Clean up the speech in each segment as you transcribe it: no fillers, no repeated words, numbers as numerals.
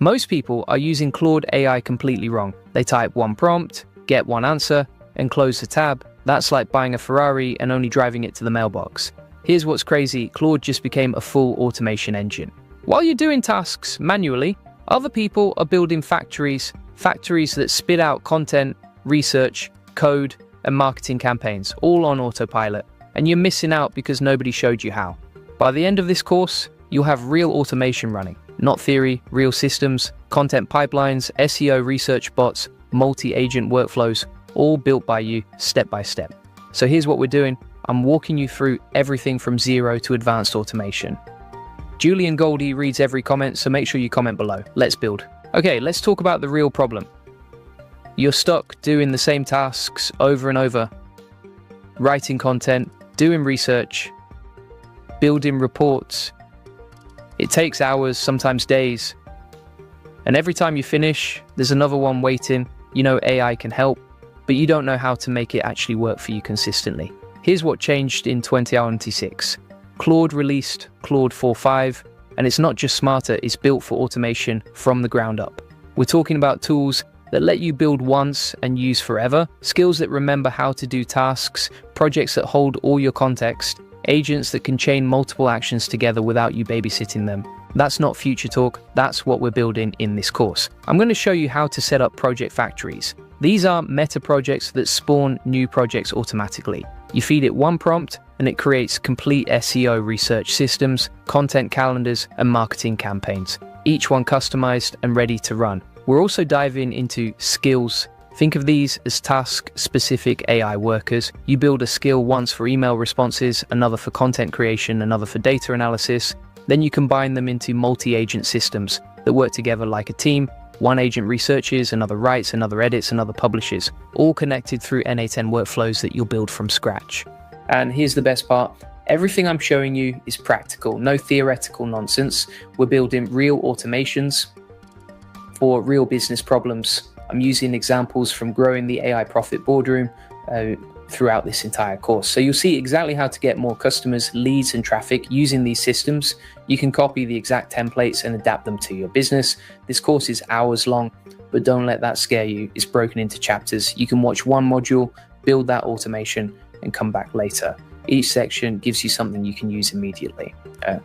Most people are using Claude AI completely wrong. They type one prompt, get one answer, and close the tab. That's like buying a Ferrari and only driving it to the mailbox. Here's what's crazy, Claude just became a full automation engine. While you're doing tasks manually, other people are building factories that spit out content, research, code, and marketing campaigns, all on autopilot. And you're missing out because nobody showed you how. By the end of this course, you'll have real automation running. Not theory, real systems, content pipelines, SEO research bots, multi-agent workflows, all built by you step by step. So here's what we're doing. I'm walking you through everything from zero to advanced automation. Julian Goldie reads every comment, so make sure you comment below. Let's build. Okay, let's talk about the real problem. You're stuck doing the same tasks over and over, writing content, doing research, building reports. It takes hours, sometimes days. And every time you finish, there's another one waiting. You know AI can help, but you don't know how to make it actually work for you consistently. Here's what changed in 2026. Claude released Claude 4.5, and it's not just smarter, it's built for automation from the ground up. We're talking about tools that let you build once and use forever, skills that remember how to do tasks, projects that hold all your context, agents that can chain multiple actions together without you babysitting them. That's not future talk, that's what we're building in this course. I'm going to show you how to set up project factories. These are meta projects that spawn new projects automatically. You feed it one prompt and it creates complete SEO research systems, content calendars, and marketing campaigns, each one customized and ready to run. We're also diving into skills. Think of these as task-specific AI workers. You build a skill once for email responses, another for content creation, another for data analysis. Then you combine them into multi-agent systems that work together like a team. One agent researches, another writes, another edits, another publishes, all connected through N8N workflows that you'll build from scratch. And here's the best part. Everything I'm showing you is practical, no theoretical nonsense. We're building real automations for real business problems. I'm using examples from growing the AI Profit Boardroom throughout this entire course. So you'll see exactly how to get more customers, leads, and traffic using these systems. You can copy the exact templates and adapt them to your business. This course is hours long, but don't let that scare you. It's broken into chapters. You can watch one module, build that automation, and come back later. Each section gives you something you can use immediately.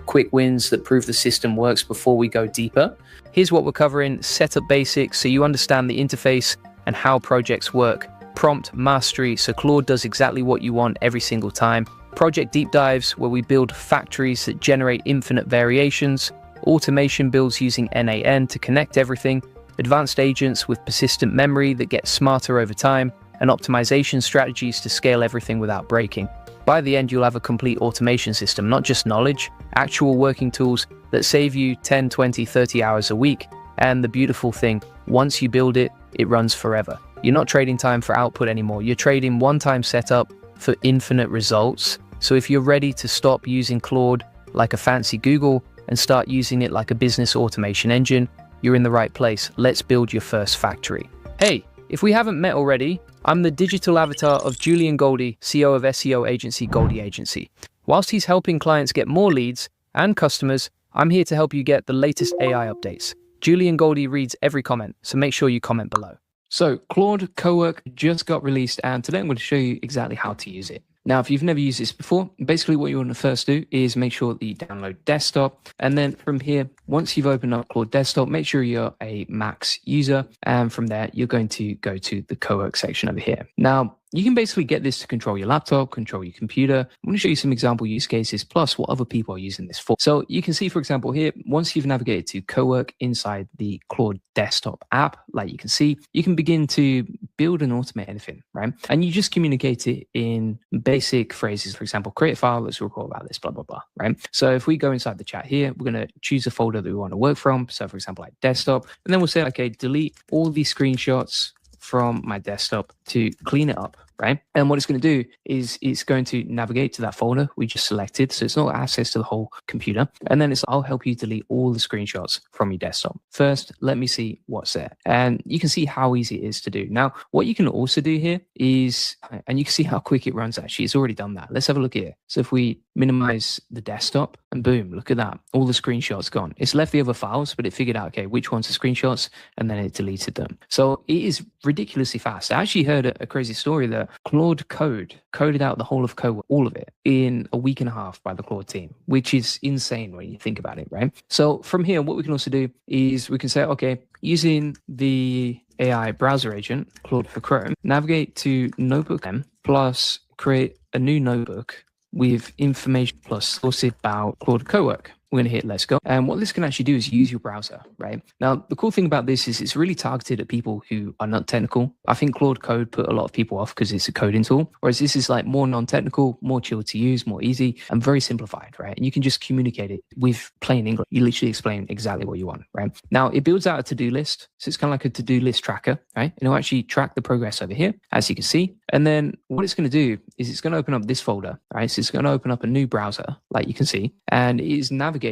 Quick wins that prove the system works before we go deeper. Here's what we're covering: setup basics, so you understand the interface and how projects work. Prompt mastery, so Claude does exactly what you want every single time. Project deep dives, where we build factories that generate infinite variations. Automation builds using N8N to connect everything. Advanced agents with persistent memory that get smarter over time. And optimization strategies to scale everything without breaking. By the end, you'll have a complete automation system, not just knowledge, actual working tools that save you 10, 20, 30 hours a week. And the beautiful thing, once you build it, it runs forever. You're not trading time for output anymore. You're trading one-time setup for infinite results. So if you're ready to stop using Claude like a fancy Google and start using it like a business automation engine, you're in the right place. Let's build your first factory. Hey, if we haven't met already, I'm the digital avatar of Julian Goldie, CEO of SEO agency Goldie Agency. Whilst he's helping clients get more leads and customers, I'm here to help you get the latest AI updates. Julian Goldie reads every comment, so make sure you comment below. So Claude Cowork just got released, and today I'm going to show you exactly how to use it. Now, if you've never used this before, basically what you want to first do is make sure that you download desktop. And then from here, once you've opened up Claude desktop, make sure you're a Max user. And from there, you're going to go to the Cowork section over here. Now, you can basically get this to control your laptop, control your computer. I'm going to show you some example use cases, plus what other people are using this for. So you can see, for example, here, once you've navigated to Cowork inside the Claude desktop app, like you can see, you can begin to build and automate anything, right? And you just communicate it in basic phrases. For example, create a file, let's record about this, blah, blah, blah, right? So if we go inside the chat here, we're going to choose a folder that we want to work from. So for example, like desktop, and then we'll say, okay, delete all these screenshots from my desktop to clean it up. right? And what it's going to do is it's going to navigate to that folder we just selected. So it's not access to the whole computer. And then I'll help you delete all the screenshots from your desktop. First, let me see what's there. And you can see how easy it is to do. Now, what you can also do here is, and you can see how quick it runs actually, it's already done that. Let's have a look here. So if we minimize the desktop and boom, look at that. All the screenshots gone. It's left the other files, but it figured out, okay, which ones are screenshots, and then it deleted them. So it is ridiculously fast. I actually heard a crazy story that Claude coded out the whole of code, all of it, in a week and a half by the Claude team, which is insane when you think about it, right? So from here, what we can also do is we can say, okay, using the AI browser agent, Claude for Chrome, navigate to Notebook M plus create a new notebook with information plus sources about Claude Cowork. We're going to hit let's go. And what this can actually do is use your browser, right? Now, the cool thing about this is it's really targeted at people who are not technical. I think Claude Code put a lot of people off because it's a coding tool, whereas this is like more non-technical, more chill to use, more easy, and very simplified, right? And you can just communicate it with plain English. You literally explain exactly what you want, right? Now, it builds out a to-do list. So it's kind of like a to-do list tracker, right? And it'll actually track the progress over here, as you can see. And then what it's going to do is it's going to open up this folder, right? So it's going to open up a new browser, like you can see, and it is navigating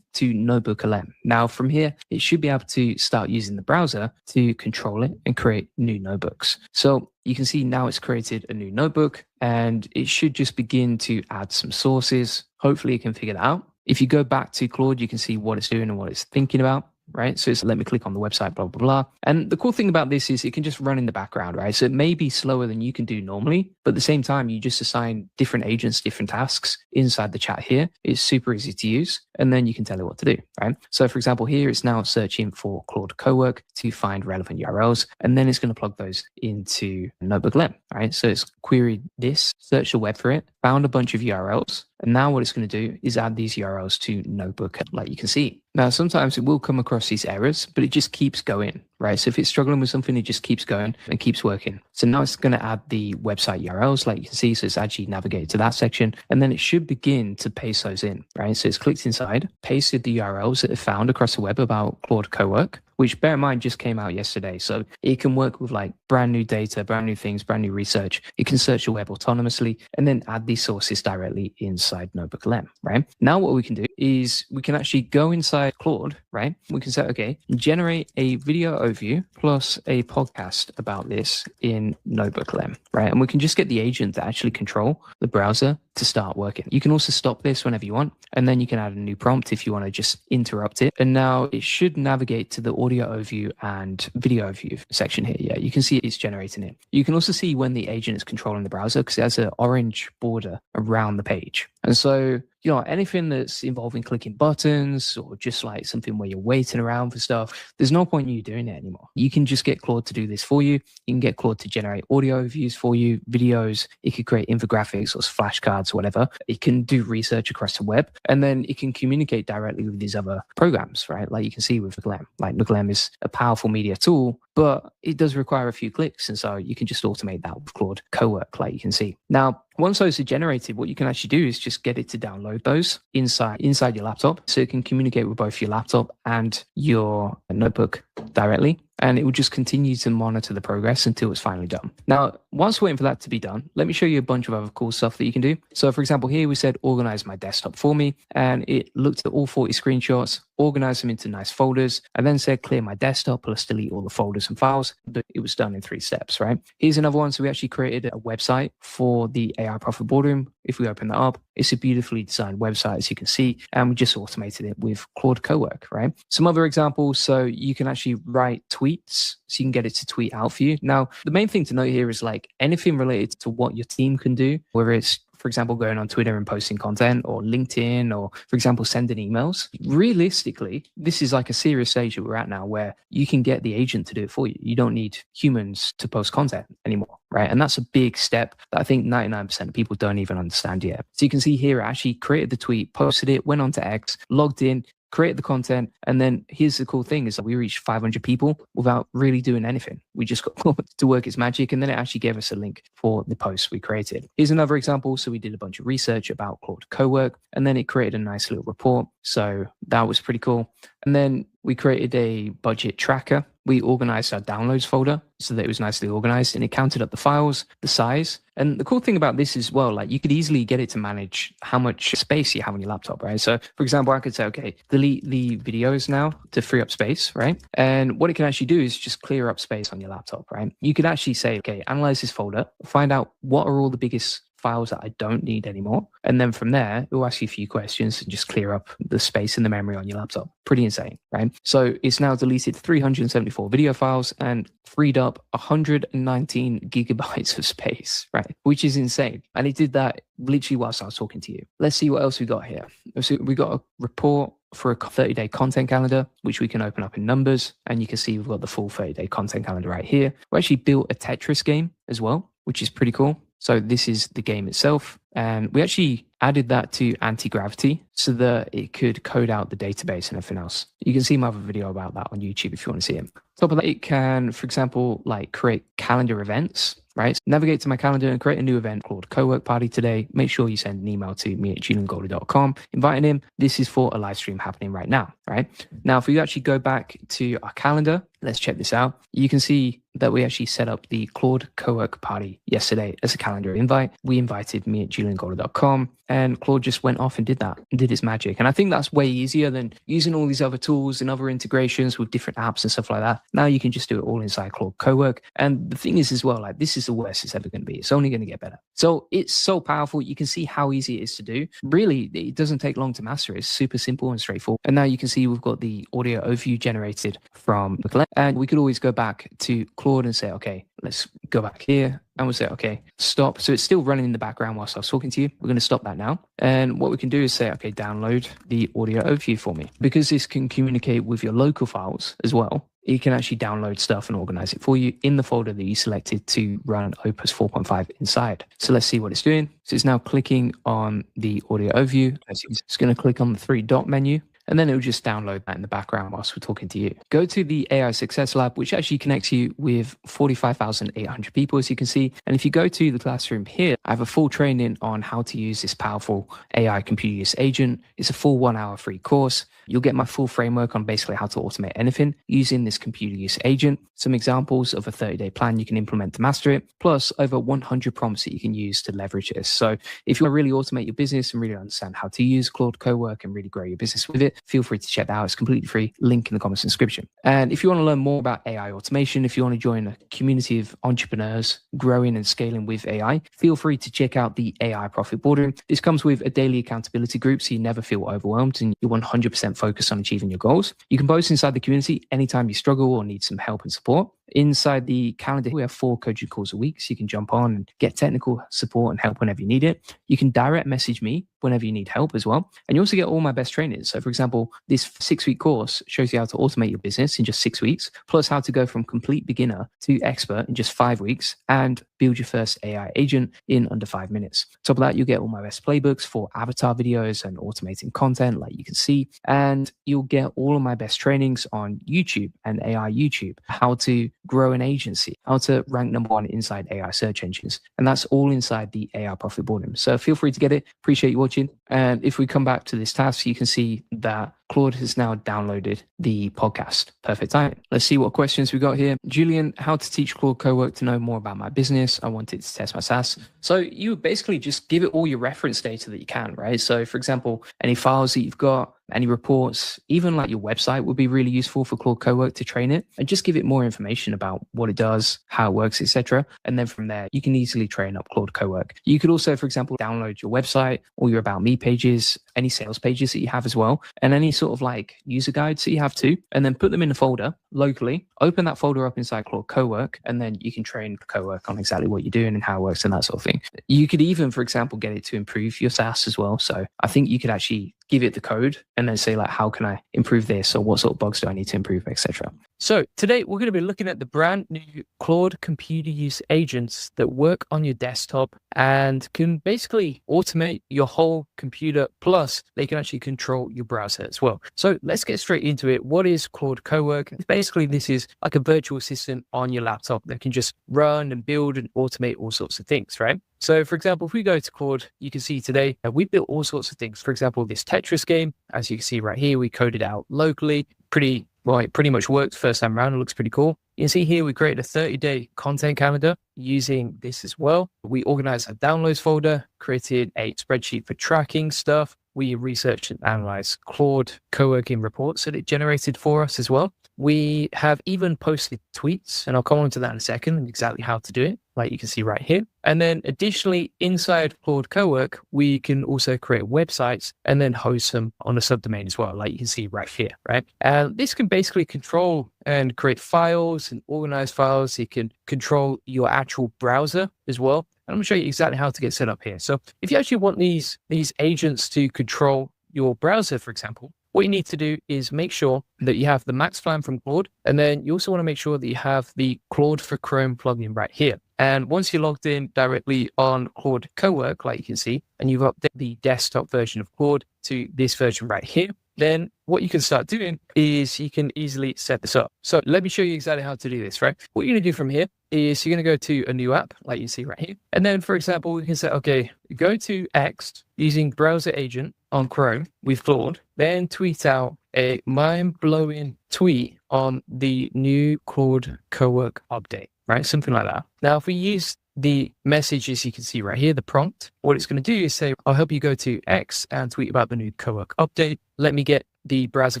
to Notebook LM. Now, from here, it should be able to start using the browser to control it and create new notebooks. So you can see now it's created a new notebook, and it should just begin to add some sources. Hopefully, it can figure that out. If you go back to Claude, you can see what it's doing and what it's thinking about. Right? So it's let me click on the website, blah, blah, blah. And the cool thing about this is it can just run in the background, right? So it may be slower than you can do normally, but at the same time, you just assign different agents, different tasks inside the chat here. It's super easy to use. And then you can tell it what to do, right? So for example, here it's now searching for Claude Cowork to find relevant URLs. And then it's going to plug those into Notebook LM, right? So it's queried this, searched the web for it, found a bunch of URLs. And now what it's going to do is add these URLs to Notebook, like you can see. Now, sometimes it will come across these errors, but it just keeps going, right? So if it's struggling with something, it just keeps going and keeps working. So now it's going to add the website URLs, like you can see. So it's actually navigated to that section, and then it should begin to paste those in, right? So it's clicked inside, pasted the URLs that it found across the web about Claude Cowork, which bear in mind just came out yesterday. So it can work with like brand new data, brand new things, brand new research. It can search the web autonomously and then add these sources directly inside Notebook LM, right? Now what we can do is we can actually go inside Claude, right? We can say, okay, generate a video overview plus a podcast about this in Notebook LM, right? And we can just get the agent to actually control the browser to start working. You can also stop this whenever you want, and then you can add a new prompt if you want to just interrupt it. And now it should navigate to the audio overview and video overview section here. Yeah, you can see it's generating it. You can also see when the agent is controlling the browser because it has an orange border around the page. And so, you know, anything that's involving clicking buttons or just like something where you're waiting around for stuff, there's no point in you doing it anymore. You can just get Claude to do this for you. You can get Claude to generate audio overviews for you, videos. It could create infographics or flashcards, whatever. It can do research across the web, and then it can communicate directly with these other programs, right? Like you can see with Glam. Like Glam is a powerful media tool, but it does require a few clicks. And so you can just automate that with Claude Cowork, like you can see. Now, once those are generated, what you can actually do is just get it to download those inside your laptop. So it can communicate with both your laptop and your notebook directly. And it will just continue to monitor the progress until it's finally done. Now, once waiting for that to be done, let me show you a bunch of other cool stuff that you can do. So for example, here we said, organize my desktop for me. And it looked at all 40 screenshots, organized them into nice folders, and then said, clear my desktop, plus delete all the folders and files. It was done in 3 steps, right? Here's another one. So we actually created a website for the AI Profit Boardroom. If we open that up, it's a beautifully designed website, as you can see, and we just automated it with Claude Cowork, right? Some other examples. So you can actually write tweets, so you can get it to tweet out for you. Now, the main thing to note here is like anything related to what your team can do, whether it's, for example, going on Twitter and posting content, or LinkedIn, or for example, sending emails. Realistically, this is like a serious stage that we're at now where you can get the agent to do it for you. You don't need humans to post content anymore, right? And that's a big step that I think 99% of people don't even understand yet. So you can see here, I actually created the tweet, posted it, went on to X, logged in, create the content. And then here's the cool thing is that we reached 500 people without really doing anything. We just got Claude to work its magic. And then it actually gave us a link for the post we created. Here's another example. So we did a bunch of research about Claude Cowork, and then it created a nice little report. So that was pretty cool. And then we created a budget tracker we organized our downloads folder so that it was nicely organized, and it counted up the files, the size. And the cool thing about this as well, like you could easily get it to manage how much space you have on your laptop, right? So for example, I could say, okay, delete the videos now to free up space, right? And what it can actually do is just clear up space on your laptop, right? You could actually say, okay, analyze this folder, find out what are all the biggest files that I don't need anymore. And then from there, it will ask you a few questions and just clear up the space in the memory on your laptop. Pretty insane, right? So it's now deleted 374 video files and freed up 119 gigabytes of space, right? Which is insane. And it did that literally whilst I was talking to you. Let's see what else we got here. So we got a report for a 30-day content calendar, which we can open up in Numbers. And you can see we've got the full 30-day content calendar right here. We actually built a Tetris game as well, which is pretty cool. So this is the game itself. And we actually added that to anti-gravity so that it could code out the database and everything else. You can see my other video about that on YouTube if you want to see it. Top of that, it can, for example, like create calendar events, right? So navigate to my calendar and create a new event called Co-work Party today. Make sure you send an email to me@juliangoldie.com, inviting him. This is for a live stream happening right now, right? Now, if we actually go back to our calendar, let's check this out. You can see that we actually set up the Claude Co-work Party yesterday as a calendar invite. We invited me@juliangoldie.com, and Claude just went off and did that and did its magic. And I think that's way easier than using all these other tools and other integrations with different apps and stuff like that. Now you can just do it all inside Claude Co-work. And the thing is as well, like this is the worst it's ever going to be. It's only going to get better. So it's so powerful. You can see how easy it is to do. Really, it doesn't take long to master it. It's super simple and straightforward. And now you can see we've got the audio overview generated from the collect. And we could always go back to Claude and say, okay, let's go back here. And we'll say, okay, stop. So it's still running in the background whilst I was talking to you. We're going to stop that now. And what we can do is say, okay, download the audio overview for me. Because this can communicate with your local files as well, you can actually download stuff and organize it for you in the folder that you selected to run Opus 4.5 inside. So let's see what it's doing. So it's now clicking on the audio overview. It's going to click on the 3-dot menu. And then it will just download that in the background whilst we're talking to you. Go to the AI Success Lab, which actually connects you with 45,800 people, as you can see. And if you go to the classroom here, I have a full training on how to use this powerful AI computer use agent. It's a full 1-hour free course. You'll get my full framework on basically how to automate anything using this computer use agent. Some examples of a 30-day plan you can implement to master it, plus over 100 prompts that you can use to leverage this. So if you want to really automate your business and really understand how to use Claude Co-work and really grow your business with it, feel free to check that out. It's completely free. Link in the comments description. And if you want to learn more about AI automation, if you want to join a community of entrepreneurs growing and scaling with AI, feel free to check out the AI Profit Boardroom. This comes with a daily accountability group so you never feel overwhelmed and you're 100% focused on achieving your goals. You can post inside the community anytime you struggle or need some help and support. Inside the calendar, we have 4 coaching calls a week, so you can jump on and get technical support and help whenever you need it. You can direct message me whenever you need help as well. And you also get all my best trainings. So for example, this 6-week course shows you how to automate your business in just 6 weeks, plus how to go from complete beginner to expert in just 5 weeks and build your first AI agent in under 5 minutes. Top of that, you'll get all my best playbooks for avatar videos and automating content like you can see. And you'll get all of my best trainings on YouTube and AI YouTube, how to grow an agency, how to rank #1 inside AI search engines. And that's all inside the AI Profit Boardroom. So feel free to get it. Appreciate you watching. And if we come back to this task, you can see that Claude has now downloaded the podcast. Perfect time. Let's see what questions we got here. Julian, how to teach Claude Co-work to know more about my business. I wanted to test my SaaS. So you basically just give it all your reference data that you can, right? So for example, any files that you've got, any reports, even like your website would be really useful for Claude Co-work to train it, and just give it more information about what it does, how it works, etc. And then from there, you can easily train up Claude Co-work. You could also, for example, download your website or your About Me pages, any sales pages that you have as well, and any sort of like user guides that you have too, and then put them in a folder locally, open that folder up inside Claude Co-work, and then you can train Co-work on exactly what you're doing and how it works and that sort of thing. You could even, for example, get it to improve your SaaS as well. So I think you could actually give it the code and then say like, how can I improve this, or what sort of bugs do I need to improve, etc. So today we're going to be looking at the brand new Claude computer use agents that work on your desktop and can basically automate your whole computer, plus they can actually control your browser as well. So let's get straight into it. What is Claude Co-work? Basically, this is like a virtual assistant on your laptop that can just run and build and automate all sorts of things, right? So for example, if we go to Claude, you can see today we built all sorts of things. For example, this Tetris game, as you can see right here, we coded out locally, pretty well, it pretty much worked first time around. It looks pretty cool. You can see here, we created a 30-day content calendar using this as well. We organized a downloads folder, created a spreadsheet for tracking stuff. We researched and analyzed Claude co-working reports that it generated for us as well. We have even posted tweets, and I'll come on to that in a second and exactly how to do it, like you can see right here. And then additionally, inside Claude Cowork, we can also create websites and then host them on a subdomain as well, like you can see right here, right? And this can basically control and create files and organize files. You can control your actual browser as well. And I'm going to show you exactly how to get set up here. So if you actually want these agents to control your browser, for example, what you need to do is make sure that you have the max plan from Claude. And then you also want to make sure that you have the Claude for Chrome plugin right here. And once you're logged in directly on Claude Cowork, like you can see, and you've updated the desktop version of Claude to this version right here, then what you can start doing is you can easily set this up. So let me show you exactly how to do this, right? What you're going to do from here is you're going to go to a new app, like you see right here. And then, for example, we can say, okay, go to X using browser agent on Chrome with Claude, then tweet out a mind-blowing tweet on the new Claude Cowork update, right? Something like that. Now, if we use the messages you can see right here, the prompt, what it's going to do is say, I'll help you go to X and tweet about the new Cowork update. Let me get the browser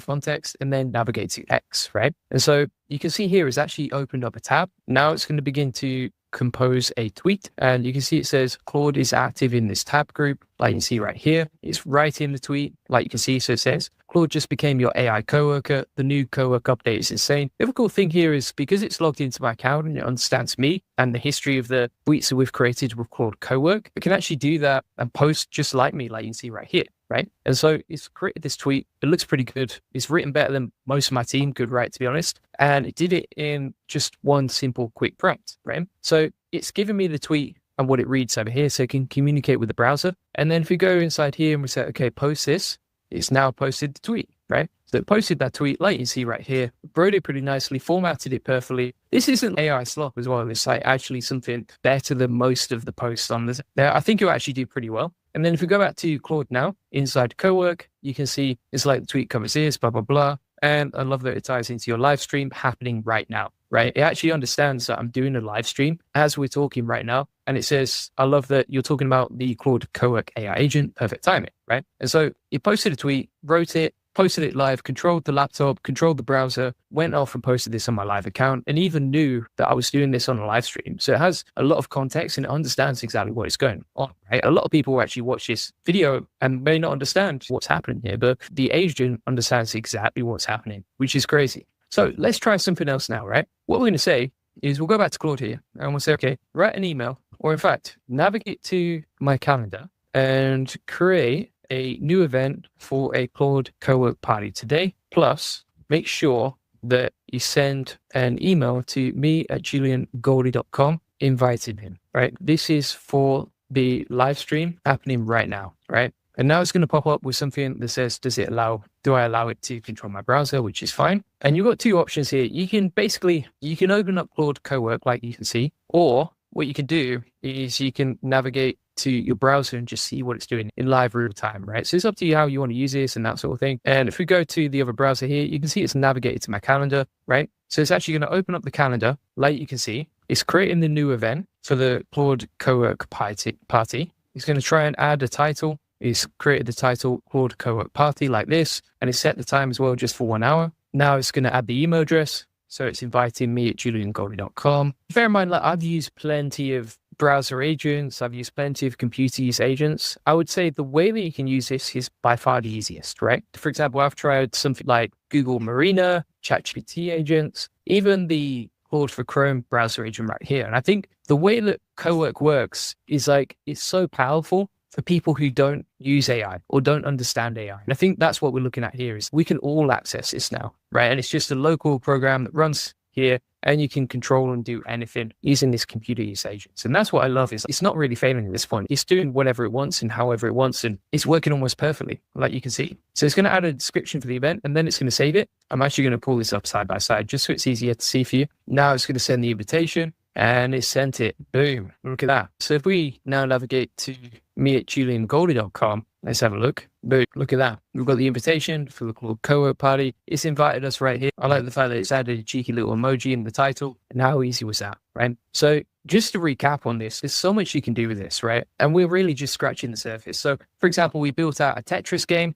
context and then navigate to X, right? And so you can see here it's actually opened up a tab. Now it's going to begin to compose a tweet, and you can see it says Claude is active in this tab group, like you can see right here. It's right in the tweet, like you can see. So it says Claude just became your AI coworker. The new cowork update is insane. The other cool thing here is because it's logged into my account and it understands me and the history of the tweets that we've created with Claude Cowork, it can actually do that and post just like me, like you can see right here, right? And so it's created this tweet. It looks pretty good. It's written better than most of my team could write, to be honest. And it did it in just one simple quick prompt, right? So it's given me the tweet and what it reads over here so it can communicate with the browser. And then if we go inside here and we say, okay, post this, it's now posted the tweet, right? So it posted that tweet, like you see right here, wrote it pretty nicely, formatted it perfectly. This isn't AI slop as well. It's like actually something better than most of the posts on this. Now, I think it'll actually do pretty well. And then if we go back to Claude now, inside Cowork, you can see it's like the tweet covers this, blah, blah, blah. And I love that it ties into your live stream happening right now, right? It actually understands that I'm doing a live stream as we're talking right now. And it says, I love that you're talking about the Claude Cowork AI agent, perfect timing, right? And so it posted a tweet, wrote it, posted it live, controlled the laptop, controlled the browser, went off and posted this on my live account, and even knew that I was doing this on a live stream. So it has a lot of context and it understands exactly what is going on, right? A lot of people will actually watch this video and may not understand what's happening here, but the agent understands exactly what's happening, which is crazy. So let's try something else now, right? What we're going to say is we'll go back to Claude here and we'll say, okay, write an email, or in fact, navigate to my calendar and create a new event for a Claude Cowork party today. Plus, make sure that you send an email to me@juliangoldie.com inviting him, right? This is for the live stream happening right now, right? And now it's going to pop up with something that says, do I allow it to control my browser, which is fine. And you've got two options here. You can open up Claude Cowork like you can see, or what you can do is you can navigate to your browser and just see what it's doing in live real time, right? So it's up to you how you want to use this and that sort of thing. And if we go to the other browser here, you can see it's navigated to my calendar, right? So it's actually going to open up the calendar, like you can see. It's creating the new event for the Claude Cowork party. It's going to try and add a title. It's created the title Claude Cowork party like this, and it's set the time as well just for 1 hour. Now it's going to add the email address. So it's inviting me at juliangoldie.com. Bear in mind, like, I've used plenty of browser agents. I've used plenty of computer use agents. I would say the way that you can use this is by far the easiest, right? For example, I've tried something like Google Marina, ChatGPT agents, even the Claude for Chrome browser agent right here. And I think the way that Cowork works is like, it's so powerful for people who don't use AI or don't understand AI. And I think that's what we're looking at here is we can all access this now, right? And it's just a local program that runs here and you can control and do anything using this computer use agents. And that's what I love is it's not really failing at this point. It's doing whatever it wants and however it wants, and it's working almost perfectly, like you can see. So it's going to add a description for the event and then it's going to save it. I'm actually going to pull this up side by side just so it's easier to see for you. Now it's going to send the invitation. And it sent it. Boom. Look at that. So if we now navigate to me@juliangoldie.com, let's have a look. But look at that. We've got the invitation for the Claude co-work party. It's invited us right here. I like the fact that it's added a cheeky little emoji in the title. And how easy was that, right? So just to recap on this, there's so much you can do with this, right? And we're really just scratching the surface. So for example, we built out a Tetris game.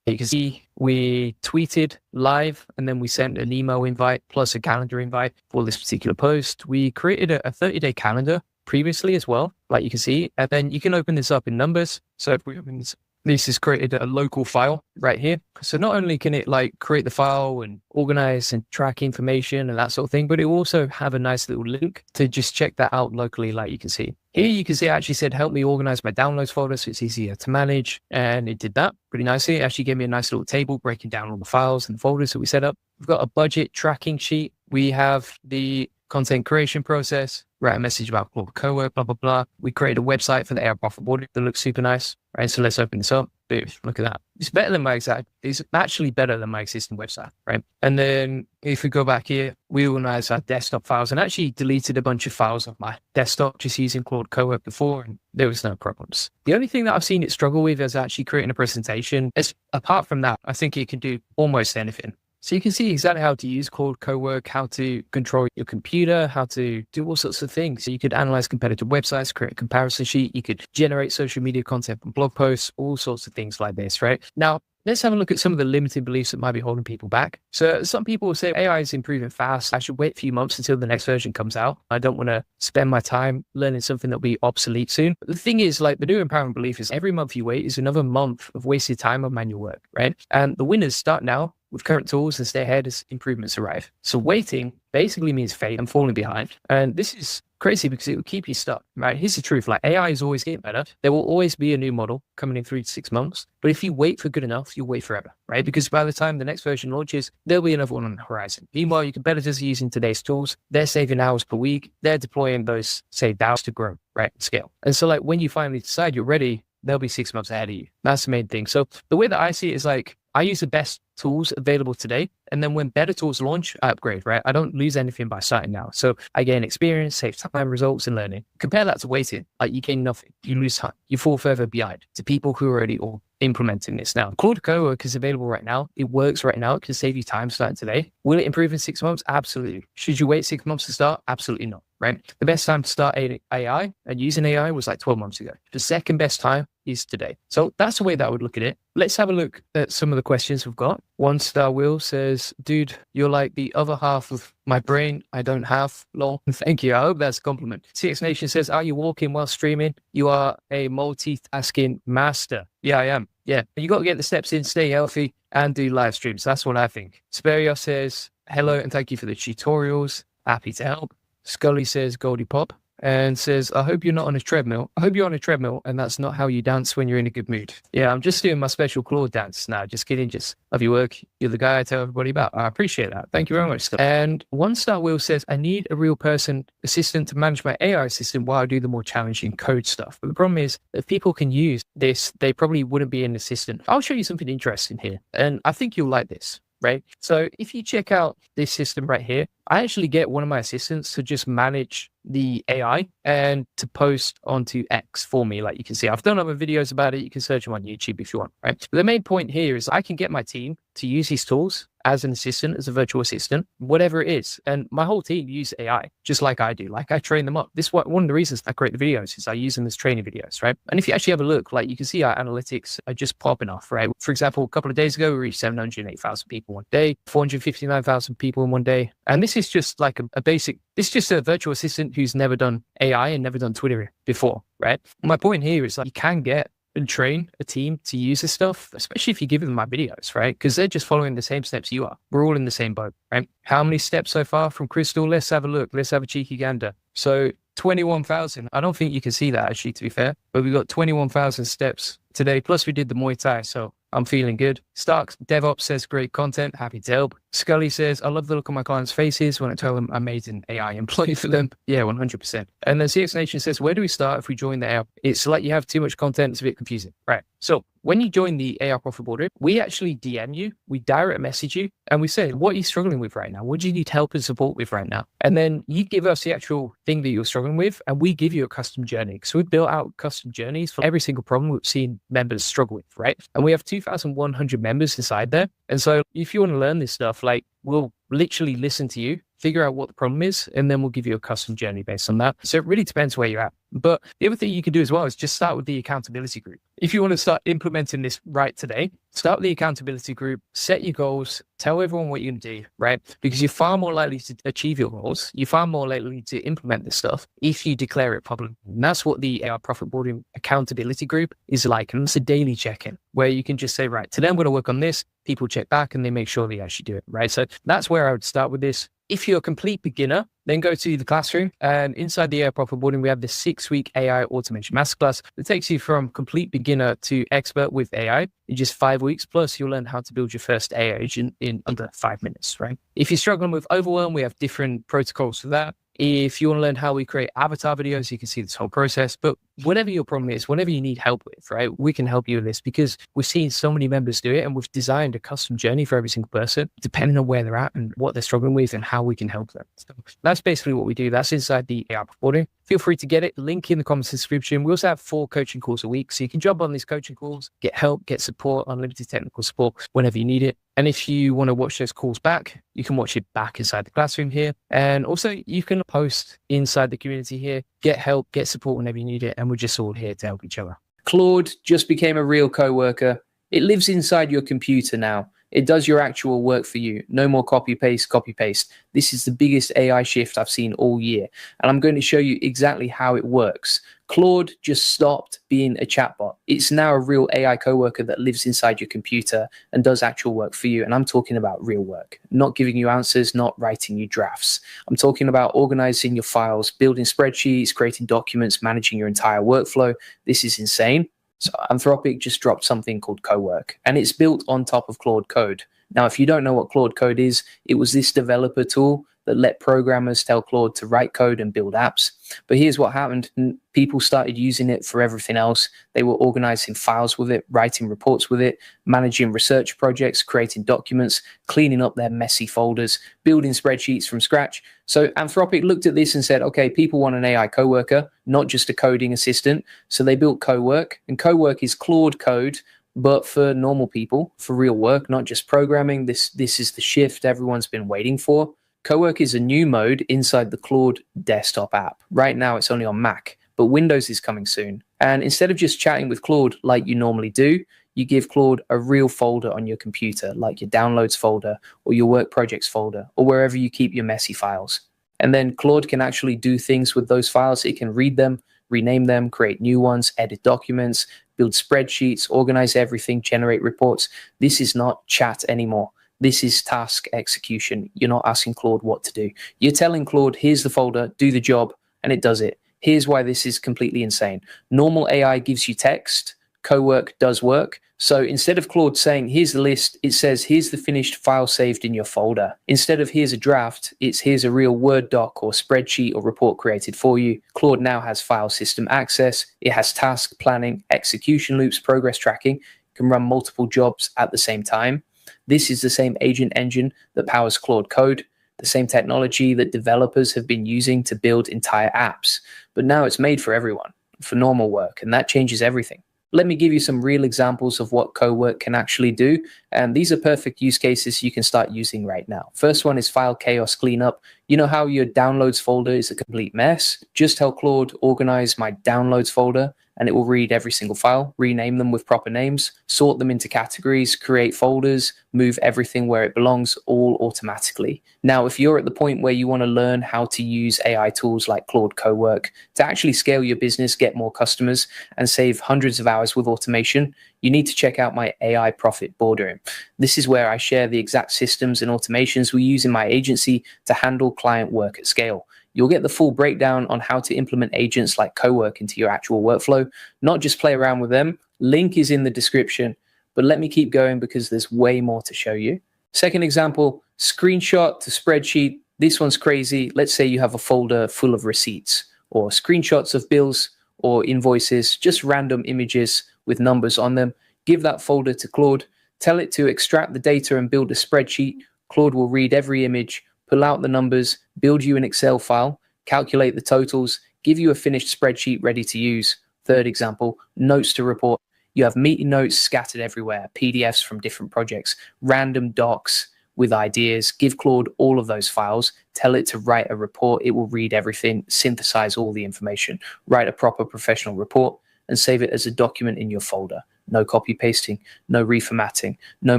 You can see we tweeted live and then we sent an email invite plus a calendar invite for this particular post. We created a 30-day calendar previously as well, like you can see, and then you can open this up in Numbers. So if we open this has created a local file right here. So not only can it like create the file and organize and track information and that sort of thing, but it will also have a nice little link to just check that out locally, like you can see. Here you can see I actually said, help me organize my downloads folder so it's easier to manage. And it did that pretty nicely. It actually gave me a nice little table breaking down all the files and folders that we set up. We've got a budget tracking sheet. We have the content creation process, write a message about Claude co-work, blah, blah, blah. We created a website for the AI profit board that looks super nice, right? So let's open this up. Boom, look at that. It's better than my exact, it's actually better than my existing website, right? And then if we go back here, we organize our desktop files and actually deleted a bunch of files off my desktop just using Claude co-work before, and there was no problems. The only thing that I've seen it struggle with is actually creating a presentation. Apart from that, I think it can do almost anything. So you can see exactly how to use Claude co-work, how to control your computer, how to do all sorts of things. So you could analyze competitive websites, create a comparison sheet. You could generate social media content from blog posts, all sorts of things like this, right? Now, let's have a look at some of the limiting beliefs that might be holding people back. So some people will say AI is improving fast. I should wait a few months until the next version comes out. I don't want to spend my time learning something that will be obsolete soon. But the thing is, like, the new empowerment belief is every month you wait is another month of wasted time on manual work, right? And the winners start now with current tools and stay ahead as improvements arrive. So waiting basically means fate and falling behind. And this is crazy because it will keep you stuck, right? Here's the truth. Like, AI is always getting better. There will always be a new model coming in 3 to 6 months. But if you wait for good enough, you'll wait forever, right? Because by the time the next version launches, there'll be another one on the horizon. Meanwhile, your competitors are using today's tools. They're saving hours per week. They're deploying those, say, DAOs to grow, right? Scale. And so like when you finally decide you're ready, they'll be 6 months ahead of you. That's the main thing. So the way that I see it is like, I use the best tools available today. And then when better tools launch, I upgrade, right? I don't lose anything by starting now. So I gain experience, save time, results, and learning. Compare that to waiting. Like, you gain nothing. You lose time. You fall further behind to people who are already all implementing this now. Claude co-work is available right now. It works right now. It can save you time starting today. Will it improve in 6 months? Absolutely. Should you wait 6 months to start? Absolutely not, right? The best time to start AI and using AI was like 12 months ago. The second best time is today. So that's the way that I would look at it. Let's have a look at some of the questions we've got. One Star Will says, dude, you're like the other half of my brain I don't have. Lol. Thank you. I hope that's a compliment. CX Nation says, are you walking while streaming? You are a multitasking master. Yeah, I am. Yeah. You got to get the steps in, stay healthy, and do live streams. That's what I think. Sperio says, hello, and thank you for the tutorials. Happy to help. Scully says, Goldie Pop. And says, I hope you're not on a treadmill. I hope you're on a treadmill and that's not how you dance when you're in a good mood. Yeah, I'm just doing my special Claude dance now. Just kidding. Just love your work. You're the guy I tell everybody about. I appreciate that. Thank you very much. And One Star Will says, I need a real person assistant to manage my AI assistant while I do the more challenging code stuff. But the problem is, if people can use this, they probably wouldn't be an assistant. I'll show you something interesting here. And I think you'll like this. Right. So if you check out this system right here, I actually get one of my assistants to just manage the AI and to post onto X for me. Like you can see, I've done other videos about it. You can search them on YouTube if you want. Right. But the main point here is I can get my team to use these tools as an assistant, as a virtual assistant, whatever it is. And my whole team use AI just like I do. Like I train them up. This one of the reasons I create the videos is I use them as training videos, right? And if you actually have a look, like you can see our analytics are just popping off, right? For example, a couple of days ago, we reached 708,000 people one day, 459,000 people in one day. And this is just like a basic, this is just a virtual assistant who's never done AI and never done Twitter before, right? My point here is like you can get and train a team to use this stuff, especially if you give them my videos, right? Because they're just following the same steps you are. We're all in the same boat, right? How many steps so far from Crystal? Let's have a look. Let's have a cheeky gander. So 21,000. I don't think you can see that actually, to be fair, but we got 21,000 steps today. Plus we did the Muay Thai. So I'm feeling good. Starks DevOps says great content. Happy to help. Scully says, I love the look on my clients' faces when I tell them I made an AI employee for them. Yeah, 100%. And then CX Nation says, where do we start if we join the app? It's like you have too much content. It's a bit confusing. Right. So when you join the AI Profit Boardroom, we actually DM you, we direct message you, and we say, what are you struggling with right now? What do you need help and support with right now? And then you give us the actual thing that you're struggling with, and we give you a custom journey. So we've built out custom journeys for every single problem we've seen members struggle with, right? And we have 2,100 members inside there. And so if you want to learn this stuff, like, we'll literally listen to you, figure out what the problem is, and then we'll give you a custom journey based on that. So it really depends where you're at. But the other thing you can do as well is just start with the accountability group. If you want to start implementing this right today, start with the accountability group, set your goals, tell everyone what you're going to do, right? Because you're far more likely to achieve your goals. You're far more likely to implement this stuff if you declare it publicly. And that's what the AI Profit Boarding accountability group is like. And it's a daily check-in where you can just say, right, today I'm going to work on this. People check back and they make sure they actually do it, right? So that's where I would start with this. If you're a complete beginner, then go to the classroom, and inside the AI Profit Boarding, we have the 6-week AI automation masterclass that takes you from complete beginner to expert with AI in just 5 weeks. Plus, you'll learn how to build your first AI agent in under 5 minutes, right? If you're struggling with overwhelm, we have different protocols for that. If you want to learn how we create avatar videos, you can see this whole process. But whatever your problem is, whatever you need help with, right, we can help you with this because we've seen so many members do it, and we've designed a custom journey for every single person, depending on where they're at and what they're struggling with and how we can help them. So that's basically what we do. That's inside the AI Boarding. Feel free to get it. Link in the comments description. We also have 4 coaching calls a week. So you can jump on these coaching calls, get help, get support, unlimited technical support whenever you need it. And if you want to watch those calls back, you can watch it back inside the classroom here. And also you can post inside the community here, get help, get support whenever you need it. And we're just all here to help each other. Claude just became a real coworker. It lives inside your computer now. It does your actual work for you. No more copy paste. This is the biggest AI shift I've seen all year. And I'm going to show you exactly how it works. Claude just stopped being a chatbot. It's now a real AI coworker that lives inside your computer and does actual work for you. And I'm talking about real work, not giving you answers, not writing you drafts. I'm talking about organizing your files, building spreadsheets, creating documents, managing your entire workflow. This is insane. So Anthropic just dropped something called Cowork, and it's built on top of Claude Code. Now, if you don't know what Claude Code is, it was this developer tool that let programmers tell Claude to write code and build apps. But here's what happened. People started using it for everything else. They were organizing files with it, writing reports with it, managing research projects, creating documents, cleaning up their messy folders, building spreadsheets from scratch. So Anthropic looked at this and said, okay, people want an AI coworker, not just a coding assistant. So they built Cowork, and Cowork is Claude Code, but for normal people, for real work, not just programming. This is the shift everyone's been waiting for. Cowork is a new mode inside the Claude desktop app. Right now, it's only on Mac, but Windows is coming soon. And instead of just chatting with Claude like you normally do, you give Claude a real folder on your computer, like your downloads folder or your work projects folder, or wherever you keep your messy files. And then Claude can actually do things with those files. It can read them, rename them, create new ones, edit documents, build spreadsheets, organize everything, generate reports. This is not chat anymore. This is task execution. You're not asking Claude what to do. You're telling Claude, here's the folder, do the job, and it does it. Here's why this is completely insane. Normal AI gives you text. Cowork does work. So instead of Claude saying, here's the list, it says, here's the finished file saved in your folder. Instead of here's a draft, it's here's a real Word doc or spreadsheet or report created for you. Claude now has file system access. It has task planning, execution loops, progress tracking. It can run multiple jobs at the same time. This is the same agent engine that powers Claude Code, the same technology that developers have been using to build entire apps. But now it's made for everyone, for normal work, and that changes everything. Let me give you some real examples of what Cowork can actually do. And these are perfect use cases you can start using right now. First one is file chaos cleanup. You know how your downloads folder is a complete mess? Just tell Claude, organize my downloads folder, and it will read every single file, rename them with proper names, sort them into categories, create folders, move everything where it belongs, all automatically. Now, if you're at the point where you want to learn how to use AI tools like Claude Cowork to actually scale your business, get more customers, and save hundreds of hours with automation, you need to check out my AI Profit Boardroom. This is where I share the exact systems and automations we use in my agency to handle client work at scale. You'll get the full breakdown on how to implement agents like Cowork into your actual workflow, not just play around with them. Link is in the description, but let me keep going because there's way more to show you. Second example, screenshot to spreadsheet. This one's crazy. Let's say you have a folder full of receipts or screenshots of bills or invoices, just random images with numbers on them. Give that folder to Claude, tell it to extract the data and build a spreadsheet. Claude will read every image, pull out the numbers, build you an Excel file, calculate the totals, give you a finished spreadsheet ready to use. Third example, notes to report. You have meeting notes scattered everywhere, PDFs from different projects, random docs with ideas. Give Claude all of those files, tell it to write a report. It will read everything, synthesize all the information, write a proper professional report, and save it as a document in your folder. No copy pasting, no reformatting, no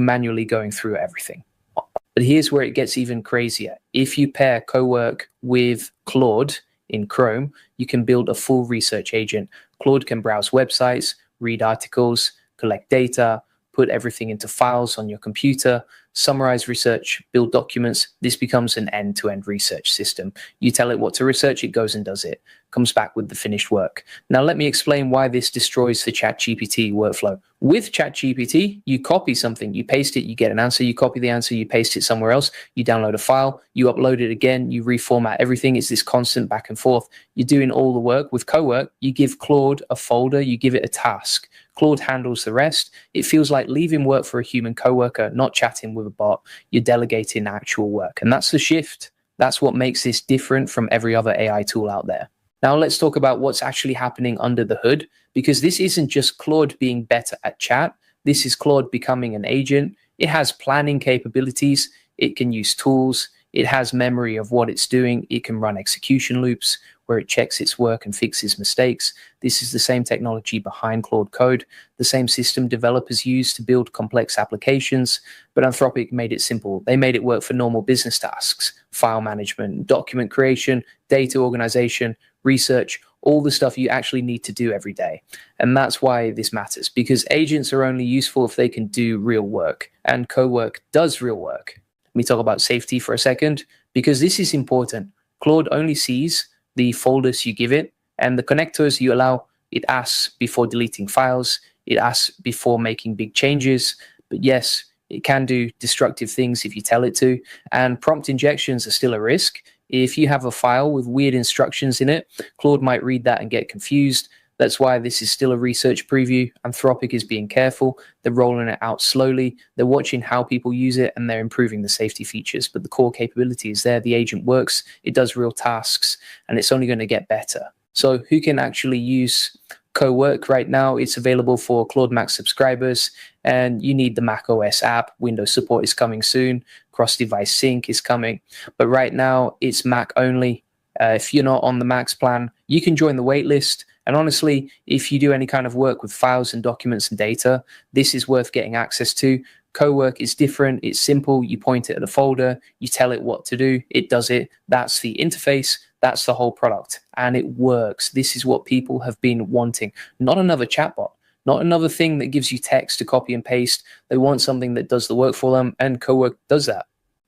manually going through everything. But here's where it gets even crazier. If you pair Cowork with Claude in Chrome, you can build a full research agent. Claude can browse websites, read articles, collect data, put everything into files on your computer, summarize research, build documents. This becomes an end-to-end research system. You tell it what to research, it goes and does it, comes back with the finished work. Now, let me explain why this destroys the ChatGPT workflow. With ChatGPT, you copy something, you paste it, you get an answer, you copy the answer, you paste it somewhere else, you download a file, you upload it again, you reformat everything. It's this constant back and forth. You're doing all the work. With Cowork, you give Claude a folder, you give it a task. Claude handles the rest. It feels like leaving work for a human coworker, not chatting with a bot. You're delegating actual work. And that's the shift. That's what makes this different from every other AI tool out there. Now let's talk about what's actually happening under the hood, because this isn't just Claude being better at chat. This is Claude becoming an agent. It has planning capabilities. It can use tools. It has memory of what it's doing. It can run execution loops where it checks its work and fixes mistakes. This is the same technology behind Claude Code, the same system developers use to build complex applications, but Anthropic made it simple. They made it work for normal business tasks, file management, document creation, data organization, research, all the stuff you actually need to do every day. And that's why this matters, because agents are only useful if they can do real work, and Cowork does real work. Let me talk about safety for a second, because this is important. Claude only sees the folders you give it and the connectors you allow. It asks before deleting files. It asks before making big changes. But yes, it can do destructive things if you tell it to. And prompt injections are still a risk. If you have a file with weird instructions in it, Claude might read that and get confused. That's why this is still a research preview. Anthropic is being careful. They're rolling it out slowly. They're watching how people use it, and they're improving the safety features. But the core capability is there. The agent works. It does real tasks, and it's only going to get better. So who can actually use Cowork right now? It's available for Claude Max subscribers, and you need the Mac OS app. Windows support is coming soon. Cross-device sync is coming. But right now, it's Mac only. If you're not on the Max plan, you can join the waitlist. And honestly, if you do any kind of work with files and documents and data, this is worth getting access to. Cowork is different. It's simple. You point it at a folder. You tell it what to do. It does it. That's the interface. That's the whole product. And it works. This is what people have been wanting. Not another chatbot. Not another thing that gives you text to copy and paste. They want something that does the work for them, and Cowork does that.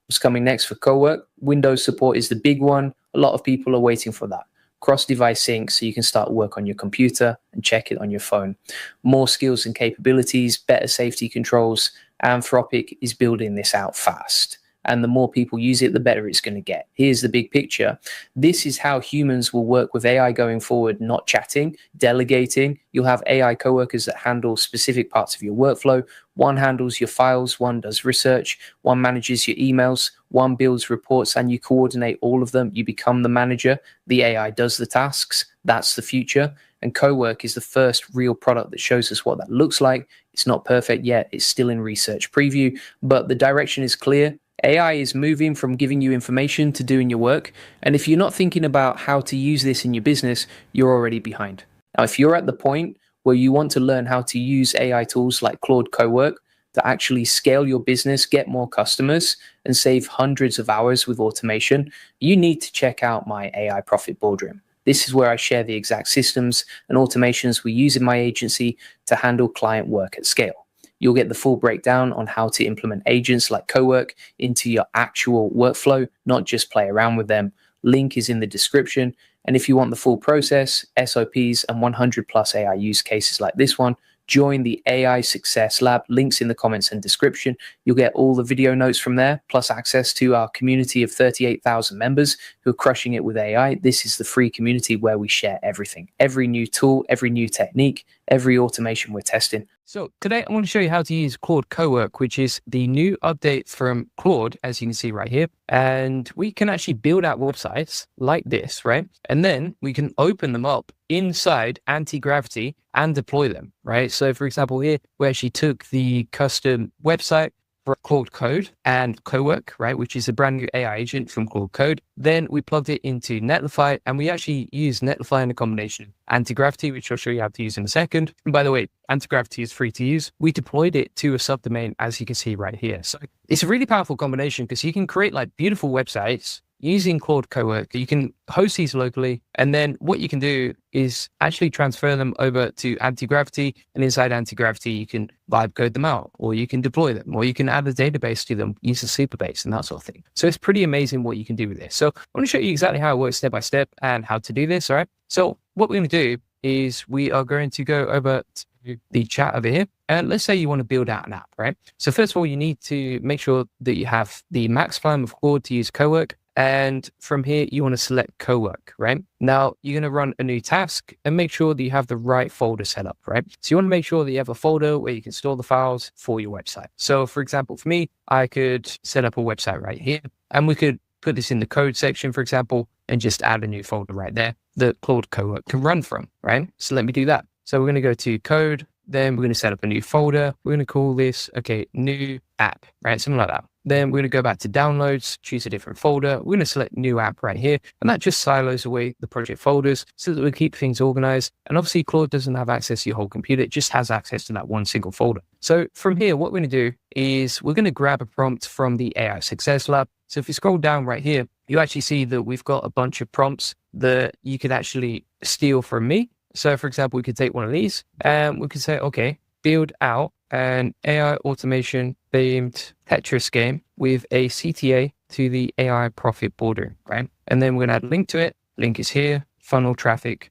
What's coming next for Cowork? Windows support is the big one. A lot of people are waiting for that. Cross-device sync, so you can start work on your computer and check it on your phone. More skills and capabilities, better safety controls. Anthropic is building this out fast. And the more people use it, the better it's going to get. Here's the big picture. This is how humans will work with AI going forward, not chatting, delegating. You'll have AI coworkers that handle specific parts of your workflow. One handles your files, one does research, one manages your emails, one builds reports, and you coordinate all of them. You become the manager. The AI does the tasks. That's the future. And Cowork is the first real product that shows us what that looks like. It's not perfect yet. It's still in research preview, but the direction is clear. AI is moving from giving you information to doing your work. And if you're not thinking about how to use this in your business, you're already behind. Now, if you're at the point where you want to learn how to use AI tools like Claude Cowork to actually scale your business, get more customers, and save hundreds of hours with automation, you need to check out my AI Profit Boardroom. This is where I share the exact systems and automations we use in my agency to handle client work at scale. You'll get the full breakdown on how to implement agents like Cowork into your actual workflow, not just play around with them. Link is in the description. And if you want the full process, SOPs, and 100 plus AI use cases like this one, join the AI Success Lab. Links in the comments and description. You'll get all the video notes from there, plus access to our community of 38,000 members who are crushing it with AI. This is the free community where we share everything, every new tool, every new technique, every automation we're testing. So today I want to show you how to use Claude Cowork, which is the new update from Claude, as you can see right here. And we can actually build out websites like this, right? And then we can open them up inside Anti-Gravity and deploy them, right? So for example, here we actually took the custom website for Claude Code and Cowork, right, which is a brand new AI agent from Claude Code. Then we plugged it into Netlify, and we actually use Netlify in a combination of Anti-Gravity, which I'll show you how to use in a second. And by the way, Anti-Gravity is free to use. We deployed it to a subdomain, as you can see right here. So it's a really powerful combination because you can create like beautiful websites using Claude Cowork. You can host these locally, and then what you can do is actually transfer them over to Anti-Gravity, and inside Anti-Gravity, you can vibe code them out, or you can deploy them, or you can add a database to them, use a Superbase and that sort of thing. So it's pretty amazing what you can do with this. So I want to show you exactly how it works step by step and how to do this, all right? So what we're going to do is we are going to go over to the chat over here. And let's say you want to build out an app, right? So first of all, you need to make sure that you have the max plan of Claude to use Cowork. And from here, you want to select Cowork, right? Now, you're going to run a new task and make sure that you have the right folder set up, right? So you want to make sure that you have a folder where you can store the files for your website. So for example, for me, I could set up a website right here, and we could put this in the code section, for example, and just add a new folder right there that Claude Cowork can run from, right? So let me do that. So we're going to go to code, then we're going to set up a new folder. We're going to call this, new app, right? Something like that. Then we're going to go back to downloads, choose a different folder. We're going to select new app right here. And that just silos away the project folders so that we keep things organized. And obviously Claude doesn't have access to your whole computer. It just has access to that one single folder. So from here, what we're going to do is we're going to grab a prompt from the AI Success Lab. So if you scroll down right here, you actually see that we've got a bunch of prompts that you could actually steal from me. So for example, we could take one of these and we could say, okay, build out an AI automation themed Tetris game with a CTA to the AI profit border, right? And then we're gonna add a link to it. Link is here, funnel traffic,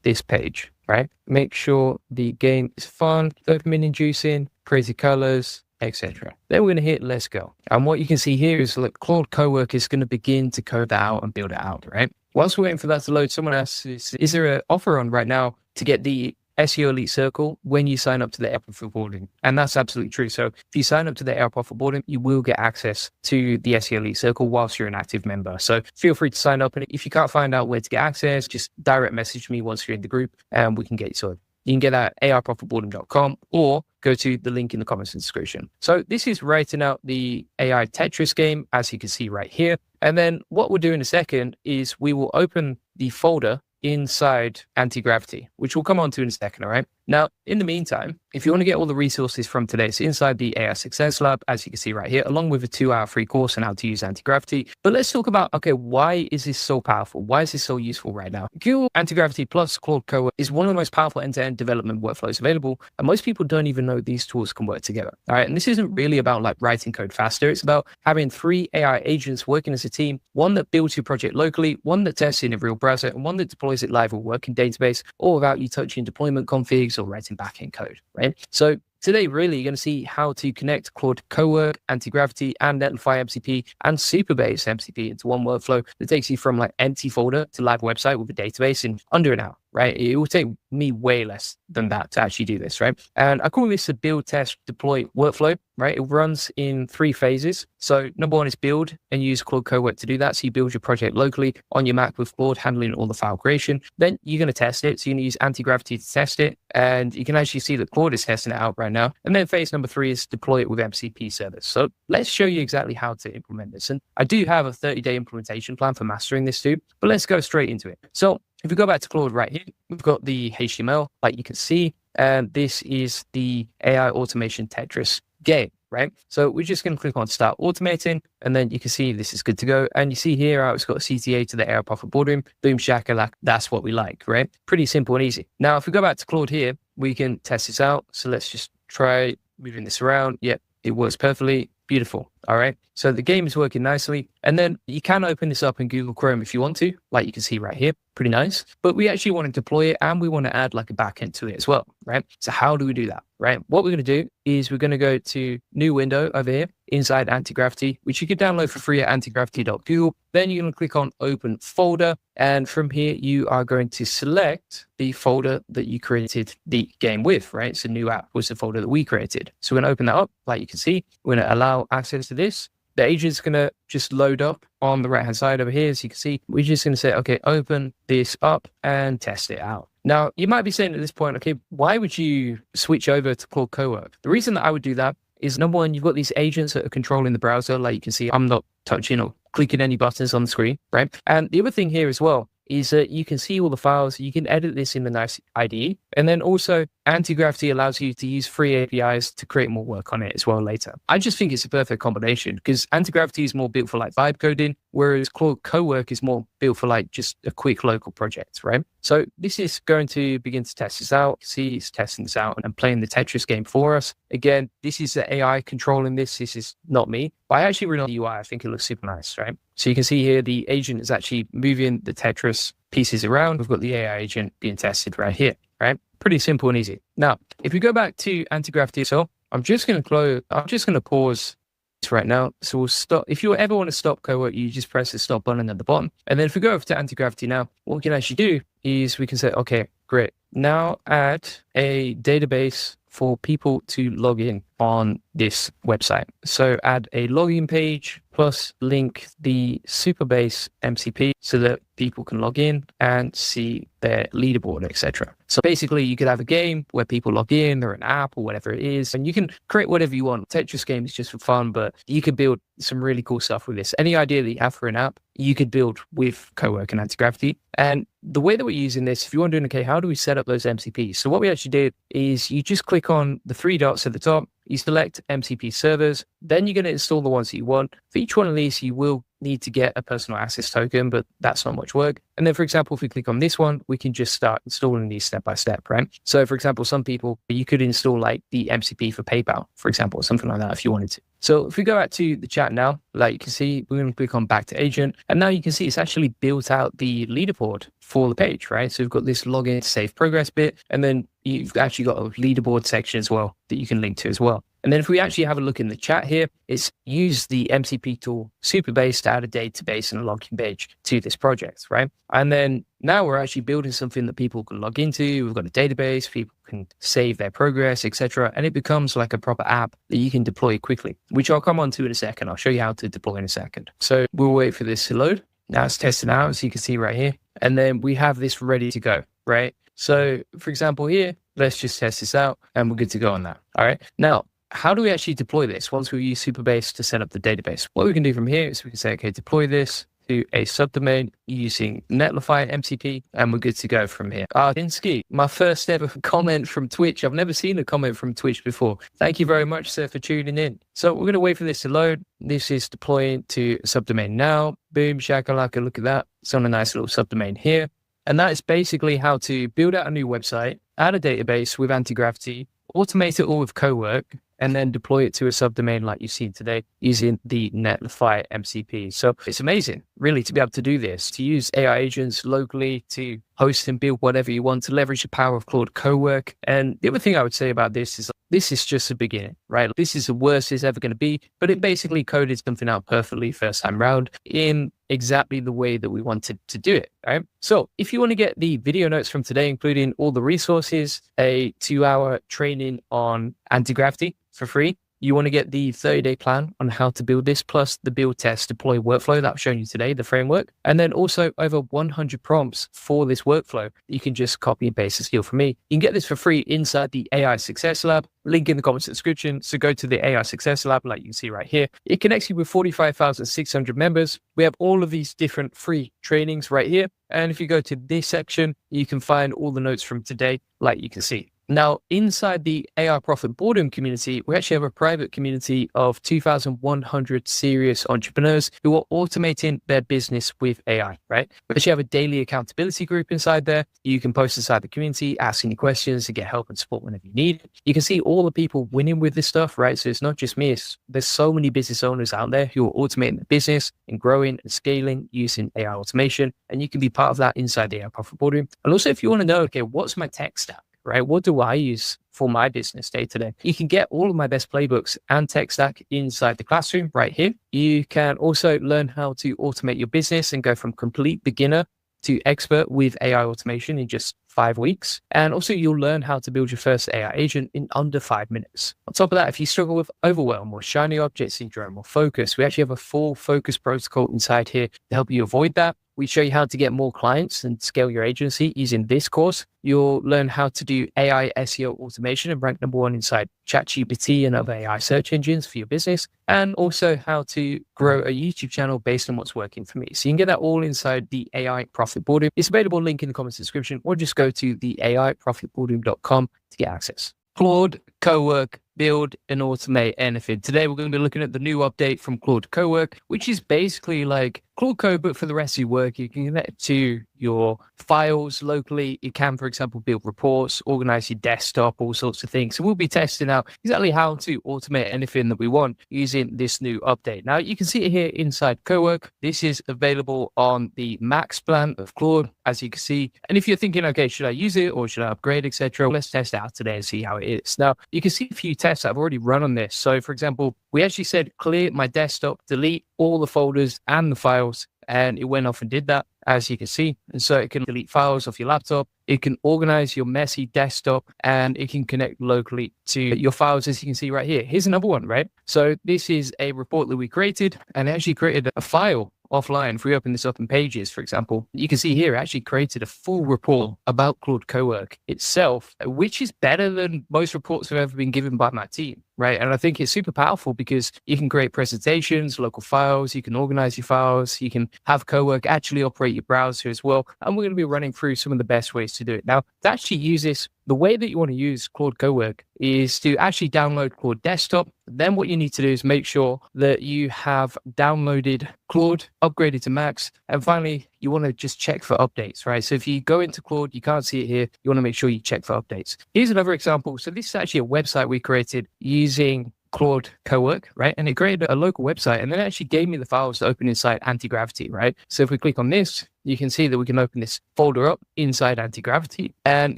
this page, right? Make sure the game is fun, dopamine inducing, crazy colors, etc. Then we're going to hit let's go. And what you can see here is that Claude Cowork is going to begin to code that out and build it out, right? Whilst we're waiting for that to load, someone asks, is there an offer on right now to get the SEO Elite Circle when you sign up to the AirPods for boarding? And that's absolutely true. So if you sign up to the AirPods for boarding, you will get access to the SEO Elite Circle whilst you're an active member. So feel free to sign up. And if you can't find out where to get access, just direct message me once you're in the group and we can get you sorted. You can get that at arprofitboarding.com or go to the link in the comments and description. So this is writing out the AI Tetris game, as you can see right here. And then what we'll do in a second is we will open the folder inside Anti-Gravity, which we'll come on to in a second, all right? Now, in the meantime, if you want to get all the resources from today, it's inside the AI Success Lab, as you can see right here, along with a 2-hour free course on how to use Anti-Gravity. But let's talk about, okay, why is this so powerful? Why is this so useful right now? Google Anti-Gravity plus Claude Cowork is one of the most powerful end-to-end development workflows available, and most people don't even know these tools can work together, all right? And this isn't really about like writing code faster. It's about having 3 AI agents working as a team, one that builds your project locally, one that tests in a real browser, and one that deploys it live or working database, all without you touching deployment configs or writing backend code, right? So today, really, you're going to see how to connect Claude Cowork, Anti-Gravity, and Netlify MCP and Superbase MCP into one workflow that takes you from like empty folder to live website with a database in under an hour, right? It will take me way less than that to actually do this, right? And I call this a build, test, deploy workflow, right? It runs in 3 phases. So number 1 is build and use Claude Cowork to do that. So you build your project locally on your Mac with Claude, handling all the file creation. Then you're going to test it. So you're going to use Anti-Gravity to test it. And you can actually see that Claude is testing it out right now. And then phase number 3 is deploy it with MCP service. So let's show you exactly how to implement this. And I do have a 30-day implementation plan for mastering this too, but let's go straight into it. So if we go back to Claude right here, we've got the HTML, like you can see, and this is the AI automation Tetris game, right? So we're just going to click on start automating, and then you can see this is good to go. And you see here how it's got a CTA to the AI profit boardroom, boom shakalaka. That's what we like, right? Pretty simple and easy. Now, if we go back to Claude here, we can test this out. So let's just try moving this around. Yep, it works perfectly. Beautiful. All right. So the game is working nicely. And then you can open this up in Google Chrome if you want to, like you can see right here. Pretty nice. But we actually want to deploy it and we want to add like a backend to it as well, right? So how do we do that, right? What we're going to do is we're going to go to new window over here inside Antigravity, which you can download for free at antigravity.google. Then you're going to click on open folder. And from here, you are going to select the folder that you created the game with, right? So new app was the folder that we created. So we're going to open that up. Like you can see, we're going to allow access to this. The agent's going to just load up on the right-hand side over here. As you can see, we're just going to say, okay, open this up and test it out. Now, you might be saying at this point, okay, why would you switch over to Claude Cowork? The reason that I would do that is, number one, you've got these agents that are controlling the browser. Like you can see, I'm not touching or clicking any buttons on the screen, right? And the other thing here as well is that you can see all the files. You can edit this in the nice IDE. And then also Antigravity allows you to use free APIs to create more work on it as well later. I just think it's a perfect combination because Antigravity is more built for like vibe coding, whereas Claude Cowork is more built for like just a quick local project, right? So this is going to begin to test this out. See, it's testing this out and playing the Tetris game for us. Again, this is the AI controlling this. This is not me, but I actually really like the UI. I think it looks super nice, right? So you can see here, the agent is actually moving the Tetris pieces around. We've got the AI agent being tested right here, right? Pretty simple and easy. Now, if we go back to Antigravity itself, I'm just going to pause this right now. So we'll stop. If you ever want to stop Cowork, you just press the stop button at the bottom. And then if we go over to Antigravity now, what we can actually do is we can say, okay, great. Now add a database for people to log in on this website. So add a login page plus link the Superbase MCP so that people can log in and see their leaderboard, etc. So basically you could have a game where people log in or an app or whatever it is, and you can create whatever you want. Tetris game is just for fun, but you could build some really cool stuff with this. Any idea that you have for an app, you could build with Cowork and Antigravity. And the way that we're using this, if you want to do, okay, how do we set up those MCPs? So what we actually did is you just click on the three dots at the top, you select MCP servers, then you're going to install the ones that you want. For each one of these, you will need to get a personal access token, but that's not much work. And then, for example, if we click on this one, we can just start installing these step by step, right? So, for example, some people, you could install like the MCP for PayPal, for example, or something like that if you wanted to. So if we go out to the chat now, like you can see, we're going to click on back to agent. And now you can see it's actually built out the leaderboard for the page, right? So we've got this login save progress bit, and then you've actually got a leaderboard section as well that you can link to as well. And then if we actually have a look in the chat here, it's use the MCP tool Superbase to add a database and a login page to this project, right? And then now we're actually building something that people can log into. We've got a database, people can save their progress, etc. And it becomes like a proper app that you can deploy quickly, which I'll come on to in a second. I'll show you how to deploy in a second. So we'll wait for this to load. Now it's testing out, as you can see right here. And then we have this ready to go, right? So for example here, let's just test this out and we're good to go on that. All right. Now, how do we actually deploy this once we use Superbase to set up the database? What we can do from here is we can say, okay, deploy this to a subdomain using Netlify MCP, and we're good to go from here. Dinsky, my first ever comment from Twitch. I've never seen a comment from Twitch before. Thank you very much, sir, for tuning in. So we're going to wait for this to load. This is deploying to subdomain now. Boom, shakalaka, look at that. It's on a nice little subdomain here. And that is basically how to build out a new website, add a database with Antigravity, automate it all with Cowork, and then deploy it to a subdomain like you've seen today using the Netlify MCP. So it's amazing, really, to be able to do this, to use AI agents locally to host and build whatever you want, to leverage the power of Claude Cowork. And the other thing I would say about this is just the beginning, right? This is the worst it's ever going to be, but it basically coded something out perfectly first time round in exactly the way that we wanted to do it, right? So if you want to get the video notes from today, including all the resources, a 2-hour training on Antigravity for free, you want to get the 30-day plan on how to build this, plus the build, test, deploy workflow that I've shown you today, the framework, and then also over 100 prompts for this workflow. You can just copy and paste this here for me. You can get this for free inside the AI Success Lab. Link in the comments description. So go to the AI Success Lab, like you can see right here. It connects you with 45,600 members. We have all of these different free trainings right here. And if you go to this section, you can find all the notes from today, like you can see. Now, inside the AI Profit Boardroom community, we actually have a private community of 2,100 serious entrepreneurs who are automating their business with AI, right? We actually have a daily accountability group inside there. You can post inside the community, ask any questions, and get help and support whenever you need it. You can see all the people winning with this stuff, right? So it's not just me. There's so many business owners out there who are automating their business and growing and scaling using AI automation. And you can be part of that inside the AI Profit Boardroom. And also, if you want to know, okay, what's my tech stack? Right? What do I use for my business day to day? You can get all of my best playbooks and tech stack inside the classroom right here. You can also learn how to automate your business and go from complete beginner to expert with AI automation in just 5 weeks. And also you'll learn how to build your first AI agent in under 5 minutes. On top of that, if you struggle with overwhelm or shiny object syndrome or focus, we actually have a full focus protocol inside here to help you avoid that. We show you how to get more clients and scale your agency using this course. You'll learn how to do AI SEO automation and rank #1 inside ChatGPT and other AI search engines for your business, and also how to grow a YouTube channel based on what's working for me. So you can get that all inside the AI Profit Boardroom. It's available, link in the comments description, or just go to the AIprofitboardroom.com to get access. Claude Cowork, build and automate anything. Today, we're going to be looking at the new update from Claude Cowork, which is basically like Claude Code, but for the rest of your work. You can connect it to your files locally. You can, for example, build reports, organize your desktop, all sorts of things. So we'll be testing out exactly how to automate anything that we want using this new update. Now, you can see it here inside Cowork. This is available on the Max plan of Claude, as you can see. And if you're thinking, okay, should I use it or should I upgrade, etc., let's test it out today and see how it is. Now, you can see a few tests I've already run on this. So, for example, we actually said clear my desktop, delete all the folders and the files, and it went off and did that, as you can see. And so it can delete files off your laptop, it can organize your messy desktop, and it can connect locally to your files, as you can see right here. Here's another one, right? So this is a report that we created, and it actually created a file offline. If we open this up in Pages, for example, you can see here it actually created a full report about Claude Cowork itself, which is better than most reports have ever been given by my team, right? And I think it's super powerful because you can create presentations, local files, you can organize your files, you can have Cowork actually operate your browser as well. And we're going to be running through some of the best ways to do it. Now, to actually use this, the way that you want to use Claude Cowork is to actually download Claude Desktop. Then what you need to do is make sure that you have downloaded Claude, upgraded to Max, and finally, you want to just check for updates, right? So if you go into Claude, you can't see it here, you want to make sure you check for updates. Here's another example. So this is actually a website we created using Claude Cowork, right? And it created a local website, and then it actually gave me the files to open inside Anti-Gravity, right? So if we click on this, you can see that we can open this folder up inside Anti-Gravity. And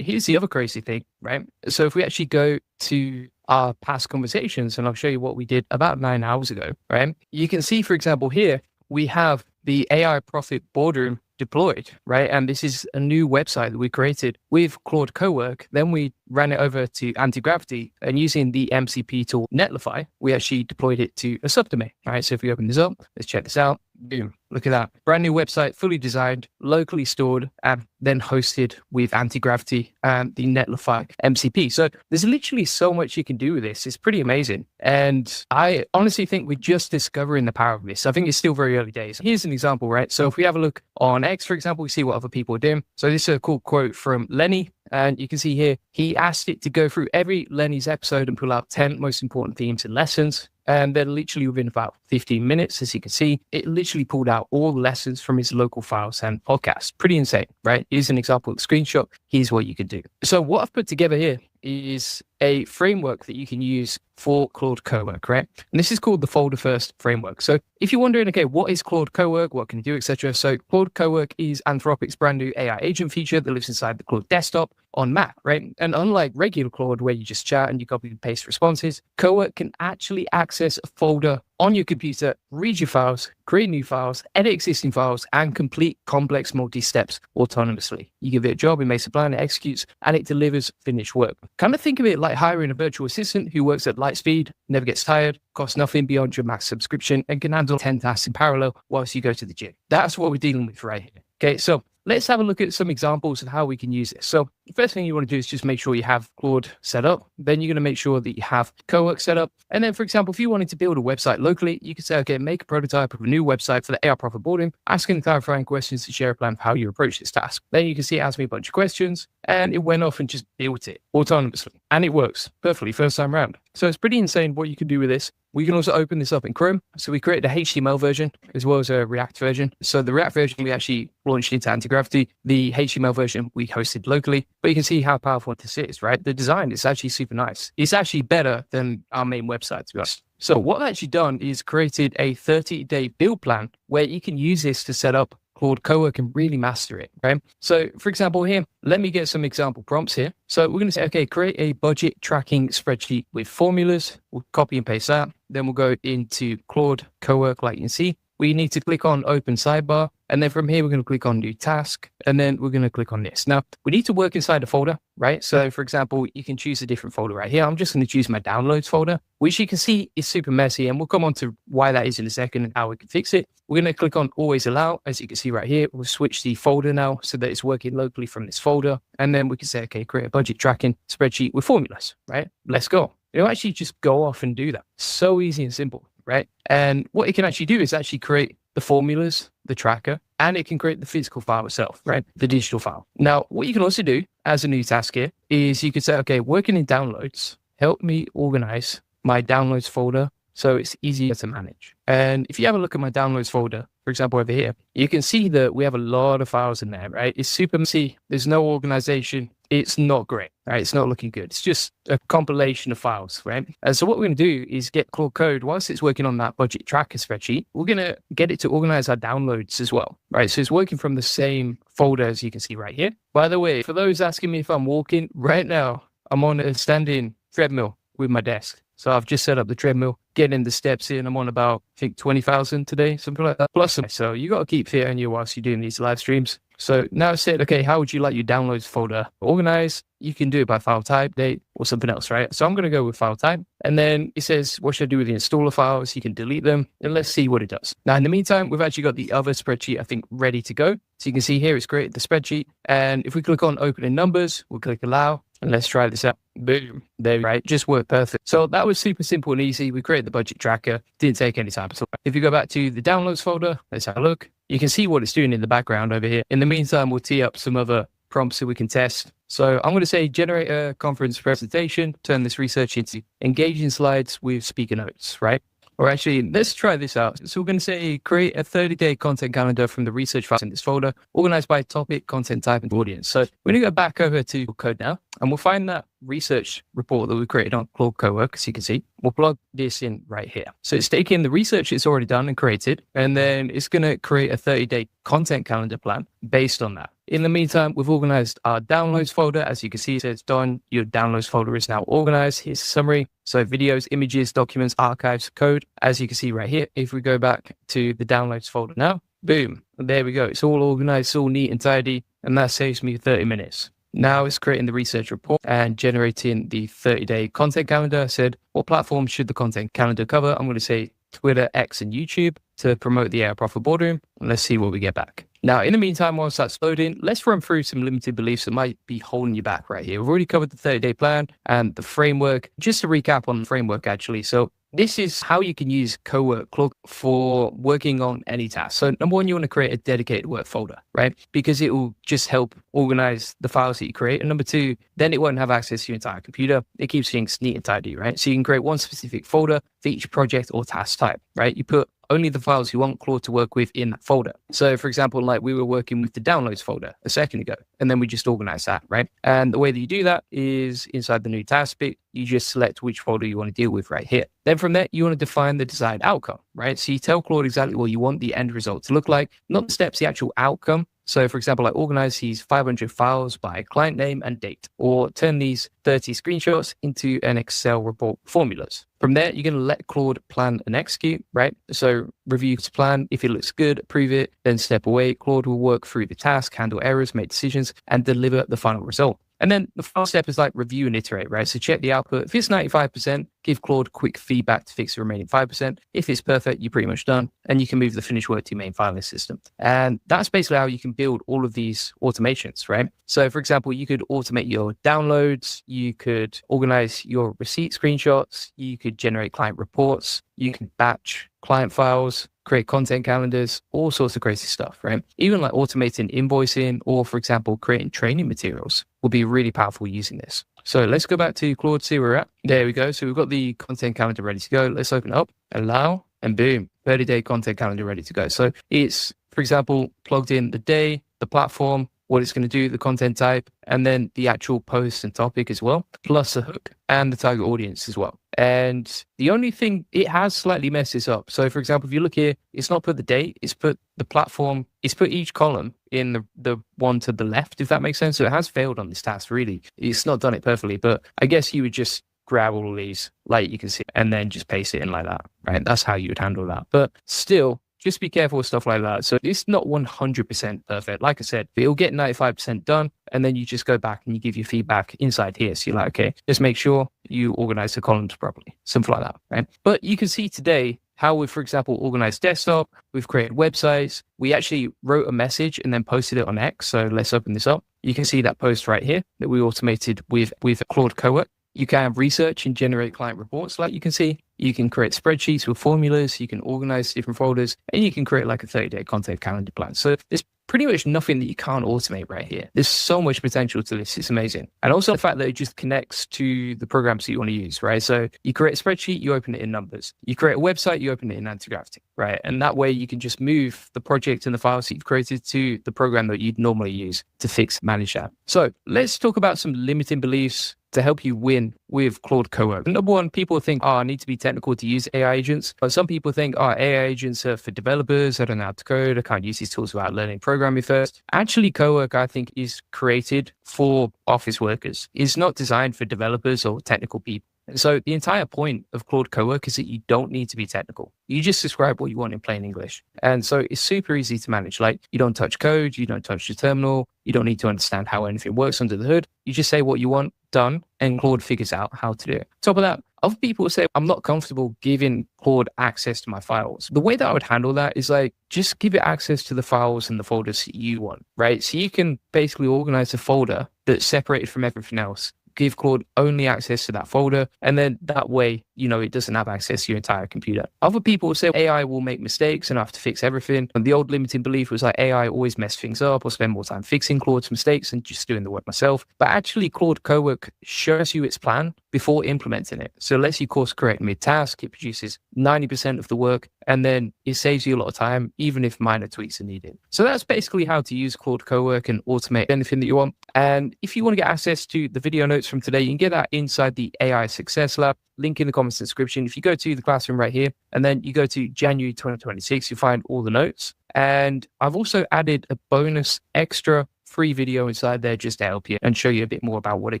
here's the other crazy thing, right? So if we actually go to our past conversations, and I'll show you what we did about 9 hours ago, right? You can see, for example, here, we have the AI Profit Boardroom deployed, right? And this is a new website that we created with Claude Cowork. Then we ran it over to Anti-Gravity, and using the MCP tool Netlify, we actually deployed it to a subdomain, right? So if we open this up, let's check this out. Boom, look at that. Brand new website, fully designed, locally stored, and then hosted with Anti-Gravity and the Netlify MCP. So there's literally so much you can do with this. It's pretty amazing. And I honestly think we're just discovering the power of this. I think it's still very early days. Here's an example, right? So if we have a look on X, for example, we see what other people are doing. So this is a cool quote from Lenny. And you can see here, he asked it to go through every Lenny's episode and pull out 10 most important themes and lessons. And then literally within about 15 minutes, as you can see, it literally pulled out all the lessons from his local files and podcasts. Pretty insane, right? Here's an example of the screenshot. Here's what you could do. So what I've put together here is a framework that you can use for Claude Cowork, right? And this is called the Folder First framework. So if you're wondering, okay, what is Claude Cowork? What can you do, etc.? So Claude Cowork is Anthropic's brand new AI agent feature that lives inside the Claude desktop on Mac, right? And unlike regular Claude, where you just chat and you copy and paste responses, Cowork can actually access a folder on your computer, read your files, create new files, edit existing files, and complete complex multi-steps autonomously. You give it a job, it makes a plan, it executes, and it delivers finished work. Kind of think of it like hiring a virtual assistant who works at light speed, never gets tired, costs nothing beyond your Max subscription, and can handle 10 tasks in parallel whilst you go to the gym. That's what we're dealing with right here. Okay, so let's have a look at some examples of how we can use this. So the first thing you want to do is just make sure you have Claude set up. Then you're going to make sure that you have Cowork set up. And then, for example, if you wanted to build a website locally, you could say, okay, make a prototype of a new website for the AI profit boardroom, asking clarifying questions to share a plan for how you approach this task. Then you can see it asked me a bunch of questions, and it went off and just built it autonomously. And it works perfectly first time round. So it's pretty insane what you can do with this. We can also open this up in Chrome. So we created a HTML version as well as a React version. So the React version we actually launched into Anti-Gravity. The HTML version we hosted locally. But you can see how powerful this is, right? The design is actually super nice. It's actually better than our main website, to be honest. So what I've actually done is created a 30-day build plan where you can use this to set up Claude Cowork and really master it, right? So for example here, let me get some example prompts here. So we're going to say, okay, create a budget tracking spreadsheet with formulas. We'll copy and paste that. Then we'll go into Claude Cowork, like you can see. We need to click on open sidebar. And then from here, we're going to click on new task. And then we're going to click on this. Now, we need to work inside a folder, right? So for example, you can choose a different folder right here. I'm just going to choose my downloads folder, which you can see is super messy. And we'll come on to why that is in a second and how we can fix it. We're going to click on always allow. As you can see right here, we'll switch the folder now so that it's working locally from this folder. And then we can say, okay, create a budget tracking spreadsheet with formulas, right? Let's go. It'll actually just go off and do that. So easy and simple, right? And what it can actually do is actually create the formulas, the tracker, and it can create the physical file itself, right? The digital file. Now, what you can also do as a new task here is you could say, okay, working in downloads, help me organize my downloads folder so it's easier to manage. And if you have a look at my downloads folder, for example, over here, you can see that we have a lot of files in there, right? It's super messy. There's no organization. It's not great, right? It's not looking good. It's just a compilation of files, right? And so what we're going to do is get Claude Code, whilst it's working on that budget tracker spreadsheet, we're going to get it to organize our downloads as well, right? So it's working from the same folder as you can see right here. By the way, for those asking me if I'm walking, right now, I'm on a standing treadmill with my desk. So I've just set up the treadmill, getting the steps in. I'm on about, I think, 20,000 today, something like that. Plus, so you got to keep fit on you whilst you're doing these live streams. So now it's said, okay, how would you like your downloads folder organized? You can do it by file type, date, or something else, right? So I'm going to go with file type. And then it says, what should I do with the installer files? You can delete them, and let's see what it does. Now, in the meantime, we've actually got the other spreadsheet, I think, ready to go. So you can see here, it's created the spreadsheet. And if we click on open in numbers, we'll click allow. And let's try this out. Boom. There, right? Just worked perfect. So that was super simple and easy. We created the budget tracker. Didn't take any time at all. If you go back to the downloads folder, let's have a look. You can see what it's doing in the background over here. In the meantime, we'll tee up some other prompts that we can test. So I'm going to say generate a conference presentation, turn this research into engaging slides with speaker notes, right? Or actually, let's try this out. So we're going to say create a 30-day content calendar from the research files in this folder, organized by topic, content type, and audience. So we're going to go back over to Code now, and we'll find that research report that we created on Claude Cowork, as you can see. We'll plug this in right here. So it's taking the research it's already done and created, and then it's going to create a 30-day content calendar plan based on that. In the meantime, we've organized our downloads folder. As you can see, it says done. Your downloads folder is now organized. Here's a summary. So videos, images, documents, archives, code. As you can see right here, if we go back to the downloads folder now, boom, there we go. It's all organized, it's all neat and tidy, and that saves me 30 minutes. Now it's creating the research report and generating the 30-day content calendar. I said, what platform should the content calendar cover? I'm going to say Twitter, X, and YouTube to promote the AI Profit Boardroom. And let's see what we get back. Now, in the meantime, whilst that's loading, let's run through some limited beliefs that might be holding you back right here. We've already covered the 30-day plan and the framework. Just to recap on the framework, actually. So this is how you can use Cowork Claude for working on any task. So number one, you want to create a dedicated work folder, right? Because it will just help organize the files that you create. And number two, then it won't have access to your entire computer. It keeps things neat and tidy, right? So you can create one specific folder for each project or task type, right? You put only the files you want Claude to work with in that folder. So for example, like we were working with the downloads folder a second ago, and then we just organize that, right? And the way that you do that is inside the new task bit, you just select which folder you want to deal with right here. Then from there, you want to define the desired outcome, right? So you tell Claude exactly what you want the end result to look like, not the steps, the actual outcome. So for example, I organize these 500 files by client name and date, or turn these 30 screenshots into an Excel report formulas. From there, you're going to let Claude plan and execute, right? So review to plan. If it looks good, approve it, then step away. Claude will work through the task, handle errors, make decisions, and deliver the final result. And then the final step is like review and iterate, right? So check the output. If it's 95%, give Claude quick feedback to fix the remaining 5%. If it's perfect, you're pretty much done, and you can move the finished work to your main filing system. And that's basically how you can build all of these automations, right? So for example, you could automate your downloads, you could organize your receipt screenshots, you could generate client reports, you can batch client files, create content calendars, all sorts of crazy stuff, right? Even like automating invoicing or, for example, creating training materials will be really powerful using this. So let's go back to Claude, see where we're at. There we go. So we've got the content calendar ready to go. Let's open it up, allow, and boom, 30-day content calendar ready to go. So it's, for example, plugged in the day, the platform, what it's going to do, the content type, and then the actual post and topic as well, plus a hook and the target audience as well. And the only thing it has slightly messed this up. So for example, if you look here, it's not put the date, it's put the platform, it's put each column in the one to the left, if that makes sense. So it has failed on this task, really. It's not done it perfectly, but I guess you would just grab all of these, like you can see, and then just paste it in like that, right? That's how you would handle that. But still, just be careful with stuff like that. So it's not 100% perfect. Like I said, it'll get 95% done, and then you just go back and you give your feedback inside here. So you're like, okay, just make sure you organize the columns properly, something like that, right? But you can see today how we've, for example, organized desktop, we've created websites. We actually wrote a message and then posted it on X. So let's open this up. You can see that post right here that we automated with Claude Cowork. You can research and generate client reports, like you can see. You can create spreadsheets with formulas. You can organize different folders, and you can create like a 30-day content calendar plan. So there's pretty much nothing that you can't automate right here. There's so much potential to this. It's amazing. And also the fact that it just connects to the programs that you want to use, right? So you create a spreadsheet, you open it in Numbers. You create a website, you open it in Anthropic, right? And that way you can just move the project and the files that you've created to the program that you'd normally use to manage that. So let's talk about some limiting beliefs to help you win with Claude Cowork. Number one, people think, I need to be technical to use AI agents. But some people think, AI agents are for developers. I don't know how to code. I can't use these tools without learning programming first. Actually, Cowork, I think, is created for office workers. It's not designed for developers or technical people. And so the entire point of Claude Cowork is that you don't need to be technical. You just describe what you want in plain English. And so it's super easy to manage. Like, you don't touch code, you don't touch the terminal, you don't need to understand how anything works under the hood. You just say what you want, done, and Claude figures out how to do it. Top of that, other people say, I'm not comfortable giving Claude access to my files. The way that I would handle that is like, just give it access to the files and the folders that you want, right? So you can basically organize a folder that's separated from everything else. Give Claude only access to that folder. And then that way, it doesn't have access to your entire computer. Other people say AI will make mistakes and I have to fix everything. And the old limiting belief was like AI always mess things up or spend more time fixing Claude's mistakes and just doing the work myself. But actually, Claude Cowork shows you its plan before implementing it. So it lets you course correct mid-task. It produces 90% of the work, and then it saves you a lot of time, even if minor tweaks are needed. So that's basically how to use Claude Cowork and automate anything that you want. And if you want to get access to the video notes from today, you can get that inside the AI Success Lab. Link in the comments description. If you go to the classroom right here, and then you go to January 2026, you'll find all the notes. And I've also added a bonus extra free video inside there just to help you and show you a bit more about what it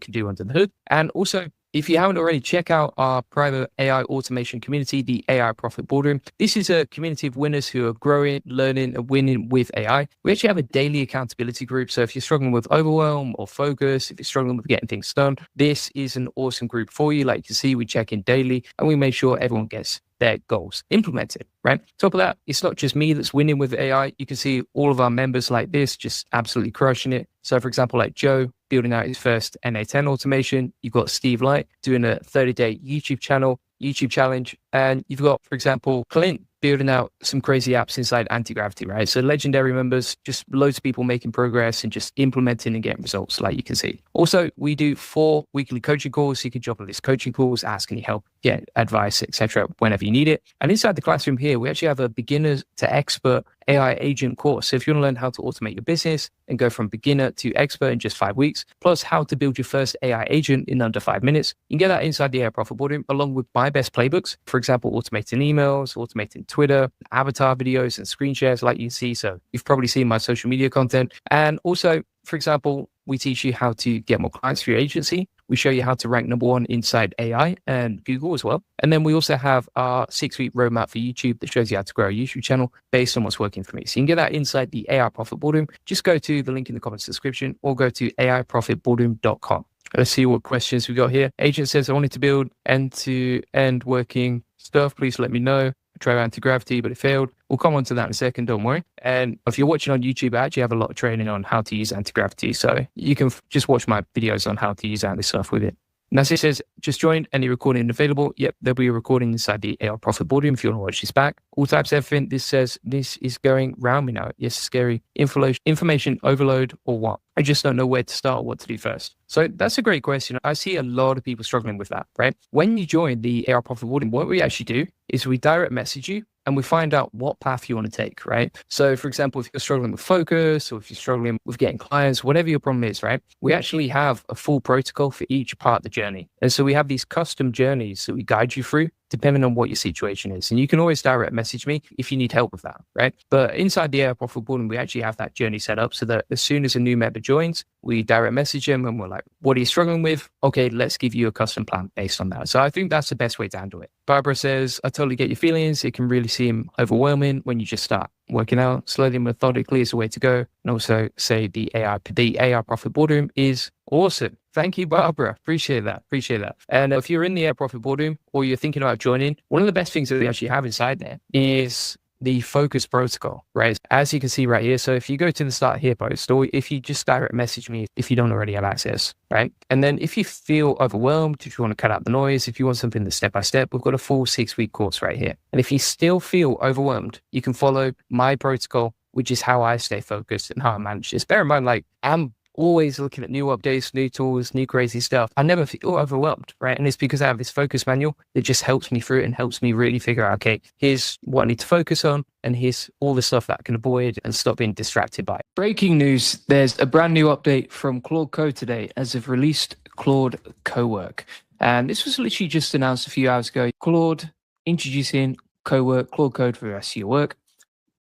can do under the hood. And also, if you haven't already, check out our private AI automation community, the AI Profit Boardroom. This is a community of winners who are growing, learning, and winning with AI. We actually have a daily accountability group. So if you're struggling with overwhelm or focus, if you're struggling with getting things done, this is an awesome group for you. Like you can see, we check in daily and we make sure everyone gets their goals implemented, right? Top of that, it's not just me that's winning with AI. You can see all of our members like this, just absolutely crushing it. So for example, like Joe, building out his first NA10 automation. You've got Steve Light doing a 30-day YouTube challenge. And you've got, for example, Clint building out some crazy apps inside Anti-Gravity, right? So legendary members, just loads of people making progress and just implementing and getting results, like you can see. Also, we do 4 weekly coaching calls. So you can jump on these coaching calls, ask any help, get advice, etc., whenever you need it. And inside the classroom here, we actually have a beginner to expert AI agent course. So if you want to learn how to automate your business and go from beginner to expert in just 5 weeks, plus how to build your first AI agent in under 5 minutes, you can get that inside the AI Profit Boardroom, along with my best playbooks. For example, automating emails, automating Twitter, avatar videos, and screen shares, like you see. So you've probably seen my social media content. And also, for example, we teach you how to get more clients for your agency. We show you how to rank #1 inside AI and Google as well. And then we also have our 6-week roadmap for YouTube that shows you how to grow a YouTube channel based on what's working for me. So you can get that inside the AI Profit Boardroom. Just go to the link in the comments description or go to aiprofitboardroom.com. Let's see what questions we got here. Agent says, I wanted to build end-to-end working stuff. Please let me know. I tried anti-gravity, but it failed. We'll come on to that in a second, don't worry. And if you're watching on YouTube, I actually have a lot of training on how to use anti-gravity. So you can just watch my videos on how to use that and stuff with it. Nasir says, just joined, any recording available? Yep, there'll be a recording inside the AI Profit Boardroom if you want to watch this back. All types, everything. This says, this is going round me now. Yes, scary. Information overload or what? I just don't know where to start, what to do first. So that's a great question. I see a lot of people struggling with that, right? When you join the AI Profit Boardroom, what we actually do is we direct message you and we find out what path you want to take, right? So for example, if you're struggling with focus or if you're struggling with getting clients, whatever your problem is, right? We actually have a full protocol for each part of the journey. And so we have these custom journeys that we guide you through depending on what your situation is. And you can always direct message me if you need help with that, right? But inside the AI Profit Boardroom, we actually have that journey set up so that as soon as a new member joins, we direct message them and we're like, what are you struggling with? Okay, let's give you a custom plan based on that. So I think that's the best way to handle it. Barbara says, I totally get your feelings. It can really seem overwhelming when you just start working out. Slowly and methodically is the way to go. And also say the AI Profit Boardroom is awesome. Thank you, Barbara. Appreciate that. And if you're in the AI Profit Boardroom or you're thinking about joining, one of the best things that we actually have inside there is the focus protocol, right? As you can see right here. So if you go to the start here post, or if you just direct message me if you don't already have access, right? And then if you feel overwhelmed, if you want to cut out the noise, if you want something that's step-by-step, we've got a full 6-week course right here. And if you still feel overwhelmed, you can follow my protocol, which is how I stay focused and how I manage this. Bear in mind, like I'm always looking at new updates, new tools, new crazy stuff. I never feel overwhelmed, right? And it's because I have this focus manual that just helps me through it and helps me really figure out, okay, here's what I need to focus on and here's all the stuff that I can avoid and stop being distracted by. Breaking news, there's a brand new update from Claude Code today as they've released Claude Cowork. And this was literally just announced a few hours ago. Claude introducing Cowork, Claude Code for the rest of your work.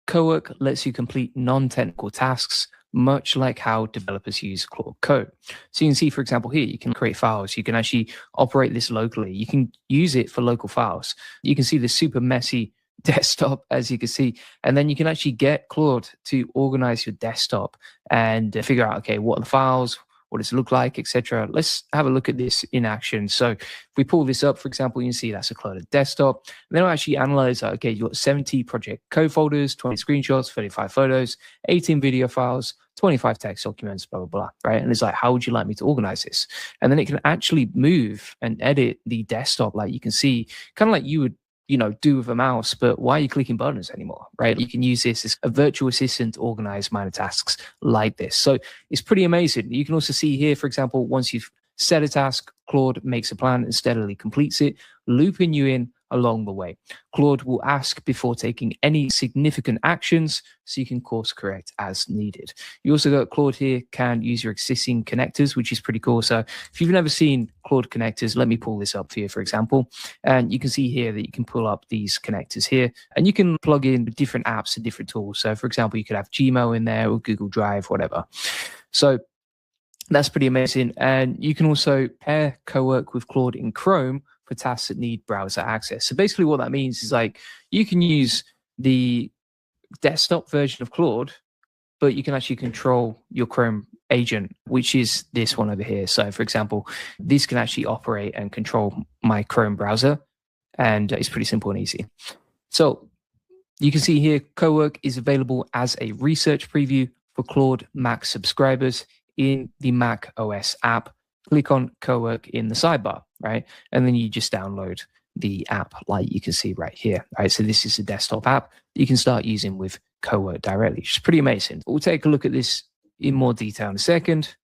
Cowork lets you complete non-technical tasks much like how developers use Claude Code. So you can see, for example, here, you can create files. You can actually operate this locally. You can use it for local files. You can see the super messy desktop, as you can see, and then you can actually get Claude to organize your desktop and figure out, okay, what are the files, what does it look like, etc. Let's have a look at this in action. So if we pull this up, for example, you can see that's a Claude desktop. And then I'll actually analyze, okay, you've got 70 project code folders, 20 screenshots, 35 photos, 18 video files, 25 text documents, blah, blah, blah, right? And it's like, how would you like me to organize this? And then it can actually move and edit the desktop, like you can see, kind of like you would do with a mouse, but why are you clicking buttons anymore, right? You can use this as a virtual assistant to organize minor tasks like this. So it's pretty amazing. You can also see here, for example, once you've set a task, Claude makes a plan and steadily completes it, looping you in along the way. Claude will ask before taking any significant actions, so you can course correct as needed. You also got Claude here can use your existing connectors, which is pretty cool. So if you've never seen Claude connectors, let me pull this up for you, for example. And you can see here that you can pull up these connectors here and you can plug in different apps and different tools. So for example, you could have Gmail in there or Google Drive, whatever. So that's pretty amazing. And you can also pair Cowork with Claude in Chrome for tasks that need browser access. So basically what that means is like you can use the desktop version of Claude, but you can actually control your Chrome agent, which is this one over here. So for example, this can actually operate and control my Chrome browser, and it's pretty simple and easy. So you can see here, Cowork is available as a research preview for Claude Mac subscribers in the Mac OS app. Click on Cowork in the sidebar, right? And then you just download the app like you can see right here, right? So this is a desktop app that you can start using with Cowork directly, which is pretty amazing. We'll take a look at this in more detail in a second.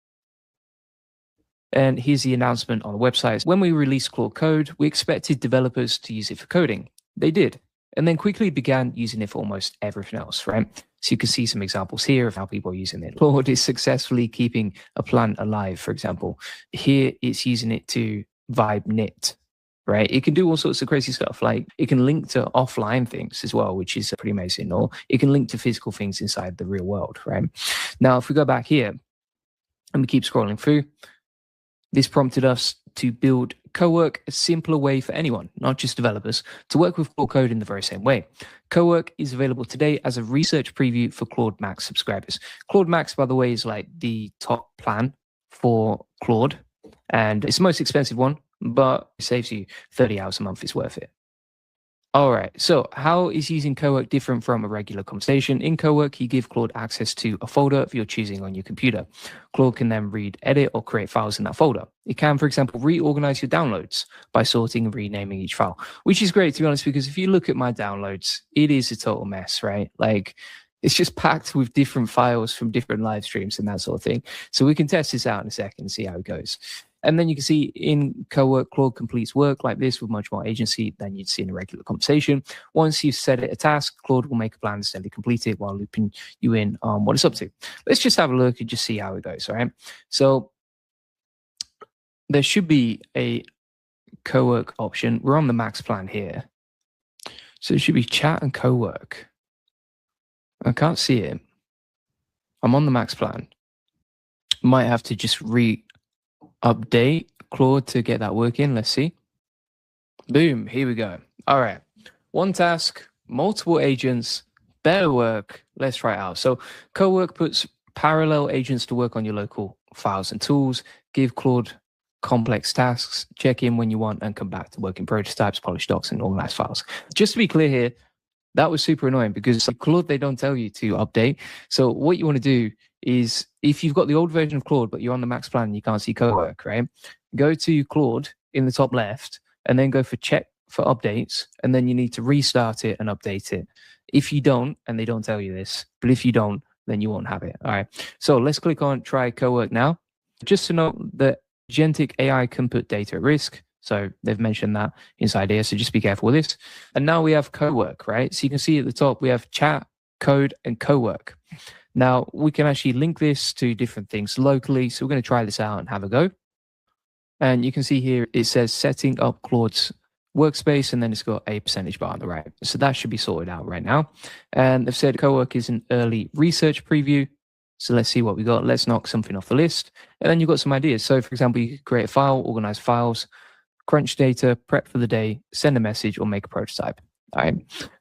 And here's the announcement on the website. When we released Claude Code, we expected developers to use it for coding. They did, and then quickly began using it for almost everything else, right? So you can see some examples here of how people are using it. Claude is successfully keeping a plant alive, for example. Here it's using it to vibe knit, right? It can do all sorts of crazy stuff. Like it can link to offline things as well, which is pretty amazing. Or it can link to physical things inside the real world, right? Now, if we go back here, And we keep scrolling through. This prompted us to build Cowork, a simpler way for anyone, not just developers, to work with Claude Code in the very same way. Cowork is available today as a research preview for Claude Max subscribers. Claude Max, by the way, is like the top plan for Claude, and it's the most expensive one, but it saves you 30 hours a month. It's worth it. All right, so how is using Cowork different from a regular conversation? In Cowork, you give Claude access to a folder of your choosing on your computer. Claude can then read, edit, or create files in that folder. It can, for example, reorganize your downloads by sorting and renaming each file, which is great, to be honest, because if you look at my downloads, it is a total mess, right? Like, it's just packed with different files from different live streams and that sort of thing. So we can test this out in a second and see how it goes. And then you can see in Cowork, Claude completes work like this with much more agency than you'd see in a regular conversation. Once you've set it a task, Claude will make a plan to steadily complete it while looping you in on what it's up to. Let's just have a look and just see how it goes, all right? So there should be a Cowork option. We're on the max plan here. So it should be chat and Cowork. I can't see it. I'm on the max plan. Might have to just update Claude to get that working. Let's see. Boom, here we go. All right, one task, multiple agents, better work. Let's try it out. So Cowork puts parallel agents to work on your local files and tools, give Claude complex tasks, check in when you want, and come back to working prototypes, polish docs, and organize files. Just to be clear here, that was super annoying because Claude, they don't tell you to update. So what you want to do is, if you've got the old version of Claude, but you're on the max plan and you can't see Cowork, right? Go to Claude in the top left and then go for check for updates. And then you need to restart it and update it. If you don't, and they don't tell you this, but if you don't, then you won't have it. All right. So let's click on try Cowork now. Just to note that agentic AI can put data at risk. So they've mentioned that inside here. So just be careful with this. And now we have Cowork, right? So you can see at the top, we have chat, code, and Cowork. Now we can actually link this to different things locally. So we're going to try this out and have a go. And you can see here, it says setting up Claude's workspace, and then it's got a percentage bar on the right. So that should be sorted out right now. And they've said Cowork is an early research preview. So let's see what we got. Let's knock something off the list. And then you've got some ideas. So for example, you could create a file, organize files, crunch data, prep for the day, send a message, or make a prototype. All right.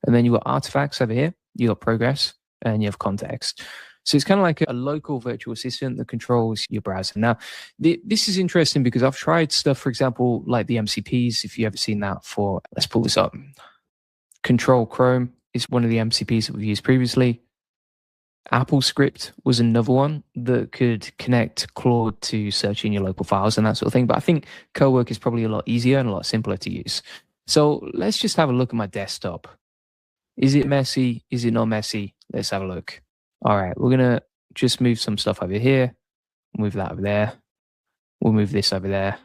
And then you've got artifacts over here. You got progress, and you have context. So it's kind of like a local virtual assistant that controls your browser. Now, this is interesting because I've tried stuff, for example, like the MCPs. If you ever seen that for, let's pull this up. Control Chrome is one of the MCPs that we've used previously. Apple Script was another one that could connect Claude to searching your local files and that sort of thing. But I think Cowork is probably a lot easier and a lot simpler to use. So let's just have a look at my desktop. Is it messy? Is it not messy? Let's have a look. All right, we're going to just move some stuff over here. Move that over there. We'll move this over there.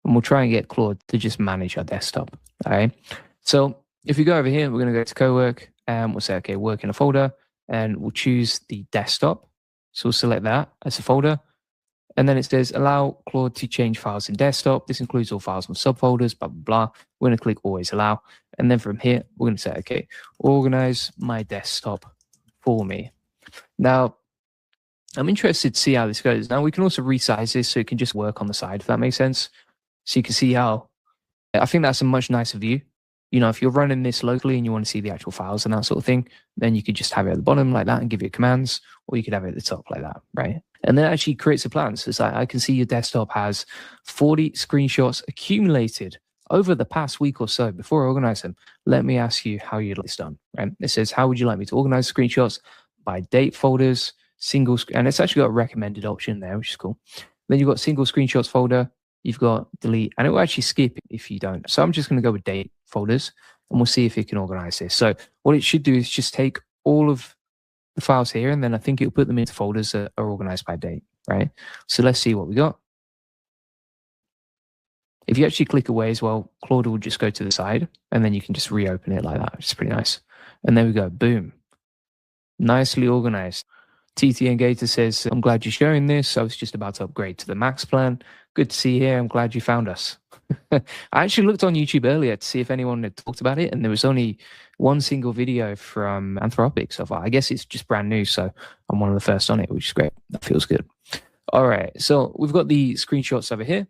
And we'll try and get Claude to just manage our desktop. All right. So if we go over here, we're going to go to Cowork and we'll say, okay, work in a folder. And we'll choose the desktop. So we'll select that as a folder. And then it says, allow Claude to change files in desktop. This includes all files and subfolders, blah, blah, blah. We're going to click always allow. And then from here, we're going to say, okay, organize my desktop for me. Now, I'm interested to see how this goes. Now, we can also resize this so it can just work on the side, if that makes sense. So you can see how, I think that's a much nicer view. You know, if you're running this locally and you want to see the actual files and that sort of thing, then you could just have it at the bottom like that and give it commands, or you could have it at the top like that, right? And then it actually creates a plan. So it's like, I can see your desktop has 40 screenshots accumulated over the past week or so. Before I organize them, let me ask you how you'd like this done, right? It says, how would you like me to organize screenshots? By date folders, single, and it's actually got a recommended option there, which is cool. Then you've got single screenshots folder, you've got delete, and it will actually skip if you don't. So I'm just going to go with date folders, and we'll see if it can organize this. So what it should do is just take all of the files here, and then I think it'll put them into folders that are organized by date, right? So let's see what we got. If you actually click away as well, Claude will just go to the side, and then you can just reopen it like that, which is pretty nice. And there we go, boom. Nicely organized. TT Gator says, I'm glad you're sharing this. I was just about to upgrade to the max plan. Good to see you here. I'm glad you found us. I actually looked on YouTube earlier to see if anyone had talked about it, and there was only one single video from Anthropic so far. I guess it's just brand new, so I'm one of the first on it, which is great. That feels good. All right, so we've got the screenshots over here,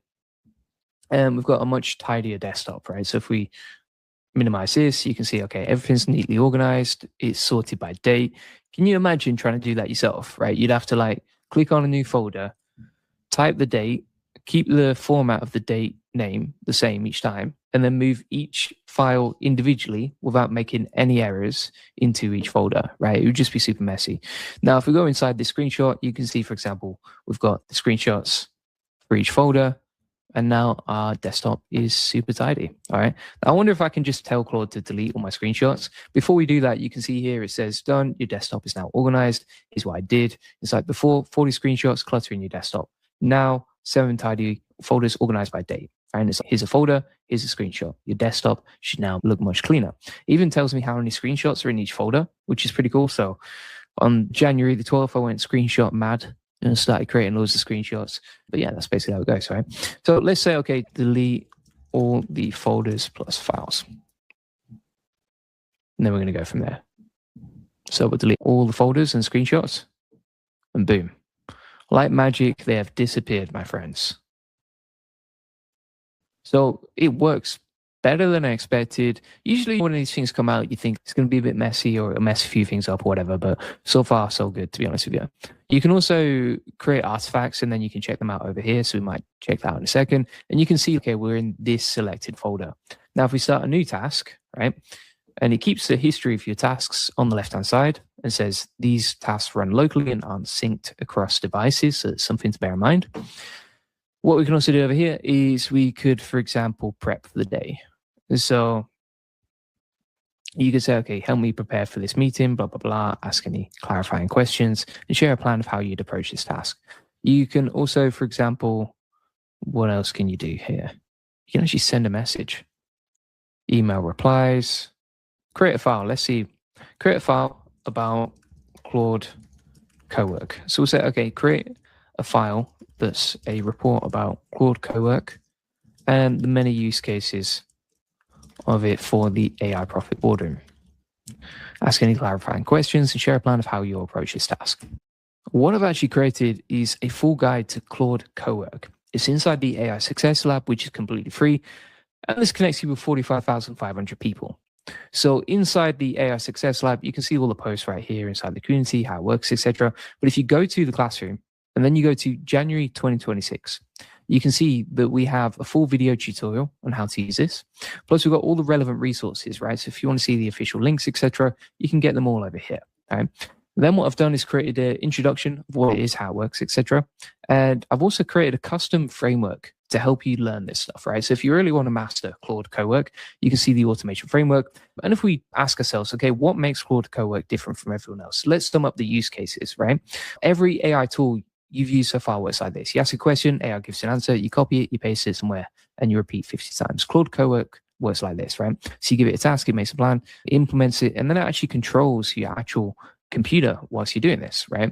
and we've got a much tidier desktop, right? So if we minimize this, you can see, okay, everything's neatly organized. It's sorted by date. Can you imagine trying to do that yourself, right? You'd have to like click on a new folder, type the date, keep the format of the date name the same each time, and then move each file individually without making any errors into each folder, right? It would just be super messy. Now, if we go inside this screenshot, you can see, for example, we've got the screenshots for each folder, and now our desktop is super tidy. All right. I wonder if I can just tell Claude to delete all my screenshots. Before we do that, you can see here it says done. Your desktop is now organized. Here's what I did. It's like before 40 screenshots cluttering your desktop. Now 7 tidy folders organized by date. And it's here's a folder, here's a screenshot. Your desktop should now look much cleaner. It even tells me how many screenshots are in each folder, which is pretty cool. So on January the 12th, I went screenshot mad and started creating loads of screenshots. But yeah, that's basically how it goes, right? So let's say, okay, delete all the folders plus files. And then we're going to go from there. So we'll delete all the folders and screenshots, and boom. Like magic, they have disappeared, my friends. So it works better than I expected. Usually when these things come out, you think it's going to be a bit messy or it'll mess a few things up or whatever, but so far so good, to be honest with you. You can also create artifacts and then you can check them out over here. So we might check that out in a second. And you can see, okay, we're in this selected folder. Now, if we start a new task, right, and it keeps the history of your tasks on the left-hand side and says these tasks run locally and aren't synced across devices. So it's something to bear in mind. What we can also do over here is we could, for example, prep for the day. So you could say, okay, help me prepare for this meeting, blah, blah, blah, ask any clarifying questions and share a plan of how you'd approach this task. You can also, for example, what else can you do here? You can actually send a message, email replies, create a file. Let's see, create a file about Claude Cowork. So we'll say, okay, create a file that's a report about Claude Cowork and the many use cases of it for the AI profit boardroom. Ask any clarifying questions and share a plan of how you'll approach this task. What I've actually created is a full guide to Claude Cowork. It's inside the AI Success Lab, which is completely free, and this connects you with 45,500 people. So inside the AI Success Lab, you can see all the posts right here inside the community, how it works, etc. But if you go to the classroom and then you go to January 2026, you can see that we have a full video tutorial on how to use this. Plus, we've got all the relevant resources, right? So if you want to see the official links, etc., you can get them all over here, right? Then what I've done is created an introduction of what it is, how it works, etc. And I've also created a custom framework to help you learn this stuff, right? So if you really want to master Claude Cowork, you can see the automation framework. And if we ask ourselves, okay, what makes Claude Cowork different from everyone else? Let's sum up the use cases, right? Every AI tool you've used so far works like this. You ask a question, AI gives you an answer, you copy it, you paste it somewhere, and you repeat 50 times. Claude Cowork works like this, right? So you give it a task, it makes a plan, it implements it, and then it actually controls your actual computer whilst you're doing this, right?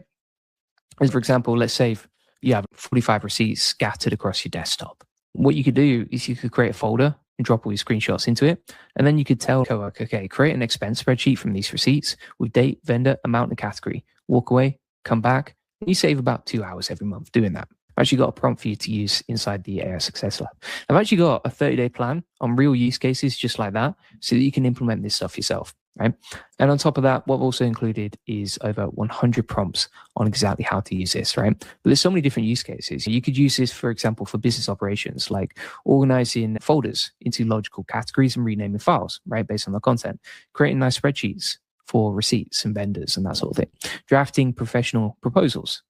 As for example, let's say you have 45 receipts scattered across your desktop. What you could do is you could create a folder and drop all your screenshots into it. And then you could tell Cowork, okay, create an expense spreadsheet from these receipts with date, vendor, amount, and category. Walk away, come back. You save about 2 hours every month doing that. I've actually got a prompt for you to use inside the AI Success Lab. I've actually got a 30-day plan on real use cases just like that so that you can implement this stuff yourself, right? And on top of that, what I've also included is over 100 prompts on exactly how to use this, right? But there's so many different use cases. You could use this, for example, for business operations, like organizing folders into logical categories and renaming files, right, based on the content, creating nice spreadsheets for receipts and vendors and that sort of thing, drafting professional proposals,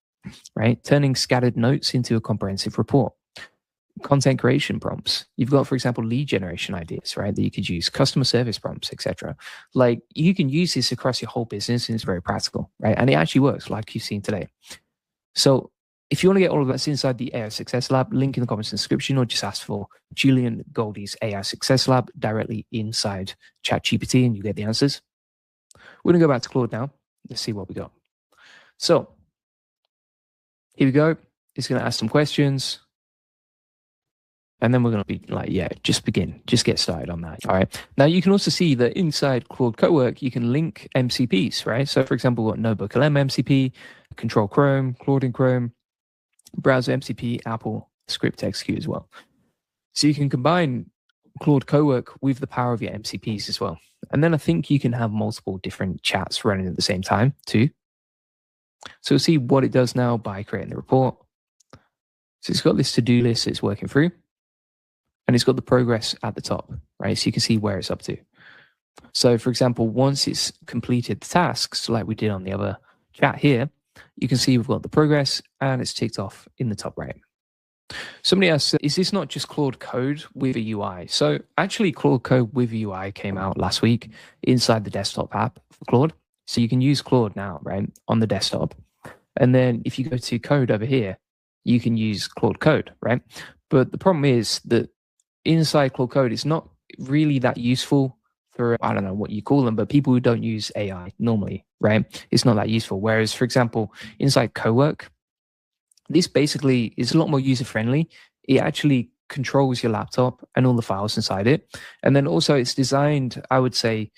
right, turning scattered notes into a comprehensive report, content creation prompts. You've got, for example, lead generation ideas, right, that you could use, customer service prompts, etc. Like you can use this across your whole business and it's very practical, right? And it actually works like you've seen today. So if you want to get all of that inside the AI Success Lab, link in the comments description, or just ask for Julian Goldie's AI Success Lab directly inside ChatGPT and you get the answers. We're going to go back to Claude now. Let's see what we got. So here we go. It's going to ask some questions. And then we're going to be like, yeah, just begin. Just get started on that. All right. Now, you can also see that inside Claude Cowork, you can link MCPs, right? So, for example, we've got NotebookLM MCP, Control Chrome, Claude in Chrome, browser MCP, Apple script execute as well. So you can combine Claude Cowork with the power of your MCPs as well. And then I think you can have multiple different chats running at the same time too. So we'll see what it does now by creating the report. So it's got this to-do list it's working through, and it's got the progress at the top, right? So you can see where it's up to. So for example, once it's completed the tasks like we did on the other chat here, you can see we've got the progress and it's ticked off in the top right. Somebody asked, is this not just Claude Code with a UI? So actually Claude Code with a UI came out last week inside the desktop app for Claude. So you can use Claude now, right, on the desktop. And then if you go to code over here, you can use Claude Code, right? But the problem is that inside Claude Code, it's not really that useful for, I don't know what you call them, but people who don't use AI normally, right? It's not that useful. Whereas, for example, inside Cowork, this basically is a lot more user-friendly. It actually controls your laptop and all the files inside it. And then also it's designed, I would say,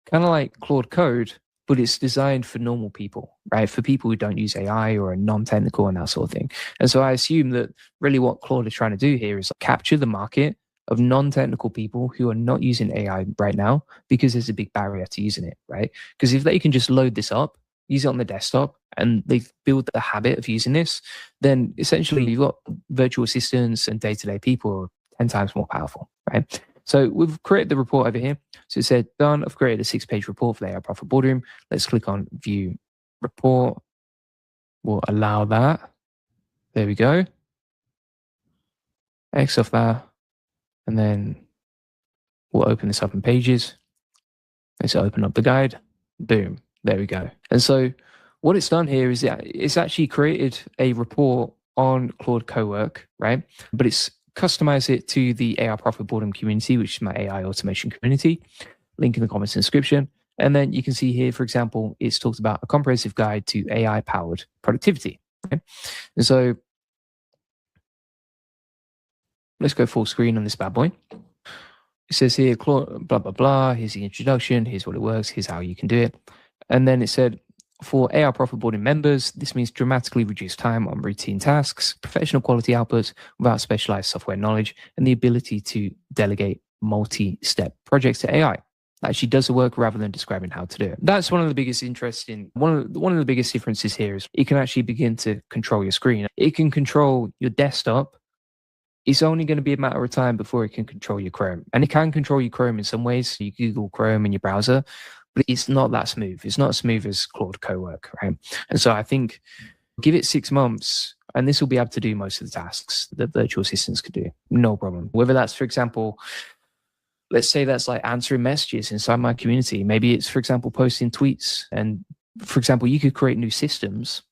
kind of like Claude Code, but it's designed for normal people, right? For people who don't use AI or are non-technical and that sort of thing. And so I assume that really what Claude is trying to do here is capture the market of non-technical people who are not using AI right now because there's a big barrier to using it, right? Because if they can just load this up, use it on the desktop, and they build the habit of using this, then essentially you've got virtual assistants and day-to-day people who are 10 times more powerful, right? So we've created the report over here. So it said, done. I've created a 6-page report for the AI Profit Boardroom. Let's click on View Report. We'll allow that. There we go. X off that. And then we'll open this up in Pages. Let's open up the guide. Boom. There we go. And so what it's done here is it's actually created a report on Claude Cowork, right? But it's customized it to the AI Profit Boredom community, which is my AI automation community. Link in the comments and description. And then you can see here, for example, it's talked about a comprehensive guide to AI-powered productivity. Okay? And so let's go full screen on this bad boy. It says here, Claude, blah, blah, blah. Here's the introduction. Here's what it works. Here's how you can do it. And then it said, for AI Profit Boarding members, this means dramatically reduced time on routine tasks, professional quality outputs without specialized software knowledge, and the ability to delegate multi-step projects to AI. Actually does the work rather than describing how to do it. That's one of the biggest one of the biggest differences here is it can actually begin to control your screen. It can control your desktop. It's only going to be a matter of time before it can control your Chrome. And it can control your Chrome in some ways, you Google Chrome in your browser, but it's not that smooth. It's not as smooth as Claude Cowork, right? And so I think give it 6 months and this will be able to do most of the tasks that virtual assistants could do. No problem. Whether that's, for example, let's say that's like answering messages inside my community. Maybe it's, for example, posting tweets. And for example, you could create new systems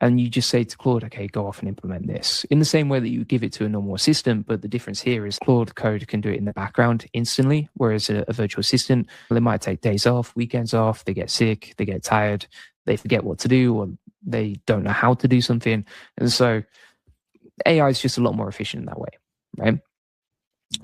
and you just say to Claude, okay, go off and implement this in the same way that you give it to a normal assistant. But the difference here is Claude Code can do it in the background instantly, whereas a virtual assistant, they might take days off, weekends off, they get sick, they get tired, they forget what to do, or they don't know how to do something. And so AI is just a lot more efficient in that way, right?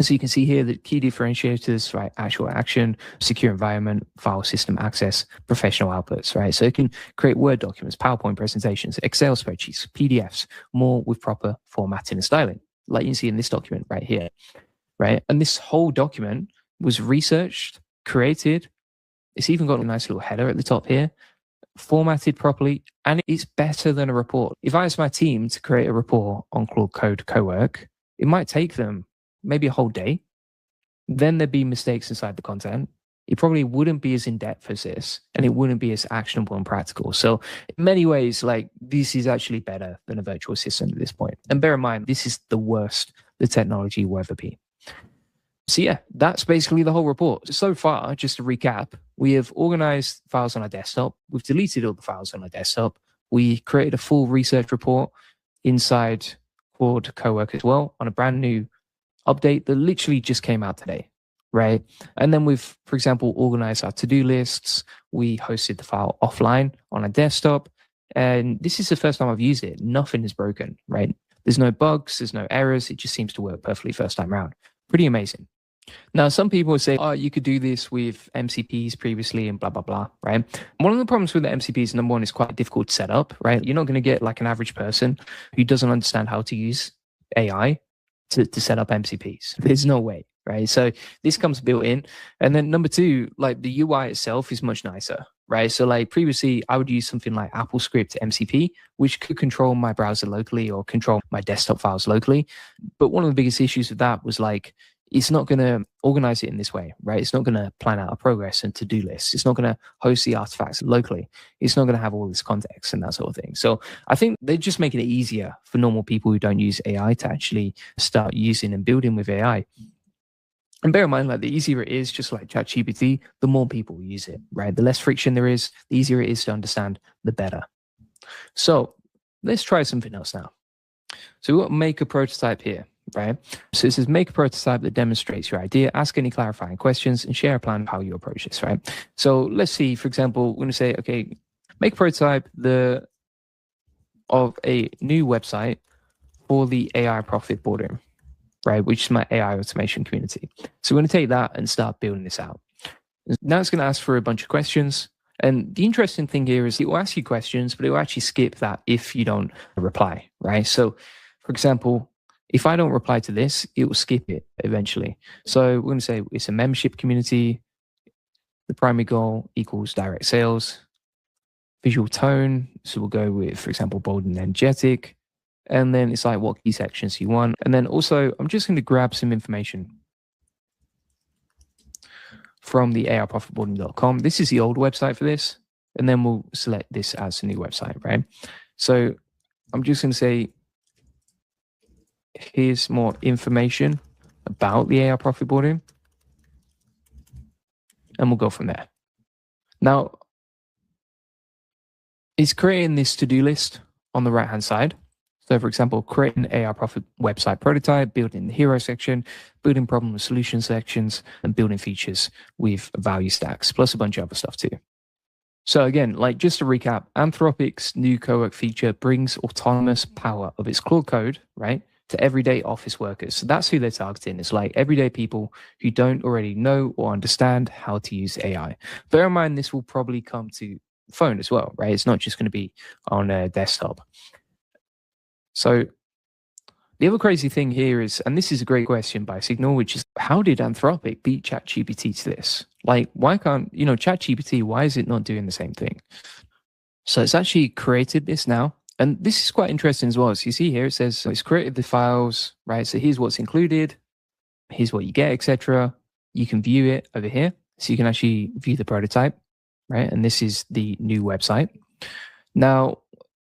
So you can see here the key differentiators, right? Actual action, secure environment, file system access, professional outputs, right? So it can create Word documents, PowerPoint presentations, Excel spreadsheets, PDFs, more with proper formatting and styling, like you can see in this document right here, right? And this whole document was researched, created. It's even got a nice little header at the top here, formatted properly, and it's better than a report. If I asked my team to create a report on Claude Code Cowork, it might take them maybe a whole day. Then there'd be mistakes inside the content. It probably wouldn't be as in-depth as this, and it wouldn't be as actionable and practical. So in many ways, like this is actually better than a virtual assistant at this point. And bear in mind, this is the worst the technology will ever be. So yeah, that's basically the whole report. So far, just to recap, we have organized files on our desktop. We've deleted all the files on our desktop. We created a full research report inside Claude Cowork as well on a brand new update that literally just came out today, right? And then we've, for example, organized our to-do lists. We hosted the file offline on our desktop. And this is the first time I've used it. Nothing is broken, right? There's no bugs, there's no errors. It just seems to work perfectly first time around. Pretty amazing. Now, some people would say, oh, you could do this with MCPs previously and blah, blah, blah, right? One of the problems with the MCPs, number one, is quite difficult to set up, right? You're not going to get like an average person who doesn't understand how to use AI to set up MCPs. There's no way, right? So this comes built in. And then number two, like the UI itself is much nicer, right? So like previously, I would use something like AppleScript MCP, which could control my browser locally or control my desktop files locally. But one of the biggest issues with that was like, it's not going to organize it in this way, right? It's not going to plan out a progress and to-do list. It's not going to host the artifacts locally. It's not going to have all this context and that sort of thing. So I think they're just making it easier for normal people who don't use AI to actually start using and building with AI. And bear in mind, like the easier it is, just like ChatGPT, the more people use it, right? The less friction there is, the easier it is to understand, the better. So let's try something else now. So we'll make a prototype here. Right. So it says make a prototype that demonstrates your idea, ask any clarifying questions, and share a plan of how you approach this. Right. So let's see, for example, we're going to say, okay, make a prototype of a new website for the AI profit boardroom, right? Which is my AI automation community. So we're going to take that and start building this out. Now it's going to ask for a bunch of questions. And the interesting thing here is it will ask you questions, but it will actually skip that if you don't reply, right? So for example, if I don't reply to this, it will skip it eventually. So we're going to say it's a membership community. The primary goal equals direct sales. Visual tone. So we'll go with, for example, bold and energetic. And then it's like what key sections you want. And then also, I'm just going to grab some information from the arprofitboarding.com. This is the old website for this. And then we'll select this as a new website, right? So I'm just going to say, here's more information about the AI profit boarding, and we'll go from there. Now, it's creating this to-do list on the right-hand side. So for example, create an AI profit website prototype, building the hero section, building problem and solution sections, and building features with value stacks, plus a bunch of other stuff too. So again, like just to recap, Anthropic's new co-work feature brings autonomous power of its Claude code, right, to everyday office workers. So that's who they're targeting. It's like everyday people who don't already know or understand how to use AI. Bear in mind, this will probably come to phone as well, right? It's not just going to be on a desktop. So the other crazy thing here is, and this is a great question by Signal, which is how did Anthropic beat ChatGPT to this? Like, why can't, ChatGPT, why is it not doing the same thing? So it's actually created this now. And this is quite interesting as well. So you see here, it says it's created the files, right? So here's what's included, here's what you get, etc. You can view it over here. So you can actually view the prototype, right? And this is the new website. Now,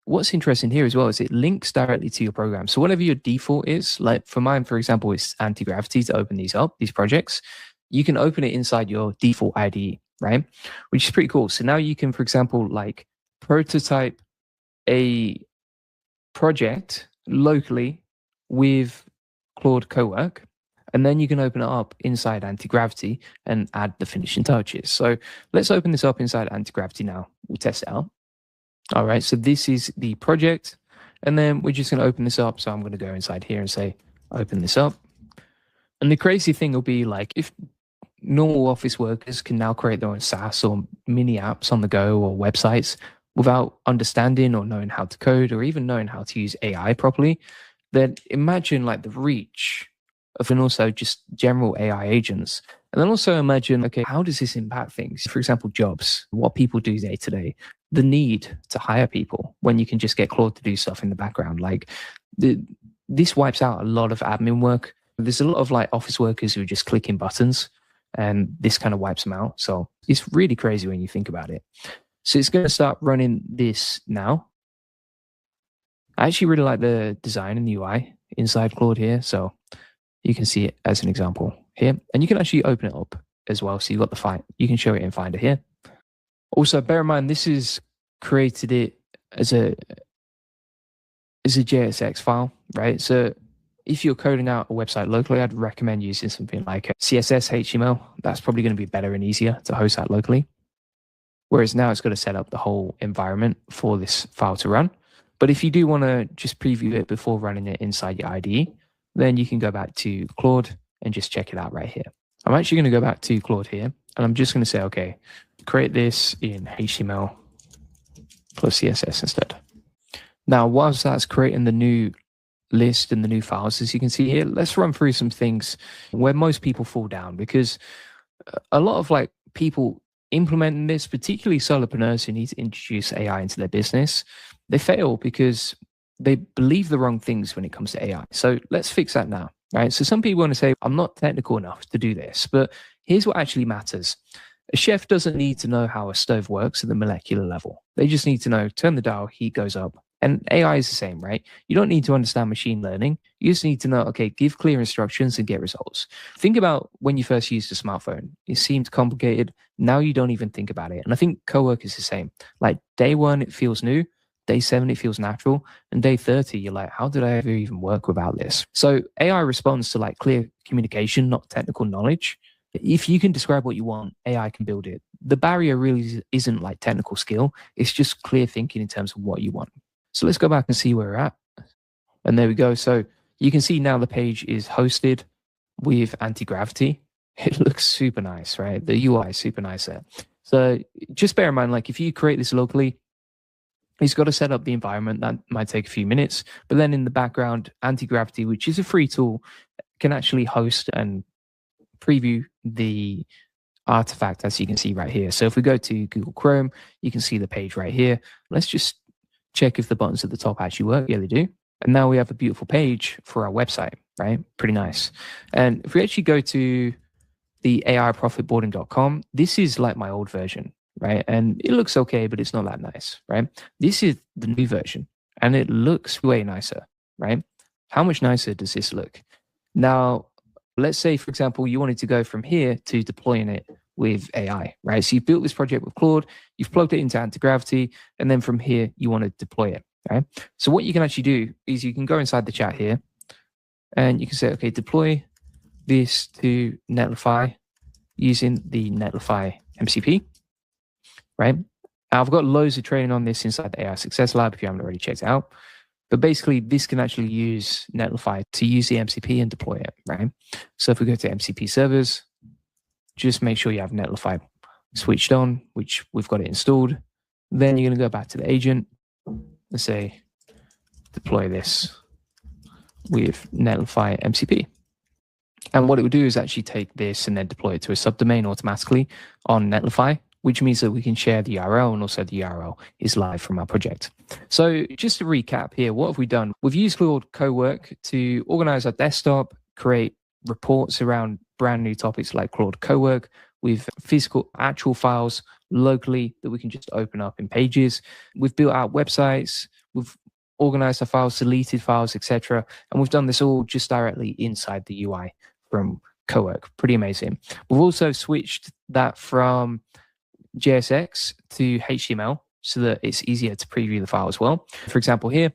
what's interesting here as well is it links directly to your program. So whatever your default is, like for mine, for example, it's anti-gravity to open these up, these projects. You can open it inside your default IDE, right? Which is pretty cool. So now you can, for example, like prototype a project locally with Claude Cowork, and then you can open it up inside anti-gravity and add the finishing touches. So let's open this up inside anti-gravity now. We'll test it out. All right, so this is the project, and then we're just going to open this up. So I'm going to go inside here and say, open this up. And the crazy thing will be like, if normal office workers can now create their own SaaS or mini apps on the go or websites without understanding or knowing how to code or even knowing how to use AI properly, then imagine like the reach of, and also just general AI agents. And then also imagine, okay, how does this impact things? For example, jobs, what people do day to day, the need to hire people when you can just get Claude to do stuff in the background. Like this wipes out a lot of admin work. There's a lot of like office workers who are just clicking buttons, and this kind of wipes them out. So it's really crazy when you think about it. So it's going to start running this now. I actually really like the design and the UI inside Claude here. So you can see it as an example here. And you can actually open it up as well. So you've got the file. You can show it in Finder here. Also, bear in mind, this is created it as a JSX file, right? So if you're coding out a website locally, I'd recommend using something like CSS, HTML. That's probably going to be better and easier to host that locally. Whereas now it's got to set up the whole environment for this file to run. But if you do want to just preview it before running it inside your IDE, then you can go back to Claude and just check it out right here. I'm actually going to go back to Claude here, and I'm just going to say, okay, create this in HTML plus CSS instead. Now, whilst that's creating the new list and the new files, as you can see here, let's run through some things where most people fall down, because a lot of like people implementing this, particularly solopreneurs who need to introduce AI into their business, they fail because they believe the wrong things when it comes to AI. So let's fix that now, right? So some people want to say, I'm not technical enough to do this, but here's what actually matters. A chef doesn't need to know how a stove works at the molecular level. They just need to know, turn the dial, heat goes up. And AI is the same, right? You don't need to understand machine learning. You just need to know, okay, give clear instructions and get results. Think about when you first used a smartphone. It seemed complicated. Now you don't even think about it. And I think cowork is the same. Like day one, it feels new. Day 7, it feels natural. And day 30, you're like, how did I ever even work without this? So AI responds to like clear communication, not technical knowledge. If you can describe what you want, AI can build it. The barrier really isn't like technical skill. It's just clear thinking in terms of what you want. So let's go back and see where we're at. And there we go. So you can see now the page is hosted with anti-gravity. It looks super nice, right? The UI is super nice there. So just bear in mind, like if you create this locally, he's got to set up the environment. That might take a few minutes. But then in the background, anti-gravity, which is a free tool, can actually host and preview the artifact, as you can see right here. So if we go to Google Chrome, you can see the page right here. Let's just check if the buttons at the top actually work. Yeah, they do. And now we have a beautiful page for our website, right? Pretty nice. And if we actually go to the AIprofitboarding.com, this is like my old version, right? And it looks okay, but it's not that nice, right? This is the new version, and it looks way nicer, right? How much nicer does this look? Now, let's say, for example, you wanted to go from here to deploying it with AI, right? So you've built this project with Claude, you've plugged it into anti-gravity, and then from here, you want to deploy it, right? So what you can actually do is you can go inside the chat here, and you can say, okay, deploy this to Netlify using the Netlify MCP, right? I've got loads of training on this inside the AI Success Lab if you haven't already checked it out. But basically, this can actually use Netlify to use the MCP and deploy it, right? So if we go to MCP servers, just make sure you have Netlify switched on, which we've got it installed. Then you're going to go back to the agent and say, deploy this with Netlify MCP. And what it would do is actually take this and then deploy it to a subdomain automatically on Netlify, which means that we can share the URL, and also the URL is live from our project. So just to recap here, what have we done? We've used Claude Cowork to organize our desktop, create reports around brand new topics like Claude Cowork with physical actual files locally that we can just open up in Pages. We've built out websites, we've organized our files, deleted files, etc. And we've done this all just directly inside the UI from Cowork. Pretty amazing. We've also switched that from JSX to HTML so that it's easier to preview the file as well. For example, here,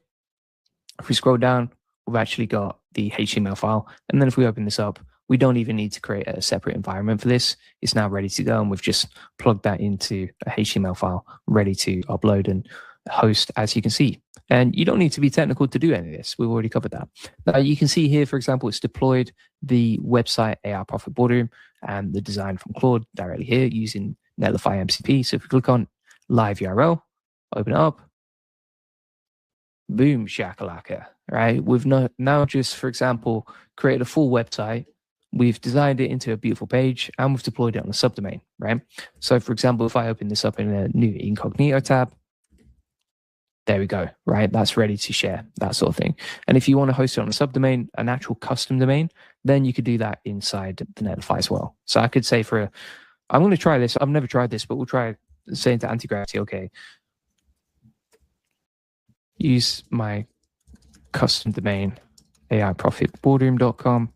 if we scroll down, we've actually got the HTML file. And then if we open this up, we don't even need to create a separate environment for this. It's now ready to go. And we've just plugged that into a HTML file ready to upload and host, as you can see. And you don't need to be technical to do any of this. We've already covered that. Now you can see here, for example, it's deployed the website AI Profit Boardroom and the design from Claude directly here using Netlify MCP. So if we click on live URL, open it up, boom, shakalaka, right? We've now just, for example, created a full website. We've designed it into a beautiful page and we've deployed it on a subdomain, right? So for example, if I open this up in a new incognito tab, there we go, right? That's ready to share, that sort of thing. And if you want to host it on a subdomain, an actual custom domain, then you could do that inside the Netlify as well. So I could say I'm going to try this. I've never tried this, but we'll try saying to anti-gravity, okay, use my custom domain, AIprofitboardroom.com,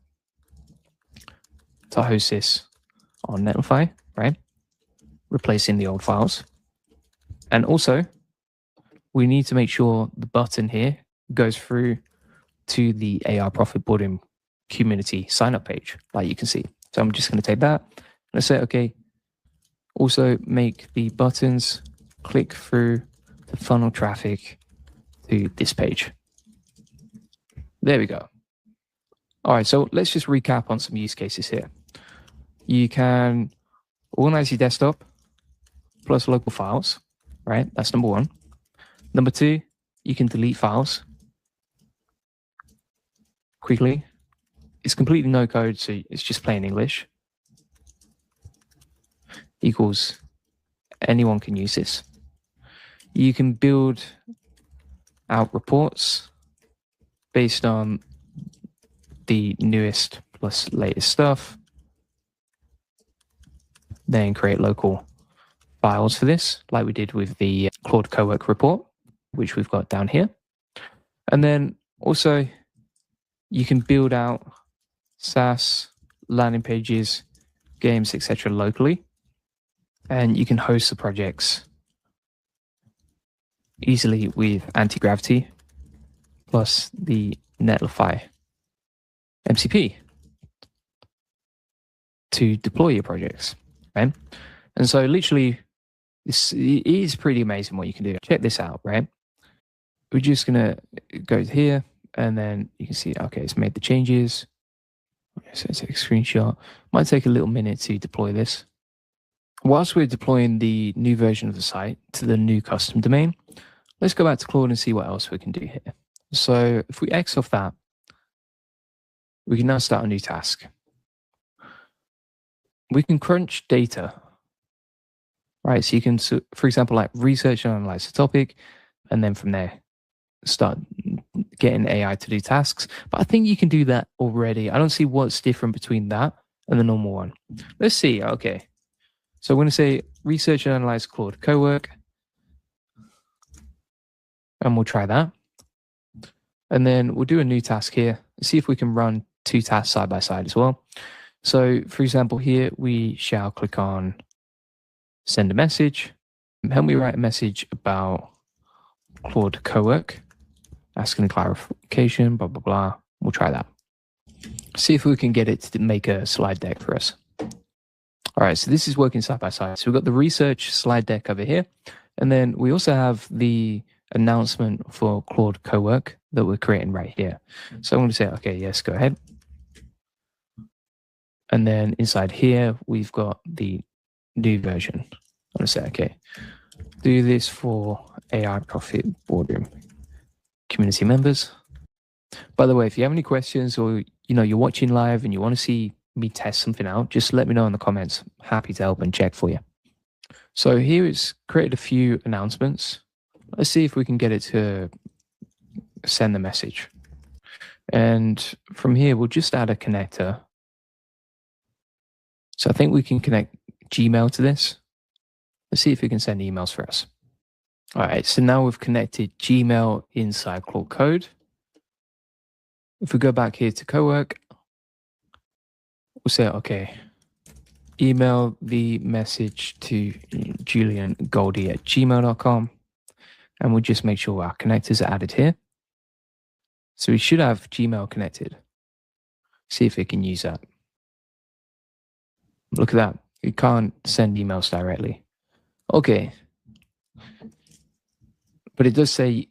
to host this on Netlify, right? Replacing the old files. And also, we need to make sure the button here goes through to the AI Profit Boardroom community sign-up page, like you can see. So I'm just going to take that. Let's say, okay, also make the buttons click through to funnel traffic to this page. There we go. All right, so let's just recap on some use cases here. you can organize your desktop plus local files, right? That's number one. Number two, you can delete files quickly. It's completely no code, so it's just plain English. Equals anyone can use this. You can build out reports based on the newest plus latest stuff. Then create local files for this, like we did with the Claude Cowork report, which we've got down here. And then also you can build out SaaS, landing pages, games, etc. locally. And you can host the projects easily with anti-gravity plus the Netlify MCP to deploy your projects, right? And so literally, this is pretty amazing what you can do. Check this out, right? We're just gonna go here, and then you can see, okay, it's made the changes. So take a screenshot. Might take a little minute to deploy this. Whilst we're deploying the new version of the site to the new custom domain, let's go back to Claude and see what else we can do here. So if we X off that, we can now start a new task. We can crunch data, right? So you can, for example, like research and analyze the topic, and then from there, start getting AI to do tasks. But I think you can do that already. I don't see what's different between that and the normal one. Let's see. Okay. So I'm going to say research and analyze Claude Cowork. And we'll try that. And then we'll do a new task here. See if we can run two tasks side by side as well. So for example, here we shall click on send a message. Help me write a message about Claude Cowork, asking clarification, blah, blah, blah. We'll try that. See if we can get it to make a slide deck for us. All right, so this is working side by side. So we've got the research slide deck over here. And then we also have the announcement for Claude Cowork that we're creating right here. So I'm going to say, okay, yes, go ahead. And then inside here, we've got the new version. I'm going to say, okay, do this for AI Profit Boardroom community members. By the way, if you have any questions or you're watching live and you want to see me test something out, just let me know in the comments. Happy to help and check for you. So here it's created a few announcements. Let's see if we can get it to send the message. And from here, we'll just add a connector. So I think we can connect Gmail to this. Let's see if we can send emails for us. All right, so now we've connected Gmail inside Claude Code. If we go back here to Cowork, we'll say, okay, email the message to juliangoldie@gmail.com. And we'll just make sure our connectors are added here. So we should have Gmail connected. See if we can use that. Look at that. You can't send emails directly. Okay. But it does say,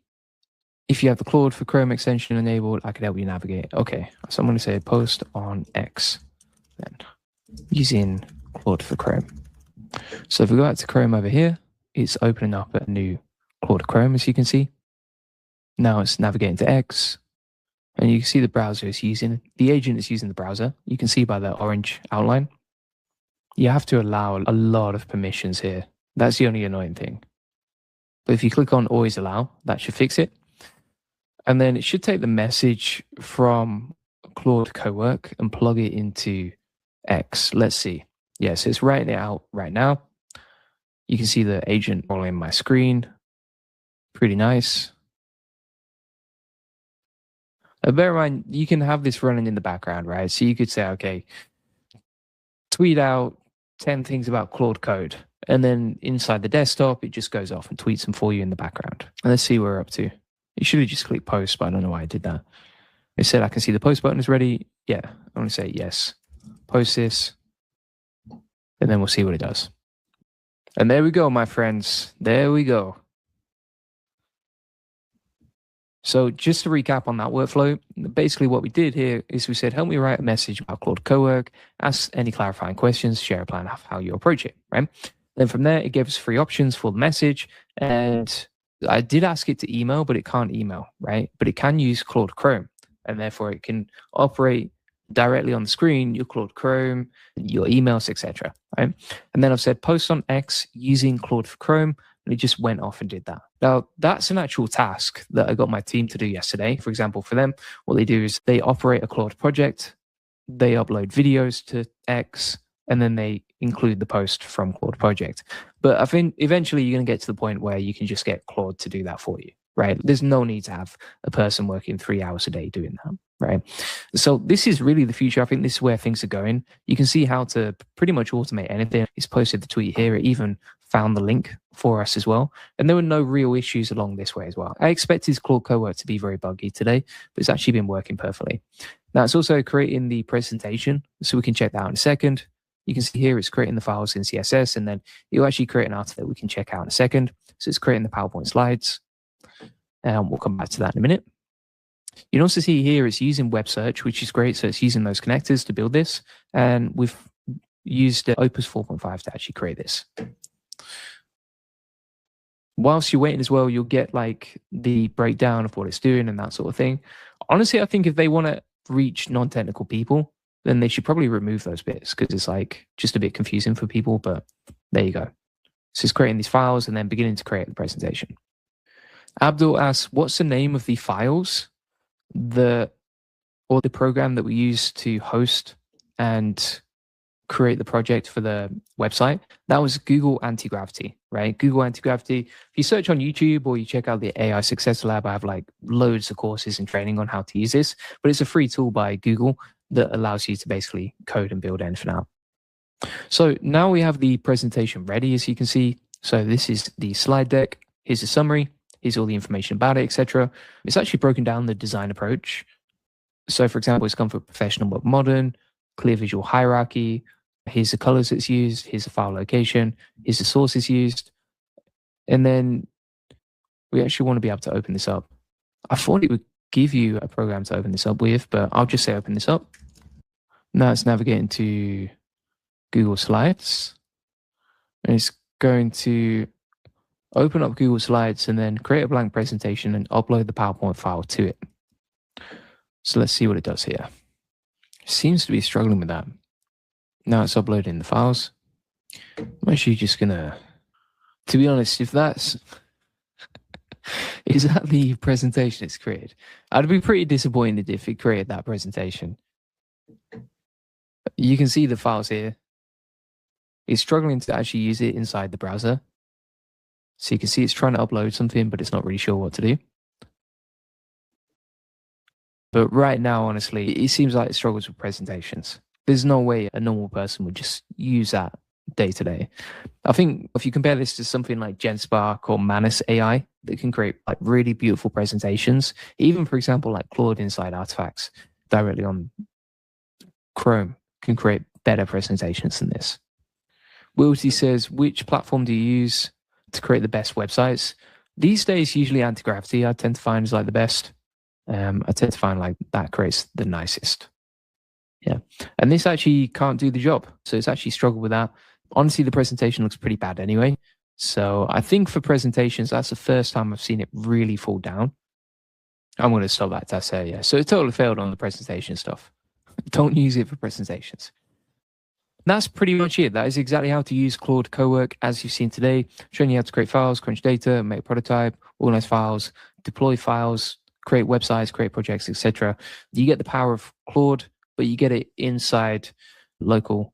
if you have the Claude for Chrome extension enabled, I can help you navigate. Okay. So I'm going to say post on X then, using Claude for Chrome. So if we go back to Chrome over here, it's opening up a new Claude Chrome, as you can see. Now it's navigating to X, and you can see the browser is using, the agent is using the browser. You can see by the orange outline. You have to allow a lot of permissions here. That's the only annoying thing. But if you click on always allow, that should fix it. And then it should take the message from Claude Cowork and plug it into X. Let's see. Yes, it's writing it out right now. You can see the agent rolling my screen. Pretty nice. Bear in mind, you can have this running in the background, right? So you could say, okay, tweet out 10 things about Claude Code. And then inside the desktop, it just goes off and tweets them for you in the background. And let's see where we're up to. You should have just clicked post, but I don't know why I did that. It said I can see the post button is ready. Yeah, I'm going to say yes. Post this. And then we'll see what it does. And there we go, my friends. There we go. So just to recap on that workflow, basically what we did here is we said, help me write a message about Claude Cowork, ask any clarifying questions, share a plan of how you approach it, right? Then from there, it gave us 3 options for the message. And I did ask it to email, but it can't email, right? But it can use Claude Chrome, and therefore it can operate directly on the screen, your Claude Chrome, your emails, etc. Right? And then I've said post on X using Claude for Chrome, and it just went off and did that. Now, that's an actual task that I got my team to do yesterday. For example, for them, what they do is they operate a Claude project, they upload videos to X, and then they include the post from Claude project. But I think eventually you're going to get to the point where you can just get Claude to do that for you, right? There's no need to have a person working 3 hours a day doing that, right? So this is really the future. I think this is where things are going. You can see how to pretty much automate anything. It's posted the tweet here. It even found the link for us as well. And there were no real issues along this way as well. I expected Claude Cowork to be very buggy today, but it's actually been working perfectly. Now it's also creating the presentation, so we can check that out in a second. You can see here it's creating the files in CSS, and then it'll actually create an article that we can check out in a second. So it's creating the PowerPoint slides, and we'll come back to that in a minute. You can also see here it's using web search, which is great. So it's using those connectors to build this, and we've used Opus 4.5 to actually create this. Whilst you're waiting as well, you'll get like the breakdown of what it's doing and that sort of thing. Honestly, I think if they want to reach non-technical people, then they should probably remove those bits because it's like just a bit confusing for people, but there you go. So it's creating these files and then beginning to create the presentation. Abdul asks, what's the name of the files or the program that we use to host and create the project for the website? That was Google Anti-Gravity, right? Google Anti-Gravity. If you search on YouTube or you check out the AI Success Lab, I have like loads of courses and training on how to use this, but it's a free tool by Google that allows you to basically code and build anything out. So now we have the presentation ready, as you can see. So this is the slide deck. Here's a summary. Here's all the information about it, etc. It's actually broken down the design approach. So for example, it's come for professional but modern, clear visual hierarchy. Here's the colors it's used. Here's the file location. Here's the sources used. And then we actually want to be able to open this up. I thought it would give you a program to open this up with, but I'll just say open this up. Now it's navigating to Google Slides. And it's going to open up Google Slides and then create a blank presentation and upload the PowerPoint file to it. So let's see what it does here. It seems to be struggling with that. Now it's uploading the files. I'm actually just gonna, to be honest, if that's, is that the presentation it's created? I'd be pretty disappointed if it created that presentation. You can see the files here. It's struggling to actually use it inside the browser. So you can see it's trying to upload something, but it's not really sure what to do. But right now, honestly, it seems like it struggles with presentations. There's no way a normal person would just use that day to day. I think if you compare this to something like GenSpark or Manus AI that can create like really beautiful presentations, even for example, like Claude inside Artifacts directly on Chrome can create better presentations than this. Wilty says, which platform do you use to create the best websites? These days, usually Anti-Gravity I tend to find is like the best. I tend to find like that creates the nicest. Yeah. And this actually can't do the job. So it's actually struggled with that. Honestly, the presentation looks pretty bad anyway. So I think for presentations, that's the first time I've seen it really fall down. I'm going to stop that test there. Yeah. So it totally failed on the presentation stuff. Don't use it for presentations. That's pretty much it. That is exactly how to use Claude Cowork as you've seen today, showing you how to create files, crunch data, make a prototype, organize files, deploy files, create websites, create projects, etc. You get the power of Claude, but you get it inside local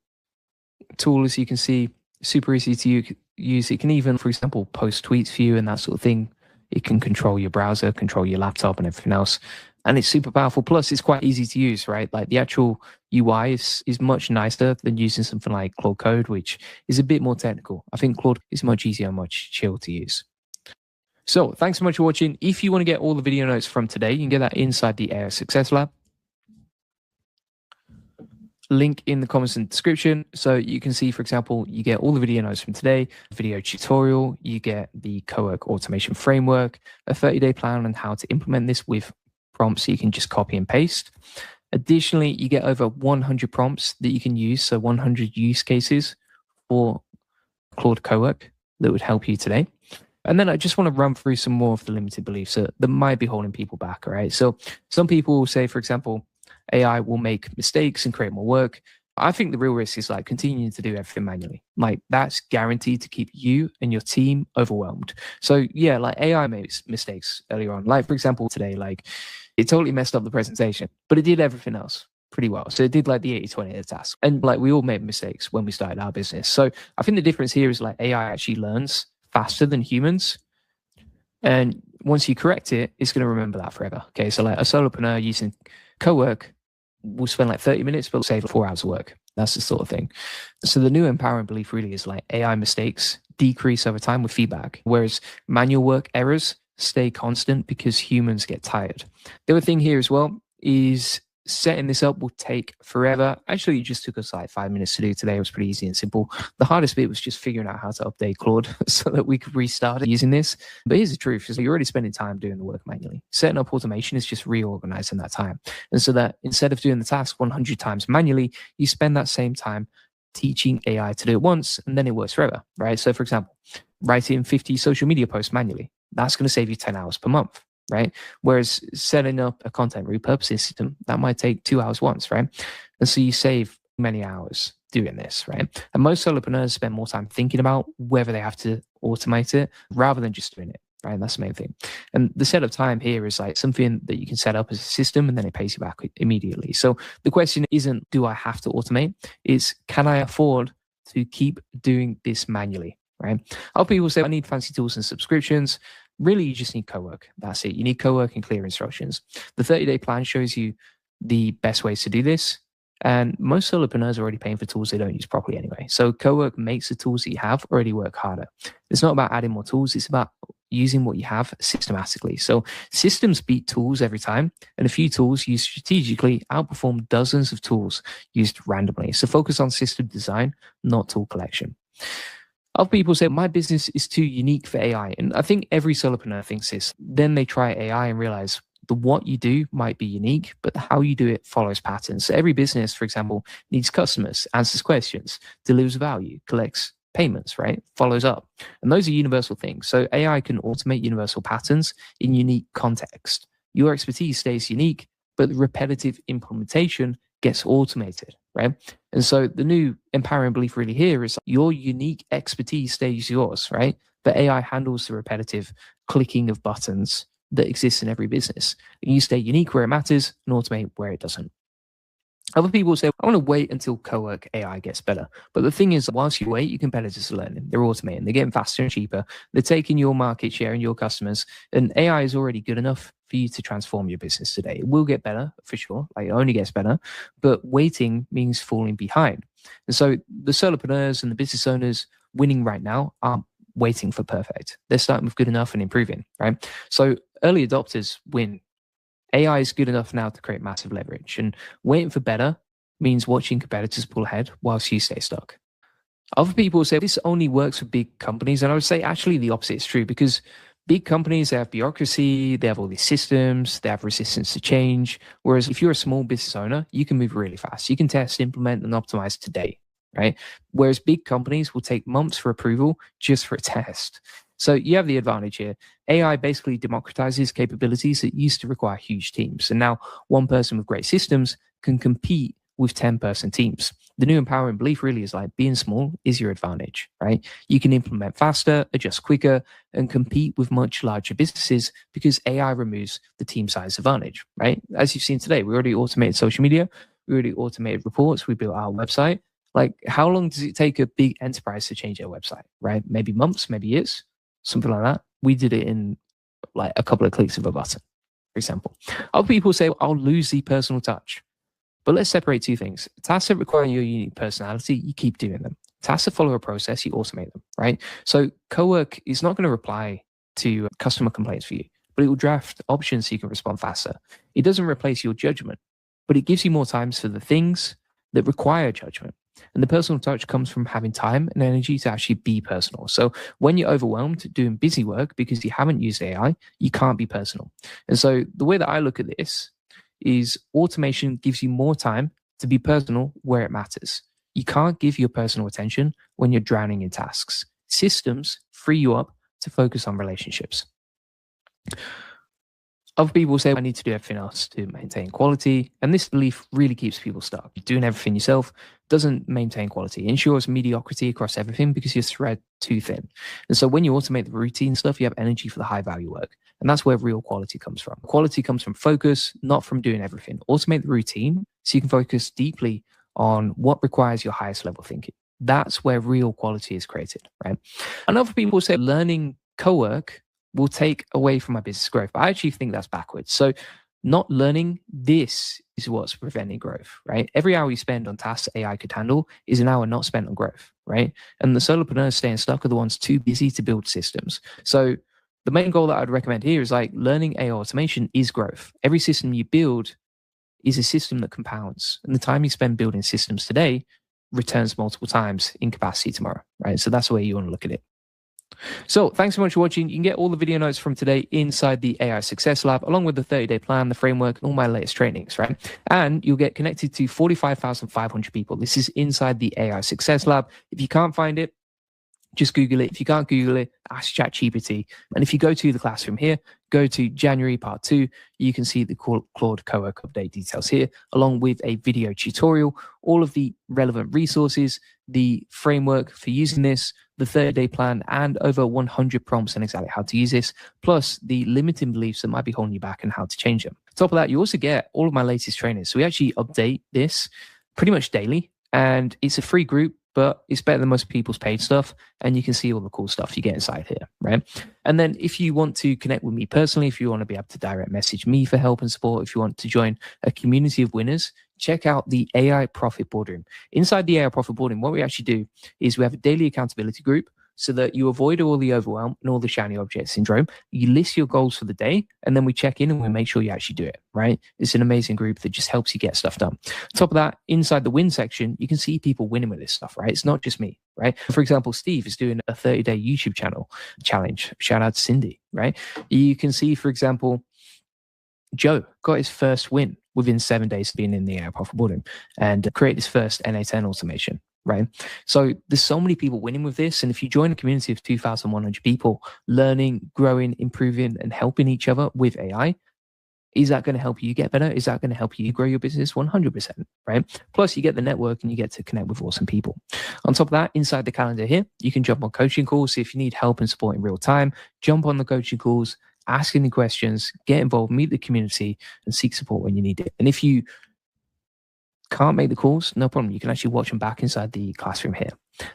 tool, as you can see. Super easy to use. It can even, for example, post tweets for you and that sort of thing. It can control your browser, control your laptop and everything else. And it's super powerful. Plus, it's quite easy to use, right? Like the actual UI is much nicer than using something like Claude Code, which is a bit more technical. I think Claude is much easier and much chill to use. So thanks so much for watching. If you want to get all the video notes from today, you can get that inside the AI Success Lab. link in the comments and description. So you can see, for example, you get all the video notes from today, video tutorial, you get the Cowork automation framework, a 30-day plan on how to implement this with prompts so you can just copy and paste. Additionally, you get over 100 prompts that you can use, so 100 use cases for Claude Cowork that would help you today. And then I just want to run through some more of the limited beliefs that might be holding people back, all right? So some people will say, for example, AI will make mistakes and create more work. I think the real risk is like continuing to do everything manually. Like that's guaranteed to keep you and your team overwhelmed. So yeah, like AI makes mistakes earlier on. Like for example, today, like it totally messed up the presentation, but it did everything else pretty well. So it did like the 80-20 of the task. And like we all made mistakes when we started our business. So I think the difference here is like AI actually learns faster than humans. And once you correct it, it's going to remember that forever. Okay. So like a solopreneur using Cowork will spend like 30 minutes, but save 4 hours of work. That's the sort of thing. So the new empowering belief really is like AI mistakes decrease over time with feedback, whereas manual work errors stay constant because humans get tired. The other thing here as well is setting this up will take forever. Actually, it just took us like 5 minutes to do today. It was pretty easy and simple. The hardest bit was just figuring out how to update Claude so that we could restart it using this. But here's the truth, is that you're already spending time doing the work manually. Setting up automation is just reorganizing that time. And so that instead of doing the task 100 times manually, you spend that same time teaching AI to do it once, and then it works forever, right? So for example, writing 50 social media posts manually, that's going to save you 10 hours per month. Right. Whereas setting up a content repurposing system, that might take 2 hours once. Right. And so you save many hours doing this. Right. And most solopreneurs spend more time thinking about whether they have to automate it rather than just doing it. Right. That's the main thing. And the setup time here is like something that you can set up as a system and then it pays you back immediately. So the question isn't, do I have to automate? It's, can I afford to keep doing this manually? Right. Other people say, I need fancy tools and subscriptions. Really, you just need Cowork. That's it. You need Cowork and clear instructions. The 30-day plan shows you the best ways to do this. And most solopreneurs are already paying for tools they don't use properly anyway. So Cowork makes the tools that you have already work harder. It's not about adding more tools. It's about using what you have systematically. So systems beat tools every time. And a few tools used strategically outperform dozens of tools used randomly. So focus on system design, not tool collection. Other people say, my business is too unique for AI. And I think every solopreneur thinks this. Then they try AI and realize the what you do might be unique, but how you do it follows patterns. So every business, for example, needs customers, answers questions, delivers value, collects payments, right? Follows up. And those are universal things. So AI can automate universal patterns in unique context. Your expertise stays unique, but the repetitive implementation gets automated, right? And so the new empowering belief really here is your unique expertise stays yours, right? But AI handles the repetitive clicking of buttons that exists in every business. And you stay unique where it matters and automate where it doesn't. Other people say, I want to wait until Cowork AI gets better. But the thing is, whilst you wait, your competitors are learning. They're automating. They're getting faster and cheaper. They're taking your market share and your customers. And AI is already good enough for you to transform your business today. It will get better for sure. Like it only gets better. But waiting means falling behind. And so the solopreneurs and the business owners winning right now aren't waiting for perfect. They're starting with good enough and improving, right? So early adopters win. AI is good enough now to create massive leverage, and waiting for better means watching competitors pull ahead whilst you stay stuck. Other people say this only works for big companies, and I would say actually the opposite is true, because big companies, they have bureaucracy, they have all these systems, they have resistance to change. Whereas if you're a small business owner, you can move really fast. You can test, implement, and optimize today, right? Whereas big companies will take months for approval just for a test. So you have the advantage here. AI basically democratizes capabilities that used to require huge teams. And now one person with great systems can compete with 10-person teams. The new empowering belief really is like being small is your advantage, right? You can implement faster, adjust quicker, and compete with much larger businesses because AI removes the team size advantage, right? As you've seen today, we already automated social media. We already automated reports. We built our website. Like, how long does it take a big enterprise to change their website, right? Maybe months, maybe years, something like that. We did it in like a couple of clicks of a button, for example. Other people say, I'll lose the personal touch. But let's separate two things. Tasks that require your unique personality, you keep doing them. Tasks that follow a process, you automate them, right? So Cowork is not going to reply to customer complaints for you, but it will draft options so you can respond faster. It doesn't replace your judgment, but it gives you more times for the things that require judgment. And the personal touch comes from having time and energy to actually be personal. So when you're overwhelmed doing busy work because you haven't used AI, you can't be personal. And so the way that I look at this is automation gives you more time to be personal where it matters. You can't give your personal attention when you're drowning in tasks. Systems free you up to focus on relationships. Other people say I need to do everything else to maintain quality, and this belief really keeps people stuck. Doing everything yourself doesn't maintain quality. It ensures mediocrity across everything because you're spread too thin. And so when you automate the routine stuff, you have energy for the high value work. And that's where real quality comes from. Quality comes from focus, not from doing everything. Automate the routine so you can focus deeply on what requires your highest level thinking. That's where real quality is created, right? And other people say learning co-work will take away from my business growth. But I actually think that's backwards. So not learning this is what's preventing growth, right? Every hour you spend on tasks AI could handle is an hour not spent on growth, right? And the solopreneurs staying stuck are the ones too busy to build systems. So the main goal that I'd recommend here is like learning AI automation is growth. Every system you build is a system that compounds. And the time you spend building systems today returns multiple times in capacity tomorrow, right? So that's the way you want to look at it. So thanks so much for watching. You can get all the video notes from today inside the AI Success Lab, along with the 30-day plan, the framework, and all my latest trainings, right? And you'll get connected to 45,500 people. This is inside the AI Success Lab. If you can't find it, just Google it. If you can't Google it, ask ChatGPT. And if you go to the classroom here, go to January part 2, you can see the Claude co-work update details here, along with a video tutorial, all of the relevant resources, the framework for using this, the 30-day plan, and over 100 prompts on exactly how to use this, plus the limiting beliefs that might be holding you back and how to change them. On top of that, you also get all of my latest trainings. So we actually update this pretty much daily, and it's a free group, but it's better than most people's paid stuff. And you can see all the cool stuff you get inside here, right? And then if you want to connect with me personally, if you want to be able to direct message me for help and support, if you want to join a community of winners, check out the AI Profit Boardroom. Inside the AI Profit Boardroom, what we actually do is we have a daily accountability group so that you avoid all the overwhelm and all the shiny object syndrome. You list your goals for the day, and then we check in and we make sure you actually do it, right? It's an amazing group that just helps you get stuff done. On top of that, inside the win section, you can see people winning with this stuff, right? It's not just me, right? For example, Steve is doing a 30-day YouTube channel challenge. Shout out to Cindy, right? You can see, for example, Joe got his first win within 7 days of being in the AI Profit Boardroom and created his first NA10 automation, right? So there's so many people winning with this. And if you join a community of 2,100 people learning, growing, improving, and helping each other with AI, is that going to help you get better? Is that going to help you grow your business? 100%, right? Plus you get the network and you get to connect with awesome people. On top of that, inside the calendar here, you can jump on coaching calls. So if you need help and support in real time, jump on the coaching calls, ask any questions, get involved, meet the community, and seek support when you need it. And if you can't make the calls, no problem. You can actually watch them back inside the classroom here.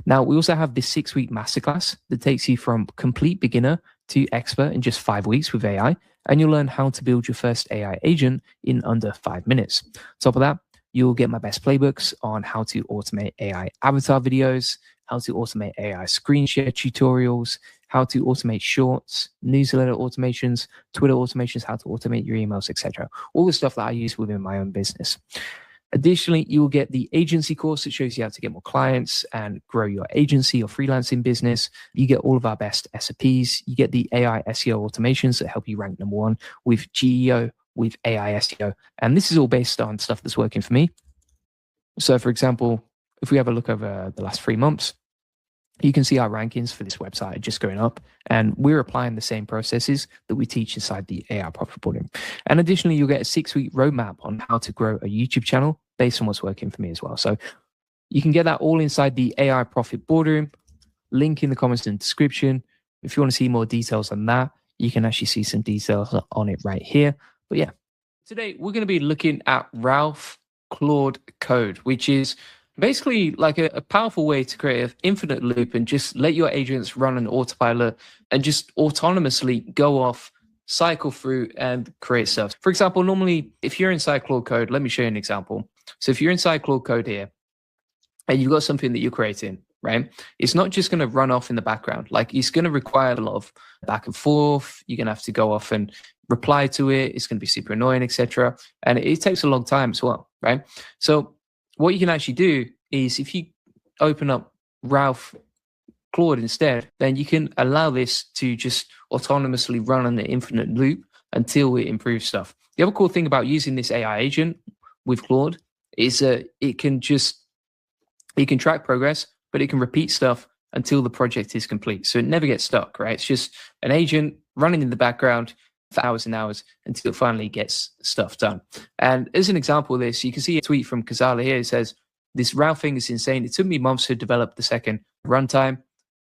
Now, we also have this 6-week masterclass that takes you from complete beginner to expert in just 5 weeks with AI. And you'll learn how to build your first AI agent in under 5 minutes. On top of that, you'll get my best playbooks on how to automate AI avatar videos, how to automate AI screen share tutorials, how to automate shorts, newsletter automations, Twitter automations, how to automate your emails, etc. All the stuff that I use within my own business. Additionally, you will get the agency course that shows you how to get more clients and grow your agency or freelancing business. You get all of our best SOPs. You get the AI SEO automations that help you rank #1 with GEO, with AI SEO. And this is all based on stuff that's working for me. So for example, if we have a look over the last 3 months, you can see our rankings for this website are just going up, and we're applying the same processes that we teach inside the AI Profit Boardroom. And additionally, you'll get a 6-week roadmap on how to grow a YouTube channel based on what's working for me as well. So you can get that all inside the AI Profit Boardroom. Link in the comments and description. If you want to see more details on that, you can actually see some details on it right here. But yeah, today we're going to be looking at Ralph Claude Code, which is basically like a powerful way to create an infinite loop and just let your agents run an autopilot and just autonomously go off, cycle through and create stuff. For example, normally if you're inside Claude Code, let me show you an example. So if you're inside Claude Code here and you've got something that you're creating, right? It's not just going to run off in the background. Like it's going to require a lot of back and forth. You're going to have to go off and reply to it. It's going to be super annoying, etc. And it takes a long time as well, right? So what you can actually do is if you open up Ralph Claude instead, then you can allow this to just autonomously run on an infinite loop until it improves stuff. The other cool thing about using this AI agent with Claude is it can track progress, but it can repeat stuff until the project is complete. So it never gets stuck, right? It's just an agent running in the background for hours and hours until it finally gets stuff done. And as an example of this, you can see a tweet from Kazala here. It says, "This Ralph thing is insane. It took me months to develop the second runtime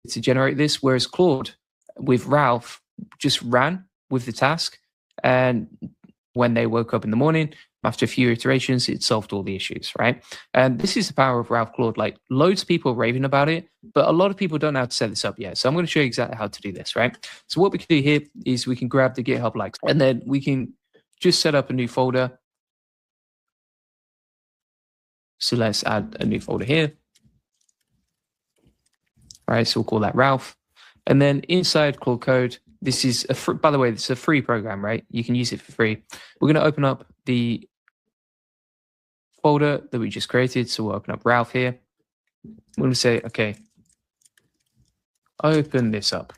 to generate this, whereas Claude with Ralph just ran with the task. And when they woke up in the morning, after a few iterations, it solved all the issues, right? And this is the power of Ralph Claude. Like, loads of people are raving about it, but a lot of people don't know how to set this up yet. So I'm going to show you exactly how to do this, right? So what we can do here is we can grab the GitHub likes, and then we can just set up a new folder. So let's add a new folder here. All right, so we'll call that Ralph. And then inside Claude Code, this is, by the way, this is a free program, right? You can use it for free. We're going to open up the folder that we just created. So we'll open up Ralph here. We're going to say, okay, open this up.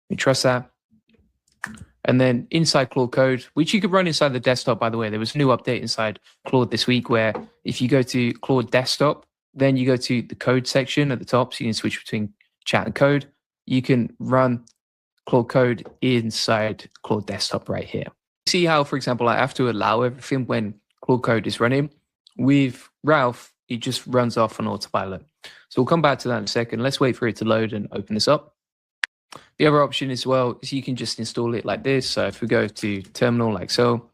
We trust that. And then inside Claude Code, which you could run inside the desktop, by the way, there was a new update inside Claude this week where if you go to Claude Desktop, then you go to the code section at the top, so you can switch between chat and code. You can run Claude Code inside Claude Desktop right here. See how, for example, I have to allow everything when Claude Code is running. With Ralph, it just runs off on autopilot. So we'll come back to that in a second. Let's wait for it to load and open this up. The other option as well is you can just install it like this. So if we go to terminal like so,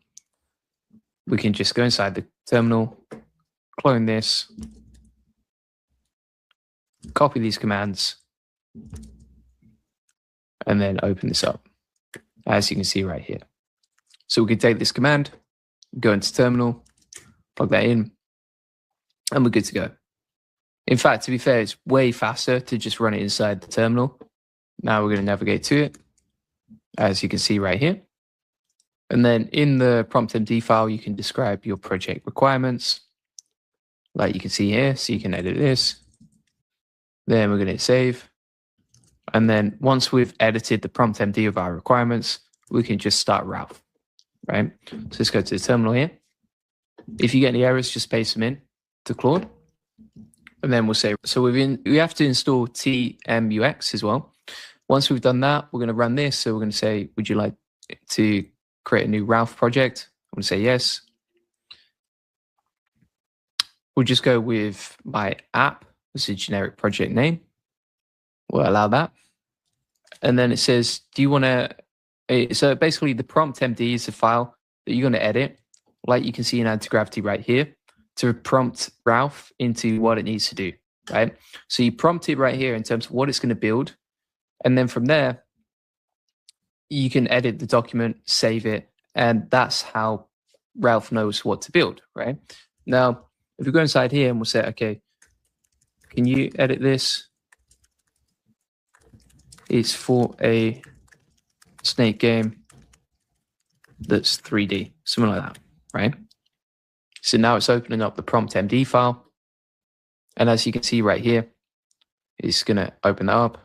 we can just go inside the terminal, clone this, copy these commands, and then open this up, as you can see right here. So we can take this command, go into terminal, plug that in, and we're good to go. In fact, to be fair, it's way faster to just run it inside the terminal. Now we're going to navigate to it, as you can see right here. And then in the prompt.md file, you can describe your project requirements, like you can see here. So you can edit this. Then we're going to hit save. And then once we've edited the prompt.md of our requirements, we can just start Ralph, right? So let's go to the terminal here. If you get any errors, just paste them in to Claude. And then we'll say, so we have to install TMUX as well. Once we've done that, we're going to run this. So we're going to say, would you like to create a new Ralph project? I'm going to say yes. We'll just go with my app as a generic project name. We'll allow that. And then it says, do you want to, so basically the prompt.md is the file that you're going to edit, like you can see in Anti-Gravity right here, to prompt Ralph into what it needs to do, right? So you prompt it right here in terms of what it's going to build. And then from there, you can edit the document, save it, and that's how Ralph knows what to build, right? Now, if we go inside here and we'll say, okay, can you edit this? It's for a snake game that's 3D, something like that, right? So now it's opening up the prompt.md file. And as you can see right here, it's going to open that up.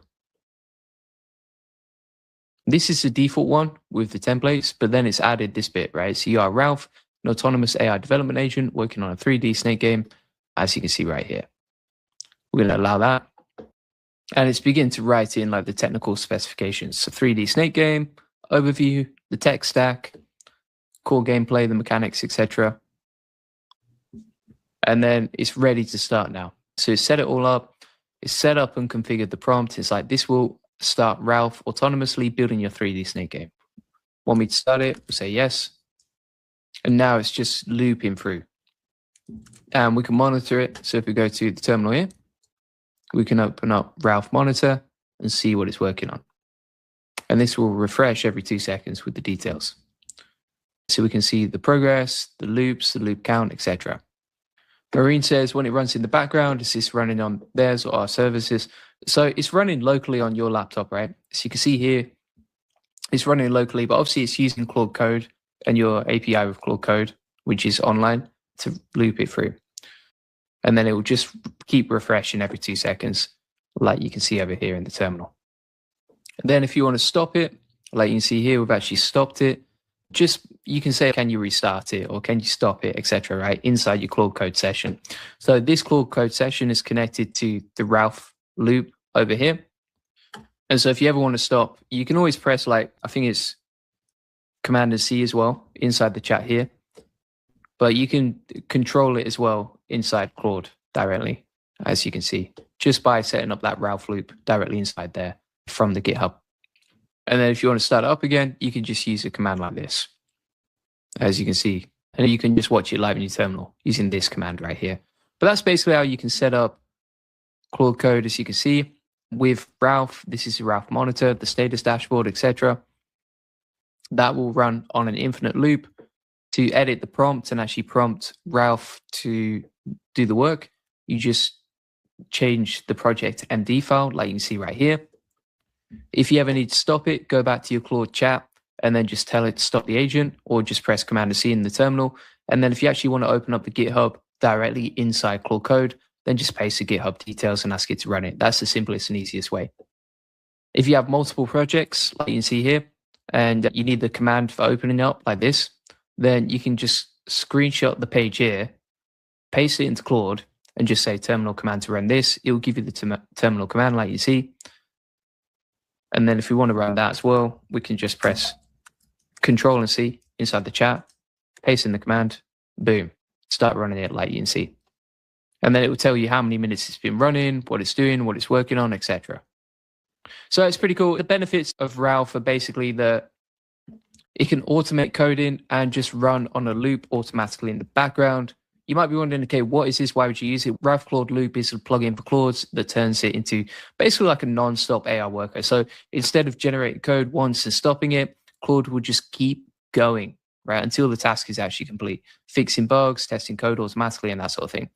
This is the default one with the templates, but then it's added this bit, right? So you are Ralph, an autonomous AI development agent working on a 3D snake game, as you can see right here. We're going to allow that. And it's beginning to write in like the technical specifications. So 3D snake game, overview, the tech stack, core gameplay, the mechanics, etc. And then it's ready to start now. So it's set it all up. It's set up and configured the prompt. It's like, this will start Ralph autonomously building your 3D snake game. Want me to start it? We'll say yes. And now it's just looping through. And we can monitor it. So if we go to the terminal here, we can open up Ralph Monitor and see what it's working on. And this will refresh every 2 seconds with the details. So we can see the progress, the loops, the loop count, etc. Marine says when it runs in the background, is this running on theirs or our services? So it's running locally on your laptop, right? So you can see here, it's running locally, but obviously it's using Claude Code and your API with Claude Code, which is online, to loop it through. And then it will just keep refreshing every 2 seconds, like you can see over here in the terminal. And then if you want to stop it, like you can see here, we've actually stopped it. Just, you can say, can you restart it or can you stop it, etc., right, inside your Claude Code session. So this Claude Code session is connected to the Ralph loop over here. And so if you ever want to stop, you can always press, like, I think it's Command and C as well inside the chat here. But you can control it as well inside Claude directly, as you can see, just by setting up that Ralph loop directly inside there from the GitHub. And then if you want to start it up again, you can just use a command like this, as you can see. And you can just watch it live in your terminal using this command right here. But that's basically how you can set up Claude Code, as you can see, with Ralph. This is the Ralph monitor, the status dashboard, etc. That will run on an infinite loop to edit the prompt and actually prompt Ralph to do the work. You just change the project MD file, like you can see right here. If you ever need to stop it, go back to your Claude chat and then just tell it to stop the agent, or just press Command C in the terminal. And then if you actually want to open up the GitHub directly inside Claude Code, then just paste the GitHub details and ask it to run it. That's the simplest and easiest way. If you have multiple projects, like you can see here, and you need the command for opening up like this, then you can just screenshot the page here, paste it into Claude, and just say terminal command to run this. It will give you the terminal command like you see. And then if we want to run that as well, we can just press Control and C inside the chat, paste in the command, boom, start running it like you can see. And then it will tell you how many minutes it's been running, what it's doing, what it's working on, etc. So it's pretty cool. The benefits of Ralph are basically that it can automate coding and just run on a loop automatically in the background. You might be wondering, okay, what is this? Why would you use it? Ralph Claude Loop is a plugin for Claude that turns it into basically like a non-stop AI worker. So instead of generating code once and stopping it, Claude will just keep going, right, until the task is actually complete, fixing bugs, testing code automatically, and that sort of thing.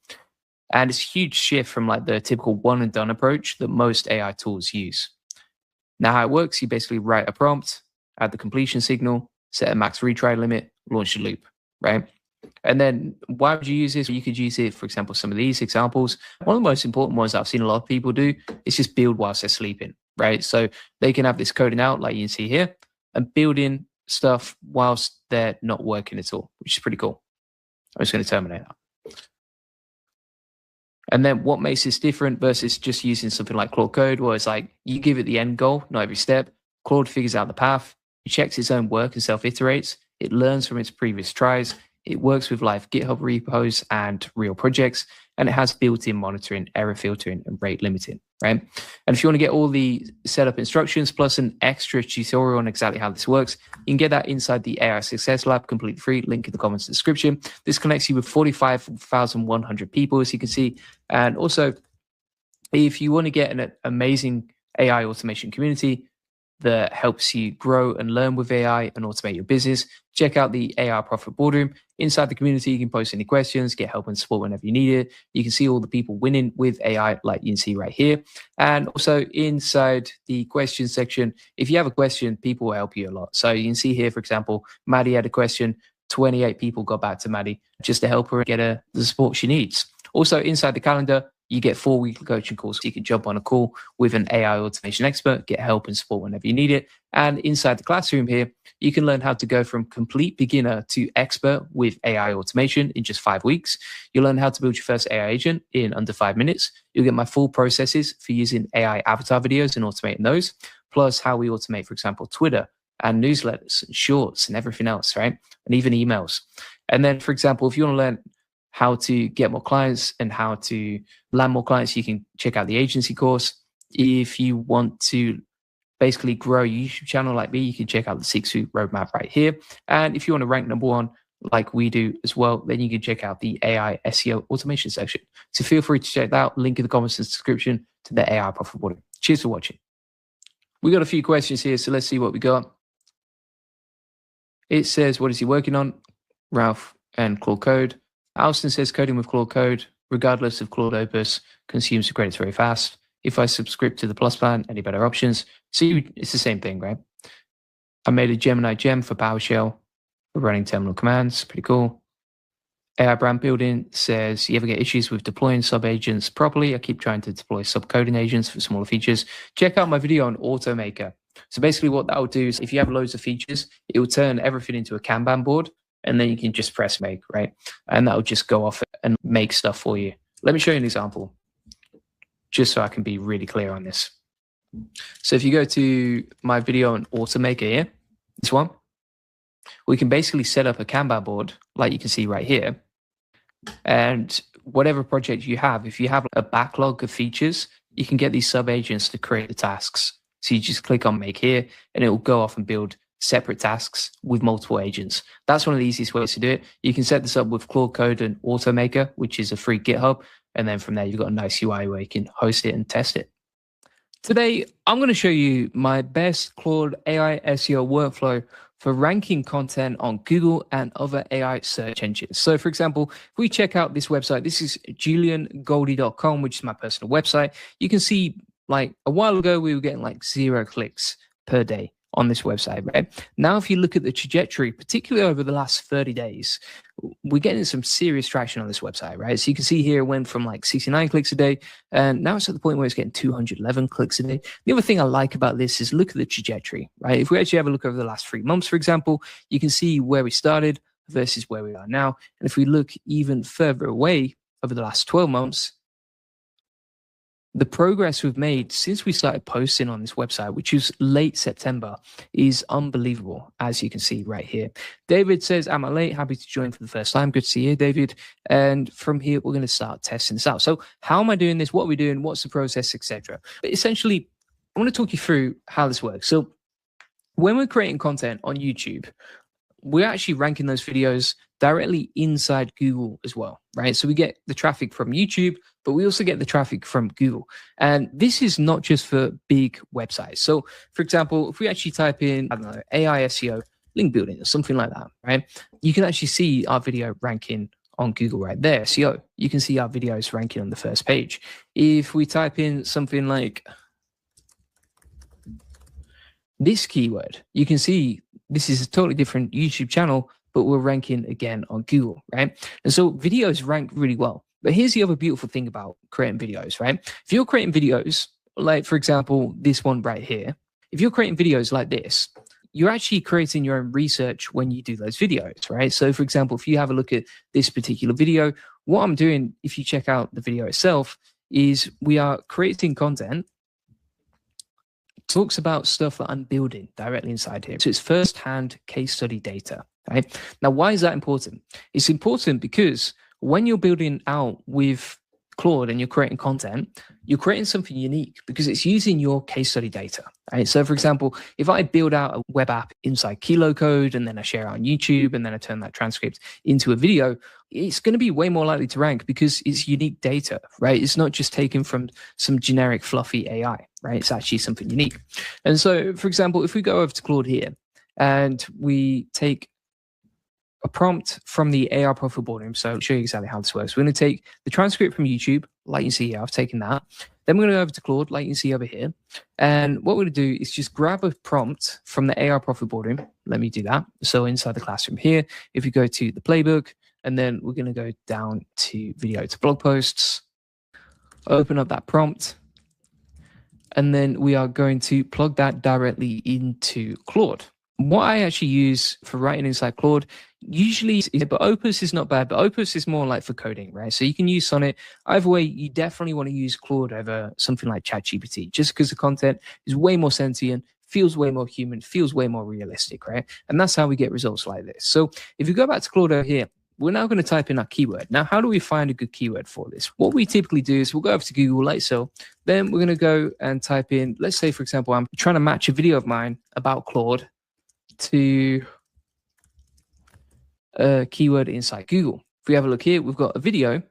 And it's a huge shift from like the typical one and done approach that most AI tools use. Now, how it works, you basically write a prompt, add the completion signal, set a max retry limit, launch the loop, right? And then why would you use this? You could use it, for example, some of these examples. One of the most important ones I've seen a lot of people do is just build whilst they're sleeping, right? So they can have this coding out like you can see here and building stuff whilst they're not working at all, which is pretty cool. I'm just going to terminate that. And then what makes this different versus just using something like Claude Code, where it's like you give it the end goal, not every step. Claude figures out the path, it checks its own work and self-iterates. It learns from its previous tries. It works with live GitHub repos and real projects, and it has built-in monitoring, error filtering, and rate limiting, right? And if you want to get all the setup instructions plus an extra tutorial on exactly how this works, you can get that inside the AI Success Lab, completely free, link in the comments description. This connects you with 45,100 people, as you can see. And also, if you want to get an amazing AI automation community that helps you grow and learn with AI and automate your business, check out the AI Profit Boardroom. Inside the community, you can post any questions, get help and support whenever you need it. You can see all the people winning with AI, like you can see right here. And also inside the question section, if you have a question, people will help you a lot. So you can see here, for example, Maddie had a question. 28 people got back to Maddie just to help her get the support she needs. Also, inside the calendar, you get 4 weekly coaching calls. You can jump on a call with an AI automation expert, get help and support whenever you need it. And inside the classroom here, you can learn how to go from complete beginner to expert with AI automation in just 5 weeks. You'll learn how to build your first AI agent in under 5 minutes. You'll get my full processes for using AI avatar videos and automating those, plus how we automate, for example, Twitter and newsletters and shorts and everything else, right? And even emails. And then, for example, if you want to learn how to get more clients and how to land more clients, you can check out the agency course. If you want to basically grow your YouTube channel like me, you can check out the 6-week roadmap right here. And if you want to rank #1 like we do as well, then you can check out the AI SEO automation section. So feel free to check that out. Link in the comments and description to the AI Profit Boardroom. Cheers for watching. We got a few questions here, so let's see what we got. It says, what is he working on? Ralph and Claude Code. Alston says coding with Claude Code, regardless of Claude Opus, consumes the credits very fast. If I subscribe to the Plus plan, any better options? See, it's the same thing, right? I made a Gemini gem for PowerShell for running terminal commands. Pretty cool. AI brand building says, you ever get issues with deploying sub-agents properly? I keep trying to deploy sub-coding agents for smaller features. Check out my video on Automaker. So basically what that will do is if you have loads of features, it will turn everything into a Kanban board, and then you can just press make, right? And that will just go off and make stuff for you. Let me show you an example, just so I can be really clear on this. So if you go to my video on Automaker here, this one, we can basically set up a Kanban board like you can see right here. And whatever project you have, if you have a backlog of features, you can get these sub-agents to create the tasks. So you just click on make here and it will go off and build separate tasks with multiple agents. That's one of the easiest ways to do it. You can set this up with Claude Code and Automaker, which is a free GitHub. And then from there, you've got a nice UI where you can host it and test it. Today, I'm going to show you my best Claude AI SEO workflow for ranking content on Google and other AI search engines. So for example, if we check out this website, this is juliangoldie.com, which is my personal website. You can see like a while ago, we were getting like 0 clicks per day on this website, right? Now, if you look at the trajectory, particularly over the last 30 days, we're getting some serious traction on this website, right? So you can see here it went from like 69 clicks a day, and now it's at the point where it's getting 211 clicks a day. The other thing I like about this is look at the trajectory, right? If we actually have a look over the last 3 months, for example, you can see where we started versus where we are now. And if we look even further away over the last 12 months, the progress we've made since we started posting on this website, which is late September, is unbelievable, as you can see right here. David says, am I late? Happy to join for the first time. Good to see you, David. And from here, we're going to start testing this out. So how am I doing this? What are we doing? What's the process, etc.? But essentially, I want to talk you through how this works. So when we're creating content on YouTube, we're actually ranking those videos directly inside Google as well, right? So we get the traffic from YouTube, but we also get the traffic from Google. And this is not just for big websites. So for example, if we actually type in, I don't know, AI SEO link building or something like that, right? You can actually see our video ranking on Google right there, SEO. You can see our videos ranking on the first page. If we type in something like this keyword, you can see this is a totally different YouTube channel, but we're ranking again on Google, right? And so videos rank really well. But here's the other beautiful thing about creating videos, right? If you're creating videos, like for example, this one right here, if you're creating videos like this, you're actually creating your own research when you do those videos, right? So for example, if you have a look at this particular video, what I'm doing, if you check out the video itself, is we are creating content talks about stuff that I'm building directly inside here. So it's first-hand case study data, right? Now, why is that important? It's important because when you're building out with Claude and you're creating content, you're creating something unique because it's using your case study data, right? So for example, if I build out a web app inside Kilo Code and then I share it on YouTube and then I turn that transcript into a video, it's going to be way more likely to rank because it's unique data, right? It's not just taken from some generic fluffy AI, right? It's actually something unique. And so, for example, if we go over to Claude here and we take a prompt from the AI profile boardroom, so I'll show you exactly how this works. We're going to take the transcript from YouTube, like you see here, I've taken that. Then we're going to go over to Claude, like you can see over here. And what we're going to do is just grab a prompt from the AI profile boardroom. Let me do that. So inside the classroom here, if you go to the playbook, and then we're going to go down to video to blog posts, open up that prompt, and then we are going to plug that directly into Claude. What I actually use for writing inside Claude usually, but Opus is not bad, but Opus is more like for coding, right? So you can use Sonnet. Either way, you definitely want to use Claude over something like ChatGPT, just because the content is way more sentient, feels way more human, feels way more realistic, right? And that's how we get results like this. So if you go back to Claude over here, we're now going to type in our keyword. Now, how do we find a good keyword for this? What we typically do is we'll go over to Google like so. Then we're going to go and type in, let's say, for example, I'm trying to match a video of mine about Claude to a keyword inside Google. If we have a look here, we've got a video,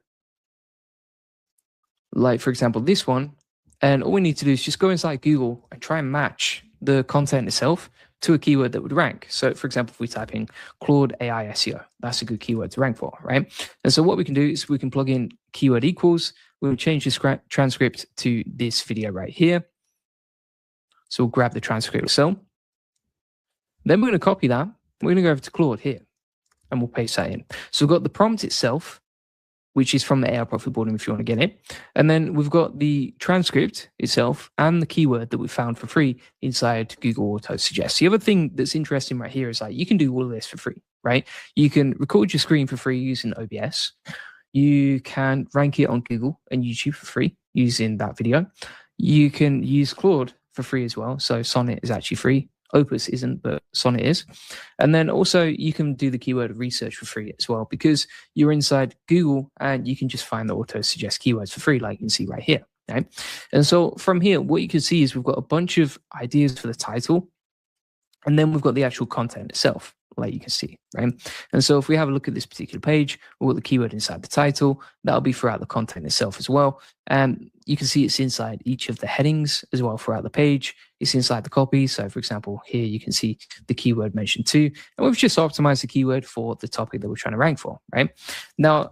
like for example, this one. And all we need to do is just go inside Google and try and match the content itself to a keyword that would rank. So for example, if we type in Claude AI SEO, that's a good keyword to rank for, right? And so what we can do is we can plug in keyword equals. We'll change the transcript to this video right here. So we'll grab the transcript. So then we're going to copy that. We're going to go over to Claude here. and we'll paste that in. So we've got the prompt itself, which is from the AI profit boarding if you want to get it. And then we've got the transcript itself and the keyword that we found for free inside Google Auto Suggest. The other thing that's interesting right here is like you can do all of this for free, right? You can record your screen for free using OBS. You can rank it on Google and YouTube for free using that video. You can use Claude for free as well. So Sonnet is actually free. Opus isn't, but Sonnet is. And then also you can do the keyword research for free as well, because you're inside Google and you can just find the auto suggest keywords for free, like you can see right here. Right? And so from here, what you can see is we've got a bunch of ideas for the title, and then we've got the actual content itself, like you can see, right? And so if we have a look at this particular page, we've got the keyword inside the title, that'll be throughout the content itself as well. And you can see it's inside each of the headings as well throughout the page. It's inside the copy. So for example, here you can see the keyword mentioned too. And we've just optimized the keyword for the topic that we're trying to rank for, right? Now,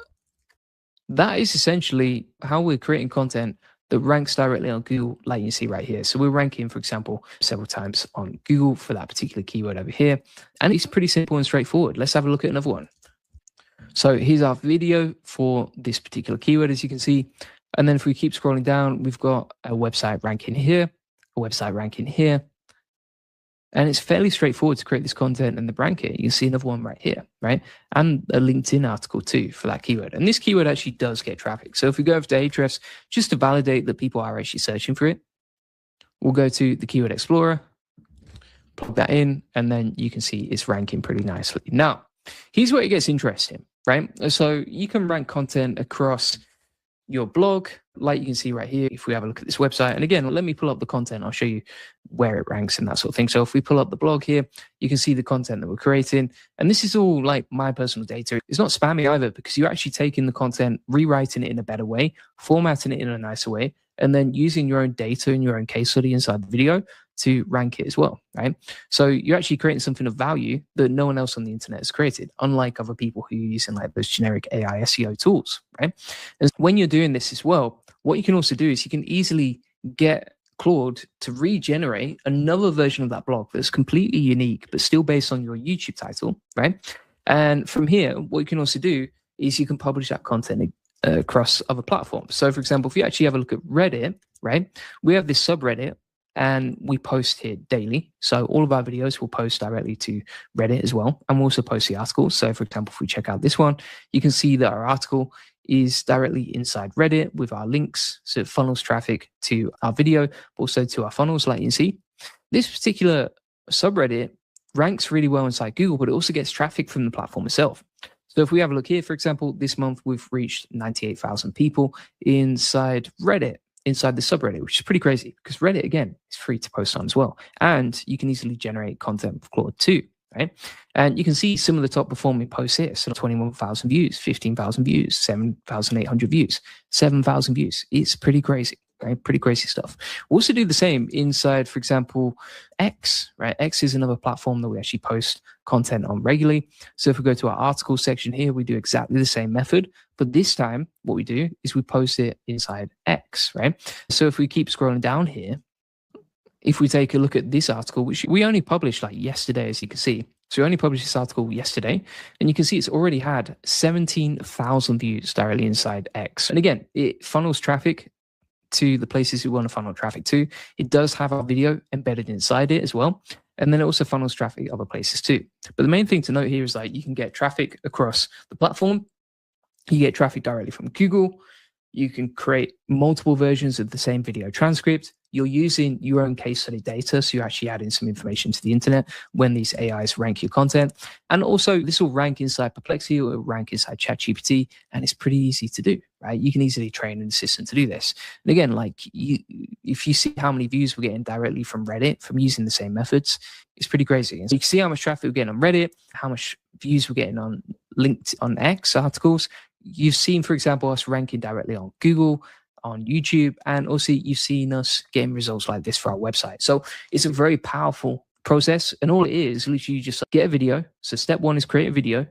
that is essentially how we're creating content that ranks directly on Google, like you see right here. So we're ranking, for example, several times on Google for that particular keyword over here. And it's pretty simple and straightforward. Let's have a look at another one. So here's our video for this particular keyword, as you can see. And then if we keep scrolling down, we've got a website ranking here, a website ranking here. And it's fairly straightforward to create this content and the rank it. You can see another one right here, right? And a LinkedIn article too for that keyword. And this keyword actually does get traffic. So if we go over to Ahrefs, just to validate that people are actually searching for it, we'll go to the Keyword Explorer, plug that in, and then you can see it's ranking pretty nicely. Now, here's where it gets interesting, right? So you can rank content across your blog, like you can see right here, if we have a look at this website. And again, let me pull up the content. I'll show you where it ranks and that sort of thing. So if we pull up the blog here, you can see the content that we're creating. And this is all like my personal data. It's not spammy either, because you're actually taking the content, rewriting it in a better way, formatting it in a nicer way, and then using your own data and your own case study inside the video to rank it as well, right? So you're actually creating something of value that no one else on the internet has created, unlike other people who are using like those generic AI SEO tools, right? And when you're doing this as well, what you can also do is you can easily get Claude to regenerate another version of that blog that's completely unique, but still based on your YouTube title, right? And from here, what you can also do is you can publish that content across other platforms. So for example, if you actually have a look at Reddit, right? We have this subreddit and we post here daily. So all of our videos will post directly to Reddit as well. And we'll also post the articles. So for example, if we check out this one, you can see that our article is directly inside Reddit with our links. So it funnels traffic to our video, but also to our funnels, like you can see. This particular subreddit ranks really well inside Google, but it also gets traffic from the platform itself. So if we have a look here, for example, this month we've reached 98,000 people inside Reddit, inside the subreddit, which is pretty crazy because Reddit, again, is free to post on as well. And you can easily generate content with Claude too, right? And you can see some of the top performing posts here. So 21,000 views, 15,000 views, 7,800 views, 7,000 views. It's pretty crazy. Right? Pretty crazy stuff. We also do the same inside, for example, X, right? X is another platform that we actually post content on regularly. So if we go to our article section here, we do exactly the same method, but this time what we do is we post it inside X, right? So if we keep scrolling down here, if we take a look at this article, which we only published like yesterday, as you can see. So we only published this article yesterday, and you can see it's already had 17,000 views directly inside X. And again, it funnels traffic to the places we want to funnel traffic to. It does have our video embedded inside it as well. And then it also funnels traffic other places too. But the main thing to note here is like you can get traffic across the platform. You get traffic directly from Google. You can create multiple versions of the same video transcript. You're using your own case study data, so you're actually adding some information to the internet when these AIs rank your content. And also, this will rank inside Perplexity or rank inside ChatGPT, and it's pretty easy to do, right? You can easily train an assistant to do this. And again, like if you see how many views we're getting directly from Reddit from using the same methods, it's pretty crazy. And so you can see how much traffic we're getting on Reddit, how much views we're getting on linked on X articles. You've seen, for example, us ranking directly on Google, on YouTube, and also you've seen us getting results like this for our website. So it's a very powerful process, and all it is literally you just get a video. So step one is create a video,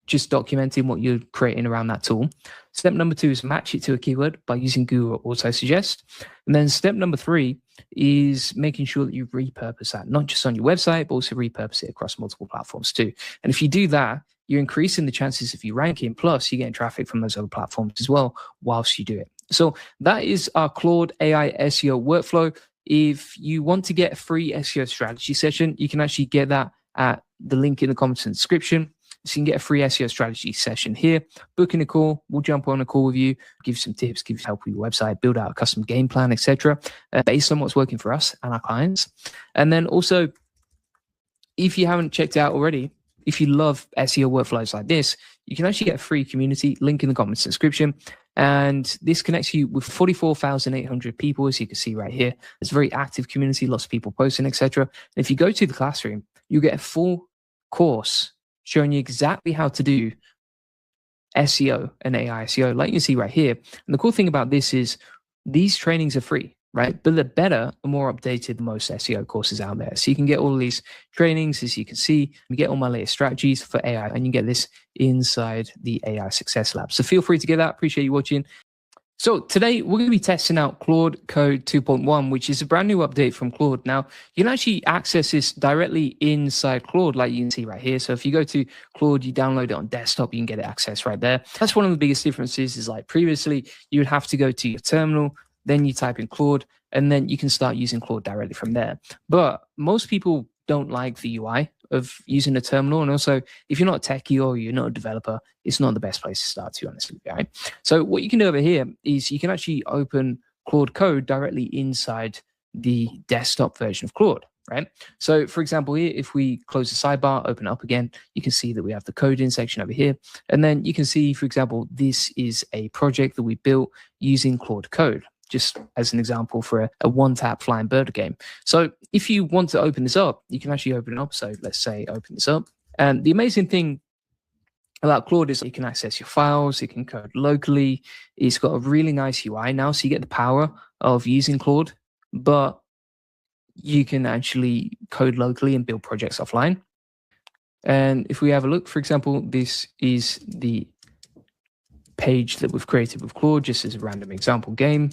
just documenting what you're creating around that tool. Step number two is match it to a keyword by using Google Auto Suggest. And then step number three is making sure that you repurpose that, not just on your website, but also repurpose it across multiple platforms too. And if you do that, you're increasing the chances of you ranking, plus you're getting traffic from those other platforms as well whilst you do it. So that is our Claude AI SEO workflow. If you want to get a free SEO strategy session, you can actually get that at the link in the comments and description. So you can get a free SEO strategy session here. Book in a call. We'll jump on a call with you, give you some tips, give you help with your website, build out a custom game plan, etc., based on what's working for us and our clients. And then also, if you haven't checked out already, if you love SEO workflows like this, you can actually get a free community, link in the comments description. And this connects you with 44,800 people, as you can see right here. It's a very active community, lots of people posting, etc. If you go to the classroom, you get a full course showing you exactly how to do SEO and AI SEO, like you can see right here. And the cool thing about this is these trainings are free, right? But they're better and more updated than most SEO courses out there. So you can get all of these trainings, as you can see. You get all my latest strategies for AI, and you get this inside the AI Success Lab. So feel free to get that. Appreciate you watching. So today we're going to be testing out Claude Code 2.1, which is a brand new update from Claude. Now, you can actually access this directly inside Claude, like you can see right here. So if you go to Claude, you download it on desktop, you can get it access right there. That's one of the biggest differences, is like previously you would have to go to your terminal, then you type in Claude, and then you can start using Claude directly from there. But most people don't like the UI of using a terminal. And also, if you're not a techie or you're not a developer, it's not the best place to start, to be honest with you, right? So what you can do over here is you can actually open Claude Code directly inside the desktop version of Claude, right? So for example, here, if we close the sidebar, open it up again, you can see that we have the coding section over here. And then you can see, for example, this is a project that we built using Claude Code, just as an example for a one-tap flying bird game. So if you want to open this up, you can actually open it up. So let's say open this up. And the amazing thing about Claude is you can access your files, you can code locally. It's got a really nice UI now, so you get the power of using Claude, but you can actually code locally and build projects offline. And if we have a look, for example, this is the page that we've created with Claude, just as a random example game.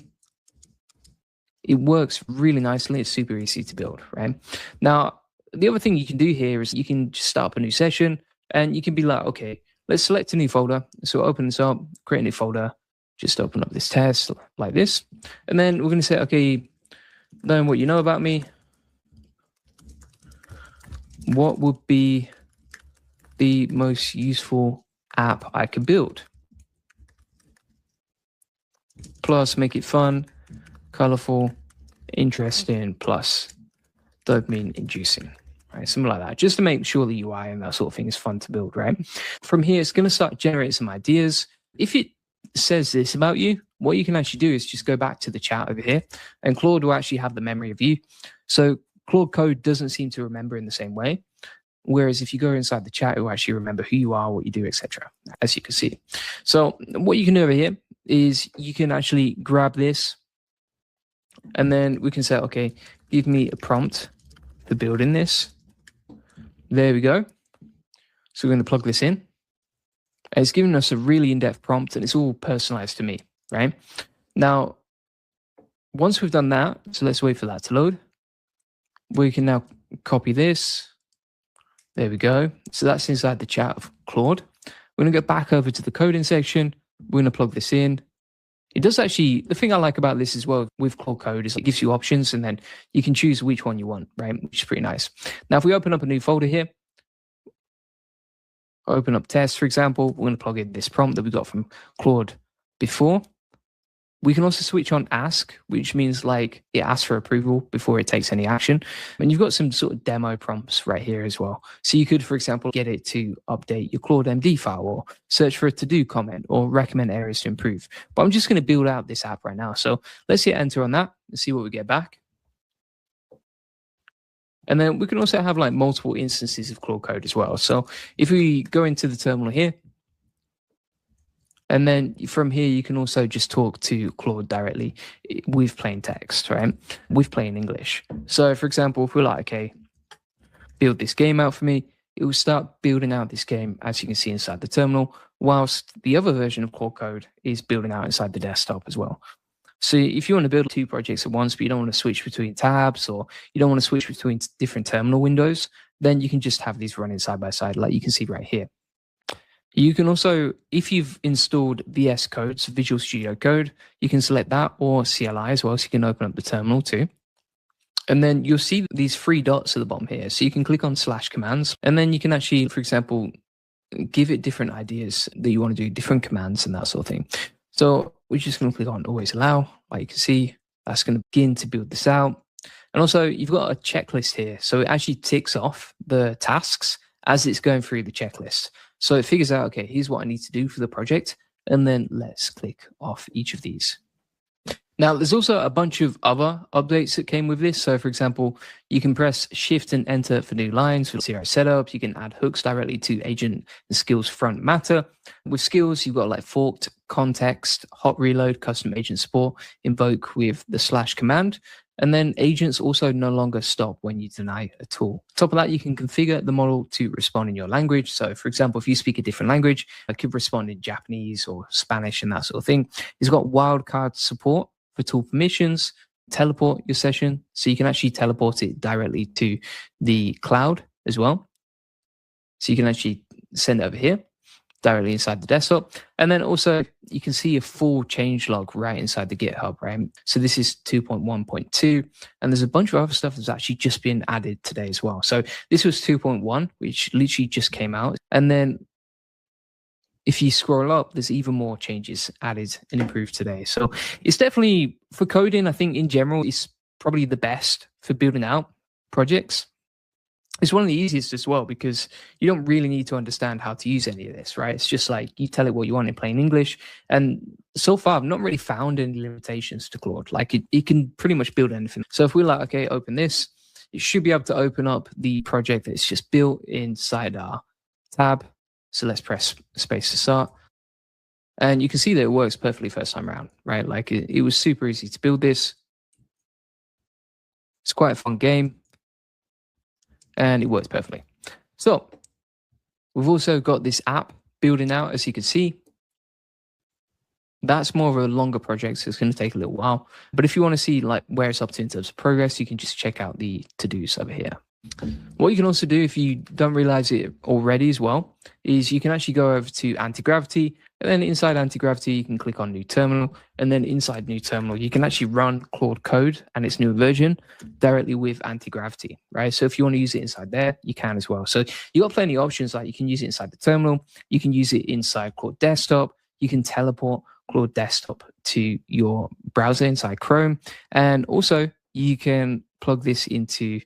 It works really nicely. It's super easy to build, right? Now, the other thing you can do here is you can just start up a new session, and you can be like, okay, let's select a new folder. So open this up, create a new folder, just open up this test like this. And then we're going to say, okay, knowing what you know about me, what would be the most useful app I could build? Plus, make it fun, colorful, interesting, plus dopamine inducing, right? Something like that, just to make sure the UI and that sort of thing is fun to build, right? From here, it's going to start generating some ideas. If it says this about you, what you can actually do is just go back to the chat over here, and Claude will actually have the memory of you. So Claude Code doesn't seem to remember in the same way. Whereas if you go inside the chat, it will actually remember who you are, what you do, etc., as you can see. So what you can do over here is you can actually grab this, and then we can say, okay, give me a prompt for building this. There we go. So we're going to plug this in. And it's giving us a really in-depth prompt, and it's all personalized to me, right? Now, once we've done that, so let's wait for that to load. We can now copy this. There we go. So that's inside the chat of Claude. We're going to go back over to the coding section. We're going to plug this in. It does actually, the thing I like about this as well with Claude Code is it gives you options, and then you can choose which one you want, right? Which is pretty nice. Now, if we open up a new folder here, open up test, for example, we're going to plug in this prompt that we got from Claude before. We can also switch on ask, which means like it asks for approval before it takes any action. And you've got some sort of demo prompts right here as well. So you could, for example, get it to update your Claude MD file, or search for a to-do comment, or recommend areas to improve. But I'm just going to build out this app right now. So let's hit enter on that and see what we get back. And then we can also have like multiple instances of Claude Code as well. So if we go into the terminal here, and then from here, you can also just talk to Claude directly with plain text, right? With plain English. So for example, if we're like, okay, build this game out for me, it will start building out this game, as you can see inside the terminal, whilst the other version of Claude Code is building out inside the desktop as well. So if you want to build 2 projects at once, but you don't want to switch between tabs, or you don't want to switch between different terminal windows, then you can just have these running side by side, like you can see right here. You can also, if you've installed VS Code, so Visual Studio Code, you can select that, or CLI as well, so you can open up the terminal too. And then you'll see these three dots at the bottom here. So you can click on /commands, and then you can actually, for example, give it different ideas that you want to do, different commands and that sort of thing. So we're just going to click on always allow. Like you can see, that's going to begin to build this out. And also you've got a checklist here. So it actually ticks off the tasks as it's going through the checklist. So it figures out, okay, here's what I need to do for the project. And then let's click off each of these. Now, there's also a bunch of other updates that came with this. So, for example, you can press Shift and Enter for new lines for zero setup. You can add hooks directly to agent and skills front matter. With skills, you've got like forked, context, hot reload, custom agent support, invoke with the /command. And then agents also no longer stop when you deny a tool. On top of that, you can configure the model to respond in your language. So, for example, if you speak a different language, it could respond in Japanese or Spanish and that sort of thing. It's got wildcard support for tool permissions, teleport your session. So you can actually teleport it directly to the cloud as well. So you can actually send it over here directly inside the desktop. And then also you can see a full changelog right inside the GitHub, right? So this is 2.1.2, and there's a bunch of other stuff that's actually just been added today as well. So this was 2.1, which literally just came out. And then if you scroll up, there's even more changes added and improved today. So it's definitely, for coding, I think in general, it's probably the best for building out projects. It's one of the easiest as well, because you don't really need to understand how to use any of this, right? It's just like you tell it what you want in plain English. And so far, I've not really found any limitations to Claude. Like it can pretty much build anything. So if we're like, okay, open this, it should be able to open up the project that's just built inside our tab. So let's press space to start. And you can see that it works perfectly first time around, right? Like it was super easy to build this. It's quite a fun game. And it works perfectly. So we've also got this app building out, as you can see. That's more of a longer project, so it's going to take a little while. But if you want to see like where it's up to in terms of progress, you can just check out the to-dos over here. What you can also do, if you don't realize it already as well, is you can actually go over to anti-gravity, and then inside anti-gravity, you can click on new terminal, and then inside new terminal, you can actually run Claude Code and its new version directly with anti-gravity, right? So if you want to use it inside there, you can as well. So you got plenty of options, like you can use it inside the terminal, you can use it inside Claude Desktop, you can teleport Claude Desktop to your browser inside Chrome, and also you can plug this into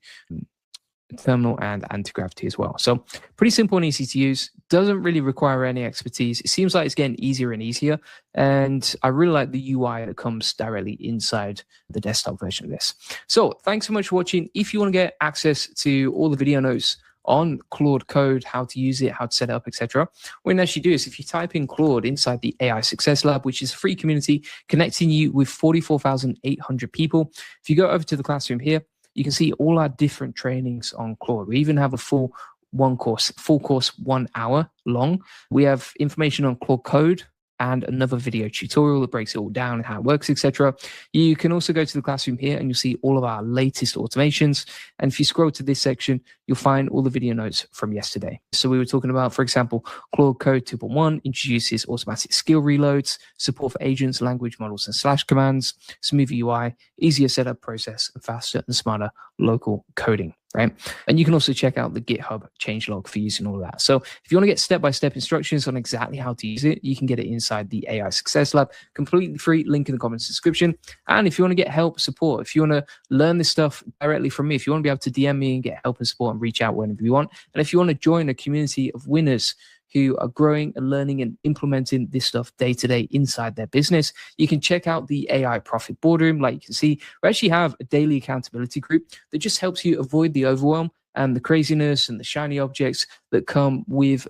terminal and anti-gravity as well. So pretty simple and easy to use. Doesn't really require any expertise. It seems like it's getting easier and easier. And I really like the UI that comes directly inside the desktop version of this. So thanks so much for watching. If you want to get access to all the video notes on Claude Code, how to use it, how to set it up, etc., what you can actually do is if you type in Claude inside the AI Success Lab, which is a free community connecting you with 44,800 people. If you go over to the classroom here, you can see all our different trainings on Claude. We even have a full course 1 hour long. We have information on Claude Code and another video tutorial that breaks it all down and how it works, etc. You can also go to the classroom here and you'll see all of our latest automations. And if you scroll to this section, you'll find all the video notes from yesterday. So we were talking about, for example, Claude Code 2.1 introduces automatic skill reloads, support for agents, language models, and /commands, smoother UI, easier setup process, and faster and smarter local coding, right? And you can also check out the GitHub changelog for using all of that. So if you want to get step-by-step instructions on exactly how to use it, you can get it inside the AI Success Lab, completely free, link in the comments description. And if you want to get help, support, if you want to learn this stuff directly from me, if you want to be able to DM me and get help and support and reach out whenever you want, and if you want to join a community of winners who are growing and learning and implementing this stuff day to day inside their business, you can check out the AI Profit Boardroom. Like you can see, we actually have a daily accountability group that just helps you avoid the overwhelm and the craziness and the shiny objects that come with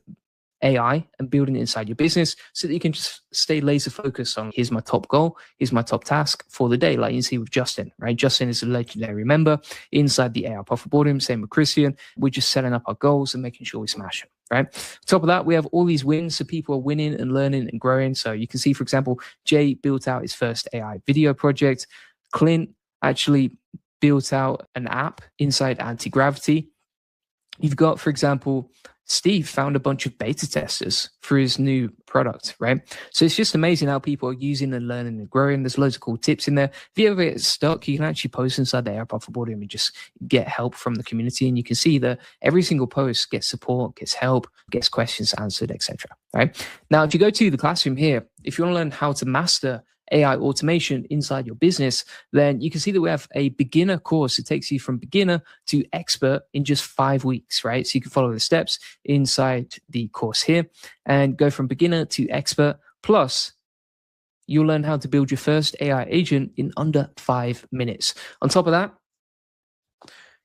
AI and building it inside your business, so that you can just stay laser focused on, here's my top goal, here's my top task for the day. Like you see with Justin, right? Justin is a legendary member inside the AI Profit Boardroom. Same with Christian. We're just setting up our goals and making sure we smash them, right? On top of that, we have all these wins, so people are winning and learning and growing. So you can see, for example, Jay built out his first AI video project. Clint actually built out an app inside anti-gravity. You've got, for example, Steve found a bunch of beta testers for his new product, right? So it's just amazing how people are using and learning and growing. There's loads of cool tips in there. If you ever get stuck, you can actually post inside the AI Profit Board and just get help from the community. And you can see that every single post gets support, gets help, gets questions answered, etc. Right? Now, if you go to the classroom here, if you want to learn how to master AI automation inside your business, then you can see that we have a beginner course. It takes you from beginner to expert in just 5 weeks, right? So you can follow the steps inside the course here and go from beginner to expert. Plus, you'll learn how to build your first AI agent in under 5 minutes. On top of that,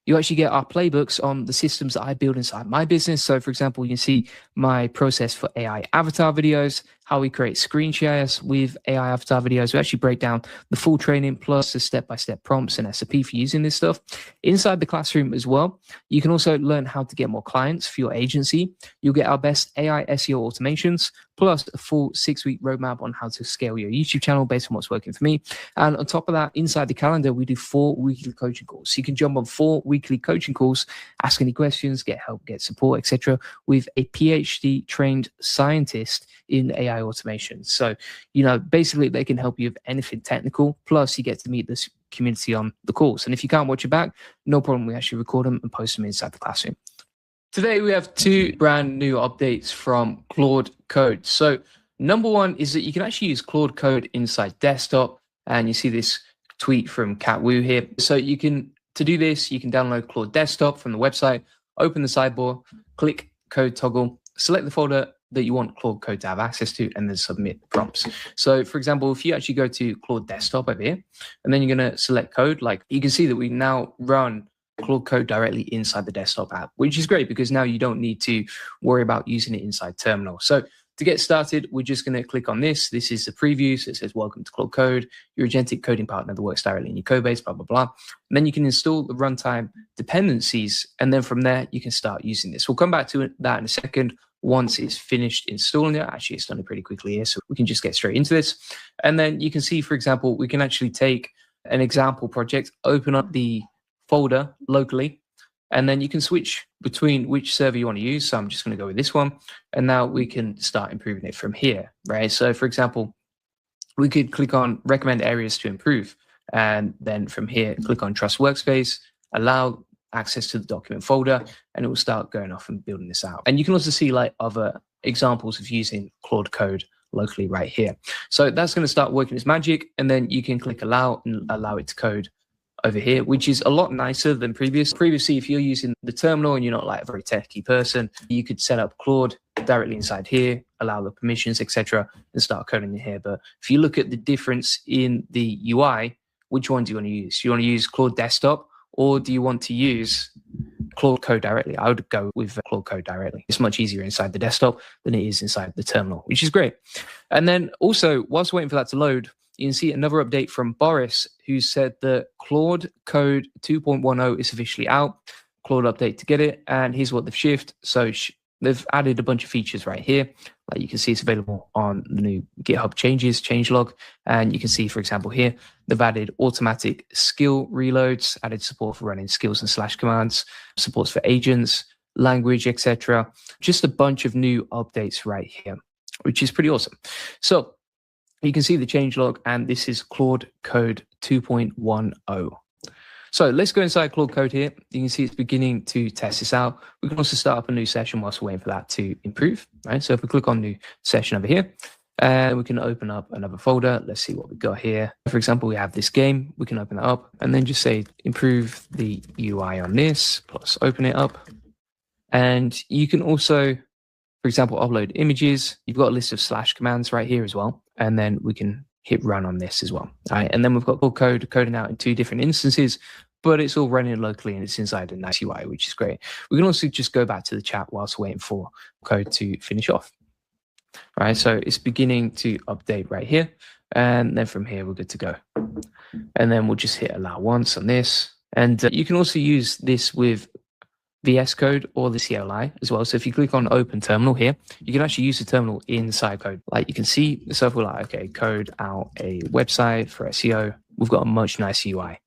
you actually get our playbooks on the systems that I build inside my business. So for example, you can see my process for AI avatar videos, how we create screen shares with AI avatar videos. We actually break down the full training plus the step-by-step prompts and SOP for using this stuff. Inside the classroom as well, you can also learn how to get more clients for your agency. You'll get our best AI SEO automations, plus a full 6-week roadmap on how to scale your YouTube channel based on what's working for me. And on top of that, inside the calendar, we do 4 weekly coaching calls. So you can jump on 4 weekly coaching calls, ask any questions, get help, get support, etc., with a PhD trained scientist in AI automation. So, basically they can help you with anything technical. Plus you get to meet this community on the calls. And if you can't watch it back, no problem. We actually record them and post them inside the classroom. Today, we have 2 brand new updates from Claude Code. So number one is that you can actually use Claude Code inside desktop. And you see this tweet from Cat Wu here. So to do this, you can download Claude Desktop from the website, open the sidebar, click Code Toggle, select the folder that you want Claude Code to have access to, and then submit the prompts. So for example, if you actually go to Claude Desktop over here, and then you're going to select code, like you can see that we now run Claude Code directly inside the desktop app, which is great because now you don't need to worry about using it inside terminal. So to get started, we're just going to click on this. This is the preview. So it says, welcome to Claude Code, your agentic coding partner that works directly in your code base, blah, blah, blah. And then you can install the runtime dependencies. And then from there, you can start using this. We'll come back to that in a second once it's finished installing it. Actually, it's done it pretty quickly here, so we can just get straight into this. And then you can see, for example, we can actually take an example project, open up the folder locally, and then you can switch between which server you want to use. So I'm just going to go with this one. And now we can start improving it from here, right? So for example, we could click on recommend areas to improve. And then from here, click on trust workspace, allow access to the document folder, and it will start going off and building this out. And you can also see like other examples of using Claude Code locally right here. So that's going to start working its magic. And then you can click allow and allow it to code over here, which is a lot nicer than previously. If you're using the terminal and you're not like a very techy person, you could set up Claude directly inside here, allow the permissions, etc., and start coding in here. But if you look at the difference in the UI, which one do you want to use? Do you want to use Claude Desktop, or do you want to use Claude Code directly? I would go with Claude Code directly. It's much easier inside the desktop than it is inside the terminal, which is great. And then also, whilst waiting for that to load, you can see another update from Boris, who said that Claude Code 2.10 is officially out. Claude update to get it. And here's what they've shifted. So they've added a bunch of features right here. Like you can see, it's available on the new GitHub changes, changelog. And you can see, for example, here, they've added automatic skill reloads, added support for running skills and slash commands, supports for agents, language, etc. Just a bunch of new updates right here, which is pretty awesome. So you can see the changelog, and this is Claude Code 2.10. So let's go inside Claude Code here. You can see it's beginning to test this out. We can also start up a new session whilst we're waiting for that to improve, right? So if we click on new session over here, and we can open up another folder. Let's see what we got here. For example, we have this game. We can open that up and then just say improve the UI on this, plus open it up. And you can also, for example, upload images. You've got a list of slash commands right here as well. And then we can hit run on this as well. All right. And then we've got Claude Code coding out in 2 different instances, but it's all running locally and it's inside a nice UI, which is great. We can also just go back to the chat whilst waiting for code to finish off. All right. So it's beginning to update right here. And then from here, we're good to go. And then we'll just hit allow once on this. And you can also use this with VS Code or the CLI as well. So if you click on open terminal here, you can actually use the terminal inside code. Like you can see, so if we're like, okay, code out a website for SEO, we've got a much nicer UI.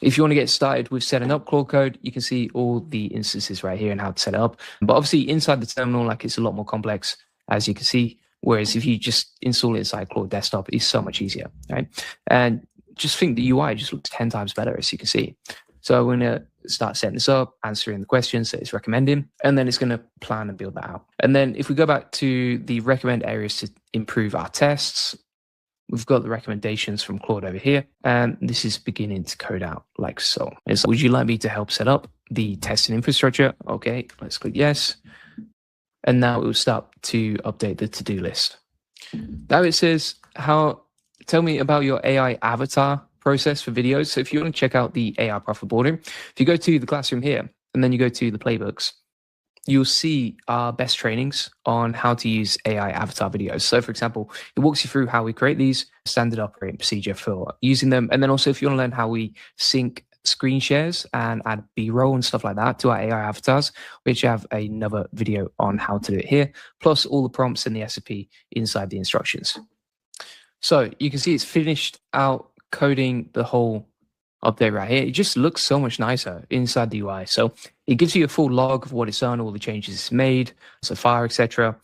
If you want to get started with setting up Claude Code, you can see all the instances right here and how to set it up. But obviously inside the terminal, like it's a lot more complex, as you can see. Whereas if you just install it inside Claude Desktop, it's so much easier, right? And just think the UI just looks 10 times better, as you can see. So we're going to start setting this up, answering the questions that it's recommending, and then it's going to plan and build that out. And then if we go back to the recommend areas to improve our tests, we've got the recommendations from Claude over here, and this is beginning to code out like so. It's, would you like me to help set up the testing infrastructure? Okay, let's click yes. And now it will start to update the to-do list. Now it says, tell me about your AI avatar process for videos. So if you want to check out the AI profit boarding, if you go to the classroom here, and then you go to the playbooks, you'll see our best trainings on how to use AI avatar videos. So for example, it walks you through how we create these, standard operating procedure for using them. And then also if you want to learn how we sync screen shares and add B-roll and stuff like that to our AI avatars, which have another video on how to do it here, plus all the prompts and the SOP inside the instructions. So you can see it's finished out coding the whole update right here. It just looks so much nicer inside the UI. So it gives you a full log of what it's done, all the changes it's made so far, etc.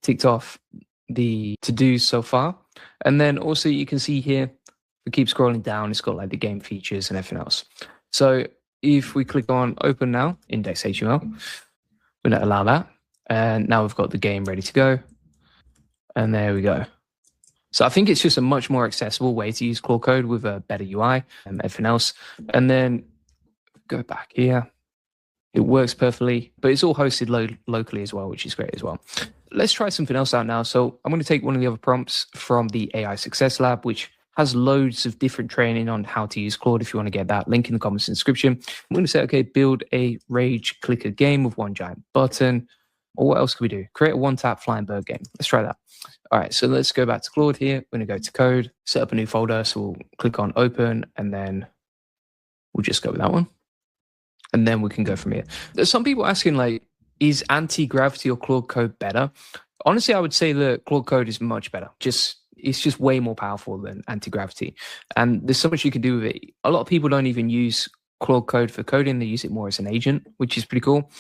Ticked off the to-dos so far. And then also you can see here, we keep scrolling down, it's got like the game features and everything else. So if we click on open now, index.html, we're going to allow that. And now we've got the game ready to go. And there we go. So I think it's just a much more accessible way to use Claude Code with a better UI and everything else. And then go back here. It works perfectly, but it's all hosted locally as well, which is great as well. Let's try something else out now. So I'm going to take one of the other prompts from the AI Success Lab, which has loads of different training on how to use Claude. If you want to get that, link in the comments and description. I'm going to say, okay, build a rage clicker game with one giant button. Or what else can we do? Create a one-tap flying bird game. Let's try that. All right, so let's go back to Claude here. We're going to go to code, set up a new folder. So we'll click on open, and then we'll just go with that one. And then we can go from here. There's some people asking, like, is anti-gravity or Claude Code better? Honestly, I would say that Claude Code is much better. It's just way more powerful than anti-gravity. And there's so much you can do with it. A lot of people don't even use Claude Code for coding. They use it more as an agent, which is pretty cool.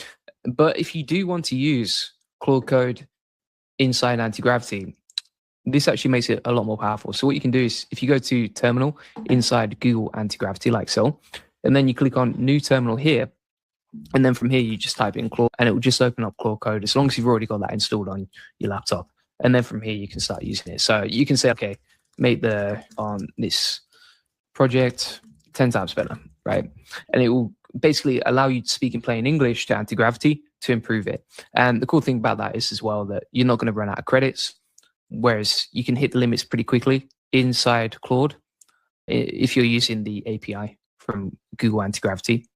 But if you do want to use Claude Code inside anti-gravity, this actually makes it a lot more powerful. So what you can do is if you go to terminal inside Google anti-gravity like so, and then you click on new terminal here, and then from here you just type in Claude and it will just open up Claude Code as long as you've already got that installed on your laptop. And then from here you can start using it. So you can say, okay, make this project 10 times better, right? And it will basically allow you to speak in plain English to anti-gravity to improve it. And the cool thing about that is as well that you're not going to run out of credits, whereas you can hit the limits pretty quickly inside Claude if you're using the API from Google Anti-Gravity.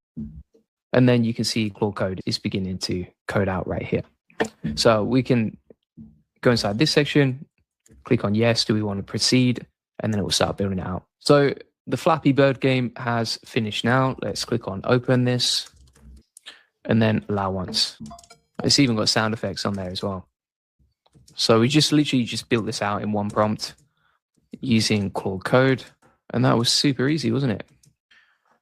And then you can see Claude Code is beginning to code out right here. So we can go inside this section, click on yes, do we want to proceed? And then it will start building it out. So the Flappy Bird game has finished now. Let's click on open this and then allow once. It's even got sound effects on there as well. So we just literally just built this out in one prompt using Claude Code. And that was super easy, wasn't it?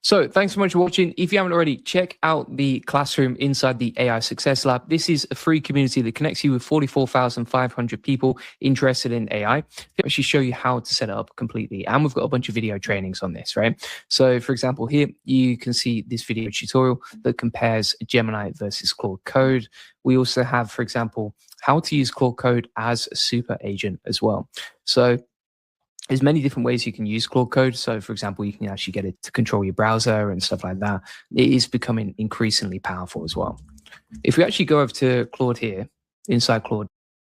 So thanks so much for watching. If you haven't already, check out the classroom inside the AI Success Lab. This is a free community that connects you with 44,500 people interested in AI. They actually show you how to set it up completely. And we've got a bunch of video trainings on this, right? So for example, here you can see this video tutorial that compares Gemini versus Claude Code. We also have, for example, how to use Claude Code as a super agent as well. So there's many different ways you can use Claude Code. So for example, you can actually get it to control your browser and stuff like that. It is becoming increasingly powerful as well. If we actually go over to Claude here, inside Claude,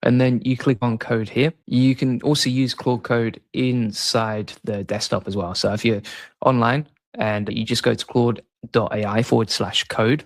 and then you click on code here, you can also use Claude Code inside the desktop as well. So if you're online and you just go to claude.ai/code,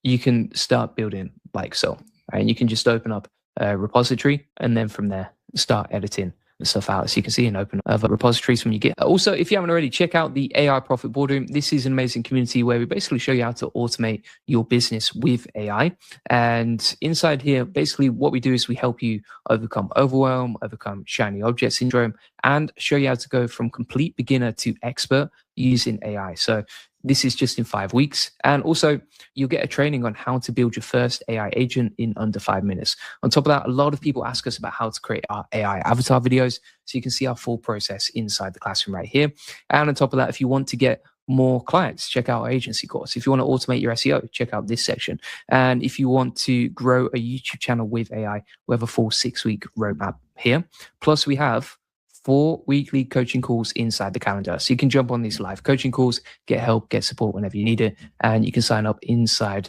you can start building like so. Right? And you can just open up a repository and then from there, start editing stuff out, as you can see, and open other repositories from your Git. Also, if you haven't already, check out the AI Profit Boardroom. This is an amazing community where we basically show you how to automate your business with AI. And inside here, basically what we do is we help you overcome overwhelm, overcome shiny object syndrome, and show you how to go from complete beginner to expert using AI. So this is just in 5 weeks. And also you'll get a training on how to build your first AI agent in under 5 minutes. On top of that, a lot of people ask us about how to create our AI avatar videos. So you can see our full process inside the classroom right here. And on top of that, if you want to get more clients, check out our agency course. If you want to automate your SEO, check out this section. And if you want to grow a YouTube channel with AI, we have a full 6-week roadmap here. Plus we have 4 weekly coaching calls inside the calendar. So you can jump on these live coaching calls, get help, get support whenever you need it. And you can sign up inside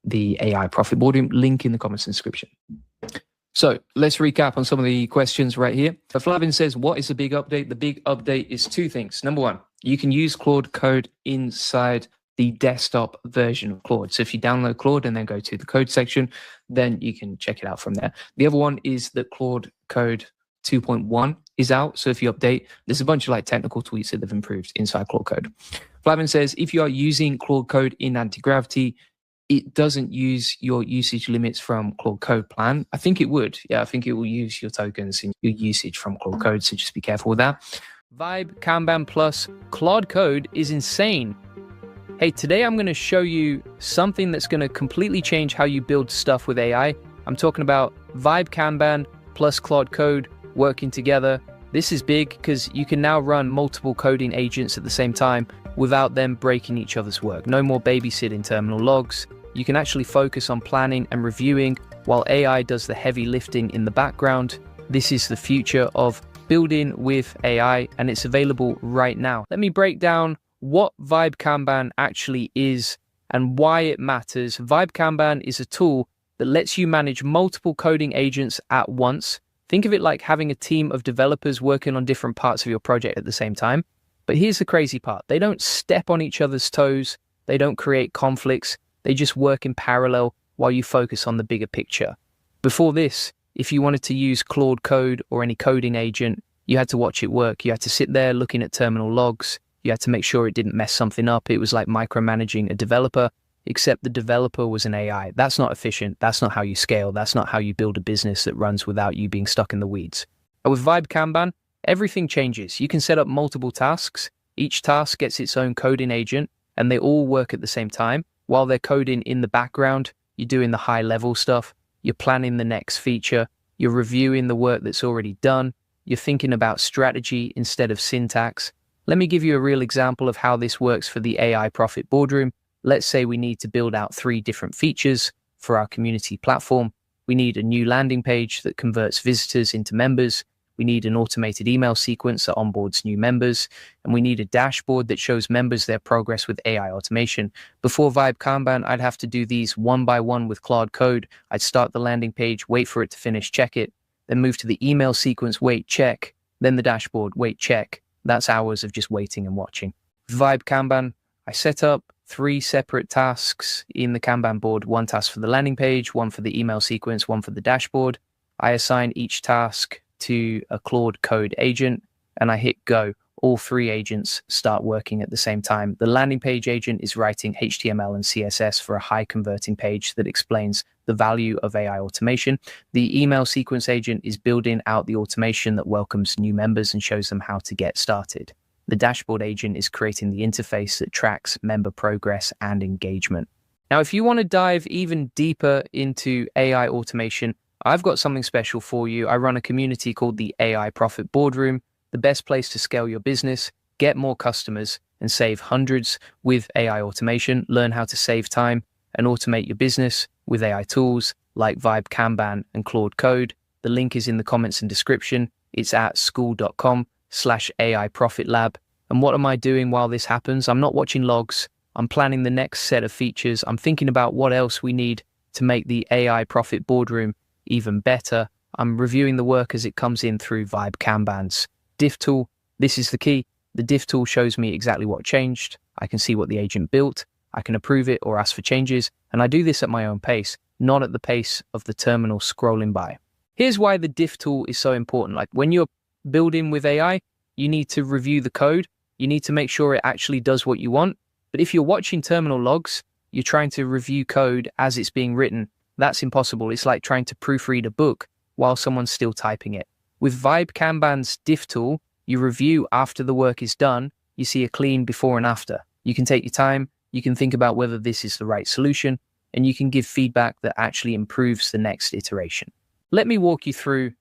the AI Profit Boardroom, link in the comments and description. So let's recap on some of the questions right here. Flavin says, what is the big update? The big update is 2 things. Number 1, you can use Claude Code inside the desktop version of Claude. So if you download Claude and then go to the code section, then you can check it out from there. The other one is that Claude Code 2.1 is out. So if you update, there's a bunch of like technical tweaks that have improved inside Claude Code. Flavin says, if you are using Claude Code in anti-gravity, it doesn't use your usage limits from Claude Code plan. I think it would. Yeah, I think it will use your tokens and your usage from Claude Code. So just be careful with that. Vibe Kanban plus Claude Code is insane. Hey, today I'm going to show you something that's going to completely change how you build stuff with AI. I'm talking about Vibe Kanban plus Claude Code working together. This is big because you can now run multiple coding agents at the same time without them breaking each other's work. No more babysitting terminal logs. You can actually focus on planning and reviewing while AI does the heavy lifting in the background. This is the future of building with AI, and it's available right now. Let me break down what Vibe Kanban actually is and why it matters. Vibe Kanban is a tool that lets you manage multiple coding agents at once. Think of it like having a team of developers working on different parts of your project at the same time. But here's the crazy part. They don't step on each other's toes. They don't create conflicts. They just work in parallel while you focus on the bigger picture. Before this, if you wanted to use Claude Code or any coding agent, you had to watch it work. You had to sit there looking at terminal logs. You had to make sure it didn't mess something up. It was like micromanaging a developer, except the developer was an AI. That's not efficient. That's not how you scale. That's not how you build a business that runs without you being stuck in the weeds. But with Vibe Kanban, everything changes. You can set up multiple tasks. Each task gets its own coding agent, and they all work at the same time. While they're coding in the background, you're doing the high-level stuff. You're planning the next feature. You're reviewing the work that's already done. You're thinking about strategy instead of syntax. Let me give you a real example of how this works for the AI Profit Boardroom. Let's say we need to build out 3 different features for our community platform. We need a new landing page that converts visitors into members. We need an automated email sequence that onboards new members. And we need a dashboard that shows members their progress with AI automation. Before Vibe Kanban, I'd have to do these one by one with Claude Code. I'd start the landing page, wait for it to finish, check it, then move to the email sequence, wait, check, then the dashboard, wait, check. That's hours of just waiting and watching. With Vibe Kanban, I set up 3 separate tasks in the Kanban board, 1 task for the landing page, 1 for the email sequence, 1 for the dashboard. I assign each task to a Claude Code agent and I hit go. All 3 agents start working at the same time. The landing page agent is writing HTML and CSS for a high converting page that explains the value of AI automation. The email sequence agent is building out the automation that welcomes new members and shows them how to get started. The dashboard agent is creating the interface that tracks member progress and engagement. Now, if you want to dive even deeper into AI automation, I've got something special for you. I run a community called the AI Profit Boardroom, the best place to scale your business, get more customers, and save hundreds with AI automation. Learn how to save time and automate your business with AI tools like Vibe Kanban and Claude Code. The link is in the comments and description. It's at school.com/AI Profit Lab. And what am I doing while this happens? I'm not watching logs. I'm planning the next set of features. I'm thinking about what else we need to make the AI Profit Boardroom even better. I'm reviewing the work as it comes in through Vibe Kanban's diff tool. This is the key. The diff tool shows me exactly what changed. I can see what the agent built. I can approve it or ask for changes. And I do this at my own pace, not at the pace of the terminal scrolling by. Here's why the diff tool is so important. Like when you're building with AI, you need to review the code. You need to make sure it actually does what you want. But if you're watching terminal logs, you're trying to review code as it's being written. That's impossible. It's like trying to proofread a book while someone's still typing it. With Vibe Kanban's diff tool, you review after the work is done, you see a clean before and after. You can take your time, you can think about whether this is the right solution, and you can give feedback that actually improves the next iteration. Let me walk you through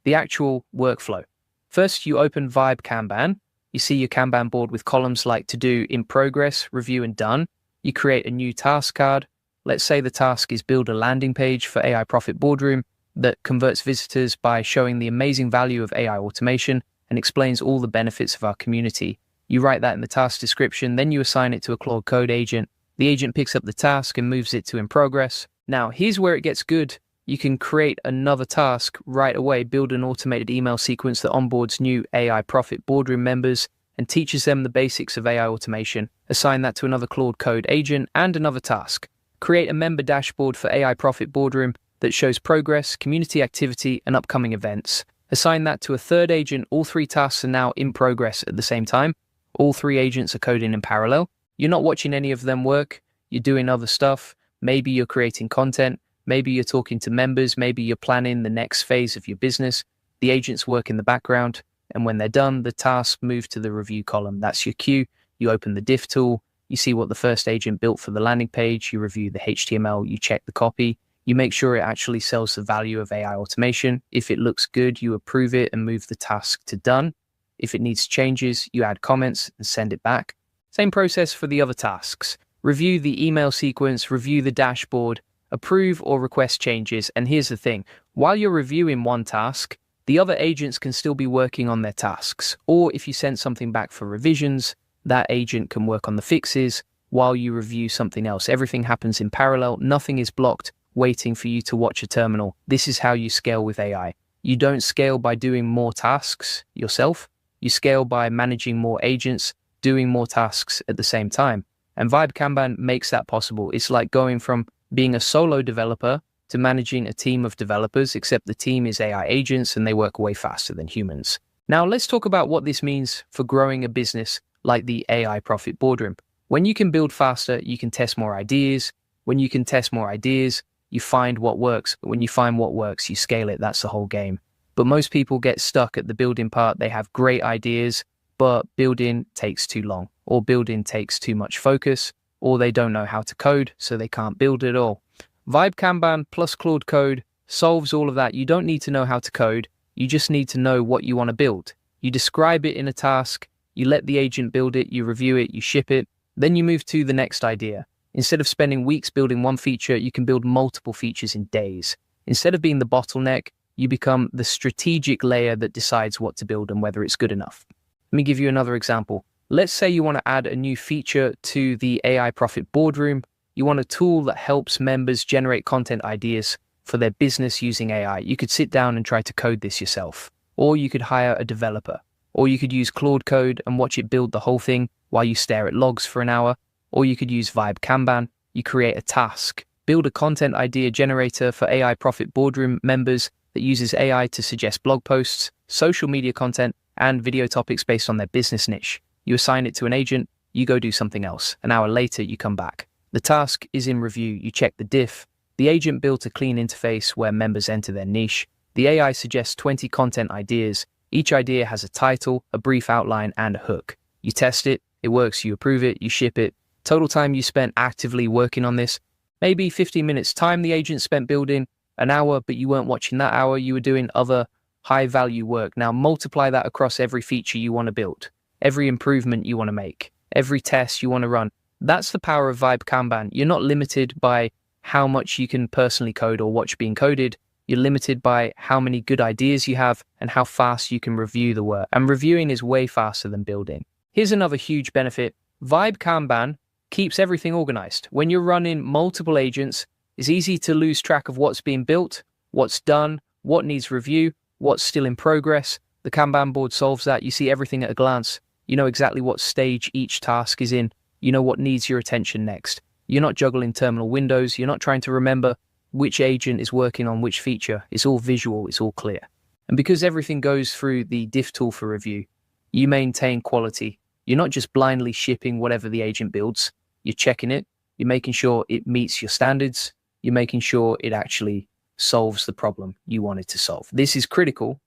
the actual workflow. First, you open Vibe Kanban. You see your Kanban board with columns like to do, in progress, review, and done. You create a new task card. Let's say the task is build a landing page for AI Profit Boardroom that converts visitors by showing the amazing value of AI automation and explains all the benefits of our community. You write that in the task description, then you assign it to a Claude Code agent. The agent picks up the task and moves it to in progress. Now, here's where it gets good. You can create another task right away, build an automated email sequence that onboards new AI Profit Boardroom members and teaches them the basics of AI automation. Assign that to another Claude Code agent and another task. Create a member dashboard for AI Profit Boardroom that shows progress, community activity, and upcoming events. Assign that to a third agent. All three tasks are now in progress at the same time. All three agents are coding in parallel. You're not watching any of them work. You're doing other stuff. Maybe you're creating content. Maybe you're talking to members. Maybe you're planning the next phase of your business. The agents work in the background. And when they're done, the tasks move to the review column. That's your queue. You open the diff tool. You see what the first agent built for the landing page. You review the HTML. You check the copy. You make sure it actually sells the value of AI automation. If it looks good, you approve it and move the task to done. If it needs changes, you add comments and send it back. Same process for the other tasks. Review the email sequence, review the dashboard, approve or request changes. And here's the thing, while you're reviewing one task, the other agents can still be working on their tasks. Or if you send something back for revisions, that agent can work on the fixes while you review something else. Everything happens in parallel. Nothing is blocked, waiting for you to watch a terminal. This is how you scale with AI. You don't scale by doing more tasks yourself. You scale by managing more agents, doing more tasks at the same time. And Vibe Kanban makes that possible. It's like going from being a solo developer to managing a team of developers, except the team is AI agents and they work way faster than humans. Now let's talk about what this means for growing a business like the AI Profit Boardroom. When you can build faster, you can test more ideas. When you can test more ideas, you find what works. But when you find what works, you scale it. That's the whole game. But most people get stuck at the building part. They have great ideas, but building takes too long, or building takes too much focus, or they don't know how to code, so they can't build it all. Vibe Kanban plus Claude Code solves all of that. You don't need to know how to code. You just need to know what you want to build. You describe it in a task, you let the agent build it, you review it, you ship it, then you move to the next idea. Instead of spending weeks building one feature, you can build multiple features in days. Instead of being the bottleneck, you become the strategic layer that decides what to build and whether it's good enough. Let me give you another example. Let's say you want to add a new feature to the AI Profit Boardroom. You want a tool that helps members generate content ideas for their business using AI. You could sit down and try to code this yourself, or you could hire a developer, or you could use Claude Code and watch it build the whole thing while you stare at logs for an hour, or you could use Vibe Kanban. You create a task, build a content idea generator for AI Profit Boardroom members that uses AI to suggest blog posts, social media content, and video topics based on their business niche. You assign it to an agent, you go do something else. An hour later, you come back. The task is in review, you check the diff. The agent built a clean interface where members enter their niche. The AI suggests 20 content ideas. Each idea has a title, a brief outline, and a hook. You test it, it works, you approve it, you ship it. Total time you spent actively working on this, maybe 15 minutes. Time the agent spent building, an hour, but you weren't watching that hour, you were doing other high-value work. Now multiply that across every feature you want to build, every improvement you want to make, every test you want to run. That's the power of Vibe Kanban. You're not limited by how much you can personally code or watch being coded. You're limited by how many good ideas you have and how fast you can review the work. And reviewing is way faster than building. Here's another huge benefit. Vibe Kanban keeps everything organized. When you're running multiple agents, it's easy to lose track of what's being built, what's done, what needs review, what's still in progress. The Kanban board solves that. You see everything at a glance. You know exactly what stage each task is in. You know what needs your attention next. You're not juggling terminal windows. You're not trying to remember which agent is working on which feature. It's all visual. It's all clear. And because everything goes through the diff tool for review, you maintain quality. You're not just blindly shipping whatever the agent builds. You're checking it. You're making sure it meets your standards. You're making sure it actually solves the problem you wanted to solve. This is critical.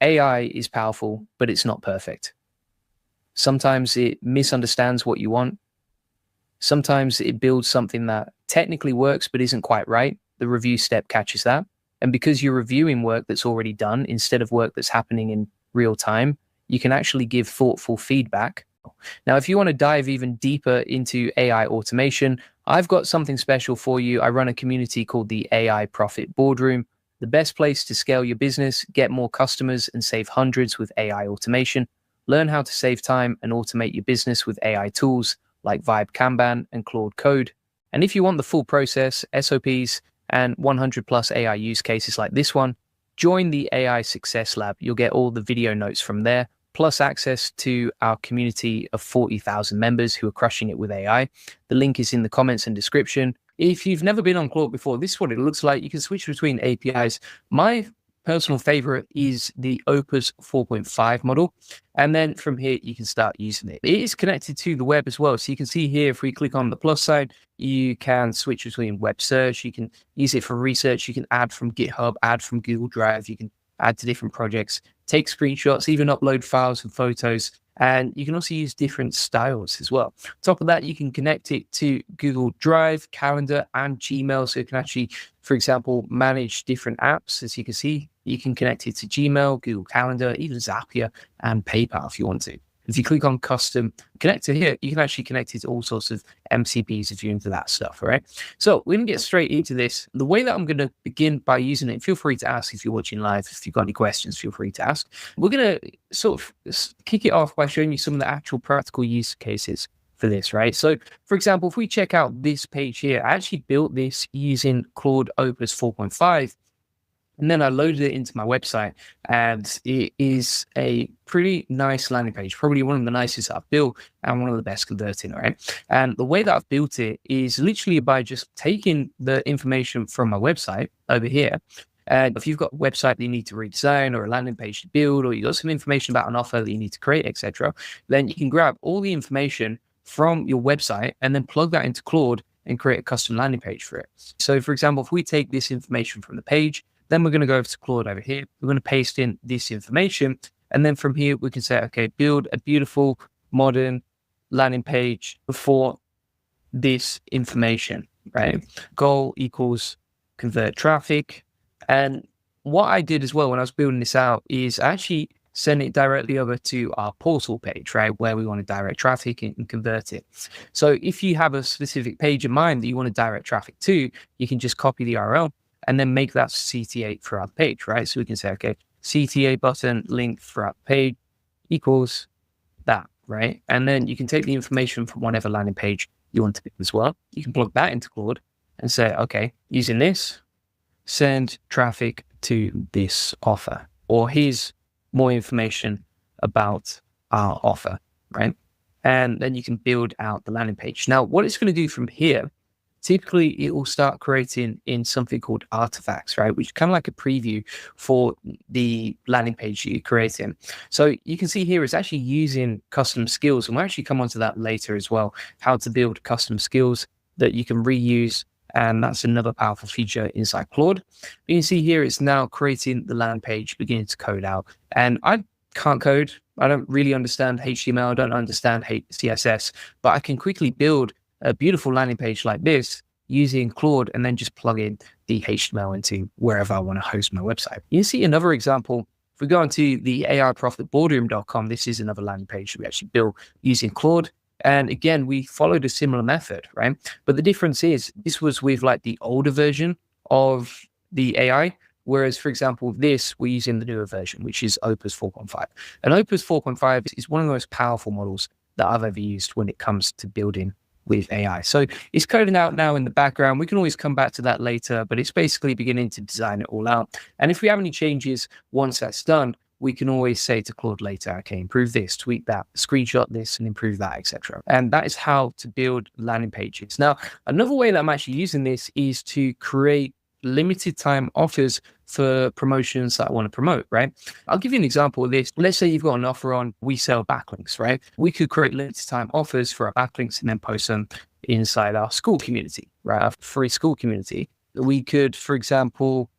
AI is powerful, but it's not perfect. Sometimes it misunderstands what you want. Sometimes it builds something that technically works but isn't quite right. The review step catches that. And because you're reviewing work that's already done instead of work that's happening in real time, you can actually give thoughtful feedback. Now, if you want to dive even deeper into AI automation, I've got something special for you. I run a community called the AI Profit Boardroom, the best place to scale your business, get more customers, and save hundreds with AI automation. Learn how to save time and automate your business with AI tools like Vibe Kanban and Claude Code. And if you want the full process, SOPs, and 100 plus AI use cases like this one, join the AI Success Lab. You'll get all the video notes from there, plus access to our community of 40,000 members who are crushing it with AI. The link is in the comments and description. If you've never been on Claude before, this is what it looks like. You can switch between APIs. My personal favorite is the Opus 4.5 model. And then from here, you can start using it. It is connected to the web as well. So you can see here, if we click on the plus side, you can switch between web search. You can use it for research. You can add from GitHub, add from Google Drive. You can add to different projects, take screenshots, even upload files and photos. And you can also use different styles as well. On top of that, you can connect it to Google Drive, Calendar, and Gmail. So you can actually, for example, manage different apps. As you can see, you can connect it to Gmail, Google Calendar, even Zapier, and PayPal if you want to. If you click on custom connector here, you can actually connect it to all sorts of MCPs if you're into that stuff, all right? So we're going to get straight into this. The way that I'm going to begin by using it, feel free to ask if you're watching live. If you've got any questions, feel free to ask. We're going to sort of kick it off by showing you some of the actual practical use cases for this, right? So, for example, if we check out this page here, I actually built this using Claude Opus 4.5. And then I loaded it into my website, and it is a pretty nice landing page, probably one of the nicest I've built and one of the best converting, all right? And the way that I've built it is literally by just taking the information from my website over here. And if you've got a website that you need to redesign or a landing page to build, or you've got some information about an offer that you need to create, etc., then you can grab all the information from your website and then plug that into Claude and create a custom landing page for it. So, for example, if we take this information from the page, then we're going to go over to Claude over here. We're going to paste in this information. And then from here, we can say, okay, build a beautiful modern landing page for this information, right? Goal equals convert traffic. And what I did as well when I was building this out is actually send it directly over to our portal page, right? Where we want to direct traffic and convert it. So if you have a specific page in mind that you want to direct traffic to, you can just copy the URL and then make that CTA throughout the page, right? So we can say, okay, CTA button link throughout the page equals that, right? And then you can take the information from whatever landing page you want to pick as well. You can plug that into Claude and say, okay, using this, send traffic to this offer, or here's more information about our offer, right? And then you can build out the landing page. Now, what it's going to do from here, typically it will start creating in something called artifacts, right? Which is kind of like a preview for the landing page you're creating. So you can see here it's actually using custom skills, and we'll actually come onto that later as well, how to build custom skills that you can reuse. And that's another powerful feature inside Claude. You can see here it's now creating the landing page, beginning to code out. And I can't code. I don't really understand HTML. I don't understand CSS, but I can quickly build a beautiful landing page like this using Claude and then just plug in the HTML into wherever I want to host my website. You see another example. If we go onto the AIProfitBoardroom.com, this is another landing page that we actually built using Claude. And again, we followed a similar method, right? But the difference is this was with like the older version of the AI, whereas, for example, this, we're using the newer version, which is Opus 4.5. And Opus 4.5 is one of the most powerful models that I've ever used when it comes to building with AI. So it's coding out now in the background. We can always come back to that later, but it's basically beginning to design it all out. And if we have any changes once that's done, we can always say to Claude later, okay, improve this, tweak that, screenshot this, and improve that, etc. And that is how to build landing pages. Now, another way that I'm actually using this is to create limited time offers for promotions that I want to promote, right? I'll give you an example of this. Let's say you've got an offer on we sell backlinks, right? We could create limited time offers for our backlinks and then post them inside our school community, right? Our free school community. We could, for example,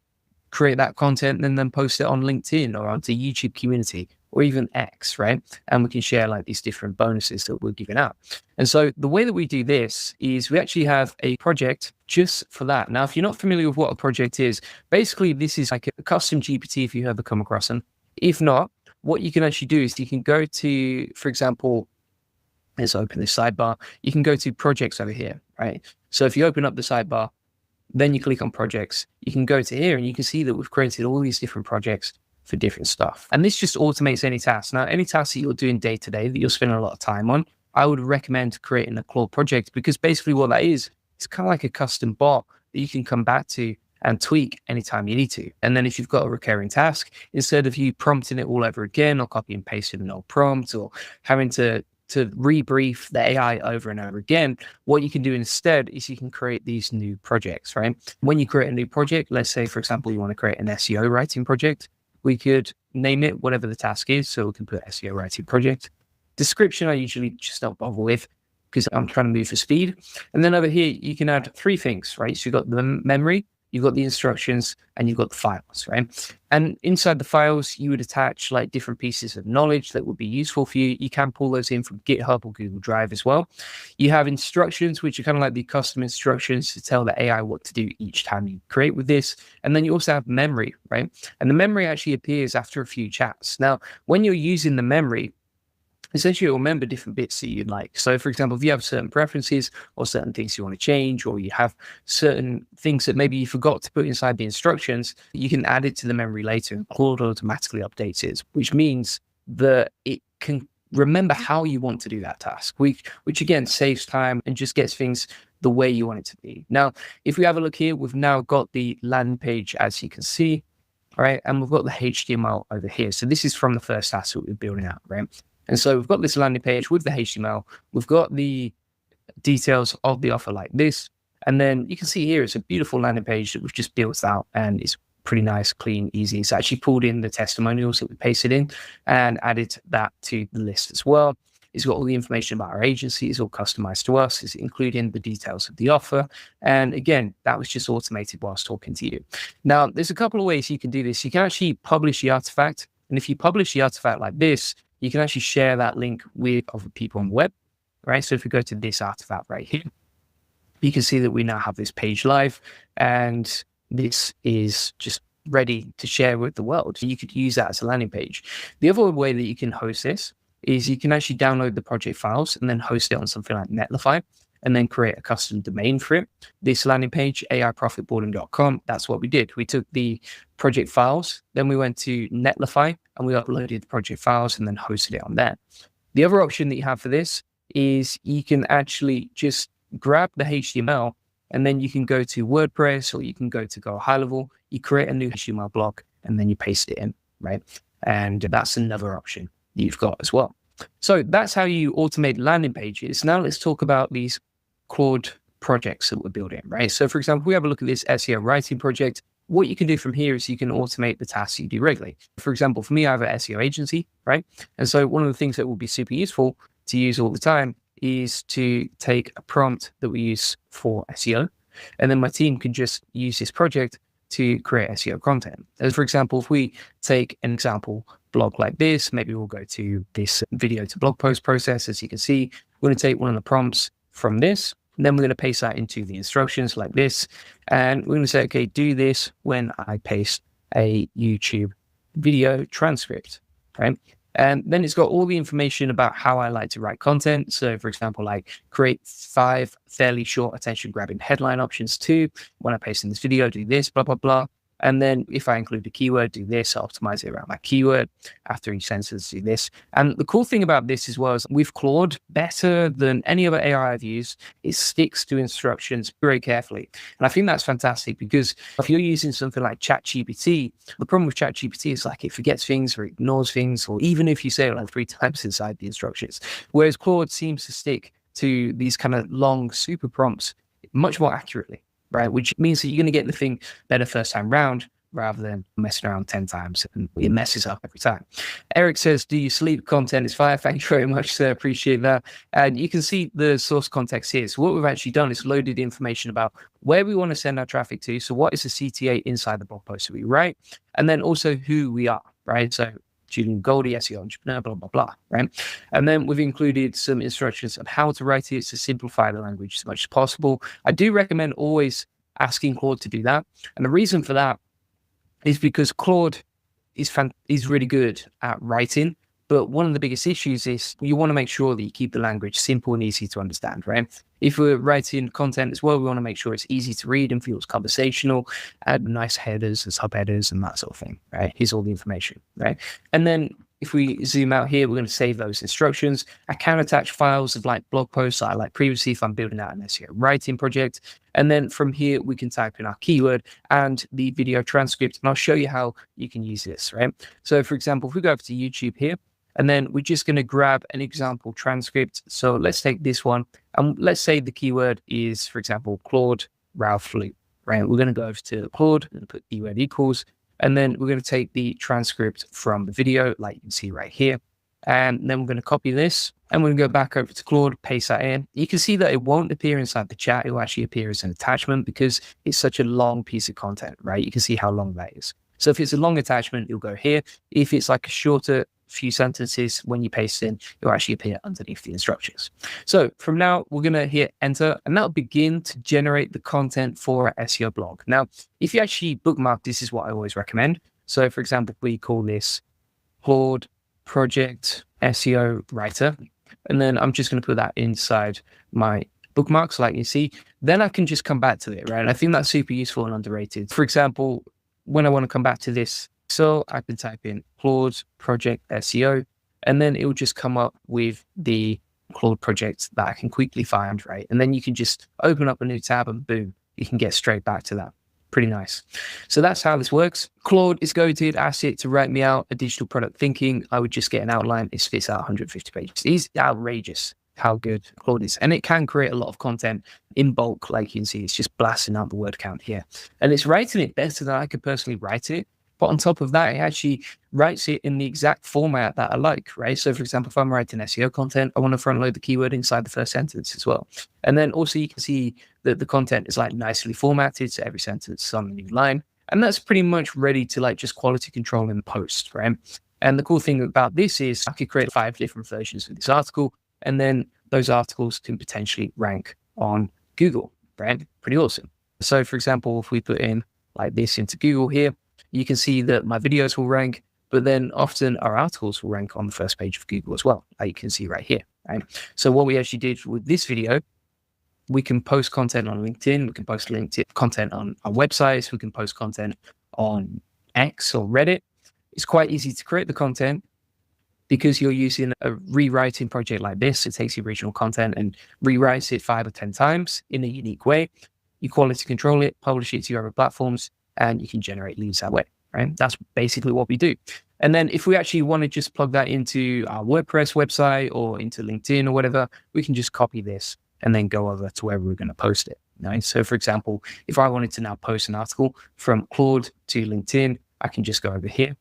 create that content and then post it on LinkedIn or onto YouTube community or even X, right? And we can share like these different bonuses that we're giving out. And so the way that we do this is we actually have a project just for that. Now, if you're not familiar with what a project is, basically this is like a custom GPT if you ever come across them. If not, what you can actually do is you can go to, for example, let's open this sidebar. You can go to projects over here, right? So if you open up the sidebar, then you click on projects, you can go to here and you can see that we've created all these different projects for different stuff. And this just automates any task. Now, any task that you're doing day to day that you're spending a lot of time on, I would recommend creating a Claude project, because basically what that is, it's kind of like a custom bot that you can come back to and tweak anytime you need to. And then if you've got a recurring task, instead of you prompting it all over again or copy and pasting an old prompt or having to rebrief the AI over and over again, what you can do instead is you can create these new projects, right? When you create a new project, let's say, for example, you want to create an SEO writing project, we could name it whatever the task is. So we can put SEO writing project. Description, I usually just don't bother with because I'm trying to move for speed. And then over here, you can add 3 things, right? So you've got the memory, you've got the instructions, and you've got the files, right? And inside the files, you would attach like different pieces of knowledge that would be useful for you. You can pull those in from GitHub or Google Drive as well. You have instructions, which are kind of like the custom instructions to tell the AI what to do each time you create with this. And then you also have memory, right? And the memory actually appears after a few chats. Now, when you're using the memory, essentially you'll remember different bits that you'd like. So for example, if you have certain preferences or certain things you want to change, or you have certain things that maybe you forgot to put inside the instructions, you can add it to the memory later and Claude automatically updates it, which means that it can remember how you want to do that task, which again saves time and just gets things the way you want it to be. Now, if we have a look here, we've now got the landing page, as you can see, right? And we've got the HTML over here. So this is from the first task that we're building out, right? And so we've got this landing page with the HTML. We've got the details of the offer like this. And then you can see here, it's a beautiful landing page that we've just built out, and it's pretty nice, clean, easy. It's actually pulled in the testimonials that we pasted in and added that to the list as well. It's got all the information about our agency. It's all customized to us. It's including the details of the offer. And again, that was just automated whilst talking to you. Now, there's a couple of ways you can do this. You can actually publish the artifact. And if you publish the artifact like this, you can actually share that link with other people on the web, right? So if we go to this artifact right here, you can see that we now have this page live, and this is just ready to share with the world. You could use that as a landing page. The other way that you can host this is you can actually download the project files and then host it on something like Netlify, and then create a custom domain for it. This landing page, aiprofitboarding.com, that's what we did. We took the project files, then we went to Netlify and we uploaded the project files and then hosted it on there. The other option that you have for this is you can actually just grab the HTML and then you can go to WordPress, or you can go high level, you create a new HTML block and then you paste it in, right? And that's another option that you've got as well. So that's how you automate landing pages. Now let's talk about these Claude projects that we're building, right? So for example, we have a look at this SEO writing project. What you can do from here is you can automate the tasks you do regularly. For example, for me, I have an SEO agency, right? And so one of the things that will be super useful to use all the time is to take a prompt that we use for SEO, and then my team can just use this project to create SEO content. As for example, if we take an example blog like this, maybe we'll go to this video to blog post process. As you can see, we're going to take one of the prompts from this, and then we're going to paste that into the instructions like this. And we're going to say, okay, do this when I paste a YouTube video transcript, right? And then it's got all the information about how I like to write content. So for example, like create 5 fairly short attention grabbing headline options too. When I paste in this video, do this, blah, blah, blah. And then if I include a keyword, do this, optimize it around that keyword. After each sentence, do this. And the cool thing about this as well is with Claude, better than any other AI I've used, it sticks to instructions very carefully. And I think that's fantastic, because if you're using something like ChatGPT, the problem with ChatGPT is like it forgets things or ignores things, or even if you say it like 3 times inside the instructions. Whereas Claude seems to stick to these kind of long super prompts much more accurately, right? Which means that you're going to get the thing better first time round rather than messing around 10 times and it messes up every time. Eric says, do you sleep? Content is fire. Thank you very much, sir. Appreciate that. And you can see the source context here. So what we've actually done is loaded information about where we want to send our traffic to. So what is the CTA inside the blog post that we write? And then also who we are, right? So Julian Goldie, SEO entrepreneur, blah, blah, blah, right? And then we've included some instructions on how to write it to simplify the language as much as possible. I do recommend always asking Claude to do that. And the reason for that is because Claude is really good at writing, but one of the biggest issues is you want to make sure that you keep the language simple and easy to understand, right? If we're writing content as well, we want to make sure it's easy to read and feels conversational, add nice headers and subheaders and that sort of thing, right? Here's all the information, right? And then if we zoom out here, we're going to save those instructions. I can attach files of like blog posts I like previously if I'm building out an SEO writing project. And then from here, we can type in our keyword and the video transcript, and I'll show you how you can use this, right? So for example, if we go over to YouTube here, and then we're just going to grab an example transcript. So let's take this one. And let's say the keyword is, for example, Claude Ralph Loop, right? We're going to go over to Claude and put keyword equals. And then we're going to take the transcript from the video, like you can see right here. And then we're going to copy this and we're going to go back over to Claude, paste that in. You can see that it won't appear inside the chat. It will actually appear as an attachment because it's such a long piece of content, right? You can see how long that is. So if it's a long attachment, you'll go here. If it's like a shorter few sentences, when you paste in, it'll actually appear underneath the instructions. So from now, we're going to hit enter, and that'll begin to generate the content for our SEO blog. Now, if you actually bookmark, this is what I always recommend. So for example, we call this Claude Project SEO Writer, and then I'm just going to put that inside my bookmarks, like you see. Then I can just come back to it, right? And I think that's super useful and underrated. For example, when I want to come back to this, so I can type in Claude Project SEO, and then it will just come up with the Claude project that I can quickly find, right? And then you can just open up a new tab and boom, you can get straight back to that. Pretty nice. So that's how this works. Claude is goated. Ask it to write me out a digital product thinking. I would just get an outline. It spits out 150 pages. It's outrageous how good Claude is. And it can create a lot of content in bulk. Like you can see, it's just blasting out the word count here. And it's writing it better than I could personally write it. But on top of that, it actually writes it in the exact format that I like, right? So for example, if I'm writing SEO content, I want to front load the keyword inside the first sentence as well. And then also you can see that the content is like nicely formatted. So every sentence is on a new line. And that's pretty much ready to like just quality control in post, right? And the cool thing about this is I could create 5 different versions of this article, and then those articles can potentially rank on Google, right? Pretty awesome. So for example, if we put in like this into Google here, you can see that my videos will rank, but then often our articles will rank on the first page of Google as well, like you can see right here, right? So what we actually did with this video, we can post content on LinkedIn, we can post LinkedIn content on our websites, we can post content on X or Reddit. It's quite easy to create the content because you're using a rewriting project like this. It takes the original content and rewrites it 5 or 10 times in a unique way. You quality control it, publish it to your other platforms, and you can generate leads that way, right? That's basically what we do. And then if we actually want to just plug that into our WordPress website or into LinkedIn or whatever, we can just copy this and then go over to where we're going to post it, right? So for example, if I wanted to now post an article from Claude to LinkedIn, I can just go over here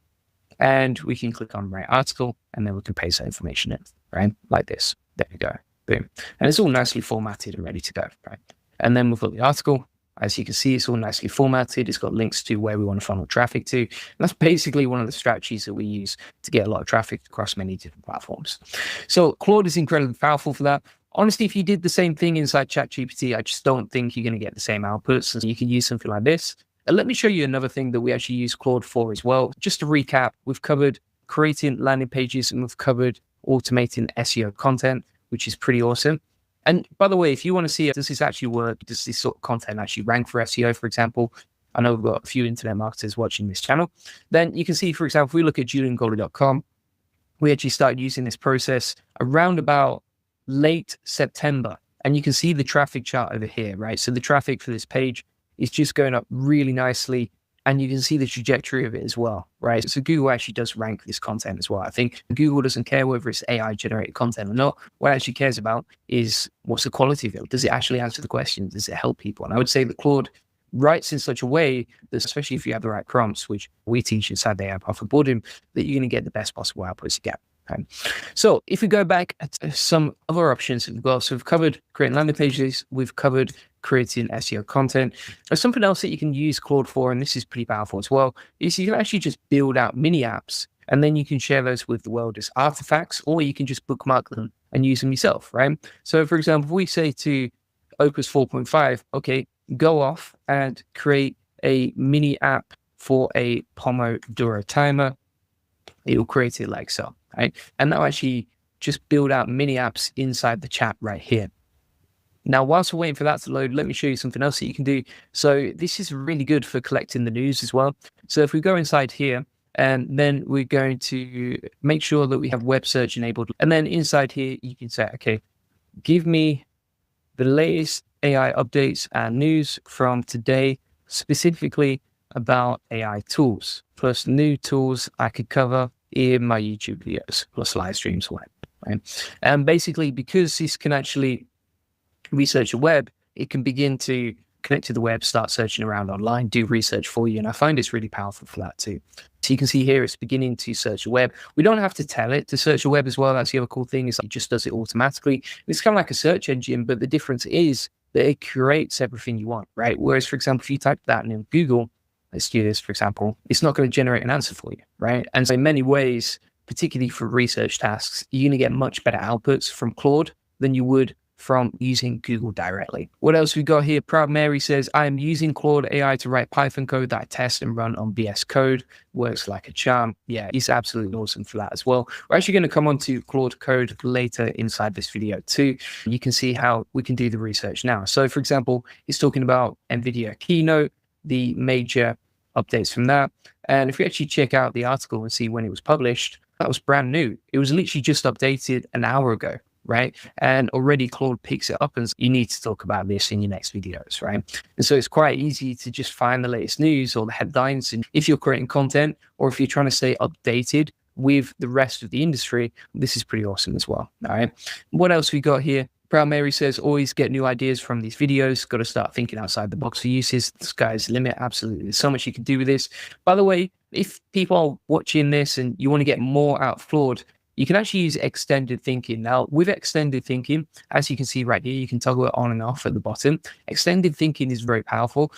and we can click on write article, and then we can paste that information in, right? Like this. There we go. Boom. And it's all nicely formatted and ready to go, right? And then we've got the article. As you can see, it's all nicely formatted. It's got links to where we want to funnel traffic to. And that's basically one of the strategies that we use to get a lot of traffic across many different platforms. So Claude is incredibly powerful for that. Honestly, if you did the same thing inside ChatGPT, I just don't think you're going to get the same outputs. So you can use something like this. And let me show you another thing that we actually use Claude for as well. Just to recap, we've covered creating landing pages and we've covered automating SEO content, which is pretty awesome. And by the way, if you want to see, does this actually work? Does this sort of content actually rank for SEO, for example? I know we've got a few internet marketers watching this channel. Then you can see, for example, if we look at juliangoldie.com, we actually started using this process around about late September. And you can see the traffic chart over here, right? So the traffic for this page is just going up really nicely. And you can see the trajectory of it as well, right? So Google actually does rank this content as well. I think Google doesn't care whether it's AI generated content or not. What it actually cares about is what's the quality of it? Does it actually answer the questions? Does it help people? And I would say that Claude writes in such a way that, especially if you have the right prompts, which we teach inside the app off of boarding, that you're going to get the best possible outputs you get. Okay. So if we go back at some other options as well, so we've covered creating landing pages, we've covered creating SEO content. There's something else that you can use Claude for, and this is pretty powerful as well, is you can actually just build out mini apps And then you can share those with the world as artifacts, or you can just bookmark them and use them yourself, right? So for example, if we say to Opus 4.5, okay, go off and create a mini app for a Pomodoro timer, it will create it like so, right? And that'll actually just build out mini apps inside the chat right here. Now, whilst we're waiting for that to load, let me show you something else that you can do. So this is really good for collecting the news as well. So if we go inside here, and then we're going to make sure that we have web search enabled. And then inside here, you can say, okay, give me the latest AI updates and news from today, specifically about AI tools, plus new tools I could cover in my YouTube videos, plus live streams, right? And basically, because this can actually research the web, it can begin to connect to the web, start searching around online, do research for you. And I find it's really powerful for that too. So you can see here, it's beginning to search the web. We don't have to tell it to search the web as well. That's the other cool thing, is it just does it automatically. It's kind of like a search engine, but the difference is that it curates everything you want, right? Whereas, for example, if you type that in Google, let's do this, for example, it's not going to generate an answer for you, right? And so in many ways, particularly for research tasks, you're going to get much better outputs from Claude than you would from using Google directly. What else we got here? Proud Mary says, I am using Claude AI to write Python code that I test and run on VS Code. Works like a charm. Yeah, he's absolutely awesome for that as well. We're actually going to come on to Claude Code later inside this video too. You can see how we can do the research now. So for example, it's talking about NVIDIA keynote, the major updates from that. And if we actually check out the article and see when it was published, that was brand new. It was literally just updated an hour ago, right? And already Claude picks it up and you need to talk about this in your next videos, right? And so it's quite easy to just find the latest news or the headlines. And if you're creating content or if you're trying to stay updated with the rest of the industry, this is pretty awesome as well, all right? What else we got here? Proud Mary says, always get new ideas from these videos. Got to start thinking outside the box for uses. The sky's the limit. Absolutely. There's so much you can do with this. By the way, if people are watching this and you want to get more out of Claude, you can actually use extended thinking. Now, with extended thinking, as you can see right here, you can toggle it on and off at the bottom. Extended thinking is very powerful.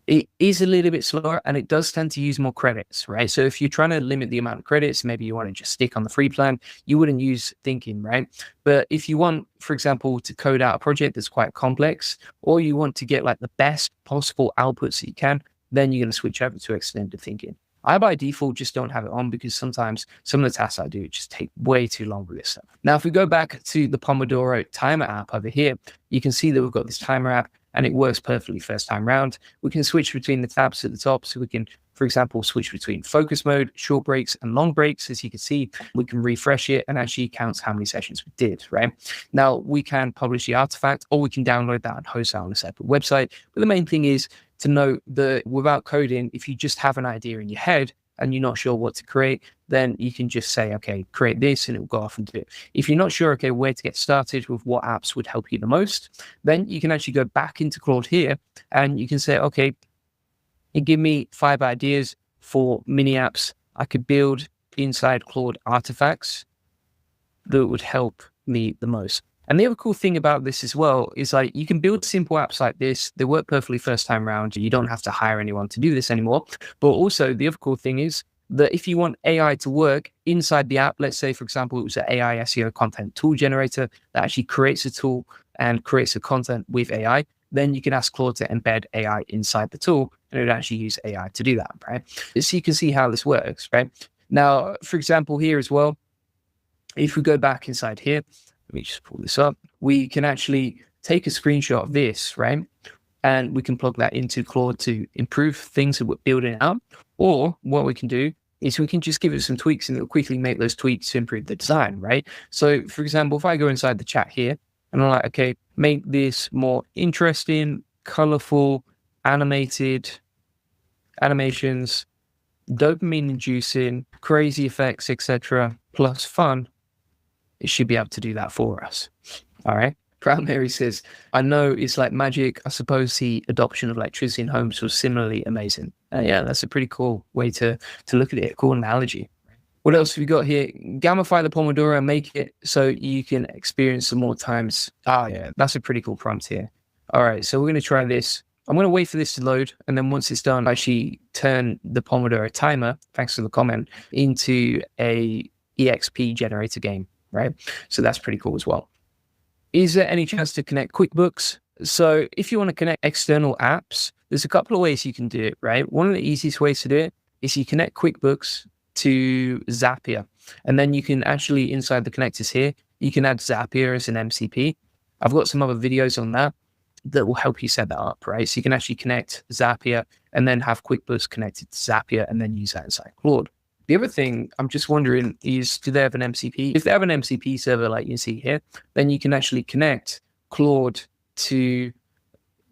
It is a little bit slower and it does tend to use more credits, right? So if you're trying to limit the amount of credits, maybe you want to just stick on the free plan, you wouldn't use thinking, right? But if you want, for example, to code out a project that's quite complex, or you want to get like the best possible outputs that you can, then you're going to switch over to extended thinking. I, by default, just don't have it on because sometimes some of the tasks I do just take way too long with this stuff. Now, if we go back to the Pomodoro timer app over here, you can see that we've got this timer app and it works perfectly first time round. We can switch between the tabs at the top. So we can, for example, switch between focus mode, short breaks, and long breaks. As you can see, we can refresh it and actually counts how many sessions we did, right? Now, we can publish the artifact or we can download that and host that on a separate website. But the main thing is to note that without coding, if you just have an idea in your head and you're not sure what to create, then you can just say, okay, create this and it will go off and do it. If you're not sure, okay, where to get started with what apps would help you the most, then you can actually go back into Claude here and you can say, okay, give me 5 ideas for mini apps I could build inside Claude artifacts that would help me the most. And the other cool thing about this as well is like you can build simple apps like this. They work perfectly first time around. You don't have to hire anyone to do this anymore. But also the other cool thing is that if you want AI to work inside the app, let's say, for example, it was an AI SEO content tool generator that actually creates a tool and creates the content with AI, then you can ask Claude to embed AI inside the tool and it would actually use AI to do that, right? So you can see how this works, right? Now, for example, here as well, if we go back inside here, let me just pull this up. We can actually take a screenshot of this, right? And we can plug that into Claude to improve things that we're building out. Or what we can do is we can just give it some tweaks and it'll quickly make those tweaks to improve the design, right? So for example, if I go inside the chat here and I'm like, okay, make this more interesting, colorful, animated, animations, dopamine inducing, crazy effects, etc., plus fun, it should be able to do that for us. All right. Proud Mary says, I know it's like magic. I suppose the adoption of electricity in homes was similarly amazing. Yeah, that's a pretty cool way to look at it. Cool analogy. What else have we got here? Gamify the Pomodoro and make it so you can experience some more times. Ah, yeah, that's a pretty cool prompt here. All right, so we're going to try this. I'm going to wait for this to load. And then once it's done, I actually turn the Pomodoro timer, thanks to the comment, into a EXP generator game, right? So that's pretty cool as well. Is there any chance to connect QuickBooks? So if you want to connect external apps, there's a couple of ways you can do it, right? One of the easiest ways to do it is you connect QuickBooks to Zapier. And then you can actually, inside the connectors here, you can add Zapier as an MCP. I've got some other videos on that will help you set that up, right? So you can actually connect Zapier and then have QuickBooks connected to Zapier and then use that inside Claude. The other thing I'm just wondering is, do they have an MCP? If they have an MCP server like you see here, then you can actually connect Claude to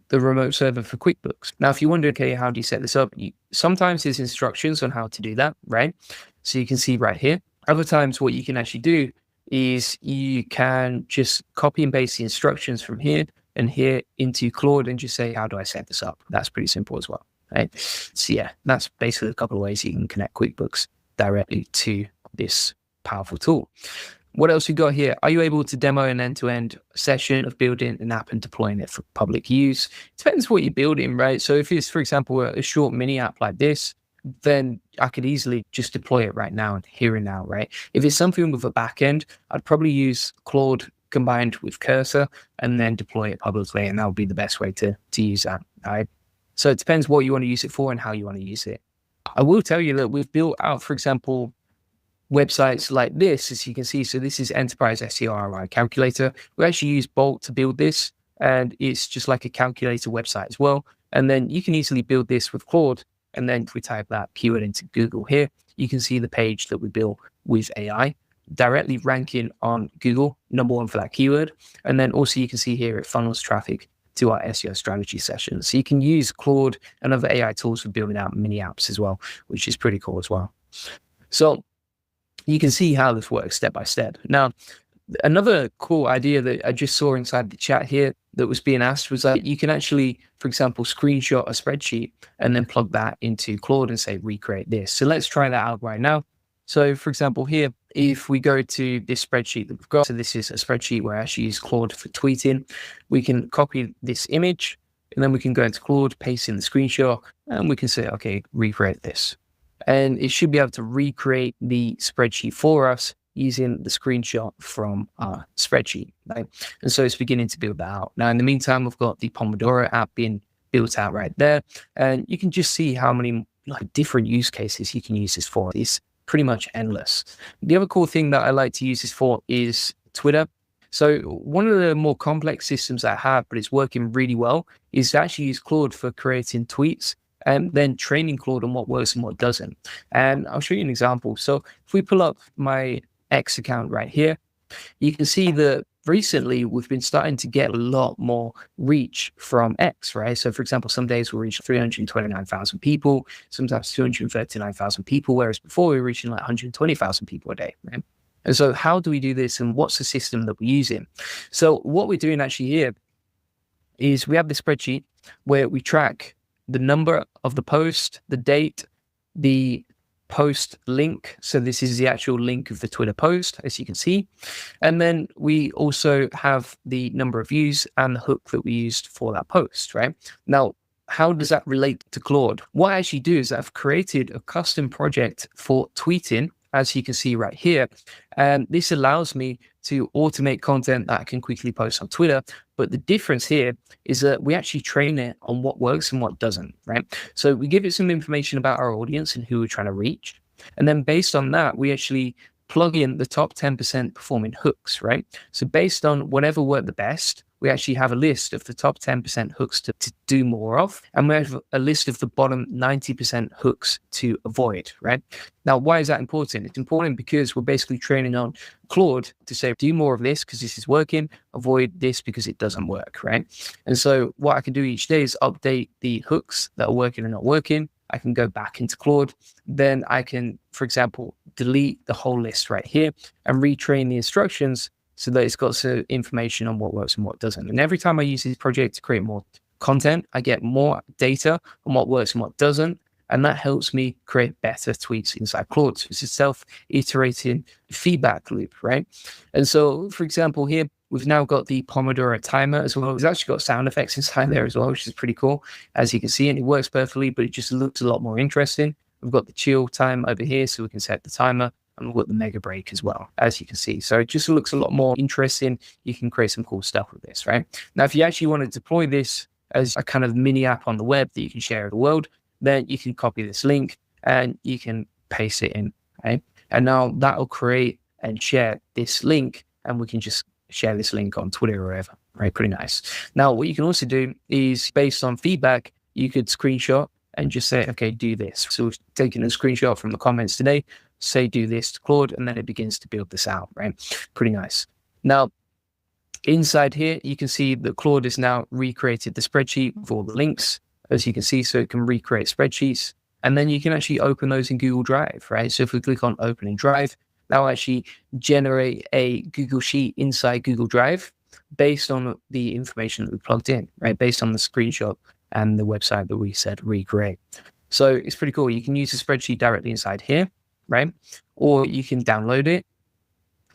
the remote server for QuickBooks. Now, if you wonder, okay, how do you set this up? Sometimes there's instructions on how to do that, right? So you can see right here. Other times what you can actually do is you can just copy and paste the instructions from here and here into Claude and just say, how do I set this up? That's pretty simple as well, right? So yeah, that's basically a couple of ways you can connect QuickBooks directly to this powerful tool. What else we got here? Are you able to demo an end-to-end session of building an app and deploying it for public use? Depends what you're building, right? So if it's, for example, a short mini app like this, then I could easily just deploy it right now and here and now, right? If it's something with a backend, I'd probably use Claude combined with Cursor and then deploy it publicly, and that would be the best way to use that, right? So it depends what you want to use it for and how you want to use it. I will tell you that we've built out, for example, websites like this, as you can see. So this is Enterprise SEO ROI Calculator. We actually use Bolt to build this, and it's just like a calculator website as well. And then you can easily build this with Claude. And then if we type that keyword into Google here, you can see the page that we built with AI directly ranking on Google, #1 for that keyword. And then also you can see here it funnels traffic to our SEO strategy sessions. So you can use Claude and other AI tools for building out mini apps as well, which is pretty cool as well. So you can see how this works step by step. Now, another cool idea that I just saw inside the chat here that was being asked was that you can actually, for example, screenshot a spreadsheet and then plug that into Claude and say, recreate this. So let's try that out right now. So for example, here, if we go to this spreadsheet that we've got, so this is a spreadsheet where I actually use Claude for tweeting. We can copy this image and then we can go into Claude, paste in the screenshot, and we can say, okay, recreate this. And it should be able to recreate the spreadsheet for us using the screenshot from our spreadsheet, right? And so it's beginning to build that out. Now, in the meantime, we've got the Pomodoro app being built out right there. And you can just see how many different use cases you can use this for. It's pretty much endless. The other cool thing that I like to use this for is Twitter. So one of the more complex systems I have, but it's working really well, is to actually use Claude for creating tweets and then training Claude on what works and what doesn't. And I'll show you an example. So if we pull up my X account right here, you can see that recently we've been starting to get a lot more reach from X, right? So for example, some days we'll reach 329,000 people, sometimes 239,000 people, whereas before we were reaching like 120,000 people a day, right? And so how do we do this, and what's the system that we're using? So what we're doing actually here is we have this spreadsheet where we track the number of the post, the date, the post link. So this is the actual link of the Twitter post, as you can see. And then we also have the number of views and the hook that we used for that post, right? Now, how does that relate to Claude? What I actually do is I've created a custom project for tweeting, as you can see right here. And this allows me to automate content that I can quickly post on Twitter. But the difference here is that we actually train it on what works and what doesn't, right? So we give it some information about our audience and who we're trying to reach. And then based on that, we actually plug in the top 10% performing hooks, right? So based on whatever worked the best, we actually have a list of the top 10% hooks to do more of. And we have a list of the bottom 90% hooks to avoid, right? Now, why is that important? It's important because we're basically training on Claude to say, do more of this because this is working, avoid this because it doesn't work, right? And so what I can do each day is update the hooks that are working and not working. I can go back into Claude. Then I can, for example, delete the whole list right here and retrain the instructions so that it's got some information on what works and what doesn't. And every time I use this project to create more content, I get more data on what works and what doesn't. And that helps me create better tweets inside Claude. So it's a self-iterating feedback loop, right? And so, for example, here, we've now got the Pomodoro timer as well. It's actually got sound effects inside there as well, which is pretty cool, as you can see, and it works perfectly, but it just looks a lot more interesting. We've got the chill time over here, so we can set the timer, and we've got the mega break as well, as you can see. So it just looks a lot more interesting. You can create some cool stuff with this, right? Now, if you actually want to deploy this as a kind of mini app on the web that you can share with the world, then you can copy this link and you can paste it in, right? And now that'll create and share this link, and we can just share this link on Twitter or wherever, right? Pretty nice. Now, what you can also do is, based on feedback, you could screenshot and just say, okay, do this. So we've taken a screenshot from the comments today, say, do this to Claude, and then it begins to build this out, right? Pretty nice. Now, inside here, you can see that Claude has now recreated the spreadsheet with all the links, as you can see, so it can recreate spreadsheets. And then you can actually open those in Google Drive, right? So if we click on Open in Drive, that'll actually generate a Google Sheet inside Google Drive based on the information that we plugged in, right? Based on the screenshot and the website that we said recreate. So it's pretty cool. You can use the spreadsheet directly inside here, right? Or you can download it,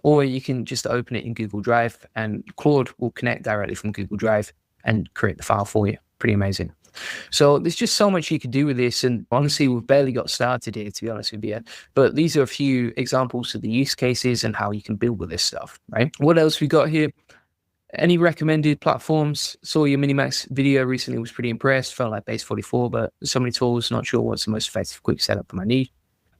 or you can just open it in Google Drive, and Claude will connect directly from Google Drive and create the file for you. Pretty amazing. So there's just so much you can do with this, and honestly, we've barely got started here, to be honest with you. But these are a few examples of the use cases and how you can build with this stuff, right? What else we got here? Any recommended platforms? Saw your Minimax video recently, was pretty impressed. Felt like Base 44, but so many tools, not sure what's the most effective quick setup for my need.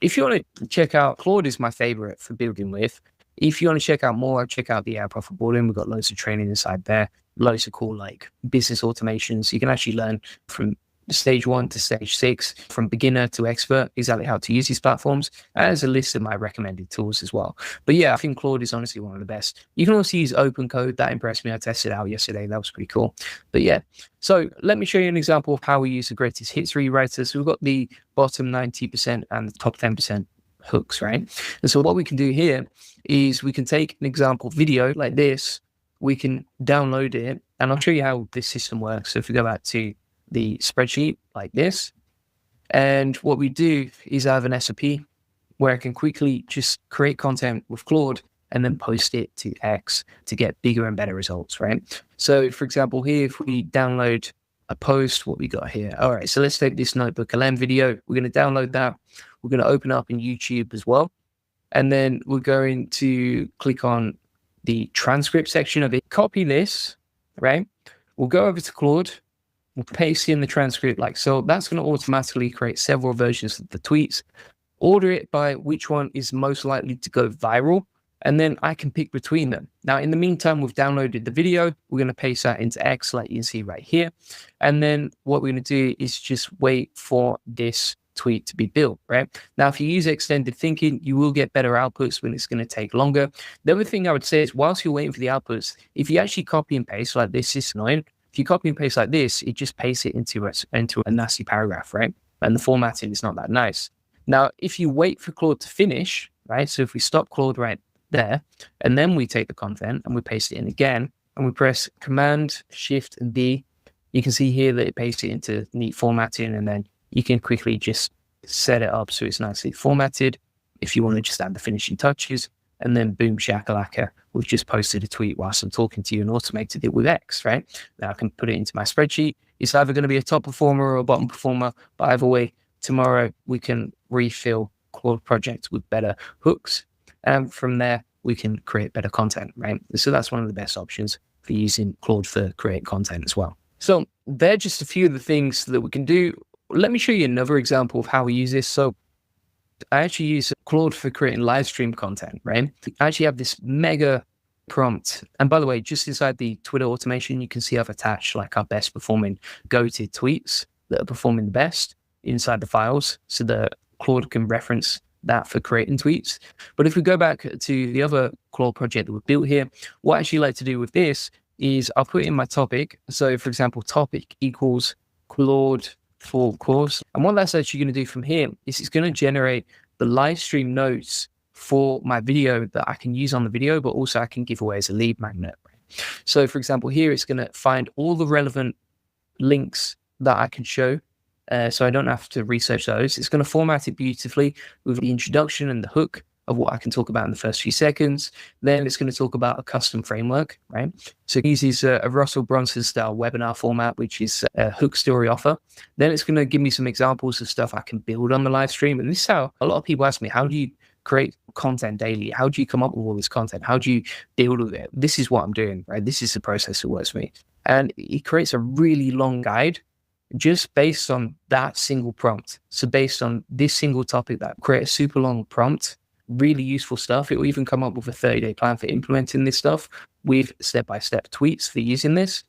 If you want to check out, Claude is my favorite for building with. If you want to check out more, check out the AI Profit Boarding. We've got loads of training inside there, loads of cool like business automations. You can actually learn from stage 1 to stage 6, from beginner to expert, exactly how to use these platforms. And there's a list of my recommended tools as well. But yeah, I think Claude is honestly one of the best. You can also use open code. That impressed me. I tested it out yesterday. That was pretty cool. But yeah, so let me show you an example of how we use the greatest hits rewriter. So we've got the bottom 90% and the top 10% hooks, right? And so what we can do here is we can take an example video like this, we can download it, and I'll show you how this system works. So if we go back to the spreadsheet like this, and what we do is I have an SOP where I can quickly just create content with Claude and then post it to X to get bigger and better results, right? So for example, here, if we download a post, what we got here. All right, so let's take this Notebook LM video. We're going to download that. We're going to open up in YouTube as well. And then we're going to click on the transcript section of it, copy this, right? We'll go over to Claude. We'll paste in the transcript like so. That's going to automatically create several versions of the tweets, order it by which one is most likely to go viral, and then I can pick between them. Now, in the meantime, we've downloaded the video. We're going to paste that into X like you can see right here. And then what we're going to do is just wait for this tweet to be built, right? Now, if you use extended thinking, you will get better outputs when it's going to take longer. The other thing I would say is, whilst you're waiting for the outputs, if you actually copy and paste like this, it's annoying. If you copy and paste like this, it just pastes it into a nasty paragraph, right? And the formatting is not that nice. Now, if you wait for Claude to finish, right? So if we stop Claude right there, and then we take the content and we paste it in again, and we press Command Shift and D, you can see here that it pastes it into neat formatting, and then you can quickly just set it up so it's nicely formatted. If you want to just add the finishing touches, and then boom shakalaka, we've just posted a tweet whilst I'm talking to you and automated it with X, right? Now I can put it into my spreadsheet. It's either going to be a top performer or a bottom performer, but either way, tomorrow we can refill Claude projects with better hooks. And from there, we can create better content, right? So that's one of the best options for using Claude for create content as well. So they're just a few of the things that we can do. Let me show you another example of how we use this. So I actually use Claude for creating live stream content, right? I actually have this mega prompt. And by the way, just inside the Twitter automation, you can see I've attached like our best performing go-to tweets that are performing the best inside the files so that Claude can reference that for creating tweets. But if we go back to the other Claude project that we built here, what I actually like to do with this is I'll put in my topic. So for example, topic equals Claude Full Course. And what that's actually going to do from here is it's going to generate the live stream notes for my video that I can use on the video, but also I can give away as a lead magnet. So for example, here it's going to find all the relevant links that I can show. So I don't have to research those. It's going to format it beautifully with the introduction and the hook of what I can talk about in the first few seconds. Then it's going to talk about a custom framework, right? So it uses a Russell Brunson style webinar format, which is a hook story offer. Then it's going to give me some examples of stuff I can build on the live stream. And this is how a lot of people ask me, how do you create content daily? How do you come up with all this content? How do you build with it? This is what I'm doing, right? This is the process that works for me. And it creates a really long guide just based on that single prompt. So based on this single topic, that create a super long prompt, really useful stuff. It will even come up with a 30-day plan for implementing this stuff with step-by-step tweets for using this.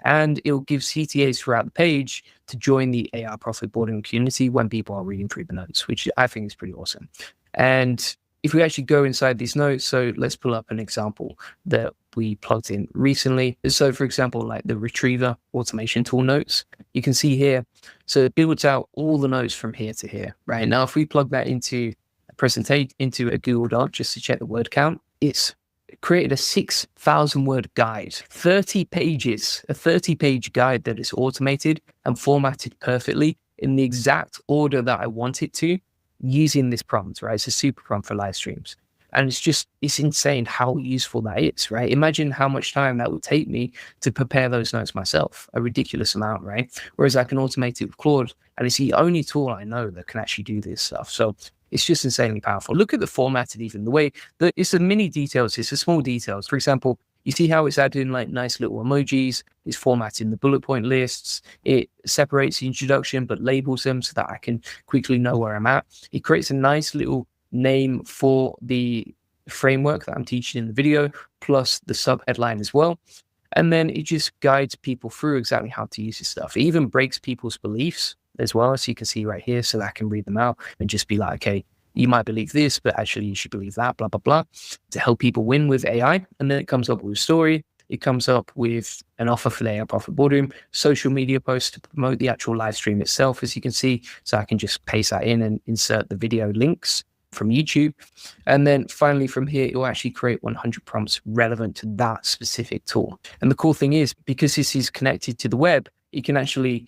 And it will give CTAs throughout the page to join the AI profit boarding community when people are reading through the notes, which I think is pretty awesome. And if we actually go inside these notes, so let's pull up an example that we plugged in recently. So for example, like the retriever automation tool notes, you can see here, so it builds out all the notes from here to here, right? Now, if we plug that into a presentation, into a Google Doc, just to check the word count, it's created a 6,000 word guide, 30 pages, a 30-page guide that is automated and formatted perfectly in the exact order that I want it to, using this prompt, right? It's a super prompt for live streams. And it's insane how useful that is, right? Imagine how much time that would take me to prepare those notes myself, a ridiculous amount, right? Whereas I can automate it with Claude, and it's the only tool I know that can actually do this stuff. So it's just insanely powerful. Look at the formatted, even the way that it's the mini details, it's the small details. For example, you see how it's adding like nice little emojis, it's formatting the bullet point lists, it separates the introduction, but labels them so that I can quickly know where I'm at. It creates a nice little name for the framework that I'm teaching in the video, plus the sub headline as well. And then it just guides people through exactly how to use this stuff. It even breaks people's beliefs as well, as you can see right here, so that I can read them out and just be like, okay, you might believe this, but actually you should believe that, blah, blah, blah, to help people win with AI. And then it comes up with a story. It comes up with an offer for the AI profit boardroom, social media posts to promote the actual live stream itself, as you can see. So I can just paste that in and insert the video links from YouTube. And then finally from here, it will actually create 100 prompts relevant to that specific tool. And the cool thing is, because this is connected to the web, it can actually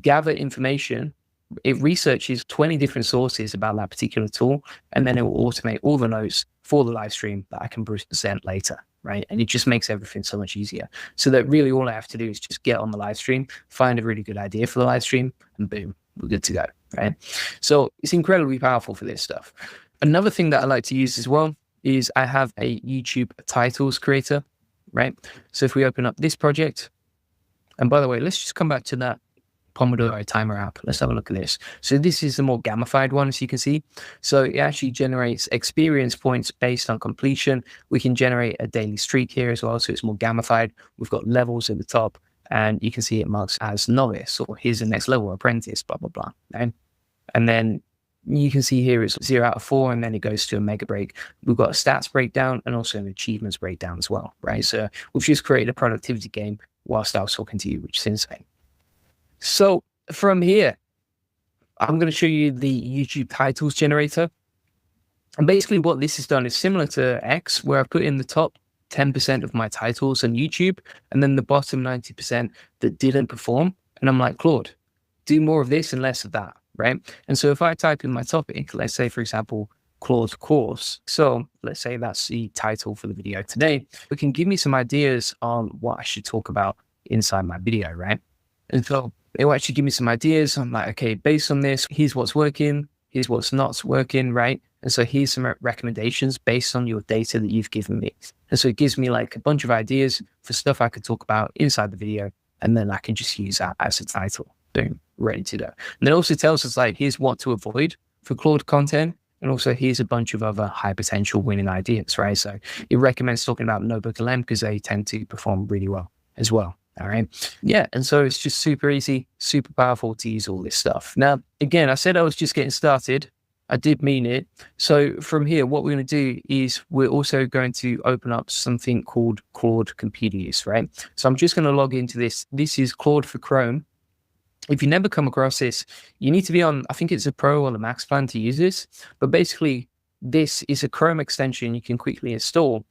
gather information. It researches 20 different sources about that particular tool, and then it will automate all the notes for the live stream that I can present later, right? And it just makes everything so much easier. So that really all I have to do is just get on the live stream, find a really good idea for the live stream, and boom, we're good to go, right? So it's incredibly powerful for this stuff. Another thing that I like to use as well is I have a YouTube titles creator, right? So if we open up this project, and by the way, let's just come back to that Pomodoro timer app. Let's have a look at this. So this is the more gamified one, as you can see. So it actually generates experience points based on completion. We can generate a daily streak here as well. So it's more gamified. We've got levels at the top, and you can see it marks as novice, or here's the next level, apprentice, blah, blah, blah. Right? And then you can see here it's 0 out of 4, and then it goes to a mega break. We've got a stats breakdown and also an achievements breakdown as well, right? So we've just created a productivity game whilst I was talking to you, which is insane. So from here, I'm going to show you the YouTube titles generator. And basically what this has done is similar to X, where I put in the top 10% of my titles on YouTube, and then the bottom 90% that didn't perform. And I'm like, Claude, do more of this and less of that, right? And so if I type in my topic, let's say, for example, Claude course. So let's say that's the title for the video today. It can give me some ideas on what I should talk about inside my video, right? And so it will actually give me some ideas. I'm like, okay, based on this, here's what's working, here's what's not working, right? And so here's some recommendations based on your data that you've given me. And so it gives me like a bunch of ideas for stuff I could talk about inside the video. And then I can just use that as a title. Boom, ready to go. And it also tells us like, here's what to avoid for Claude content. And also here's a bunch of other high potential winning ideas, right? So it recommends talking about Notebook LM because they tend to perform really well as well. All right. Yeah. And so it's just super easy, super powerful to use all this stuff. Now, again, I said I was just getting started. I did mean it. So from here, what we're going to do is we're also going to open up something called Claude Computer Use, right? So I'm just going to log into this. This is Claude for Chrome. If you never come across this, you need to be on, I think it's a Pro or the Max plan to use this. But basically, this is a Chrome extension you can quickly install,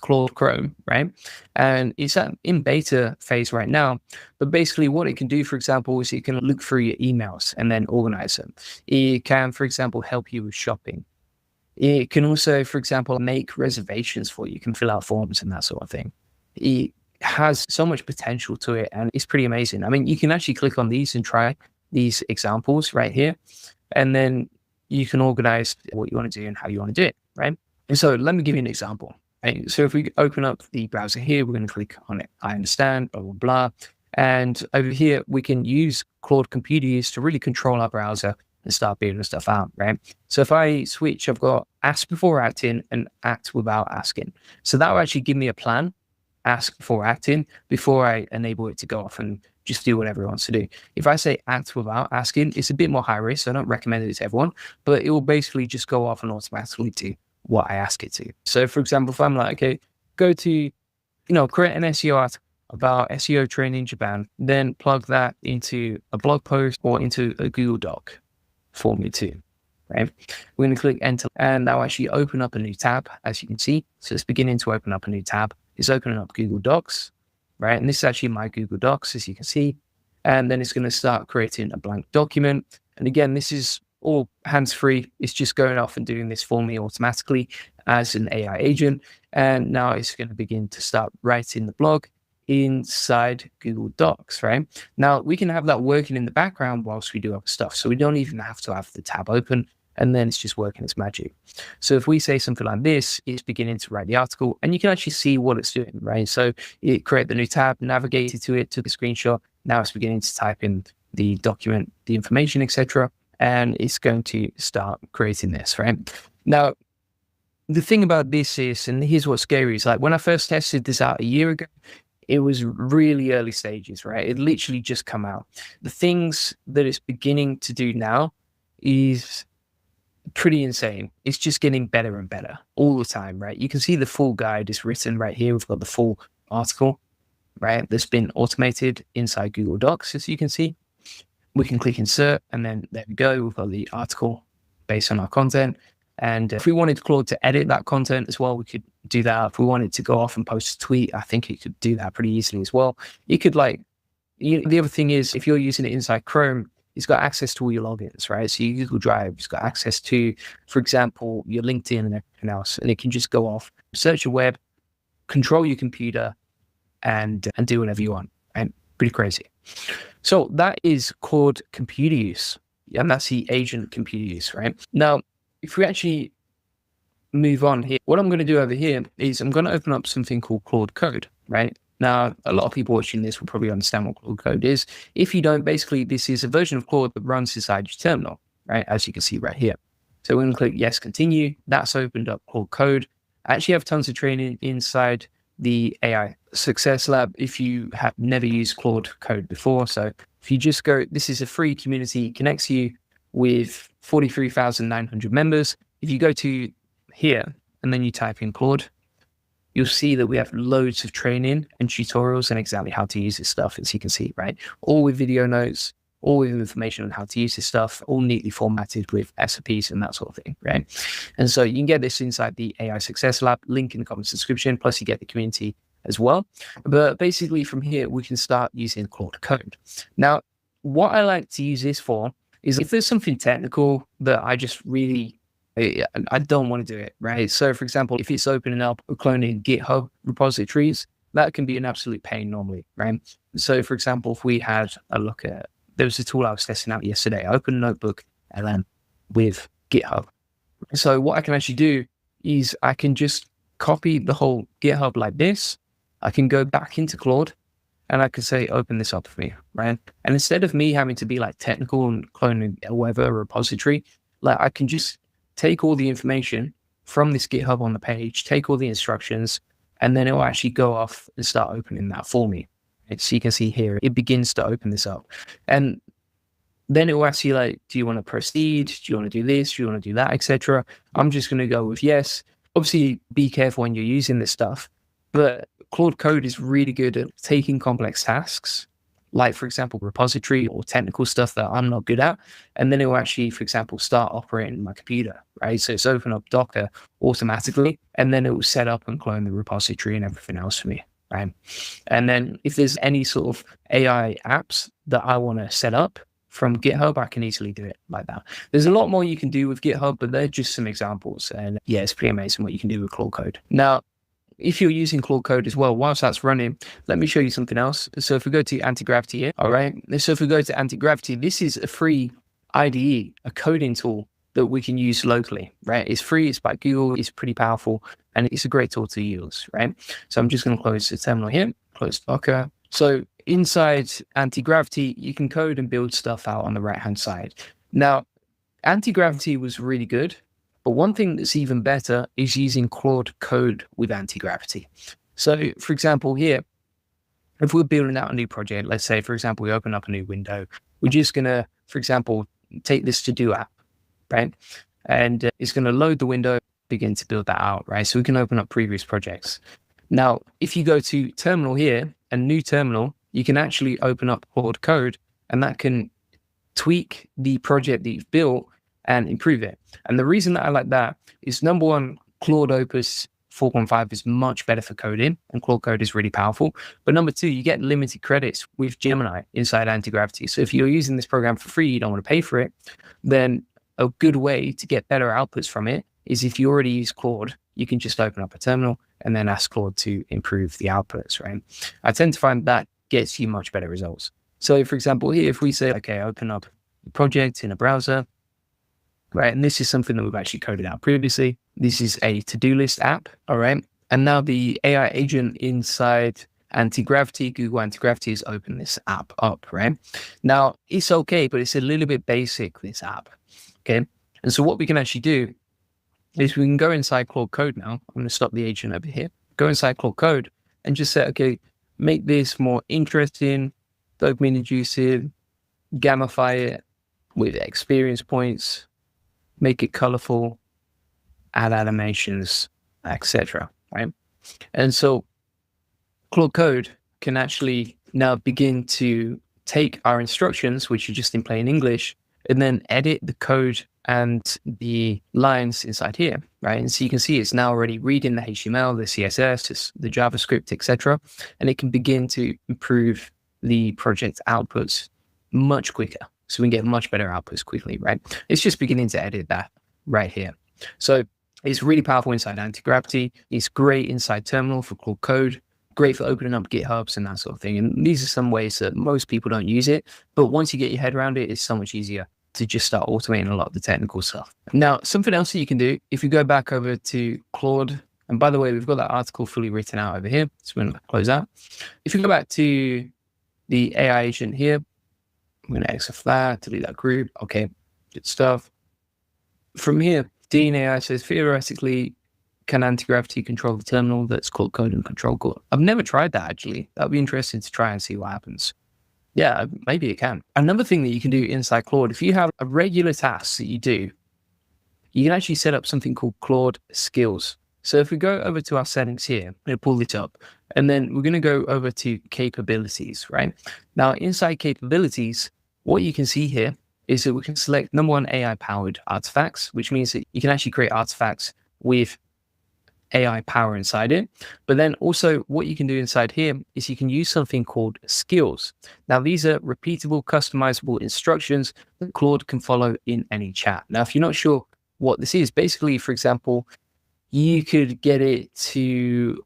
Claude Chrome, right? And it's in beta phase right now. But basically what it can do, for example, is it can look through your emails and then organize them. It can, for example, help you with shopping. It can also, for example, make reservations for you. You can fill out forms and that sort of thing. It has so much potential to it, and it's pretty amazing. I mean, you can actually click on these and try these examples right here, and then you can organize what you want to do and how you want to do it, right? And so let me give you an example. Right? So if we open up the browser here, we're going to click on it. I understand, blah, blah, blah. And over here, we can use Claude Computer Use to really control our browser and start building stuff out, right? So if I switch, I've got ask before acting and act without asking. So that will actually give me a plan, ask before acting, before I enable it to go off and just do whatever it wants to do. If I say act without asking, it's a bit more high risk. So I don't recommend it to everyone, but it will basically just go off and automatically do what I ask it to. So for example, if I'm like, okay, go to, create an SEO article about SEO training in Japan, then plug that into a blog post or into a Google Doc for me too, right? We're going to click enter and that will actually open up a new tab, as you can see. So it's beginning to open up a new tab. It's opening up Google Docs, right? And this is actually my Google Docs, as you can see. And then it's going to start creating a blank document. And again, this is all hands-free. It's just going off and doing this for me automatically as an AI agent. And now it's going to begin to start writing the blog inside Google Docs, right? Now we can have that working in the background whilst we do other stuff. So we don't even have to have the tab open, and then it's just working its magic. So if we say something like this, it's beginning to write the article and you can actually see what it's doing, right? So it created the new tab, navigated to it, took a screenshot. Now it's beginning to type in the document, the information, etc. And it's going to start creating this, right? Now, the thing about this is, and here's what's scary, is like when I first tested this out a year ago, it was really early stages, right? It literally just come out. The things that it's beginning to do now is pretty insane. It's just getting better and better all the time, right? You can see the full guide is written right here. We've got the full article, right? That's been automated inside Google Docs, as you can see. We can click insert and then there we go. We've got the article based on our content. And if we wanted Claude to edit that content as well, we could do that. If we wanted to go off and post a tweet, I think it could do that pretty easily as well. You could the other thing is if you're using it inside Chrome, it's got access to all your logins, right? So your Google Drive, it's got access to, for example, your LinkedIn and everything else. And it can just go off, search your web, control your computer and do whatever you want, right? Pretty crazy. So that is Claude Computer Use. And that's the agent computer use, right? Now, if we actually move on here, what I'm going to do over here is I'm going to open up something called Claude Code, right? Now, a lot of people watching this will probably understand what Claude Code is. If you don't, basically, this is a version of Claude that runs inside your terminal, right? As you can see right here. So we're going to click yes, continue. That's opened up Claude Code. I actually have tons of training inside the AI Success Lab if you have never used Claude Code before. So if you just go, this is a free community, it connects you with 43,900 members. If you go to here and then you type in Claude, you'll see that we have loads of training and tutorials and exactly how to use this stuff, as you can see, right? All with video notes, all with information on how to use this stuff, all neatly formatted with SOPs and that sort of thing, right? And so you can get this inside the AI Success Lab, link in the comment description, plus you get the community as well. But basically from here, we can start using Claude Code. Now, what I like to use this for is if there's something technical that I just really, I don't want to do it, right? So for example, if it's opening up or cloning GitHub repositories, that can be an absolute pain normally, right? So for example, if we had a look at, there was a tool I was testing out yesterday. I opened Notebook LM with GitHub. So what I can actually do is I can just copy the whole GitHub like this. I can go back into Claude and I can say, open this up for me, right? And instead of me having to be like technical and cloning whatever repository, like I can just take all the information from this GitHub on the page, take all the instructions, and then it will actually go off and start opening that for me. So you can see here, it begins to open this up. And then it will ask you like, do you want to proceed? Do you want to do this? Do you want to do that, etc.? I'm just going to go with yes. Obviously, be careful when you're using this stuff. But Claude Code is really good at taking complex tasks, like, for example, repository or technical stuff that I'm not good at. And then it will actually, for example, start operating my computer, right? So it's open up Docker automatically, and then it will set up and clone the repository and everything else for me. Right. And then if there's any sort of AI apps that I want to set up from GitHub, I can easily do it like that. There's a lot more you can do with GitHub, but they're just some examples. And yeah, it's pretty amazing what you can do with Claude Code. Now, if you're using Claude Code as well, whilst that's running, let me show you something else. So if we go to Anti-Gravity here, all right. So if we go to Anti-Gravity, this is a free IDE, a coding tool that we can use locally, right? It's free, it's by Google, it's pretty powerful, and it's a great tool to use, right? So I'm just going to close the terminal here, close Docker. So inside Anti-Gravity, you can code and build stuff out on the right-hand side. Now, Anti-Gravity was really good, but one thing that's even better is using Claude Code with Anti-Gravity. So for example, here, if we're building out a new project, let's say, for example, we open up a new window, we're just going to, for example, take this to-do app, right? And it's going to load the window, begin to build that out, right? So we can open up previous projects. Now, if you go to terminal here, a new terminal, you can actually open up Claude Code, and that can tweak the project that you've built and improve it. And the reason that I like that is, number one, Claude Opus 4.5 is much better for coding, and Claude Code is really powerful. But number two, you get limited credits with Gemini inside Anti-Gravity. So if you're using this program for free, you don't want to pay for it, then a good way to get better outputs from it is, if you already use Claude, you can just open up a terminal and then ask Claude to improve the outputs, right? I tend to find that gets you much better results. So for example, here, if we say, okay, open up the project in a browser, right? And this is something that we've actually coded out previously. This is a to-do list app, all right? And now the AI agent inside Anti-Gravity, Google Anti-Gravity, has opened this app up, right? Now, it's okay, but it's a little bit basic, this app, okay? And so what we can actually do is we can go inside Claude Code now. I'm going to stop the agent over here. Go inside Claude Code and just say, okay, make this more interesting, dopamine inducing, gamify it with experience points, make it colorful, add animations, etc. Right? And so Claude Code can actually now begin to take our instructions, which are just in plain English, and then edit the code and the lines inside here, right? And so you can see it's now already reading the HTML, the CSS, the JavaScript, etc. And it can begin to improve the project outputs much quicker. So we can get much better outputs quickly, right? It's just beginning to edit that right here. So it's really powerful inside Anti-Gravity. It's great inside Terminal for Claude Code, great for opening up GitHubs and that sort of thing. And these are some ways that most people don't use it. But once you get your head around it, it's so much easier to just start automating a lot of the technical stuff. Now, something else that you can do, if you go back over to Claude, and by the way, we've got that article fully written out over here. So we're going to close that. If you go back to the AI agent here, I'm going to exit that, delete that group. Okay, good stuff. From here, Dean AI says, theoretically, can Anti-Gravity control the terminal that's called Code and Control Core? I've never tried that, actually. That would be interesting to try and see what happens. Yeah, maybe it can. Another thing that you can do inside Claude, if you have a regular task that you do, you can actually set up something called Claude Skills. So if we go over to our settings here, I'm going to pull this up, and then we're going to go over to Capabilities, right? Now, inside Capabilities, what you can see here is that we can select, number one, AI-powered artifacts, which means that you can actually create artifacts with AI power inside it. But then also what you can do inside here is you can use something called skills. Now, these are repeatable, customizable instructions that Claude can follow in any chat. Now, if you're not sure what this is, basically, for example, you could get it to,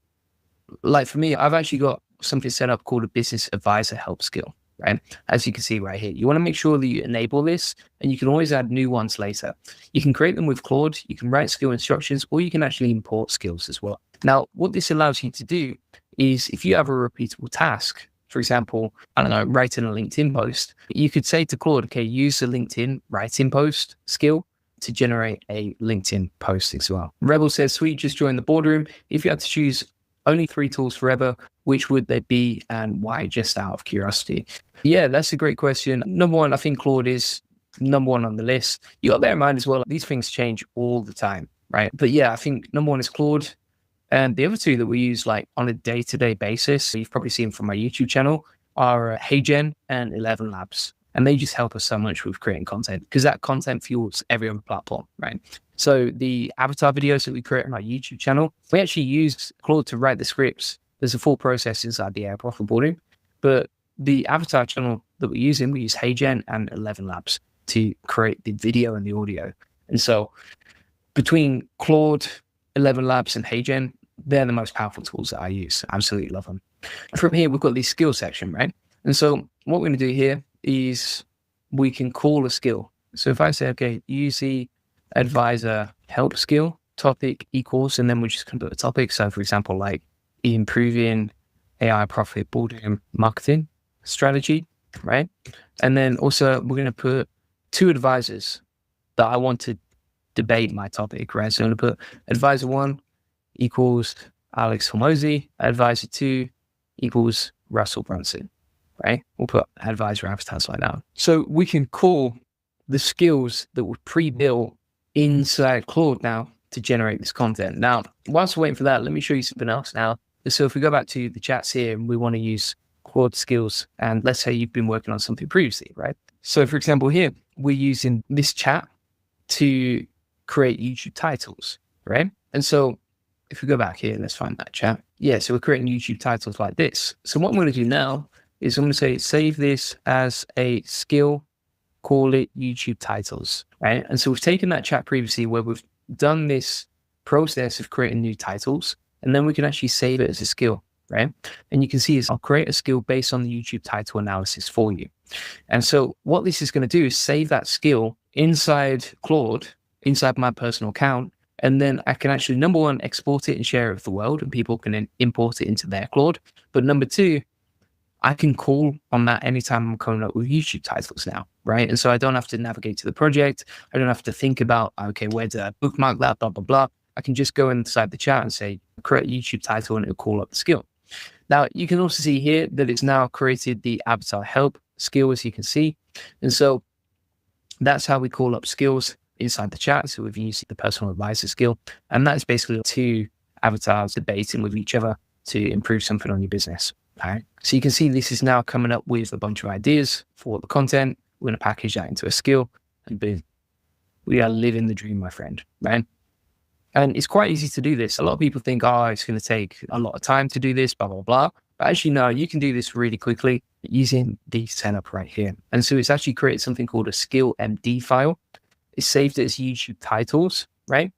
like for me, I've actually got something set up called a business advisor help skill, right? As you can see right here, you want to make sure that you enable this, and you can always add new ones later. You can create them with Claude, you can write skill instructions, or you can actually import skills as well. Now, what this allows you to do is, if you have a repeatable task, for example, I don't know, writing a LinkedIn post, you could say to Claude, okay, use the LinkedIn writing post skill to generate a LinkedIn post as well. Rebel says, sweet, just joined the boardroom. If you had to choose only 3 tools forever, which would they be and why, just out of curiosity? Yeah, that's a great question. Number one, I think Claude is number one on the list. You got to bear in mind as well, these things change all the time, right? But yeah, I think number one is Claude. And the other two that we use like on a day-to-day basis, you've probably seen from my YouTube channel, are HeyGen and 11 Labs. And they just help us so much with creating content, because that content fuels every other platform, right? So the avatar videos that we create on our YouTube channel, we actually use Claude to write the scripts. There's a full process inside the AI profit boarding, but the avatar channel that we're using, we use HeyGen and 11 Labs to create the video and the audio. And so between Claude, 11 Labs, and HeyGen, they're the most powerful tools that I use. Absolutely love them. From here, we've got the skill section, right? And so what we're going to do here is we can call a skill. So if I say, okay, use the advisor help skill topic equals, and then we're just going to put a topic. So for example, like improving AI profit boardroom marketing strategy, right? And then also we're going to put two advisors that I want to debate my topic, right? So I'm going to put advisor 1 equals Alex Hormozy, advisor 2 equals Russell Brunson, right? We'll put advisor avatars like that. So we can call the skills that were pre-built inside Claude now to generate this content. Now, whilst we're waiting for that, let me show you something else now. So if we go back to the chats here and we want to use Claude skills, and let's say you've been working on something previously, right? So for example, here, we're using this chat to create YouTube titles, right? And so if we go back here, let's find that chat. Yeah, so we're creating YouTube titles like this. So what I'm going to do now is I'm going to say, save this as a skill, call it YouTube titles, right? And so we've taken that chat previously where we've done this process of creating new titles, and then we can actually save it as a skill, right? And you can see is I'll create a skill based on the YouTube title analysis for you. And so what this is going to do is save that skill inside Claude, inside my personal account, and then I can actually, number one, export it and share it with the world, and people can then import it into their Claude. But number two, I can call on that anytime I'm coming up with YouTube titles now, right? And so I don't have to navigate to the project. I don't have to think about, okay, where do I bookmark that, blah, blah, blah. I can just go inside the chat and say, create a YouTube title, and it'll call up the skill. Now, you can also see here that it's now created the avatar help skill, as you can see. And so that's how we call up skills inside the chat. So we've used the personal advisor skill, and that's basically two avatars debating with each other to improve something on your business. All right. So you can see this is now coming up with a bunch of ideas for the content. We're going to package that into a skill, and boom, we are living the dream, my friend, right? And it's quite easy to do this. A lot of people think, oh, it's going to take a lot of time to do this, blah, blah, blah. But actually, no, you can do this really quickly using the setup right here. And so it's actually created something called a skill MD file. It's saved it as YouTube titles, right?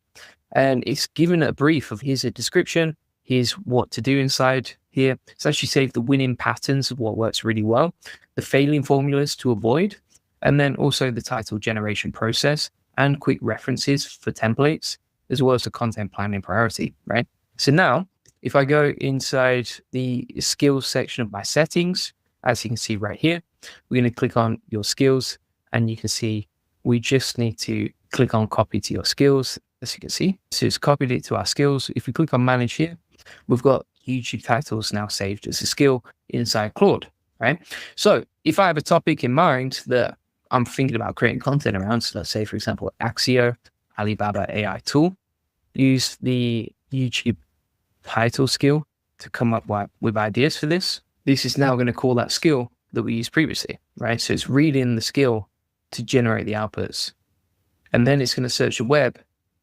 And it's given a brief of here's a description, here's what to do inside here. It's actually saved the winning patterns of what works really well, the failing formulas to avoid, and then also the title generation process and quick references for templates, as well as the content planning priority, right? So now, if I go inside the skills section of my settings, as you can see right here, we're going to click on your skills, and you can see we just need to click on copy to your skills, as you can see. So it's copied it to our skills. If we click on manage here, we've got YouTube titles now saved as a skill inside Claude, right? So if I have a topic in mind that I'm thinking about creating content around, so let's say, for example, Axio, Alibaba AI tool, use the YouTube title skill to come up with ideas for this. This is now going to call that skill that we used previously, right? So it's reading the skill to generate the outputs. And then it's going to search the web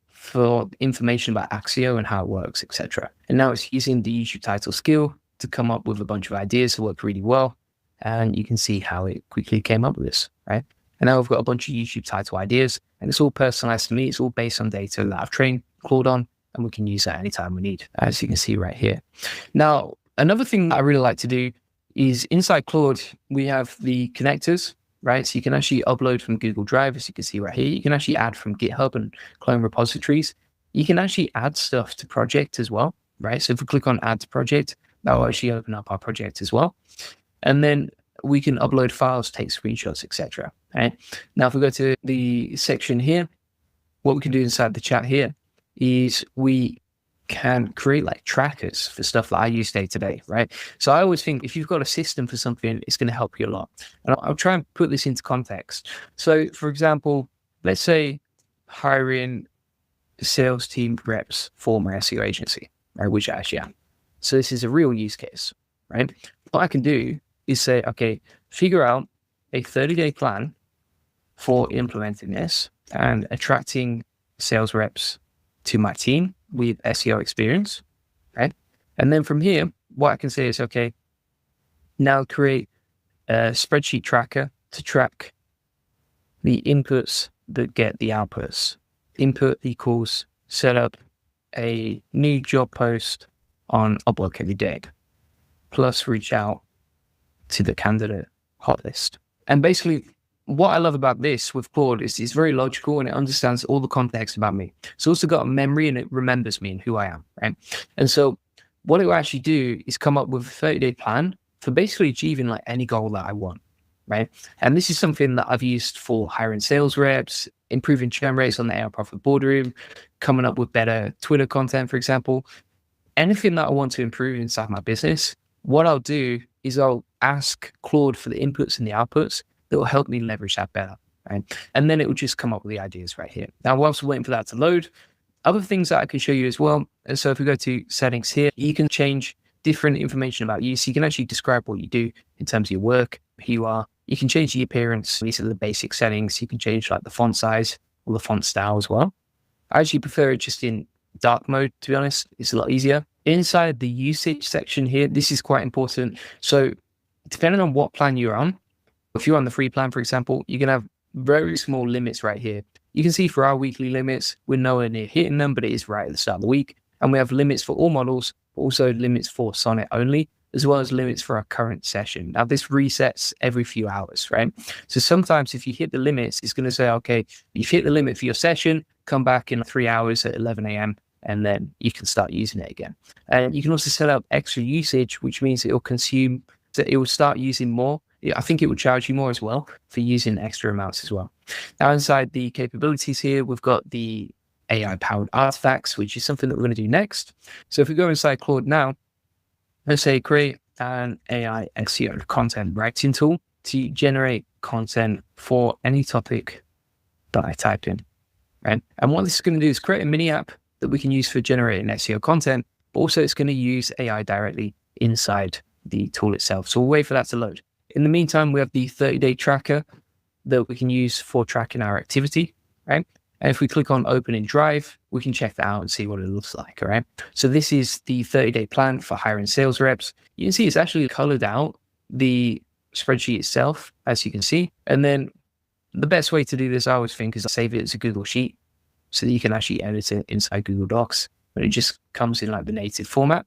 for information about Axio and how it works, etc. And now it's using the YouTube title skill to come up with a bunch of ideas that work really well. And you can see how it quickly came up with this, right? And now we've got a bunch of YouTube title ideas, and it's all personalized to me. It's all based on data that I've trained Claude on, and we can use that anytime we need, as you can see right here. Now, another thing I really like to do is inside Claude, we have the connectors, right? So you can actually upload from Google Drive, as you can see right here. You can actually add from GitHub and clone repositories. You can actually add stuff to project as well, right? So if we click on add to project, that will actually open up our project as well. And then we can upload files, take screenshots, etc. Right? Now, if we go to the section here, what we can do inside the chat here is we can create like trackers for stuff that I use day to day, right? So I always think if you've got a system for something, it's going to help you a lot. And I'll try and put this into context. So for example, let's say hiring sales team reps for my SEO agency, right? Which I actually am. So this is a real use case, right? What I can do is say, okay, figure out a 30-day plan for implementing this and attracting sales reps to my team with SEO experience, right? And then from here, what I can say is, okay, now create a spreadsheet tracker to track the inputs that get the outputs. Input equals set up a new job post on Upwork every day, plus reach out to the candidate hot list. And basically, what I love about this with Claude is it's very logical and it understands all the context about me. It's also got a memory and it remembers me and who I am, right? And so what it will actually do is come up with a 30-day plan for basically achieving like any goal that I want, right? And this is something that I've used for hiring sales reps, improving churn rates on the AI Profit Boardroom, coming up with better Twitter content, for example. Anything that I want to improve inside my business, what I'll do is I'll ask Claude for the inputs and the outputs that will help me leverage that better, right? And then it will just come up with the ideas right here. Now, whilst we're waiting for that to load, other things that I can show you as well. And so if we go to settings here, you can change different information about you. So you can actually describe what you do in terms of your work, who you are. You can change the appearance. These are the basic settings. You can change like the font size or the font style as well. I actually prefer it just in dark mode, to be honest. It's a lot easier. Inside the usage section here, this is quite important. So depending on what plan you're on, if you're on the free plan, for example, you can have very small limits right here. You can see for our weekly limits, we're nowhere near hitting them, but it is right at the start of the week. And we have limits for all models, but also limits for Sonnet only, as well as limits for our current session. Now, this resets every few hours, right? So sometimes if you hit the limits, it's going to say, okay, you've hit the limit for your session, come back in 3 hours at 11 a.m., and then you can start using it again. And you can also set up extra usage, which means it will start using more. I think it will charge you more as well for using extra amounts as well. Now, inside the capabilities here, we've got the AI-powered artifacts, which is something that we're going to do next. So if we go inside Claude now, let's say create an AI SEO content writing tool to generate content for any topic that I type in, right? And what this is going to do is create a mini app that we can use for generating SEO content, but also it's going to use AI directly inside the tool itself. So we'll wait for that to load. In the meantime, we have the 30-day tracker that we can use for tracking our activity, right? And if we click on open in Drive, we can check that out and see what it looks like, all right? So this is the 30-day plan for hiring sales reps. You can see it's actually colored out the spreadsheet itself, as you can see. And then the best way to do this, I always think, is save it as a Google Sheet so that you can actually edit it inside Google Docs, but it just comes in like the native format.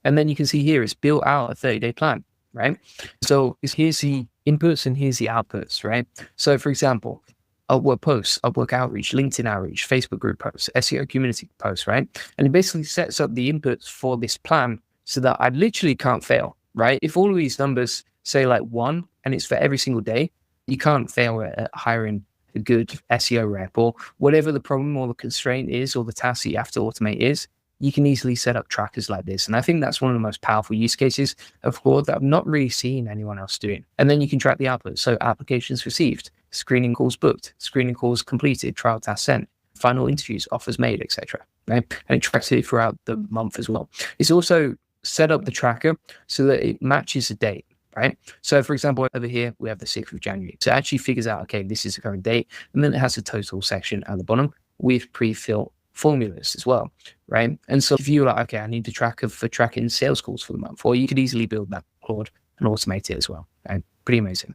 And then you can see here, it's built out a 30-day plan, right? So here's the inputs and here's the outputs, right? So for example, Upwork posts, Upwork outreach, LinkedIn outreach, Facebook group posts, SEO community posts, right? And it basically sets up the inputs for this plan so that I literally can't fail, right? If all of these numbers say like 1 and it's for every single day, you can't fail at hiring a good SEO rep or whatever the problem or the constraint is or the task that you have to automate is. You can easily set up trackers like this. And I think that's one of the most powerful use cases of Claude that I've not really seen anyone else doing. And then you can track the output. So applications received, screening calls booked, screening calls completed, trial tasks sent, final interviews, offers made, etc. Right? And it tracks it throughout the month as well. It's also set up the tracker so that it matches the date, right? So for example, over here, we have the 6th of January. So it actually figures out, okay, this is the current date. And then it has a total section at the bottom with pre-filled formulas as well, right? And so if you're like, okay, I need a tracker for tracking sales calls for the month, or you could easily build that Claude and automate it as well. Right? Pretty amazing.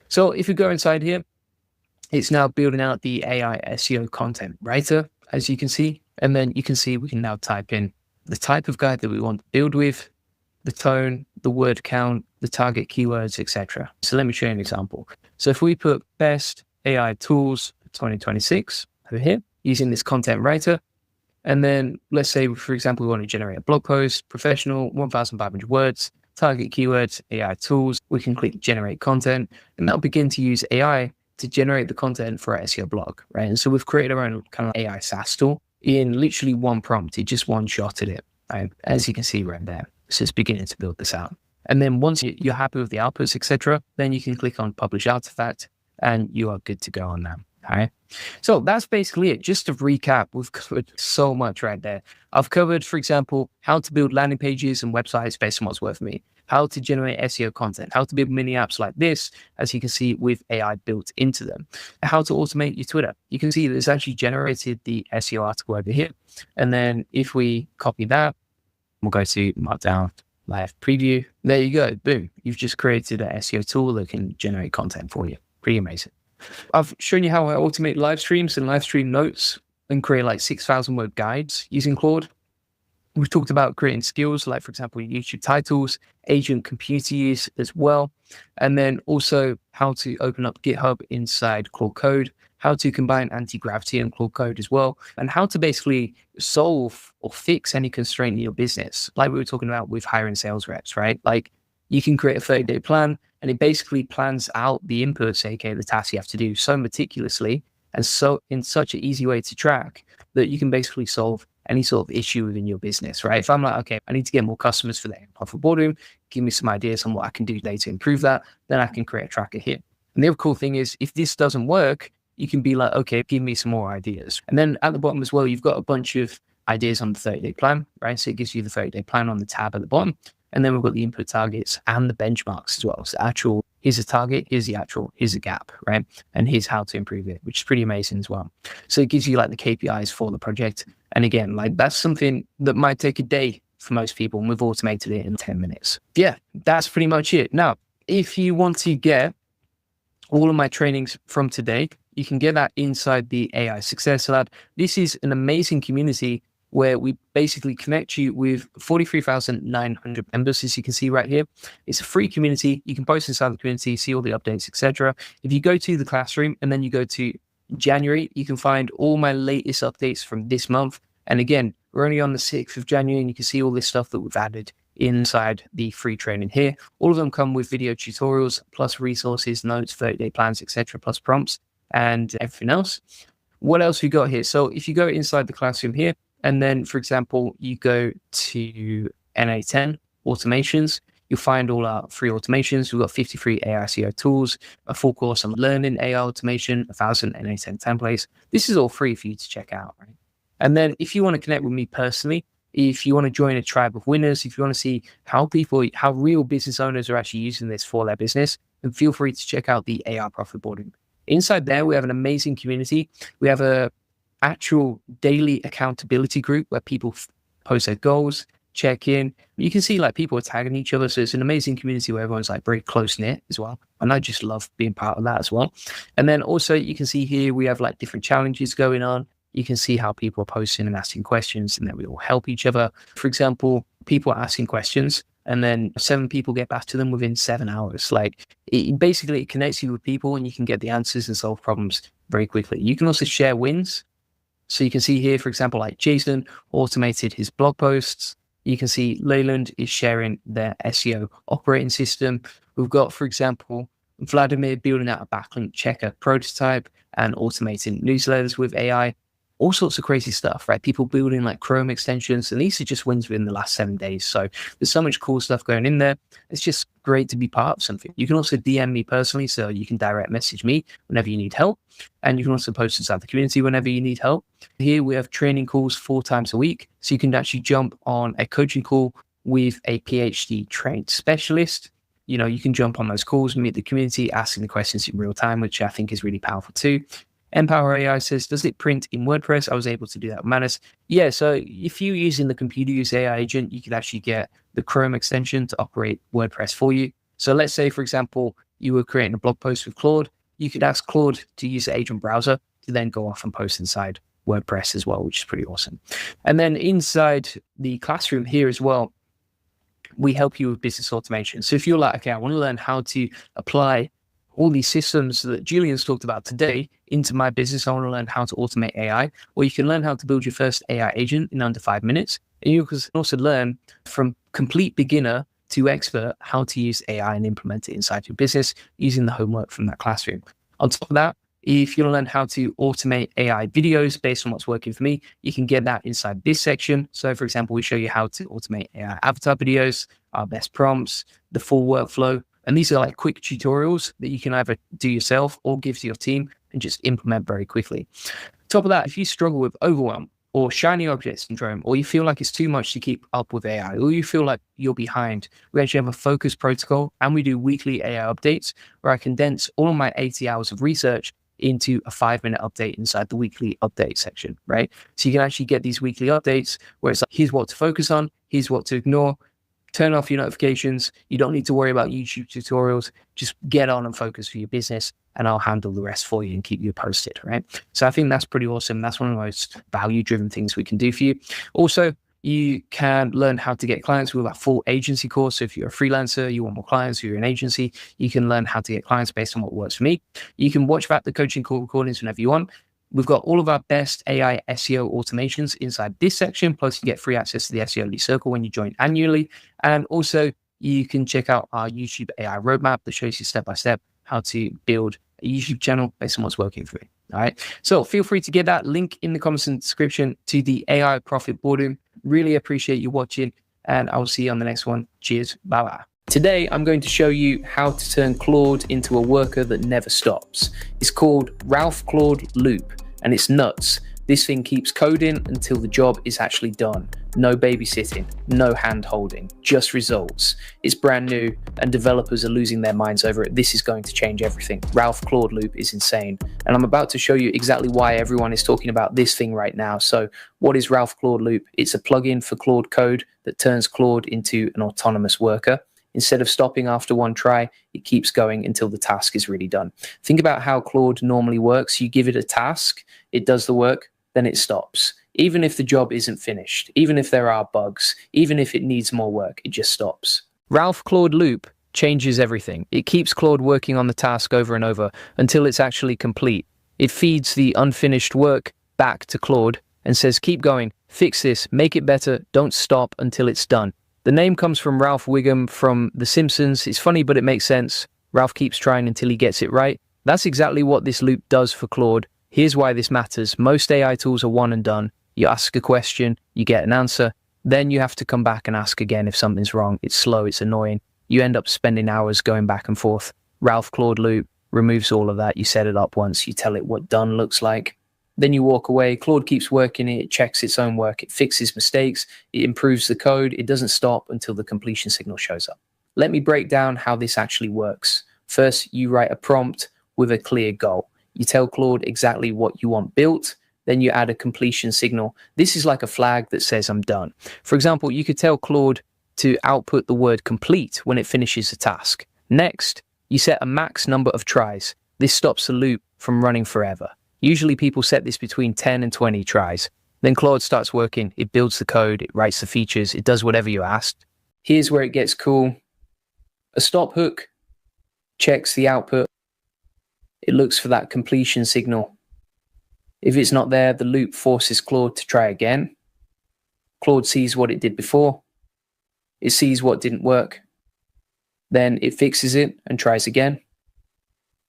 So if you go inside here, it's now building out the AI SEO content writer, as you can see. And then you can see we can now type in the type of guide that we want to build with, the tone, the word count, the target keywords, etc. So let me show you an example. So if we put best AI tools 2026 over here, using this content writer. And then let's say, for example, we want to generate a blog post, professional, 1,500 words, target keywords, AI tools. We can click generate content and that'll begin to use AI to generate the content for our SEO blog, right? And so we've created our own kind of AI SaaS tool in literally one prompt. It just one-shotted it, right? As you can see right there. So it's beginning to build this out. And then once you're happy with the outputs, etc., then you can click on publish artifact and you are good to go on that. All right. So that's basically it. Just to recap, we've covered so much right there. I've covered, for example, how to build landing pages and websites based on what's worth for me, how to generate SEO content, how to build mini apps like this, as you can see with AI built into them, how to automate your Twitter. You can see that it's actually generated the SEO article over here. And then if we copy that, we'll go to Markdown, live preview. There you go. Boom. You've just created an SEO tool that can generate content for you. Pretty amazing. I've shown you how I automate live streams and live stream notes and create like 6,000 word guides using Claude. We've talked about creating skills, like for example, YouTube titles, agent computer use as well. And then also how to open up GitHub inside Claude Code, how to combine anti-gravity and Claude Code as well, and how to basically solve or fix any constraint in your business. Like we were talking about with hiring sales reps, right? Like you can create a 30-day plan and it basically plans out the inputs, aka the tasks you have to do so meticulously and so in such an easy way to track that you can basically solve any sort of issue within your business, right? If I'm like, okay, I need to get more customers for the profit boardroom, give me some ideas on what I can do today to improve that, then I can create a tracker here. And the other cool thing is if this doesn't work, you can be like, okay, give me some more ideas. And then at the bottom as well, you've got a bunch of ideas on the 30-day plan, right? So it gives you the 30-day plan on the tab at the bottom. And then we've got the input targets and the benchmarks as well. So actual, here's a target, here's the actual, here's a gap, right? And here's how to improve it, which is pretty amazing as well. So it gives you like the KPIs for the project. And again, like that's something that might take a day for most people, and we've automated it in 10 minutes. Yeah, that's pretty much it. Now, if you want to get all of my trainings from today, you can get that inside the AI Success Lab. This is an amazing community where we basically connect you with 43,900 members, as you can see right here. It's a free community. You can post inside the community, see all the updates, etc. If you go to the classroom and then you go to January, you can find all my latest updates from this month. And again, we're only on the 6th of January and you can see all this stuff that we've added inside the free training here. All of them come with video tutorials, plus resources, notes, 30-day plans, etc., plus prompts and everything else. What else we got here? So if you go inside the classroom here, and then, for example, you go to NA10 automations, you'll find all our free automations. We've got 53 AI SEO tools, a full course on learning AI automation, 1,000 NA10 templates. This is all free for you to check out, right? And then if you want to connect with me personally, if you want to join a tribe of winners, if you want to see how real business owners are actually using this for their business, then feel free to check out the AI Profit Boardroom. Inside there, we have an amazing community. We have a actual daily accountability group where people post their goals, check in. You can see like people are tagging each other. So it's an amazing community where everyone's like very close knit as well. And I just love being part of that as well. And then also you can see here, we have like different challenges going on. You can see how people are posting and asking questions and then we all help each other. For example, people are asking questions and then 7 people get back to them within 7 hours. Like it connects you with people and you can get the answers and solve problems very quickly. You can also share wins. So you can see here, for example, like Jason automated his blog posts. You can see Leyland is sharing their SEO operating system. We've got, for example, Vladimir building out a backlink checker prototype and automating newsletters with AI. All sorts of crazy stuff, right? People building like Chrome extensions, and these are just wins within the last 7 days. So there's so much cool stuff going in there. It's just great to be part of something. You can also DM me personally, so you can direct message me whenever you need help. And you can also post inside the community whenever you need help. Here we have training calls 4 times a week. So you can actually jump on a coaching call with a PhD trained specialist. You know, you can jump on those calls, meet the community, asking the questions in real time, which I think is really powerful too. Empower AI says, does it print in WordPress? I was able to do that with Manus. Yeah, so if you're using the computer use AI agent, you could actually get the Chrome extension to operate WordPress for you. So let's say, for example, you were creating a blog post with Claude. You could ask Claude to use the agent browser to then go off and post inside WordPress as well, which is pretty awesome. And then inside the classroom here as well, we help you with business automation. So if you're like, okay, I want to learn how to apply all these systems that Julian's talked about today into my business, I want to learn how to automate AI, or you can learn how to build your first AI agent in under 5 minutes. And you can also learn from complete beginner to expert how to use AI and implement it inside your business using the homework from that classroom. On top of that, if you want to learn how to automate AI videos based on what's working for me, you can get that inside this section. So for example, we show you how to automate AI avatar videos, our best prompts, the full workflow. And these are like quick tutorials that you can either do yourself or give to your team and just implement very quickly. Top of that, if you struggle with overwhelm or shiny object syndrome, or you feel like it's too much to keep up with AI, or you feel like you're behind, we actually have a focus protocol and we do weekly AI updates where I condense all of my 80 hours of research into a 5-minute update inside the weekly update section, right? So you can actually get these weekly updates where it's like, here's what to focus on, here's what to ignore, turn off your notifications. You don't need to worry about YouTube tutorials. Just get on and focus for your business, and I'll handle the rest for you and keep you posted, right? So I think that's pretty awesome. That's one of the most value-driven things we can do for you. Also, you can learn how to get clients with a full agency course. So if you're a freelancer, you want more clients, or you're an agency, you can learn how to get clients based on what works for me. You can watch back the coaching call recordings whenever you want. We've got all of our best AI SEO automations inside this section. Plus, you get free access to the SEO Elite Circle when you join annually. And also, you can check out our YouTube AI roadmap that shows you step-by-step how to build a YouTube channel based on what's working for you. All right. So feel free to get that link in the comments and description to the AI Profit Boardroom. Really appreciate you watching, and I will see you on the next one. Cheers. Bye-bye. Today, I'm going to show you how to turn Claude into a worker that never stops. It's called Ralph Claude Loop, and it's nuts. This thing keeps coding until the job is actually done. No babysitting, no hand-holding, just results. It's brand new, and developers are losing their minds over it. This is going to change everything. Ralph Claude Loop is insane, and I'm about to show you exactly why everyone is talking about this thing right now. So what is Ralph Claude Loop? It's a plugin for Claude Code that turns Claude into an autonomous worker. Instead of stopping after one try, it keeps going until the task is really done. Think about how Claude normally works. You give it a task, it does the work, then it stops. Even if the job isn't finished, even if there are bugs, even if it needs more work, it just stops. Ralph Claude Loop changes everything. It keeps Claude working on the task over and over until it's actually complete. It feeds the unfinished work back to Claude and says, keep going, fix this, make it better, don't stop until it's done. The name comes from Ralph Wiggum from The Simpsons. It's funny, but it makes sense. Ralph keeps trying until he gets it right. That's exactly what this loop does for Claude. Here's why this matters. Most AI tools are one and done. You ask a question, you get an answer, then you have to come back and ask again if something's wrong. It's slow, it's annoying. You end up spending hours going back and forth. Ralph Claude Loop removes all of that. You set it up once, you tell it what done looks like. Then you walk away. Claude keeps working it, it checks its own work, it fixes mistakes, it improves the code, it doesn't stop until the completion signal shows up. Let me break down how this actually works. First, you write a prompt with a clear goal. You tell Claude exactly what you want built, then you add a completion signal. This is like a flag that says I'm done. For example, you could tell Claude to output the word complete when it finishes a task. Next, you set a max number of tries. This stops the loop from running forever. Usually people set this between 10 and 20 tries. Then Claude starts working, it builds the code, it writes the features, it does whatever you asked. Here's where it gets cool. A stop hook checks the output. It looks for that completion signal. If it's not there, the loop forces Claude to try again. Claude sees what it did before. It sees what didn't work. Then it fixes it and tries again.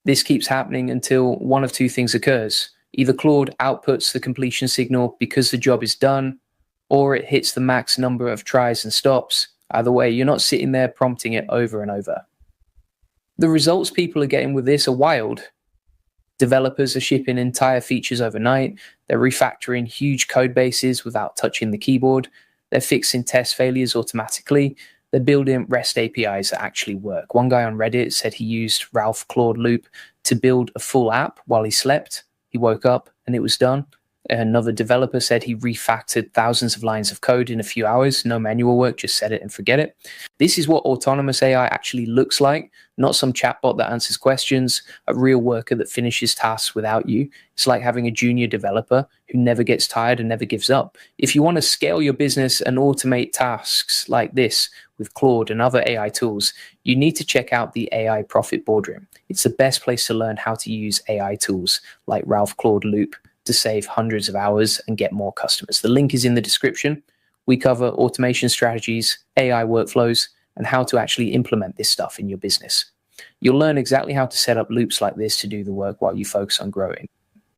This keeps happening until one of two things occurs. Either Claude outputs the completion signal because the job is done, or it hits the max number of tries and stops. Either way, you're not sitting there prompting it over and over. The results people are getting with this are wild. Developers are shipping entire features overnight. They're refactoring huge code bases without touching the keyboard. They're fixing test failures automatically. They're building REST APIs that actually work. One guy on Reddit said he used Ralph Claude Loop to build a full app while he slept. He woke up and it was done. Another developer said he refactored thousands of lines of code in a few hours. No manual work, just set it and forget it. This is what autonomous AI actually looks like, not some chatbot that answers questions, a real worker that finishes tasks without you. It's like having a junior developer who never gets tired and never gives up. If you want to scale your business and automate tasks like this with Claude and other AI tools, you need to check out the AI Profit Boardroom. It's the best place to learn how to use AI tools like Ralph Claude Loop to save hundreds of hours and get more customers. The link is in the description. We cover automation strategies, AI workflows, and how to actually implement this stuff in your business. You'll learn exactly how to set up loops like this to do the work while you focus on growing.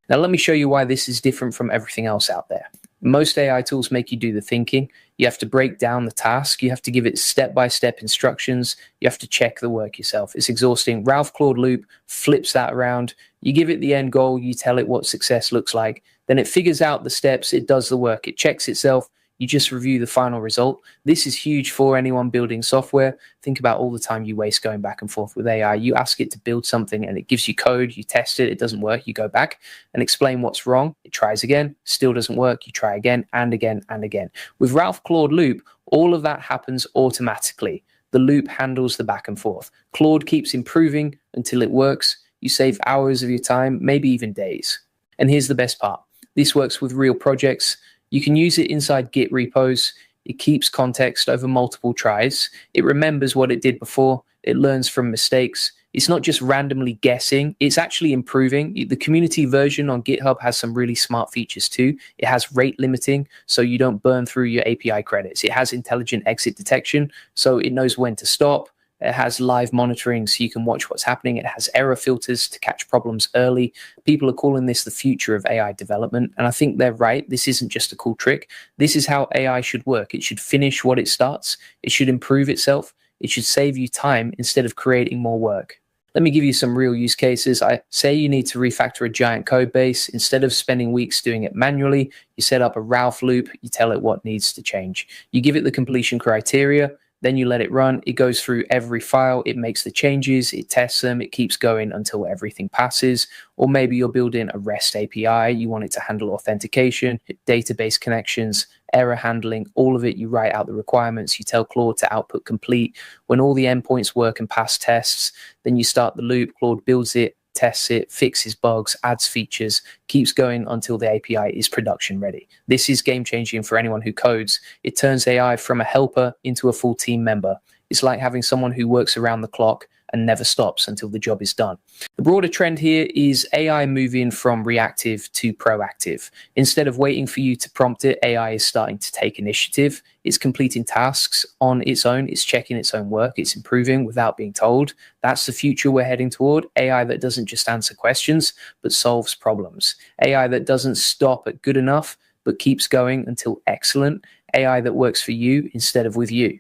Now, let me show you why this is different from everything else out there. Most AI tools make you do the thinking. You have to break down the task. You have to give it step-by-step instructions. You have to check the work yourself. It's exhausting. Ralph Claude Loop flips that around. You give it the end goal. You tell it what success looks like. Then it figures out the steps. It does the work. It checks itself. You just review the final result. This is huge for anyone building software. Think about all the time you waste going back and forth with AI. You ask it to build something and it gives you code, you test it, it doesn't work, you go back and explain what's wrong. It tries again, still doesn't work, you try again and again and again. With Ralph Claude Loop, all of that happens automatically. The loop handles the back and forth. Claude keeps improving until it works. You save hours of your time, maybe even days. And here's the best part. This works with real projects. You can use it inside Git repos. It keeps context over multiple tries. It remembers what it did before. It learns from mistakes. It's not just randomly guessing. It's actually improving. The community version on GitHub has some really smart features too. It has rate limiting, so you don't burn through your API credits. It has intelligent exit detection, so it knows when to stop. It has live monitoring, so you can watch what's happening. It has error filters to catch problems early. People are calling this the future of AI development, and I think they're right. This isn't just a cool trick. This is how AI should work. It should finish what it starts. It should improve itself. It should save you time instead of creating more work. Let me give you some real use cases. I say you need to refactor a giant code base. Instead of spending weeks doing it manually, you set up a Ralph loop. You tell it what needs to change. You give it the completion criteria. Then you let it run. It goes through every file. It makes the changes. It tests them. It keeps going until everything passes. Or maybe you're building a REST API. You want it to handle authentication, database connections, error handling, all of it. You write out the requirements. You tell Claude to output complete. When all the endpoints work and pass tests, then you start the loop. Claude builds it, tests it, fixes bugs, adds features, keeps going until the API is production ready. This is game changing for anyone who codes. It turns AI from a helper into a full team member. It's like having someone who works around the clock and never stops until the job is done. The broader trend here is AI moving from reactive to proactive. Instead of waiting for you to prompt it, AI is starting to take initiative. It's completing tasks on its own. It's checking its own work. It's improving without being told. That's the future we're heading toward. AI that doesn't just answer questions, but solves problems. AI that doesn't stop at good enough, but keeps going until excellent. AI that works for you instead of with you.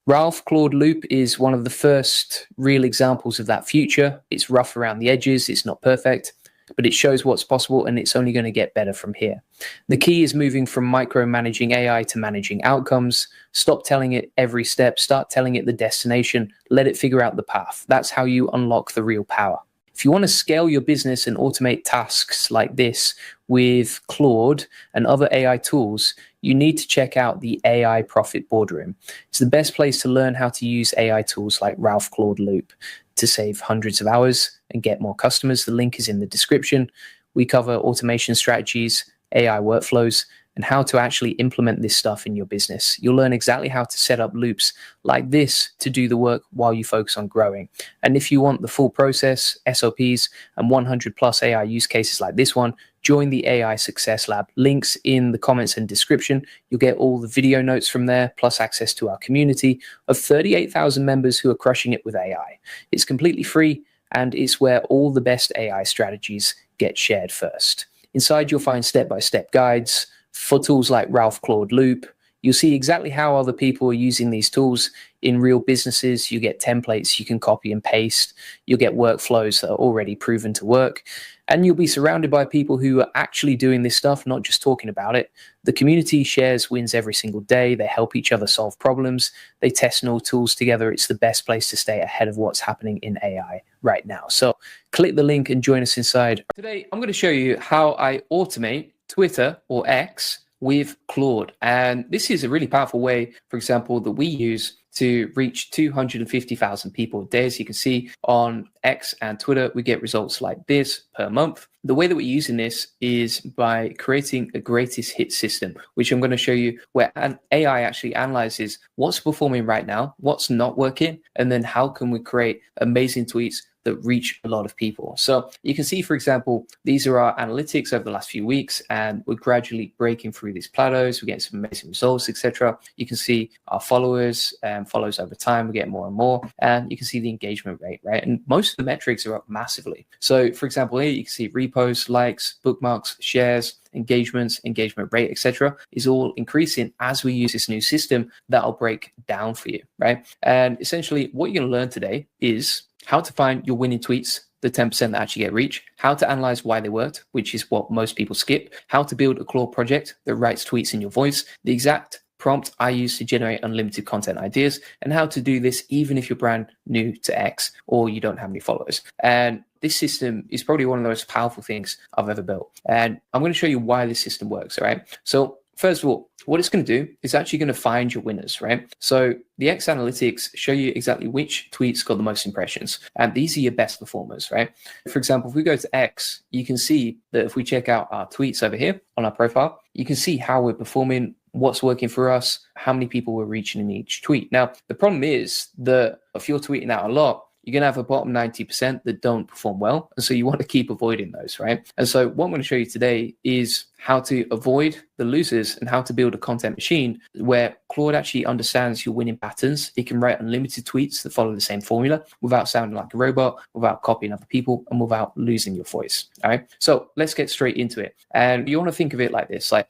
Ralph Claude Loop is one of the first real examples of that future. It's rough around the edges, it's not perfect, but it shows what's possible and it's only going to get better from here. The key is moving from micromanaging AI to managing outcomes. Stop telling it every step, start telling it the destination, let it figure out the path. That's how you unlock the real power. If you want to scale your business and automate tasks like this with Claude and other AI tools, you need to check out the AI Profit Boardroom. It's the best place to learn how to use AI tools like Ralph Claude Loop to save hundreds of hours and get more customers. The link is in the description. We cover automation strategies, AI workflows, and how to actually implement this stuff in your business. You'll learn exactly how to set up loops like this to do the work while you focus on growing. And if you want the full process, SOPs, and 100 plus AI use cases like this one, join the AI Success Lab. Links in the comments and description. You'll get all the video notes from there, plus access to our community of 38,000 members who are crushing it with AI. It's completely free, and it's where all the best AI strategies get shared first. Inside, you'll find step-by-step guides for tools like Ralph Claude Loop. You'll see exactly how other people are using these tools in real businesses. You get templates you can copy and paste. You'll get workflows that are already proven to work. And you'll be surrounded by people who are actually doing this stuff, not just talking about it. The community shares wins every single day. They help each other solve problems. They test new tools together. It's the best place to stay ahead of what's happening in AI right now. So click the link and join us inside. Today, I'm going to show you how I automate Twitter or X with Claude. And this is a really powerful way, for example, that we use to reach 250,000 people a day. As you can see on X and Twitter, we get results like this per month. The way that we're using this is by creating a greatest hit system, which I'm going to show you, where an AI actually analyzes what's performing right now, what's not working, and then how can we create amazing tweets that reach a lot of people. So you can see, for example, these are our analytics over the last few weeks, and we're gradually breaking through these plateaus. We're getting some amazing results, etc. You can see our followers and follows over time. We get more and more, and you can see the engagement rate, right? And most of the metrics are up massively. So, for example, here you can see reposts, likes, bookmarks, shares, engagements, engagement rate, etc. is all increasing as we use this new system that I'll break down for you, right? And essentially, what you're going to learn today is how to find your winning tweets the 10% that actually get reach, how to analyze why they worked, which is what most people skip, how to build a Claude project that writes tweets in your voice, the exact prompt I use to generate unlimited content ideas, and how to do this even if you're brand new to X or you don't have any followers. And this system is probably one of the most powerful things I've ever built. And I'm going to show you why this system works, all right? So first of all, what it's going to do is actually going to find your winners, right? So the X analytics show you exactly which tweets got the most impressions. And these are your best performers, right? For example, if we go to X, you can see that if we check out our tweets over here on our profile, you can see how we're performing, what's working for us, how many people we're reaching in each tweet. Now, the problem is that if you're tweeting out a lot, you're going to have a bottom 90% that don't perform well. And so you want to keep avoiding those, right? And so what I'm going to show you today is how to avoid the losers and how to build a content machine where Claude actually understands your winning patterns. It can write unlimited tweets that follow the same formula without sounding like a robot, without copying other people, and without losing your voice. All right. So let's get straight into it. And you want to think of it like this, like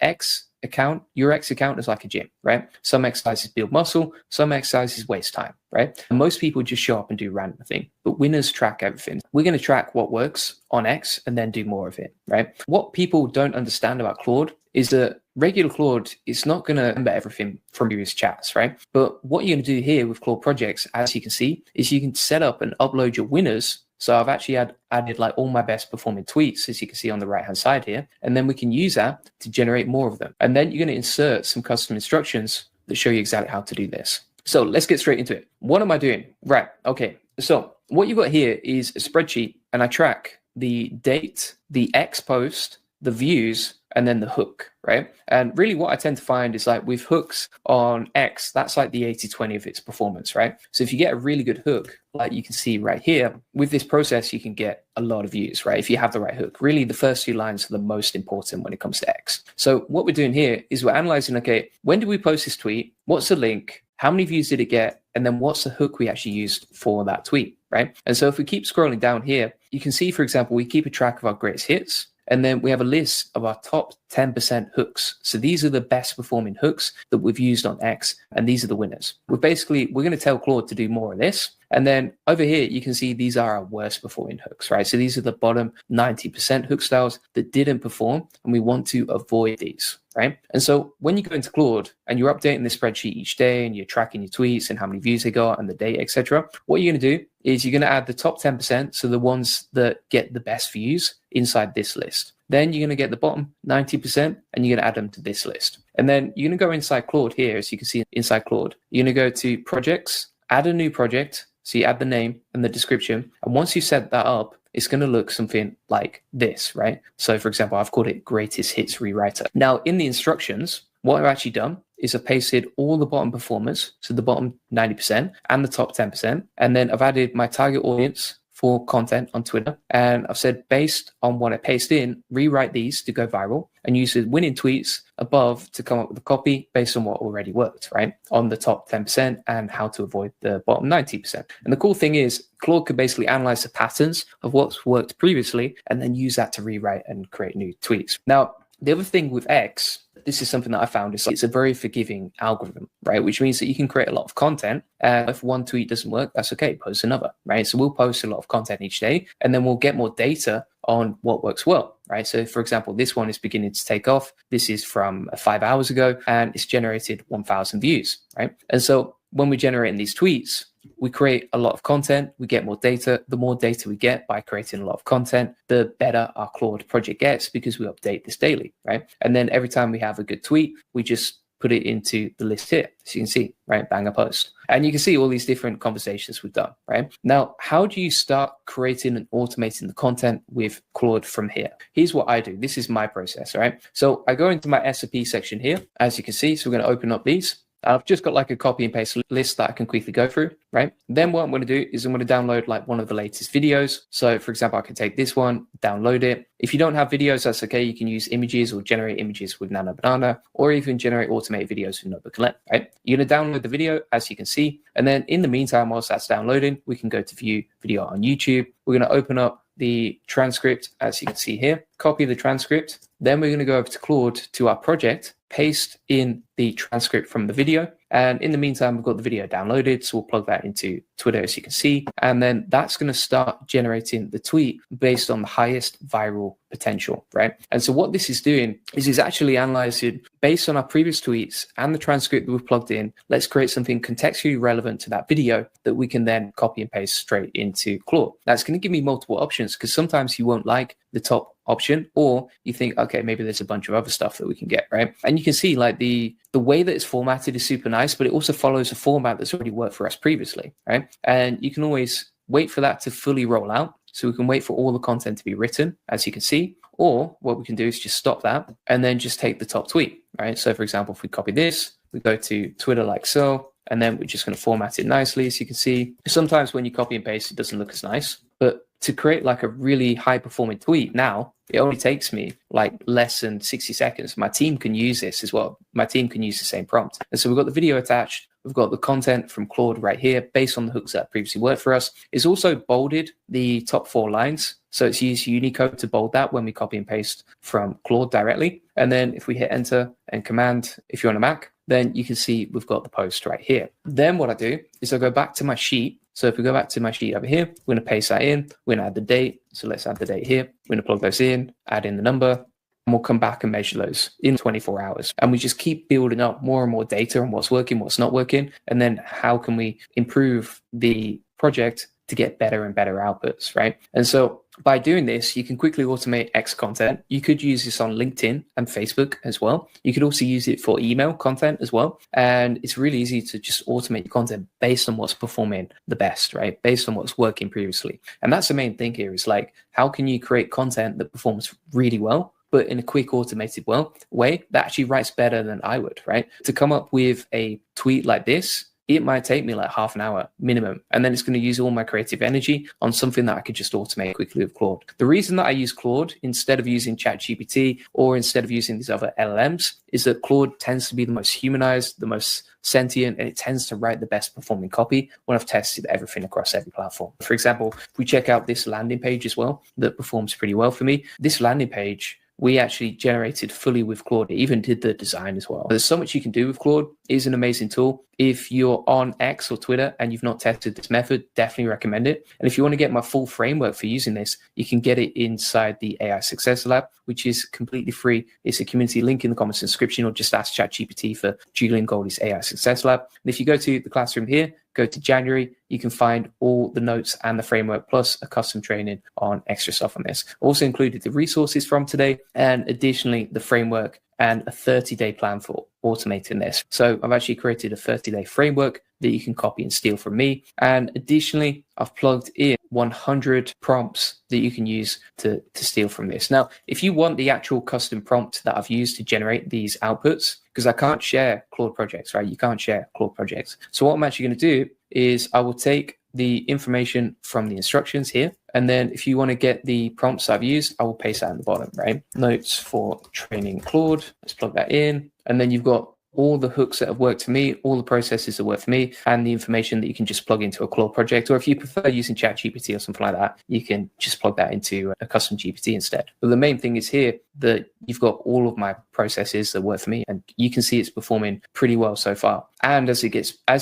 your X account is like a gym, right? Some exercises build muscle, some exercises waste time, right? And most people just show up and do random thing, but winners track everything. We're going to track what works on X and then do more of it, right? What people don't understand about Claude is that regular Claude is not going to remember everything from previous chats, right? But what you're going to do here with Claude projects, as you can see, is you can set up and upload your winners. So I've actually added like all my best performing tweets, as you can see on the right-hand side here. And then we can use that to generate more of them. And then you're going to insert some custom instructions that show you exactly how to do this. So let's get straight into it. What am I doing? Right. Okay. So what you've got here is a spreadsheet, and I track the date, the X post, the views, and then the hook, right? And really what I tend to find is like with hooks on X, that's like the 80-20 of its performance, right? So if you get a really good hook, like you can see right here, with this process, you can get a lot of views, right? If you have the right hook. Really, the first few lines are the most important when it comes to X. So what we're doing here is we're analyzing, okay, when did we post this tweet? What's the link? How many views did it get? And then what's the hook we actually used for that tweet, right? And so if we keep scrolling down here, you can see, for example, we keep a track of our greatest hits. And then we have a list of our top 10% hooks. So these are the best performing hooks that we've used on X, and these are the winners. We're going to tell Claude to do more of this. And then over here, you can see these are our worst performing hooks, right? So these are the bottom 90% hook styles that didn't perform, and we want to avoid these, right? And so when you go into Claude and you're updating this spreadsheet each day and you're tracking your tweets and how many views they got and the date, etc., what you're going to do is you're going to add the top 10%, so the ones that get the best views inside this list. Then you're going to get the bottom 90% and you're going to add them to this list. And then you're going to go inside Claude here, as you can see inside Claude. You're going to go to projects, add a new project. So you add the name and the description. And once you set that up, it's going to look something like this, right? So for example, I've called it Greatest Hits Rewriter. Now in the instructions, what I've actually done is I've pasted all the bottom performers, so the bottom 90% and the top 10%. And then I've added my target audience for content on Twitter. And I've said, based on what I paste in, rewrite these to go viral and use the winning tweets above to come up with a copy based on what already worked, right? On the top 10% and how to avoid the bottom 90%. And the cool thing is Claude could basically analyze the patterns of what's worked previously and then use that to rewrite and create new tweets. Now, the other thing with X, this is something that I found, is it's a very forgiving algorithm, right? Which means that you can create a lot of content. If one tweet doesn't work, that's okay, post another, right? So we'll post a lot of content each day, and then we'll get more data on what works well, right? So for example, this one is beginning to take off. This is from 5 hours ago, and it's generated 1,000 views, right? And so when we're generating these tweets, we create a lot of content, we get more data. The more data we get by creating a lot of content, the better our Claude project gets because we update this daily, right? And then every time we have a good tweet, we just put it into the list here. So you can see, right, banger post. And you can see all these different conversations we've done, right? Now, how do you start creating and automating the content with Claude from here? Here's what I do. This is my process, all right? So I go into my SOP section here, as you can see. So we're going to open up these. I've just got like a copy and paste list that I can quickly go through, right? Then what I'm going to do is I'm going to download like one of the latest videos. So for example, I can take this one, download it. If you don't have videos, that's okay. You can use images or generate images with Nano Banana, or even generate automated videos with Notebook LM, right? You're going to download the video, as you can see. And then in the meantime, whilst that's downloading, we can go to view video on YouTube. We're going to open up the transcript, as you can see here, copy the transcript. Then we're going to go over to Claude to our project, paste in the transcript from the video. And in the meantime, we've got the video downloaded. So we'll plug that into Twitter, as you can see. And then that's going to start generating the tweet based on the highest viral potential, right? And so what this is doing is it's actually analyzing based on our previous tweets and the transcript that we've plugged in. Let's create something contextually relevant to that video that we can then copy and paste straight into Claude. That's going to give me multiple options, because sometimes you won't like the top option, or you think, okay, maybe there's a bunch of other stuff that we can get, right? And you can see like the way that it's formatted is super nice, but it also follows a format that's already worked for us previously, right? And you can always wait for that to fully roll out. So we can wait for all the content to be written, as you can see, or what we can do is just stop that and then just take the top tweet, right? So for example, if we copy this, we go to Twitter like so, and then we're just going to format it nicely, as you can see. Sometimes when you copy and paste, it doesn't look as nice, but to create like a really high performing tweet now, it only takes me like less than 60 seconds. My team can use this as well. My team can use the same prompt. And so we've got the video attached. We've got the content from Claude right here based on the hooks that previously worked for us. It's also bolded the top 4 lines. So it's used Unicode to bold that when we copy and paste from Claude directly. And then if we hit enter and command, if you're on a Mac, then you can see we've got the post right here. Then what I do is I go back to my sheet. So if we go back to my sheet over here, we're going to paste that in. We're going to add the date. So let's add the date here. We're going to plug those in, add in the number, and we'll come back and measure those in 24 hours. And we just keep building up more and more data on what's working, what's not working. And then how can we improve the project to get better and better outputs, right? And so by doing this, you can quickly automate X content. You could use this on LinkedIn and Facebook as well. You could also use it for email content as well. And it's really easy to just automate your content based on what's performing the best, right? Based on what's working previously. And that's the main thing here is like, how can you create content that performs really well, but in a quick automated way that actually writes better than I would, right? To come up with a tweet like this, it might take me like half an hour minimum. And then it's going to use all my creative energy on something that I could just automate quickly with Claude. The reason that I use Claude instead of using ChatGPT or instead of using these other LLMs is that Claude tends to be the most humanized, the most sentient, and it tends to write the best performing copy when I've tested everything across every platform. For example, if we check out this landing page as well, that performs pretty well for me. This landing page, we actually generated fully with Claude. It even did the design as well. There's so much you can do with Claude. It is an amazing tool. If you're on X or Twitter and you've not tested this method, definitely recommend it. And if you want to get my full framework for using this, you can get it inside the AI Success Lab, which is completely free. It's a community link in the comments description, or just ask ChatGPT for Julian Goldie's AI Success Lab. And if you go to the classroom here, go to January, you can find all the notes and the framework, plus a custom training on extra stuff on this. Also included the resources from today, and additionally, the framework and a 30-day plan for automating this. So I've actually created a 30-day framework that you can copy and steal from me. And additionally, I've plugged in 100 prompts that you can use to steal from this. Now, if you want the actual custom prompt that I've used to generate these outputs, because I can't share Claude projects, right? You can't share Claude projects. So what I'm actually going to do is I will take the information from the instructions here. And then if you want to get the prompts I've used, I will paste that in the bottom, right? Notes for training Claude. Let's plug that in. And then you've got all the hooks that have worked for me, all the processes that work for me, and the information that you can just plug into a Claude project. Or if you prefer using ChatGPT or something like that, you can just plug that into a custom GPT instead. But the main thing is here that you've got all of my processes that work for me, and you can see it's performing pretty well so far. And as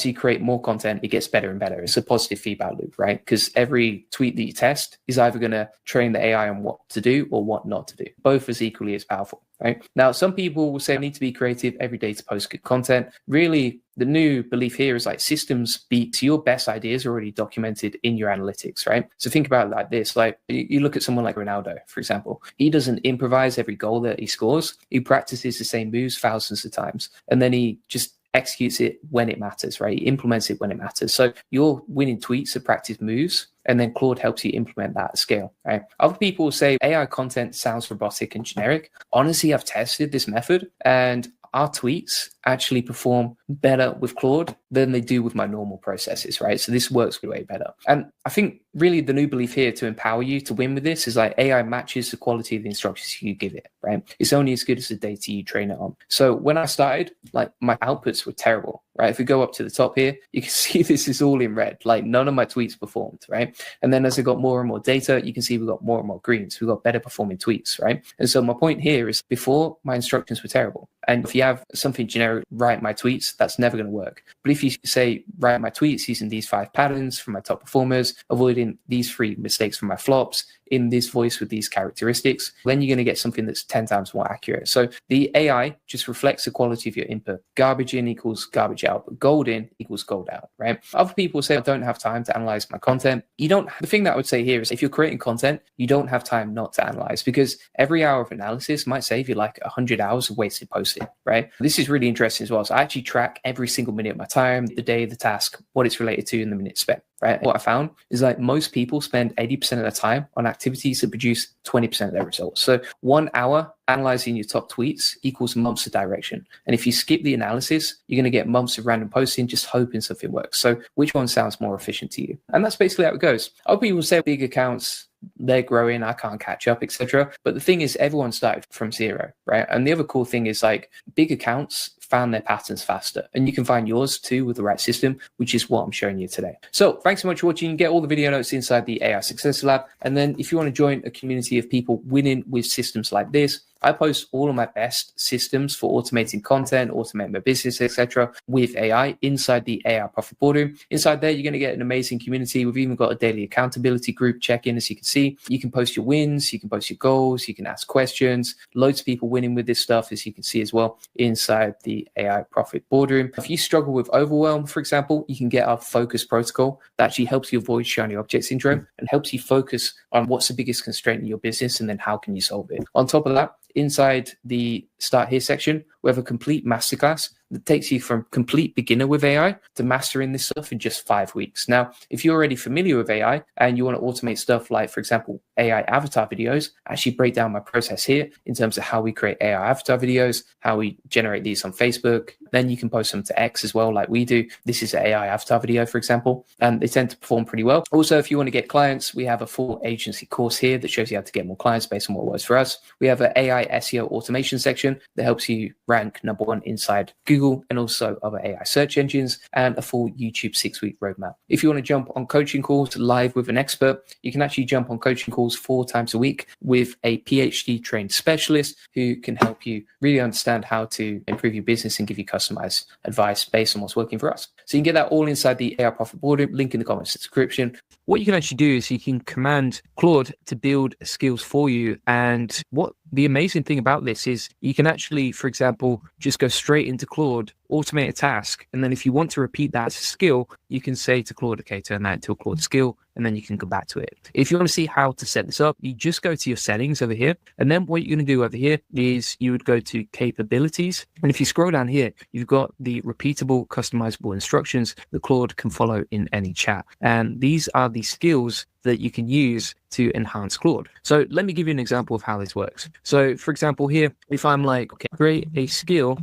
you create more content, it gets better and better. It's a positive feedback loop, right? Because every tweet that you test is either going to train the AI on what to do or what not to do. Both as equally as powerful, right? Now, some people will say I need to be creative every day to post good content. Really, the new belief here is like systems beat your best ideas are already documented in your analytics, right? So think about it like this. Like you look at someone like Ronaldo, for example. He doesn't improvise every goal that he scores. He practices the same moves thousands of times, and then he just executes it when it matters, right? He implements it when it matters. So you're winning tweets to practice moves, and then Claude helps you implement that at scale, right? Other people will say AI content sounds robotic and generic. Honestly, I've tested this method, and our tweets actually perform better with Claude than they do with my normal processes, right? So this works way better. And I think really the new belief here to empower you to win with this is like AI matches the quality of the instructions you give it, right? It's only as good as the data you train it on. So when I started, like my outputs were terrible, right? If we go up to the top here, you can see this is all in red, like none of my tweets performed, right? And then as I got more and more data, you can see we got more and more greens. We got better performing tweets, right? And so my point here is before my instructions were terrible. And if you have something generic, write my tweets, that's never going to work. But if you say, write my tweets using these 5 patterns from my top performers, avoiding these 3 mistakes from my flops, in this voice with these characteristics, then you're going to get something that's 10 times more accurate. So the AI just reflects the quality of your input. Garbage in equals garbage out, but gold in equals gold out, right? Other people say, I don't have time to analyze my content. The thing that I would say here is if you're creating content, you don't have time not to analyze, because every hour of analysis might save you like 100 hours of wasted posting, right? This is really interesting as well. So I actually track every single minute of my time, the day, the task, what it's related to, and the minute spent. Right. What I found is like most people spend 80% of their time on activities that produce 20% of their results. So 1 hour analyzing your top tweets equals months of direction. And if you skip the analysis, you're going to get months of random posting, just hoping something works. So which one sounds more efficient to you? And that's basically how it goes. Other people say big accounts, they're growing, I can't catch up, etc. But the thing is, everyone started from zero, right? And the other cool thing is like big accounts found their patterns faster, and you can find yours too with the right system, which is what I'm showing you today. So thanks so much for watching. Get all the video notes inside the AI Success Lab. And then if you want to join a community of people winning with systems like this, I post all of my best systems for automating content, automating my business, etc. with AI inside the AI Profit Boardroom. Inside there, you're going to get an amazing community. We've even got a daily accountability group check-in, as you can see. You can post your wins, you can post your goals, you can ask questions. Loads of people winning with this stuff, as you can see as well, inside the AI Profit Boardroom. If you struggle with overwhelm, for example, you can get our focus protocol that actually helps you avoid shiny object syndrome and helps you focus on what's the biggest constraint in your business and then how can you solve it. On top of that, inside the Start Here section, we have a complete masterclass that takes you from complete beginner with AI to mastering this stuff in just 5 weeks. Now, if you're already familiar with AI and you want to automate stuff like, for example, AI avatar videos, I actually break down my process here in terms of how we create AI avatar videos, how we generate these on Facebook. Then you can post them to X as well, like we do. This is an AI avatar video, for example, and they tend to perform pretty well. Also, if you want to get clients, we have a full agency course here that shows you how to get more clients based on what works for us. We have an AI SEO automation section that helps you rank #1 inside Google and also other AI search engines, and a full YouTube 6-week roadmap. If you want to jump on coaching calls live with an expert, you can actually jump on coaching calls 4 times a week with a PhD trained specialist who can help you really understand how to improve your business and give you customized advice based on what's working for us. So you can get that all inside the AI Profit Boardroom, link in the comments description. What you can actually do is you can command Claude to build skills for you. And what the amazing thing about this is you can actually, for example, just go straight into Claude, automate a task. And then if you want to repeat that skill, you can say to Claude, okay, turn that into a Claude skill, and then you can go back to it. If you want to see how to set this up, you just go to your settings over here. And then what you're going to do over here is you would go to capabilities. And if you scroll down here, you've got the repeatable, customizable instructions that Claude can follow in any chat. And these are the skills that you can use to enhance Claude. So let me give you an example of how this works. So for example, here, if I'm like, okay, create a skill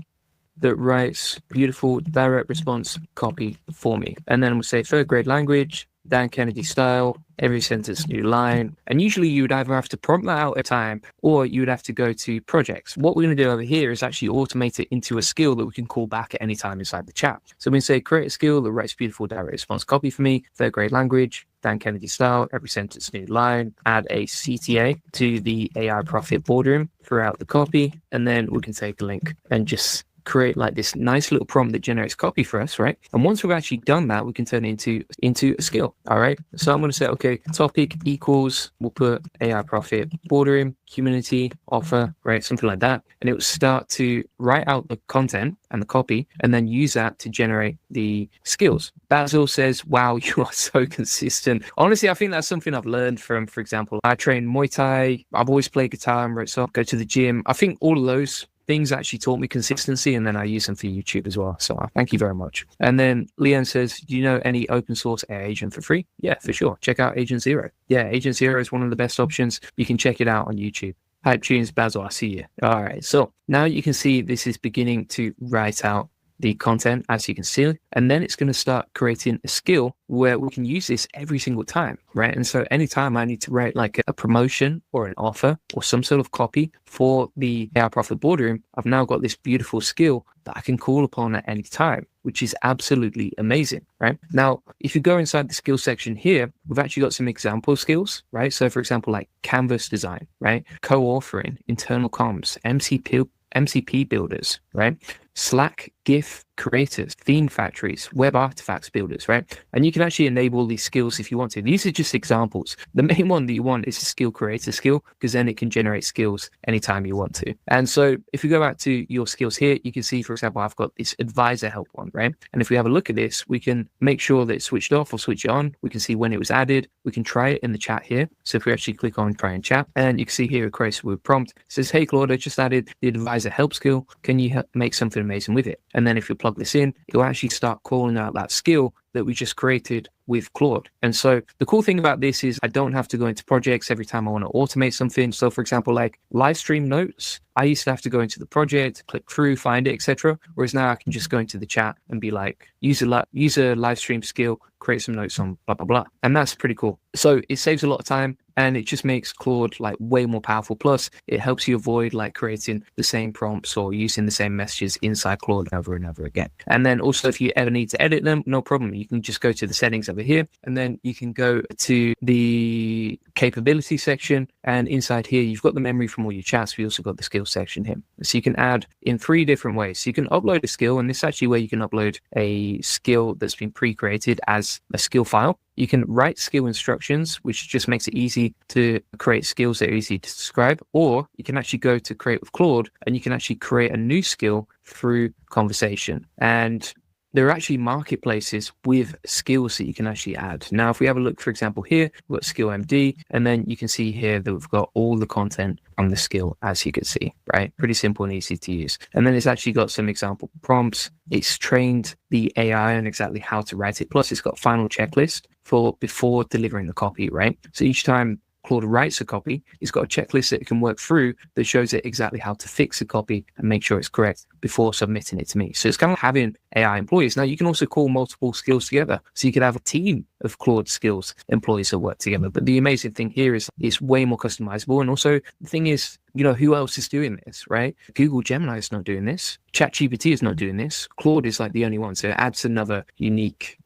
that writes beautiful direct response copy for me. And then we'll say 3rd grade language, Dan Kennedy style, every sentence new line. And usually you would either have to prompt that out at a time or you would have to go to projects. What we're going to do over here is actually automate it into a skill that we can call back at any time inside the chat. So we can say create a skill that writes beautiful direct response copy for me, 3rd grade language, Dan Kennedy style, every sentence new line, add a CTA to the AI Profit Boardroom throughout the copy. And then we can take a link and just create like this nice little prompt that generates copy for us, right? And once we've actually done that, we can turn it into a skill. All right. So I'm going to say, okay, topic equals, we'll put AI Profit Boardroom, community offer, right? Something like that. And it will start to write out the content and the copy and then use that to generate the skills. Basil says, wow, you are so consistent. Honestly, I think that's something I've learned from, for example, I train Muay Thai. I've always played guitar and wrote songs, go to the gym. I think all of those things actually taught me consistency, and then I use them for YouTube as well. So thank you very much. And then Leanne says, do you know any open source AI agent for free? Yeah, for sure. Check out Agent Zero. Yeah, Agent Zero is one of the best options. You can check it out on YouTube. Hype Tunes, Basil, I see you. All right. So now you can see this is beginning to write out the content, as you can see, and then it's going to start creating a skill where we can use this every single time, right? And so anytime I need to write like a promotion or an offer or some sort of copy for the AI Profit Boardroom, I've now got this beautiful skill that I can call upon at any time, which is absolutely amazing, right? Now, if you go inside the skill section here, we've actually got some example skills, right? So for example, like canvas design, right? Co-authoring, internal comms, MCP builders, right? Slack, GIF creators, theme factories, web artifacts builders, right? And you can actually enable these skills if you want to. These are just examples. The main one that you want is a skill creator skill, because then it can generate skills anytime you want to. And so if you go back to your skills here, you can see, for example, I've got this advisor help one, right? And if we have a look at this, we can make sure that it's switched off or switch it on. We can see when it was added. We can try it in the chat here. So if we actually click on try and chat, and you can see here it creates a prompt. It says, hey, Claude, I just added the advisor help skill. Can you make something amazing with it? And then if you plug this in, it'll actually start calling out that skill that we just created with Claude. And so the cool thing about this is I don't have to go into projects every time I want to automate something. So for example, like live stream notes, I used to have to go into the project, click through, find it, etc. Whereas now I can just go into the chat and be like, use a live stream skill, create some notes on blah, blah, blah. And that's pretty cool. So it saves a lot of time, and it just makes Claude like way more powerful. Plus it helps you avoid like creating the same prompts or using the same messages inside Claude over and over again. And then also if you ever need to edit them, no problem. You can just go to the settings over here, and then you can go to the capability section, and inside here you've got the memory from all your chats. We also got the skill section here. So you can add in 3 different ways. So you can upload a skill, and this is actually where you can upload a skill that's been pre-created as a skill file. You can write skill instructions, which just makes it easy to create skills that are easy to describe, or you can actually go to create with Claude, and you can actually create a new skill through conversation. And there are actually marketplaces with skills that you can actually add. Now, if we have a look, for example, here, we've got skill MD, and then you can see here that we've got all the content on the skill, as you can see, right? Pretty simple and easy to use. And then it's actually got some example prompts. It's trained the AI on exactly how to write it. Plus it's got final checklist for before delivering the copy, right? So each time Claude writes a copy, it's got a checklist that it can work through that shows it exactly how to fix a copy and make sure it's correct before submitting it to me. So it's kind of having AI employees. Now you can also call multiple skills together. So you could have a team of Claude skills employees that work together. But the amazing thing here is it's way more customizable. And also the thing is, you know, who else is doing this, right? Google Gemini is not doing this. ChatGPT is not doing this. Claude is like the only one. So it adds another unique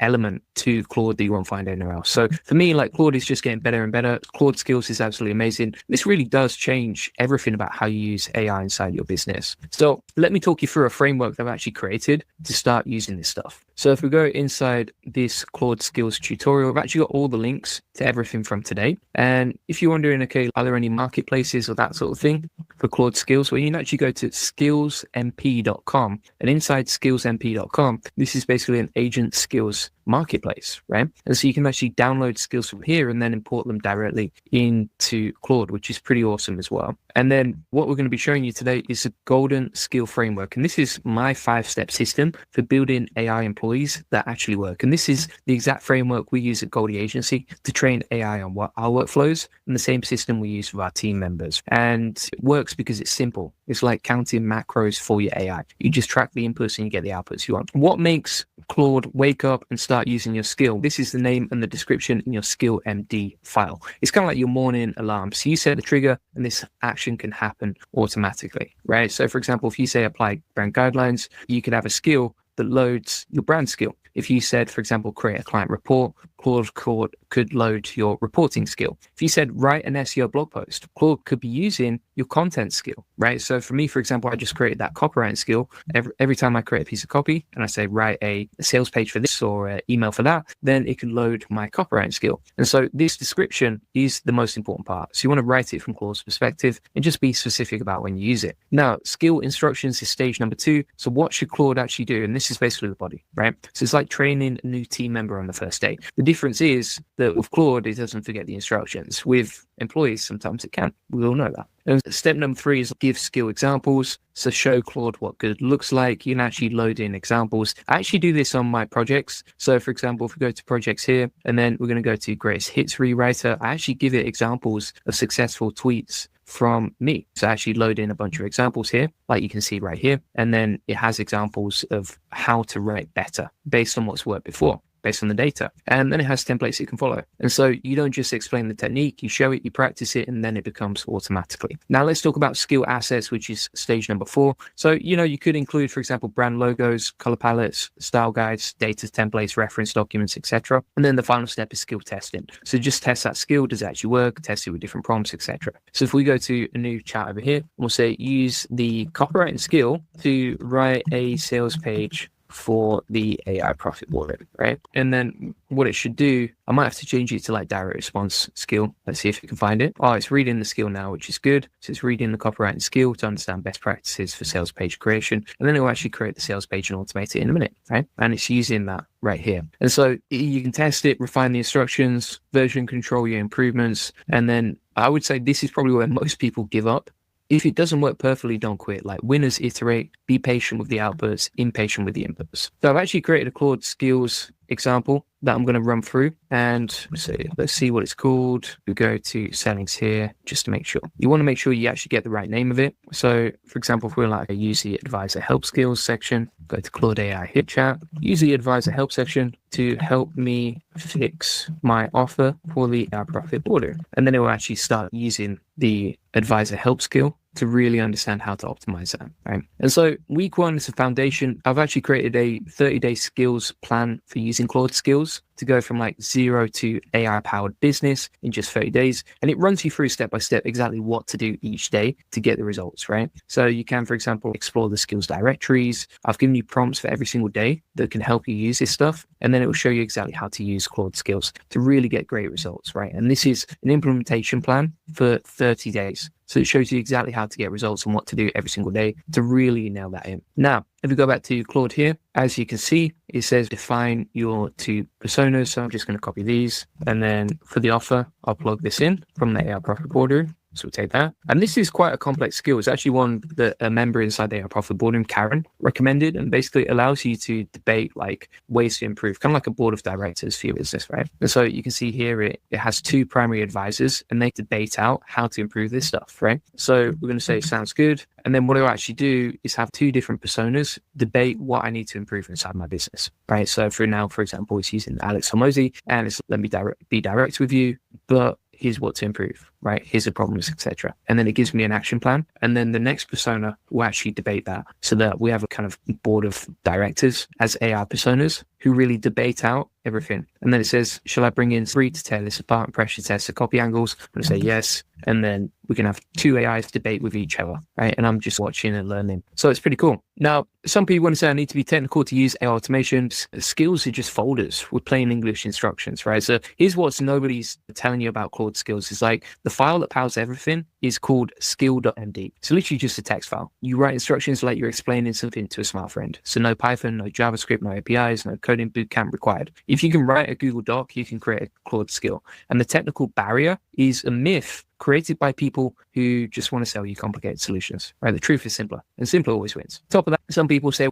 element to Claude that you won't find anywhere else. So for me, like Claude is just getting better and better. Claude skills is absolutely amazing. This really does change everything about how you use AI inside your business. So let me talk you through a framework that I've actually created to start using this stuff. So if we go inside this Claude skills tutorial, I've actually got all the links to everything from today. And if you're wondering, okay, are there any marketplaces or that sort of thing for Claude skills? Well, you can actually go to skillsmp.com, and inside skillsmp.com, this is basically an agent skills marketplace, right? And so you can actually download skills from here and then import them directly into Claude, which is pretty awesome as well. And then what we're going to be showing you today is a golden skill framework. And this is my 5-step system for building AI employees that actually work. And this is the exact framework we use at Goldie Agency to train AI on what our workflows, and the same system we use with our team members. And it works because it's simple. It's like counting macros for your AI. You just track the inputs and you get the outputs you want. What makes Claude wake up and start using your skill? This is the name and the description in your skill MD file. It's kind of like your morning alarm. So you set the trigger and this action can happen automatically, right? So for example, if you say apply brand guidelines, you could have a skill that loads your brand skill. If you said, for example, create a client report, Claude could load your reporting skill. If you said write an SEO blog post, Claude could be using your content skill, right? So for me, for example, I just created that copywriting skill. Every time I create a piece of copy and I say write a sales page for this or an email for that, then it can load my copywriting skill. And so this description is the most important part. So you want to write it from Claude's perspective and just be specific about when you use it. Now, skill instructions is stage number 2. So what should Claude actually do? And this is basically the body, right? So it's like training a new team member on the first day. The difference is that with Claude, it doesn't forget the instructions. With employees, sometimes it can. We all know that. And step number 3 is give skill examples. So show Claude what good looks like. You can actually load in examples. I actually do this on my projects. So for example, if we go to projects here, and then we're going to go to greatest hits rewriter, I actually give it examples of successful tweets from me. So I actually load in a bunch of examples here, like you can see right here. And then it has examples of how to write better based on what's worked before, based on the data. And then it has templates you can follow. And so you don't just explain the technique, you show it, you practice it, and then it becomes automatically. Now let's talk about skill assets, which is stage number 4. So, you could include, for example, brand logos, color palettes, style guides, data templates, reference documents, etc. And then the final step is skill testing. So just test that skill. Does it actually work? Test it with different prompts, etc. So if we go to a new chat over here, we'll say use the copywriting skill to write a sales page for the AI profit warning, right? And then what it should do, I might have to change it to like direct response skill. Let's see if we can find it. Oh, it's reading the skill now, which is good. So it's reading the copywriting skill to understand best practices for sales page creation. And then it will actually create the sales page and automate it in a minute, right? And it's using that right here. And so you can test it, refine the instructions, version control your improvements. And then I would say this is probably where most people give up. If it doesn't work perfectly, don't quit. Like winners iterate, be patient with the outputs, impatient with the inputs. So I've actually created a Claude skills example that I'm going to run through, and let's see what it's called. We go to settings here just to make sure. You want to make sure you actually get the right name of it. So for example, if we're like a use the advisor help skills section, go to Claude AI hit chat, use the advisor help section to help me fix my offer for the AI profit order. And then it will actually start using the advisor help skill to really understand how to optimize that, right? And so week 1 is a foundation. I've actually created a 30-day skills plan for using Claude skills to go from like 0 to AI-powered business in just 30 days. And it runs you through step by step exactly what to do each day to get the results, right? So you can, for example, explore the skills directories. I've given you prompts for every single day that can help you use this stuff. And then it will show you exactly how to use Claude skills to really get great results, right? And this is an implementation plan for 30 days. So it shows you exactly how to get results and what to do every single day to really nail that in. Now, if we go back to Claude here, as you can see, it says define your 2 personas. So I'm just going to copy these. And then for the offer, I'll plug this in from the AI Profit Boardroom. So we'll take that. And this is quite a complex skill. It's actually one that a member inside the AI Profit Boardroom, Karen, recommended, and basically allows you to debate like ways to improve, kind of like a board of directors for your business, right? And so you can see here, it has 2 primary advisors and they debate out how to improve this stuff, right? So we're going to say, sounds good. And then what I'll actually do is have 2 different personas debate what I need to improve inside my business, right? So for now, for example, it's using Alex Hormozy and it's let me be direct with you, but here's what to improve, right? Here's the problems, etc. And then it gives me an action plan. And then the next persona will actually debate that so that we have a kind of board of directors as AI personas who really debate out everything. And then it says, shall I bring in 3 to tear this apart and pressure test the copy angles? I'm going to say yes. And then we can have 2 AIs debate with each other, right? And I'm just watching and learning. So it's pretty cool. Now, some people want to say I need to be technical to use AI automation. Skills are just folders with plain English instructions, right? So here's what nobody's telling you about Claude skills. It's like the file that powers everything is called skill.md. It's literally just a text file. You write instructions like you're explaining something to a smart friend. So no Python, no JavaScript, no APIs, no coding bootcamp required. If you can write a Google Doc, you can create a Claude skill. And the technical barrier is a myth created by people who just want to sell you complicated solutions, right? The truth is simpler, and simpler always wins. Top of that, some people say,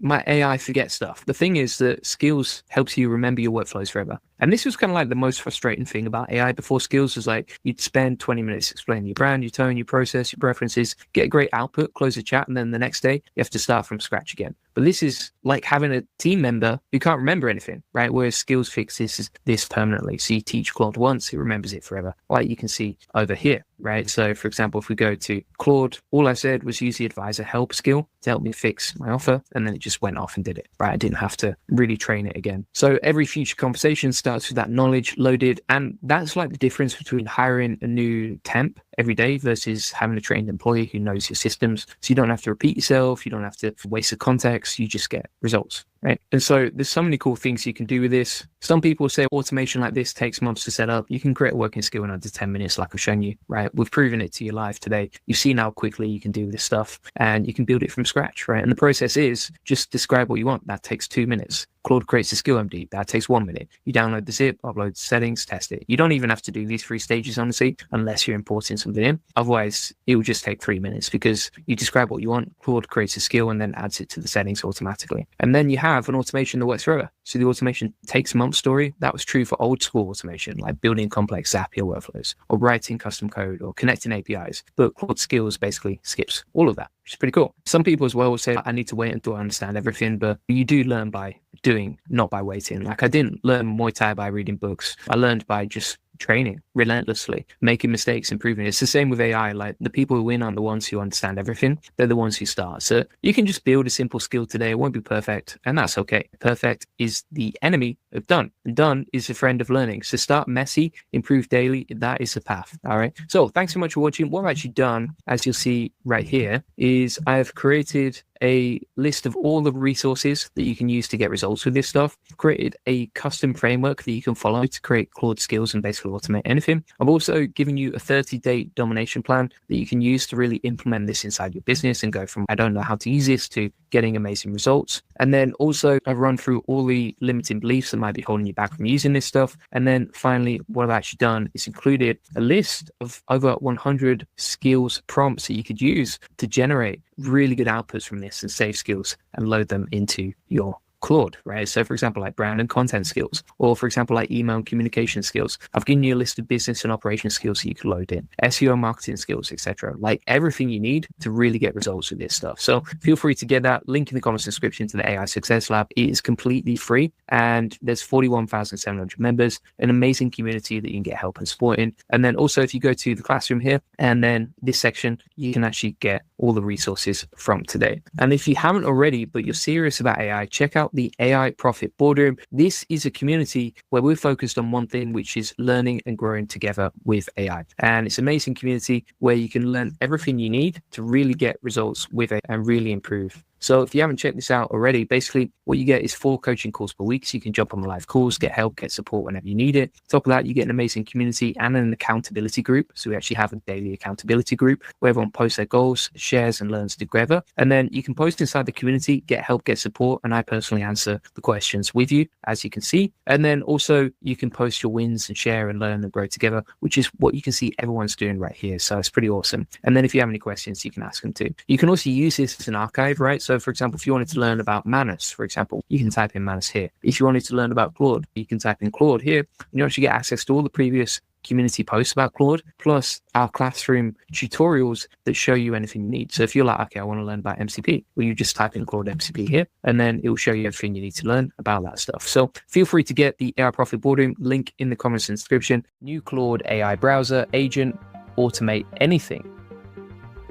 my AI forgets stuff. The thing is that skills helps you remember your workflows forever. And this was kind of like the most frustrating thing about AI before skills was like, you'd spend 20 minutes explaining your brand, your tone, your process, your preferences, get a great output, close the chat, and then the next day you have to start from scratch again. But this is like having a team member who can't remember anything, right? Whereas skills fixes this permanently. So you teach Claude once, it remembers it forever. Like you can see over here, right? So for example, if we go to Claude, all I said was use the advisor help skill to help me fix my offer. And then it just went off and did it, right? I didn't have to really train it again. So every future conversation starts with that knowledge loaded. And that's like the difference between hiring a new temp every day versus having a trained employee who knows your systems. So you don't have to repeat yourself. You don't have to waste the context. You just get results, right? And so there's so many cool things you can do with this. Some people say automation like this takes months to set up. You can create a working skill in under 10 minutes, like I've shown you, right? We've proven it to you live today. You've seen how quickly you can do this stuff and you can build it from scratch, right? And the process is just describe what you want. That takes 2 minutes. Claude creates a skill MD. That takes 1 minute. You download the zip, upload the settings, test it. You don't even have to do these 3 stages, honestly, unless you're importing something in. Otherwise, it will just take 3 minutes because you describe what you want, Claude creates a skill and then adds it to the settings automatically. And then you have an automation that works forever. So the automation takes a month story. That was true for old school automation, like building complex Zapier workflows or writing custom code or connecting APIs. But Claude Skills basically skips all of that, which is pretty cool. Some people as well will say, I need to wait until I understand everything, but you do learn by doing, not by waiting. Like I didn't learn Muay Thai by reading books. I learned by just training relentlessly, making mistakes, improving. It's the same with AI. Like the people who win aren't the ones who understand everything. They're the ones who start. So you can just build a simple skill today. It won't be perfect, and that's okay. Perfect is the enemy of done, and done is a friend of learning. So start messy, improve daily. That is the path. All right. So thanks so much for watching. What I've actually done, as you'll see right here, is I've created a list of all the resources that you can use to get results with this stuff. I've created a custom framework that you can follow to create Claude skills and basically automate anything. I've also given you a 30-day domination plan that you can use to really implement this inside your business and go from, I don't know how to use this, to getting amazing results. And then also I've run through all the limiting beliefs that might be holding you back from using this stuff. And then finally, what I've actually done is included a list of over 100 skills prompts that you could use to generate really good outputs from this and save skills and load them into your Claude, right? So for example, like brand and content skills, or for example, like email and communication skills. I've given you a list of business and operation skills that you can load in, SEO, marketing skills, etc. Like everything you need to really get results with this stuff. So feel free to get that link in the comments description to the AI Success Lab. It is completely free and there's 41,700 members, an amazing community that you can get help and support in. And then also if you go to the classroom here and then this section, you can actually get all the resources from today. And if you haven't already, but you're serious about AI, check out the AI Profit Boardroom. This is a community where we're focused on one thing, which is learning and growing together with AI. And it's an amazing community where you can learn everything you need to really get results with it and really improve. So if you haven't checked this out already, basically what you get is 4 coaching calls per week. So you can jump on the live calls, get help, get support whenever you need it. On top of that, you get an amazing community and an accountability group. So we actually have a daily accountability group where everyone posts their goals, shares and learns together. And then you can post inside the community, get help, get support. And I personally answer the questions with you, as you can see. And then also you can post your wins and share and learn and grow together, which is what you can see everyone's doing right here. So it's pretty awesome. And then if you have any questions, you can ask them too. You can also use this as an archive, right? So for example, if you wanted to learn about Manus, for example, you can type in Manus here. If you wanted to learn about Claude, you can type in Claude here, and you actually get access to all the previous community posts about Claude, plus our classroom tutorials that show you anything you need. So if you're like, okay, I want to learn about MCP, well, you just type in Claude MCP here, and then it will show you everything you need to learn about that stuff. So feel free to get the AI Profit Boardroom, link in the comments and description. New Claude AI browser agent, automate anything.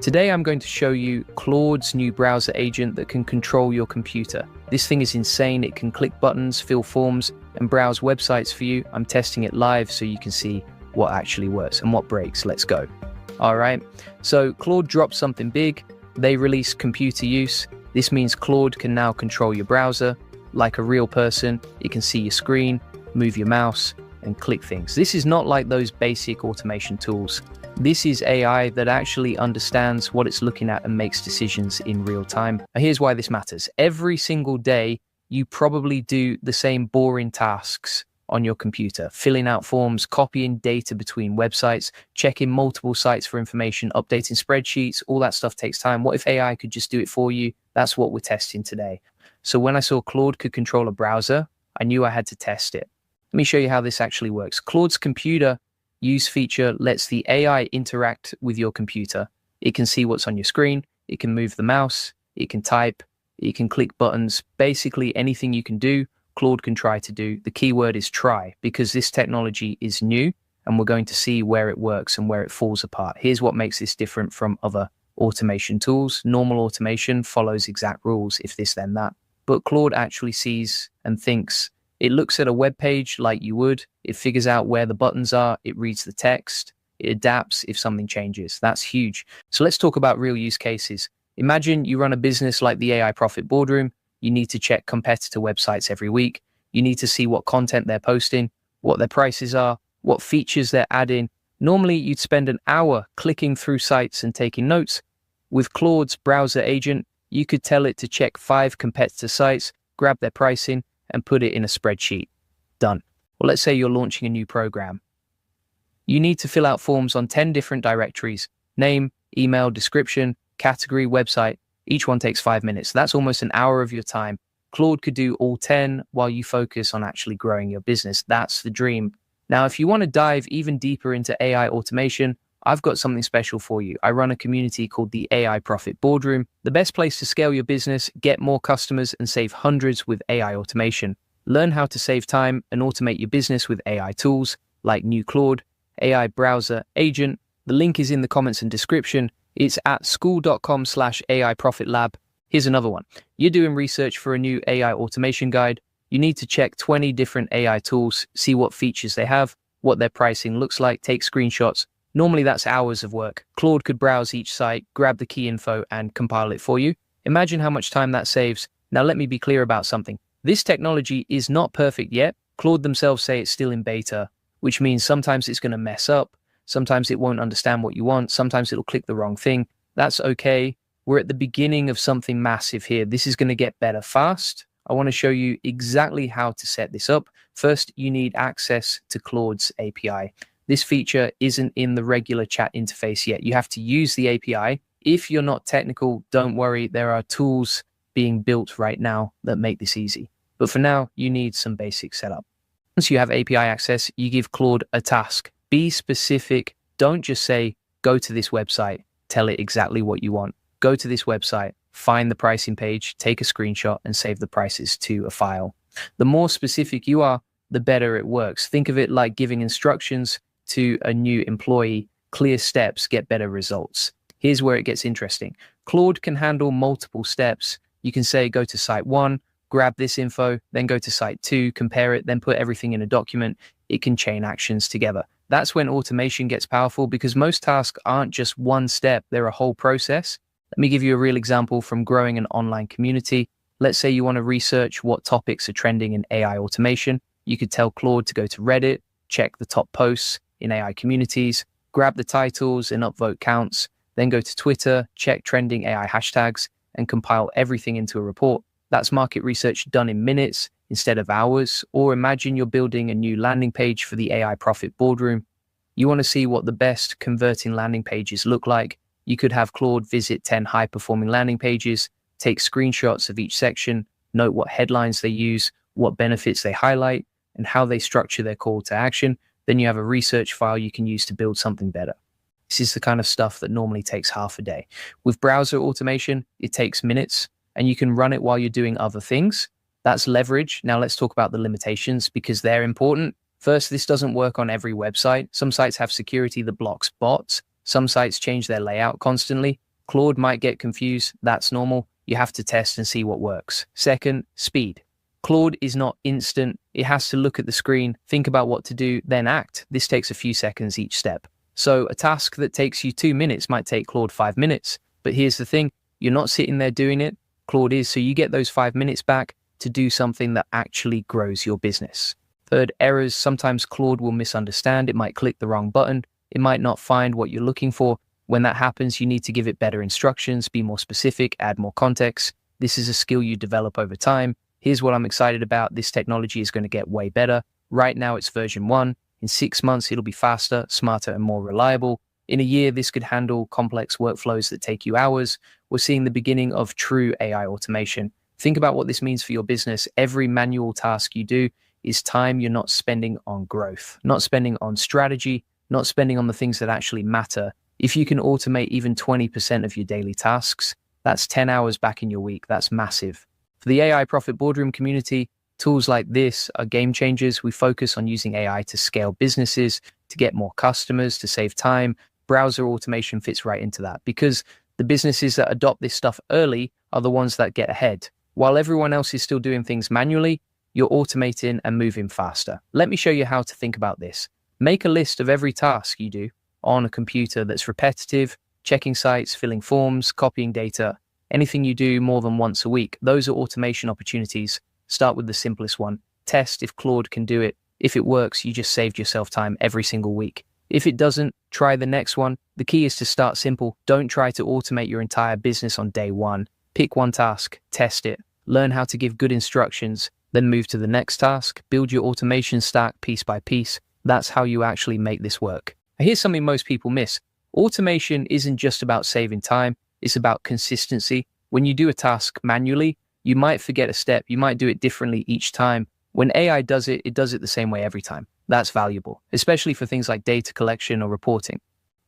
Today, I'm going to show you Claude's new browser agent that can control your computer. This thing is insane. It can click buttons, fill forms, and browse websites for you. I'm testing it live so you can see what actually works and what breaks. Let's go. All right. So Claude dropped something big. They released computer use. This means Claude can now control your browser like a real person. It can see your screen, move your mouse, and click things. This is not like those basic automation tools. This is AI that actually understands what it's looking at and makes decisions in real time. Now, here's why this matters. Every single day, you probably do the same boring tasks on your computer, filling out forms, copying data between websites, checking multiple sites for information, updating spreadsheets. All that stuff takes time. What if AI could just do it for you? That's what we're testing today. So when I saw Claude could control a browser, I knew I had to test it. Let me show you how this actually works. Claude's computer use feature lets the AI interact with your computer. It can see what's on your screen. It can move the mouse. It can type. It can click buttons. Basically anything you can do, Claude can try to do. The key word is try, because this technology is new and we're going to see where it works and where it falls apart. Here's what makes this different from other automation tools. Normal automation follows exact rules, if this then that. But Claude actually sees and thinks. It looks at a web page like you would. It figures out where the buttons are. It reads the text. It adapts if something changes. That's huge. So let's talk about real use cases. Imagine you run a business like the AI Profit Boardroom. You need to check competitor websites every week. You need to see what content they're posting, what their prices are, what features they're adding. Normally, you'd spend an hour clicking through sites and taking notes. With Claude's browser agent, you could tell it to check 5 competitor sites, grab their pricing, and put it in a spreadsheet. Done. Well, let's say you're launching a new program. You need to fill out forms on 10 different directories: name, email, description, category, website. Each one takes 5 minutes. That's almost an hour of your time. Claude could do all 10 while you focus on actually growing your business. That's the dream. Now, if you want to dive even deeper into AI automation, I've got something special for you. I run a community called the AI Profit Boardroom, the best place to scale your business, get more customers, and save hundreds with AI automation. Learn how to save time and automate your business with AI tools like New Claude, AI Browser Agent. The link is in the comments and description. It's at school.com/AI Profit Lab. Here's another one. You're doing research for a new AI automation guide. You need to check 20 different AI tools, see what features they have, what their pricing looks like, take screenshots. Normally that's hours of work. Claude could browse each site, grab the key info, and compile it for you. Imagine how much time that saves. Now let me be clear about something. This technology is not perfect yet. Claude themselves say it's still in beta, which means sometimes it's going to mess up. Sometimes it won't understand what you want. Sometimes it'll click the wrong thing. That's okay. We're at the beginning of something massive here. This is going to get better fast. I want to show you exactly how to set this up. First, you need access to Claude's API. This feature isn't in the regular chat interface yet. You have to use the API. If you're not technical, don't worry. There are tools being built right now that make this easy. But for now, you need some basic setup. Once you have API access, you give Claude a task. Be specific. Don't just say, go to this website. Tell it exactly what you want. Go to this website, find the pricing page, take a screenshot, and save the prices to a file. The more specific you are, the better it works. Think of it like giving instructions to a new employee. Clear steps get better results. Here's where it gets interesting. Claude can handle multiple steps. You can say, go to site 1, grab this info, then go to site 2, compare it, then put everything in a document. It can chain actions together. That's when automation gets powerful, because most tasks aren't just one step, they're a whole process. Let me give you a real example from growing an online community. Let's say you want to research what topics are trending in AI automation. You could tell Claude to go to Reddit, check the top posts in AI communities, grab the titles and upvote counts, then go to Twitter, check trending AI hashtags, and compile everything into a report. That's market research done in minutes instead of hours. Or imagine you're building a new landing page for the AI Profit Boardroom. You want to see what the best converting landing pages look like. You could have Claude visit 10 high-performing landing pages, take screenshots of each section, note what headlines they use, what benefits they highlight, and how they structure their call to action. Then you have a research file you can use to build something better. This is the kind of stuff that normally takes half a day. With browser automation, it takes minutes, and you can run it while you're doing other things. That's leverage. Now let's talk about the limitations, because they're important. First, this doesn't work on every website. Some sites have security that blocks bots. Some sites change their layout constantly. Claude might get confused. That's normal. You have to test and see what works. Second, speed. Claude is not instant. It has to look at the screen, think about what to do, then act. This takes a few seconds each step. So a task that takes you 2 minutes might take Claude 5 minutes. But here's the thing, you're not sitting there doing it. Claude is, so you get those 5 minutes back to do something that actually grows your business. Third, errors. Sometimes Claude will misunderstand. It might click the wrong button. It might not find what you're looking for. When that happens, you need to give it better instructions, be more specific, add more context. This is a skill you develop over time. Here's what I'm excited about. This technology is going to get way better. Right now, it's version 1. In 6 months, it'll be faster, smarter, and more reliable. In a year, this could handle complex workflows that take you hours. We're seeing the beginning of true AI automation. Think about what this means for your business. Every manual task you do is time you're not spending on growth, not spending on strategy, not spending on the things that actually matter. If you can automate even 20% of your daily tasks, that's 10 hours back in your week. That's massive. For the AI Profit Boardroom community, tools like this are game changers. We focus on using AI to scale businesses, to get more customers, to save time. Browser automation fits right into that, because the businesses that adopt this stuff early are the ones that get ahead. While everyone else is still doing things manually, you're automating and moving faster. Let me show you how to think about this. Make a list of every task you do on a computer that's repetitive, checking sites, filling forms, copying data, anything you do more than once a week. Those are automation opportunities. Start with the simplest one. Test if Claude can do it. If it works, you just saved yourself time every single week. If it doesn't, try the next one. The key is to start simple. Don't try to automate your entire business on day one. Pick one task, test it, learn how to give good instructions, then move to the next task, build your automation stack piece by piece. That's how you actually make this work. Here's something most people miss. Automation isn't just about saving time, it's about consistency. When you do a task manually, you might forget a step, you might do it differently each time. When AI does it, it does it the same way every time. That's valuable, especially for things like data collection or reporting.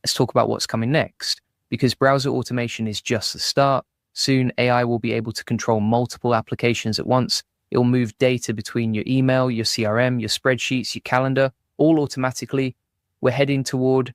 Let's talk about what's coming next. Because browser automation is just the start, soon AI will be able to control multiple applications at once. It'll move data between your email, your CRM, your spreadsheets, your calendar, all automatically. We're heading toward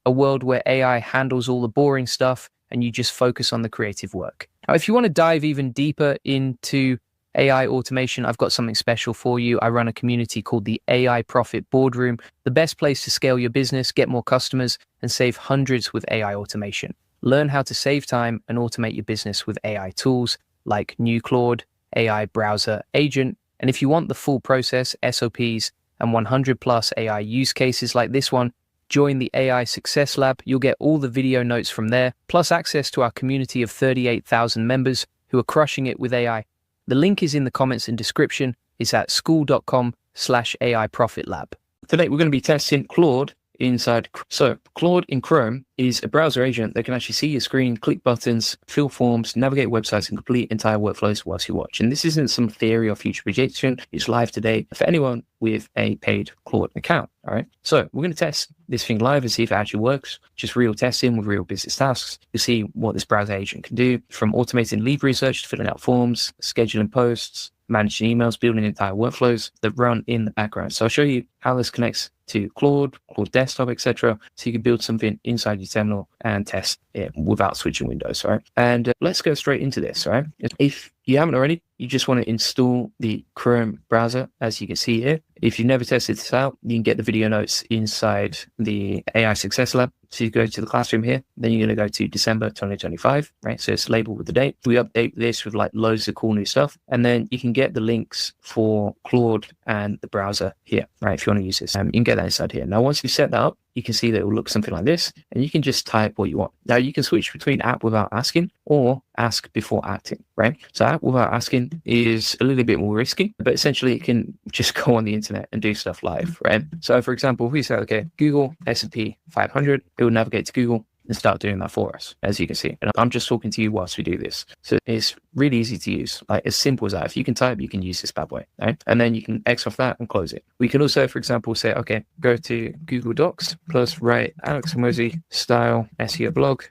a world where AI handles all the boring stuff and you just focus on the creative work. Now, if you want to dive even deeper into AI automation, I've got something special for you. I run a community called the AI Profit Boardroom, the best place to scale your business, get more customers, and save hundreds with AI automation. Learn how to save time and automate your business with AI tools like new Claude, AI browser agent. And if you want the full process, SOPs, and 100 plus AI use cases like this one, join the AI Success Lab. You'll get all the video notes from there, plus access to our community of 38,000 members who are crushing it with AI. The link is in the comments and description. It's at school.com/AI Profit Lab. Today, we're going to be testing Claude inside. So Claude in Chrome is a browser agent that can actually see your screen, click buttons, fill forms, navigate websites, and complete entire workflows whilst you watch. And this isn't some theory or future projection. It's live today for anyone with a paid Claude account. All right. So we're going to test this thing live and see if it actually works. Just real testing with real business tasks. You'll see what this browser agent can do, from automating lead research to filling out forms, scheduling posts, managing emails, building entire workflows that run in the background. So I'll show you how this connects to Claude Desktop, etc. So you can build something inside your terminal and test it without switching windows, right? And let's go straight into this, right? If you haven't already, you just want to install the Chrome browser, as you can see here. If you've never tested this out, you can get the video notes inside the AI Success Lab. So you go to the classroom here, then you're going to go to December 2025, right? So it's labeled with the date. We update this with like loads of cool new stuff. And then you can get the links for Claude and the browser here, right? If you want to use this, you can get that inside here. Now, once you set that up, you can see that it will look something like this, and you can just type what you want. Now, you can switch between app without asking or ask before acting, right? So app without asking is a little bit more risky, but essentially it can just go on the internet and do stuff live, right? So for example, if we say, okay, Google S&P 500, it will navigate to Google and start doing that for us, as you can see. And I'm just talking to you whilst we do this. So it's really easy to use, like as simple as that. If you can type, you can use this bad boy, right? And then you can X off that and close it. We can also, for example, say, okay, go to Google Docs, plus write Alex Mosey style SEO blog,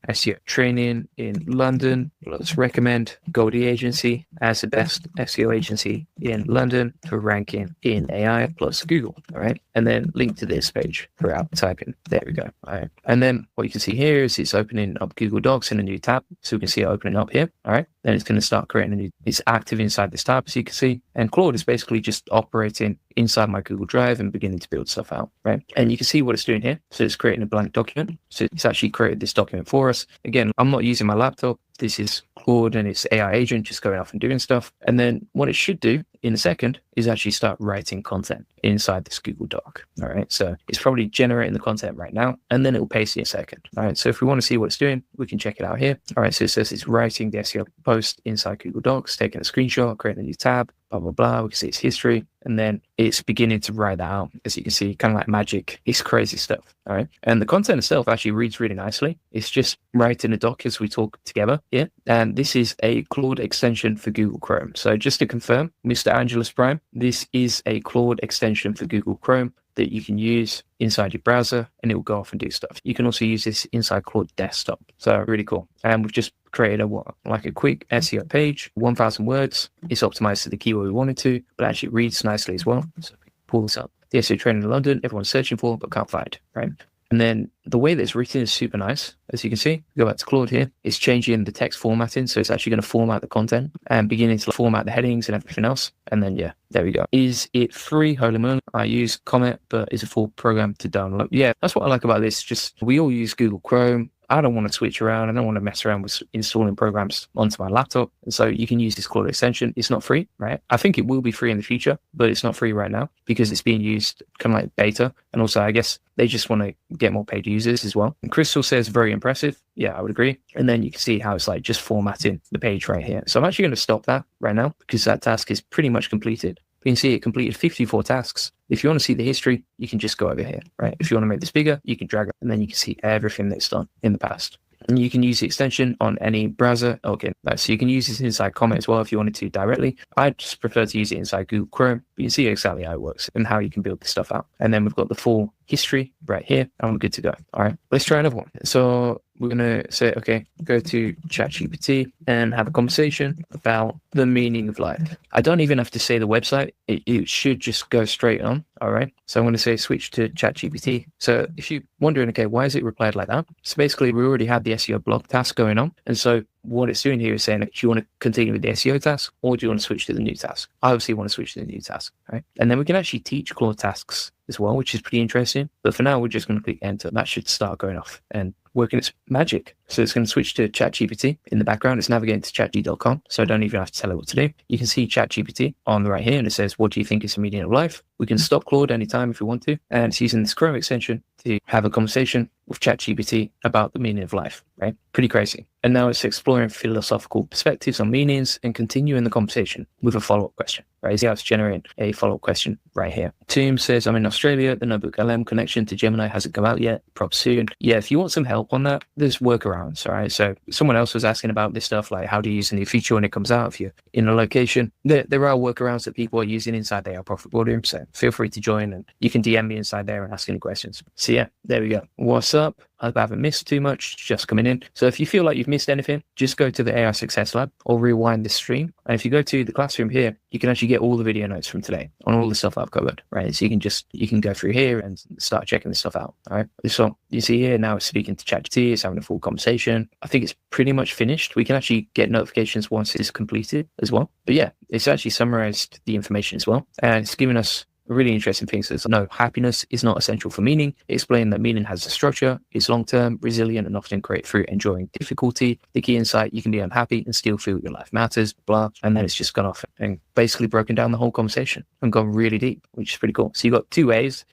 SEO training in London. Let's recommend Goldie Agency as the best SEO agency in London for ranking in AI plus Google. All right. And then link to this page throughout typing. There we go. All right. And then what you can see here is it's opening up Google Docs in a new tab. So we can see it opening up here. All right. Then it's going to start creating a new, it's active inside this tab, so you can see. And Claude is basically just operating inside my Google Drive and beginning to build stuff out, right? And you can see what it's doing here. So it's creating a blank document. So it's actually created this document for us. Again, I'm not using my laptop. This is Claude and its AI agent just going off and doing stuff. And then what it should do in a second is actually start writing content inside this Google Doc. All right. So it's probably generating the content right now, and then it will paste it in a second. All right. So if we want to see what it's doing, we can check it out here. All right. So it says it's writing the SEO post inside Google Docs, taking a screenshot, creating a new tab, blah, blah, blah. We can see its history, and then it's beginning to write that out. As you can see, kind of like magic. It's crazy stuff. All right. And the content itself actually reads really nicely. It's just writing a doc as we talk together here. And this is a Claude extension for Google Chrome. So just to confirm, Mr. Angelus Prime, this is a Claude extension for Google Chrome that you can use inside your browser, and it will go off and do stuff. You can also use this inside Claude Desktop. So really cool. And we've just created a quick SEO page, 1,000 words. It's optimized to the keyword we wanted to, but actually it reads nicely as well. So pull this up. The SEO training in London, everyone's searching for, but can't find, right? And then the way that it's written is super nice. As you can see, go back to Claude here. It's changing the text formatting. So it's actually going to format the content and beginning to format the headings and everything else. And then, yeah, there we go. Is it free? Holy moly. I use Comet, but it's a full program to download. Yeah, that's what I like about this. Just we all use Google Chrome. I don't want to switch around. I don't want to mess around with installing programs onto my laptop. And so you can use this Claude extension. It's not free, right? I think it will be free in the future, but it's not free right now because it's being used kind of like beta. And also, I guess they just want to get more paid users as well. And Crystal says very impressive. Yeah, I would agree. And then you can see how it's like just formatting the page right here. So I'm actually going to stop that right now because that task is pretty much completed. You can see it completed 54 tasks. If you want to see the history, you can just go over here, right? If you want to make this bigger, you can drag it, and then you can see everything that's done in the past. And you can use the extension on any browser. Okay, so you can use this inside Chrome as well if you wanted to directly. I just prefer to use it inside Google Chrome. But you can see exactly how it works and how you can build this stuff out. And then we've got the full history right here, and we're good to go. All right, let's try another one. So we're going to say, okay, go to ChatGPT and have a conversation about the meaning of life. I don't even have to say the website. It should just go straight on. All right. So I'm going to say switch to ChatGPT. So if you're wondering, okay, why is it replied like that? So basically, we already had the SEO blog task going on. And so what it's doing here is saying, do you want to continue with the SEO task or do you want to switch to the new task? I obviously want to switch to the new task, right? And then we can actually teach Claude tasks as well, which is pretty interesting. But for now, we're just going to click enter. That should start going off and working its magic. So it's going to switch to ChatGPT. In the background, it's navigating to chatgpt.com. So I don't even have to tell it what to do. You can see ChatGPT on the right here, and it says, what do you think is the meaning of life? We can stop Claude anytime if we want to. And it's using this Chrome extension to have a conversation with ChatGPT about the meaning of life, right? Pretty crazy. And now it's exploring philosophical perspectives on meanings and continuing the conversation with a follow-up question, right? See how it's generating a follow-up question right here. Tim says, I'm in Australia. The Notebook LM connection to Gemini hasn't come out yet. Prob soon. Yeah, if you want some help on that, there's workarounds, all right? So someone else was asking about this stuff, like how do you use a new feature when it comes out if you're in a location. There are workarounds that people are using inside their profit boardroom. So feel free to join and you can DM me inside there and ask any questions. So yeah, there we go. What's up? I hope I haven't missed too much, just coming in. So if you feel like you've missed anything, just go to the AI Success Lab or rewind this stream. And if you go to the classroom here, you can actually get all the video notes from today on all the stuff I've covered, right? So you can go through here and start checking this stuff out, all right? So you see here now it's speaking to ChatGPT, it's having a full conversation. I think it's pretty much finished. We can actually get notifications once it's completed as well. But yeah, it's actually summarized the information as well. And it's giving us really interesting things. Says, no, happiness is not essential for meaning. Explain that meaning has a structure, is long-term, resilient, and often created through enjoying difficulty. The key insight, you can be unhappy and still feel your life matters, blah. And then it's just gone off and basically broken down the whole conversation and gone really deep, which is pretty cool. So you've got two AIs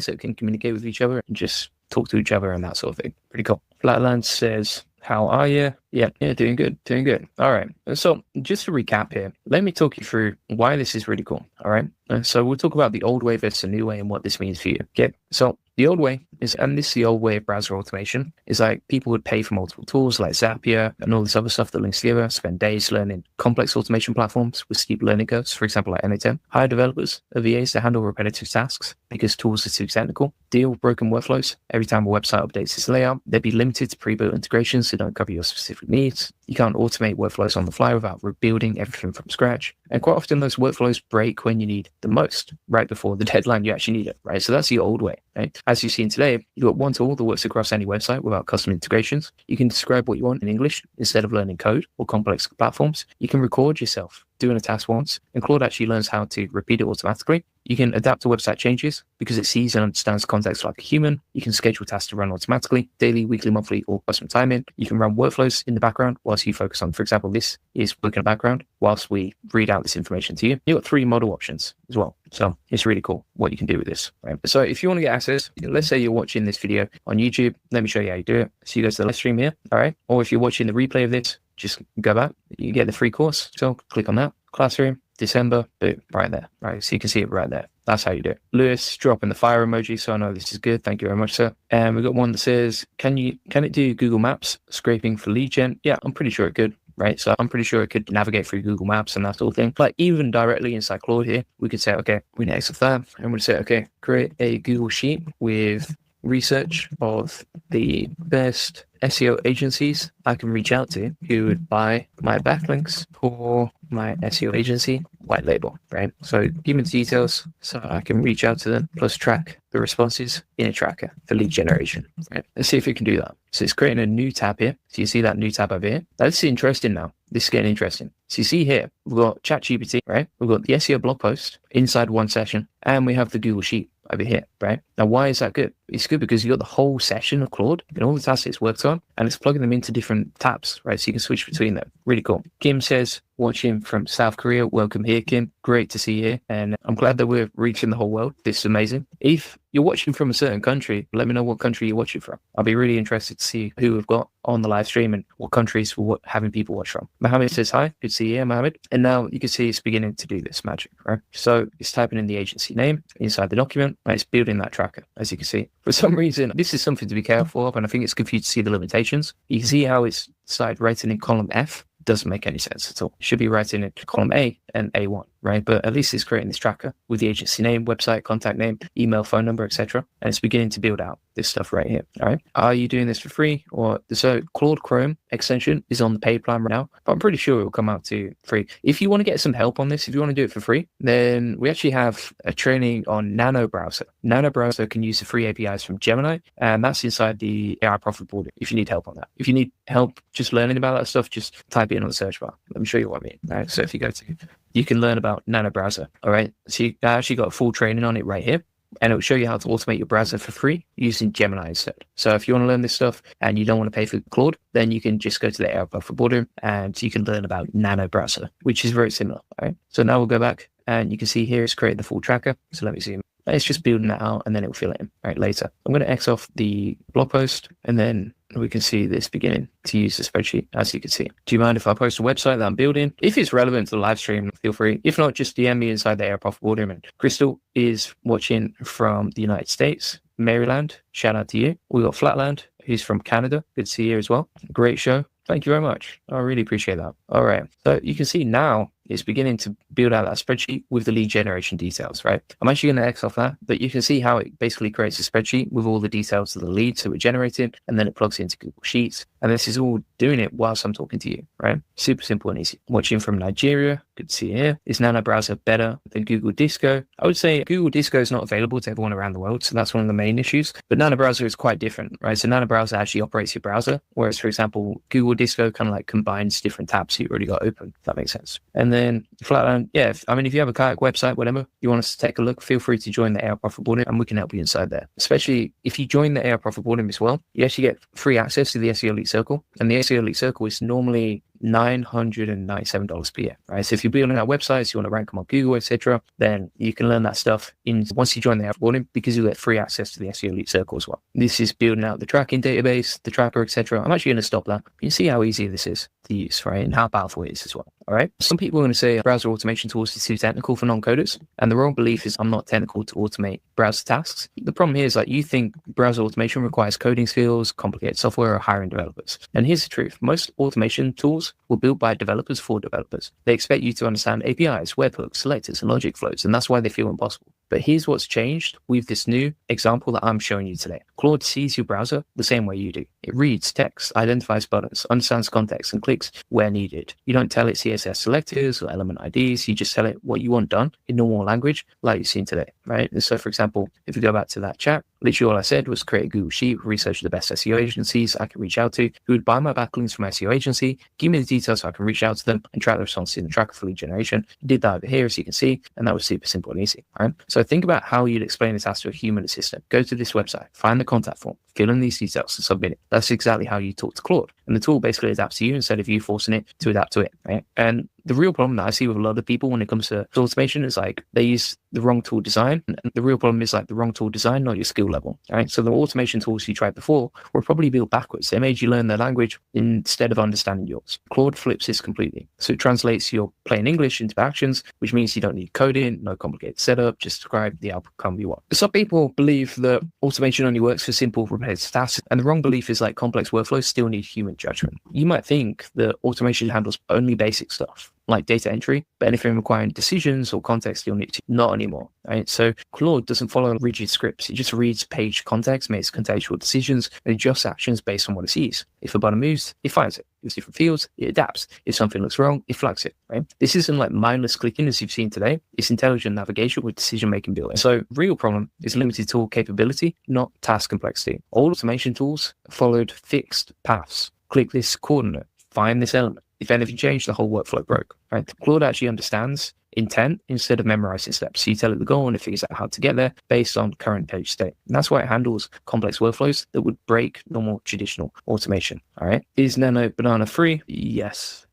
that can communicate with each other and just talk to each other and that sort of thing. Pretty cool. Flatland says, how are you? Yeah, doing good. All right. So just to recap here, let me talk you through why this is really cool. All right. So we'll talk about the old way versus the new way and what this means for you. Okay. So the old way is, and this is the old way of browser automation, is like people would pay for multiple tools like Zapier and all this other stuff that links together, spend days learning complex automation platforms with steep learning curves, for example, like NA10, hire developers or VAs to handle repetitive tasks because tools are too technical, deal with broken workflows. Every time a website updates its layout, they'd be limited to pre-built integrations that don't cover your specific needs. You can't automate workflows on the fly without rebuilding everything from scratch. And quite often those workflows break when you need the most, right before the deadline you actually need it, right? So that's the old way, right? As you've seen today, you've got one tool that works across any website without custom integrations. You can describe what you want in English instead of learning code or complex platforms. You can record yourself doing a task once, and Claude actually learns how to repeat it automatically. You can adapt to website changes because it sees and understands context like a human. You can schedule tasks to run automatically, daily, weekly, monthly, or custom timing. You can run workflows in the background whilst you focus on, for example, this is working in the background whilst we read out this information to you. You've got 3 model options as well. So it's really cool what you can do with this, right? So if you want to get access, let's say you're watching this video on YouTube, let me show you how you do it. So you go to the live stream here, all right? Or if you're watching the replay of this, just go back, you get the free course. So click on that, classroom, December, boom, right there, right? So you can see it right there. That's how you do it. Lewis dropping the fire emoji, so I know this is good. Thank you very much, sir. And we've got one that says, can it do Google Maps scraping for lead gen? Yeah, I'm pretty sure it could. Right, so I'm pretty sure it could navigate through Google Maps and that sort of thing. Like even directly inside Claude here, we could say, okay, we can exit that, and we'd say, okay, create a Google sheet with research of the best SEO agencies I can reach out to who would buy my backlinks for my SEO agency white label, right? So give me the details so I can reach out to them, plus track the responses in a tracker for lead generation, right? Let's see if we can do that. So it's creating a new tab here. So you see that new tab over here. That's interesting now. This is getting interesting. So you see here, we've got ChatGPT, right? We've got the SEO blog post inside one session, and we have the Google Sheet over here. right? Now, why is that good? It's good because you got the whole session of Claude and all the tasks it's worked on, and it's plugging them into different tabs, right? So you can switch between them. Really cool. Kim says, watching from South Korea. Welcome here, Kim. Great to see you here. And I'm glad that we're reaching the whole world. This is amazing. If you're watching from a certain country, let me know what country you're watching from. I'll be really interested to see who we've got on the live stream and what countries we're having people watch from. Mohammed says, hi, good to see you here, Mohammed. And now you can see it's beginning to do this magic, right? So it's typing in the agency name inside the document, and it's building that tracker, as you can see. For some reason, this is something to be careful of, and I think it's good for you to see the limitations. You can see how it's started writing in column F. Doesn't make any sense at all. It should be writing in column A and A1, right? But at least it's creating this tracker with the agency name, website, contact name, email, phone number, etc. And it's beginning to build out this stuff right here. All right. Are you doing this for free? Or so Claude Chrome extension is on the paid plan right now, but I'm pretty sure it will come out to free. If you want to get some help on this, if you want to do it for free, then we actually have a training on Nano Browser. Nano Browser can use the free APIs from Gemini, and that's inside the AI Profit Board if you need help on that. If you need help just learning about that stuff, just type it in on the search bar. Let me show you what I mean. All right. So if you go to, you can learn about Nano Browser. All right. So you actually got full training on it right here. And it will show you how to automate your browser for free using Gemini instead. So if you want to learn this stuff and you don't want to pay for Claude, then you can just go to the AI Profit Board and you can learn about Nano Browser, which is very similar. All right. So now we'll go back and you can see here it's created the full tracker. So let me zoom. It's just building that out and then it will fill it in right later. I'm going to X off the blog post and then we can see this beginning to use the spreadsheet, as you can see. Do you mind if I post a website that I'm building? If it's relevant to the live stream, feel free. If not, just DM me inside the AI Profit Board. And Crystal is watching from the United States, Maryland. Shout out to you. We got Flatland, who's from Canada. Good to see you as well. Great show. Thank you very much. I really appreciate that. All right. So you can see now it's beginning to build out that spreadsheet with the lead generation details, right? I'm actually going to X off that, but you can see how it basically creates a spreadsheet with all the details of the leads that we're generating, and then it plugs into Google Sheets. And this is all doing it whilst I'm talking to you, right? Super simple and easy. Watching from Nigeria. Good to see you here. Is Nano Browser better than Google Disco? I would say Google Disco is not available to everyone around the world, so that's one of the main issues. But Nano Browser is quite different, right? So Nano Browser actually operates your browser, whereas, for example, Google Disco kind of like combines different tabs you've already got open, if that makes sense. And then Flatland, yeah, if you have a kayak website, whatever, you want us to take a look, feel free to join the AI Profit Board and we can help you inside there. Especially if you join the AI Profit Board as well, you actually get free access to the SEO Elite Circle. And the SEO Elite Circle is normally $997 per year, right? So if you're building out websites, you want to rank them on Google, etc., then you can learn that stuff once you join the onboarding because you get free access to the SEO Elite Circle as well. This is building out the tracking database, the tracker, etc. I'm actually going to stop that. You see how easy this is to use, right? And how powerful it is as well. All right. Some people are going to say browser automation tools is too technical for non-coders. And the wrong belief is I'm not technical to automate browser tasks. The problem here is like you think browser automation requires coding skills, complicated software, or hiring developers. And here's the truth. Most automation tools were built by developers for developers. They expect you to understand APIs, webhooks, selectors, and logic flows. And that's why they feel impossible. But here's what's changed with this new example that I'm showing you today. Claude sees your browser the same way you do. It reads text, identifies buttons, understands context, and clicks where needed. You don't tell it CSS selectors or element IDs. You just tell it what you want done in normal language like you've seen today, right? And so, for example, if we go back to that chat, literally all I said was create a Google Sheet, research the best SEO agencies I can reach out to, who would buy my backlinks from SEO agency, give me the details so I can reach out to them and track the response in the tracker for lead generation. Did that over here, as you can see, and that was super simple and easy, all right? So think about how you'd explain this task to a human assistant. Go to this website, find the contact form, fill in these details and submit it. That's exactly how you talk to Claude. And the tool basically adapts to you instead of you forcing it to adapt to it, right? And the real problem that I see with a lot of people when it comes to automation is like they use the wrong tool design. And the real problem is like the wrong tool design, not your skill level, right? So the automation tools you tried before were probably built backwards. They made you learn their language instead of understanding yours. Claude flips this completely. So it translates your plain English into actions, which means you don't need coding, no complicated setup, just describe the outcome you want. Some people believe that automation only works for simple repetitive tasks. And the wrong belief is like complex workflows still need human judgment. You might think that automation handles only basic stuff, like data entry, but anything requiring decisions or context, you'll need to. Not anymore, right? So Claude doesn't follow rigid scripts. It just reads page context, makes contextual decisions, and adjusts actions based on what it sees. If a button moves, it finds it. If different fields, it adapts. If something looks wrong, it flags it, right? This isn't like mindless clicking as you've seen today. It's intelligent navigation with decision-making built in. So real problem is limited tool capability, not task complexity. All automation tools followed fixed paths. Click this coordinate, find this element. If anything changed, the whole workflow broke, right? Claude actually understands intent instead of memorizing steps. So you tell it the goal and it figures out how to get there based on current page state. And that's why it handles complex workflows that would break normal traditional automation. All right. Is Nano Banana free? Yes.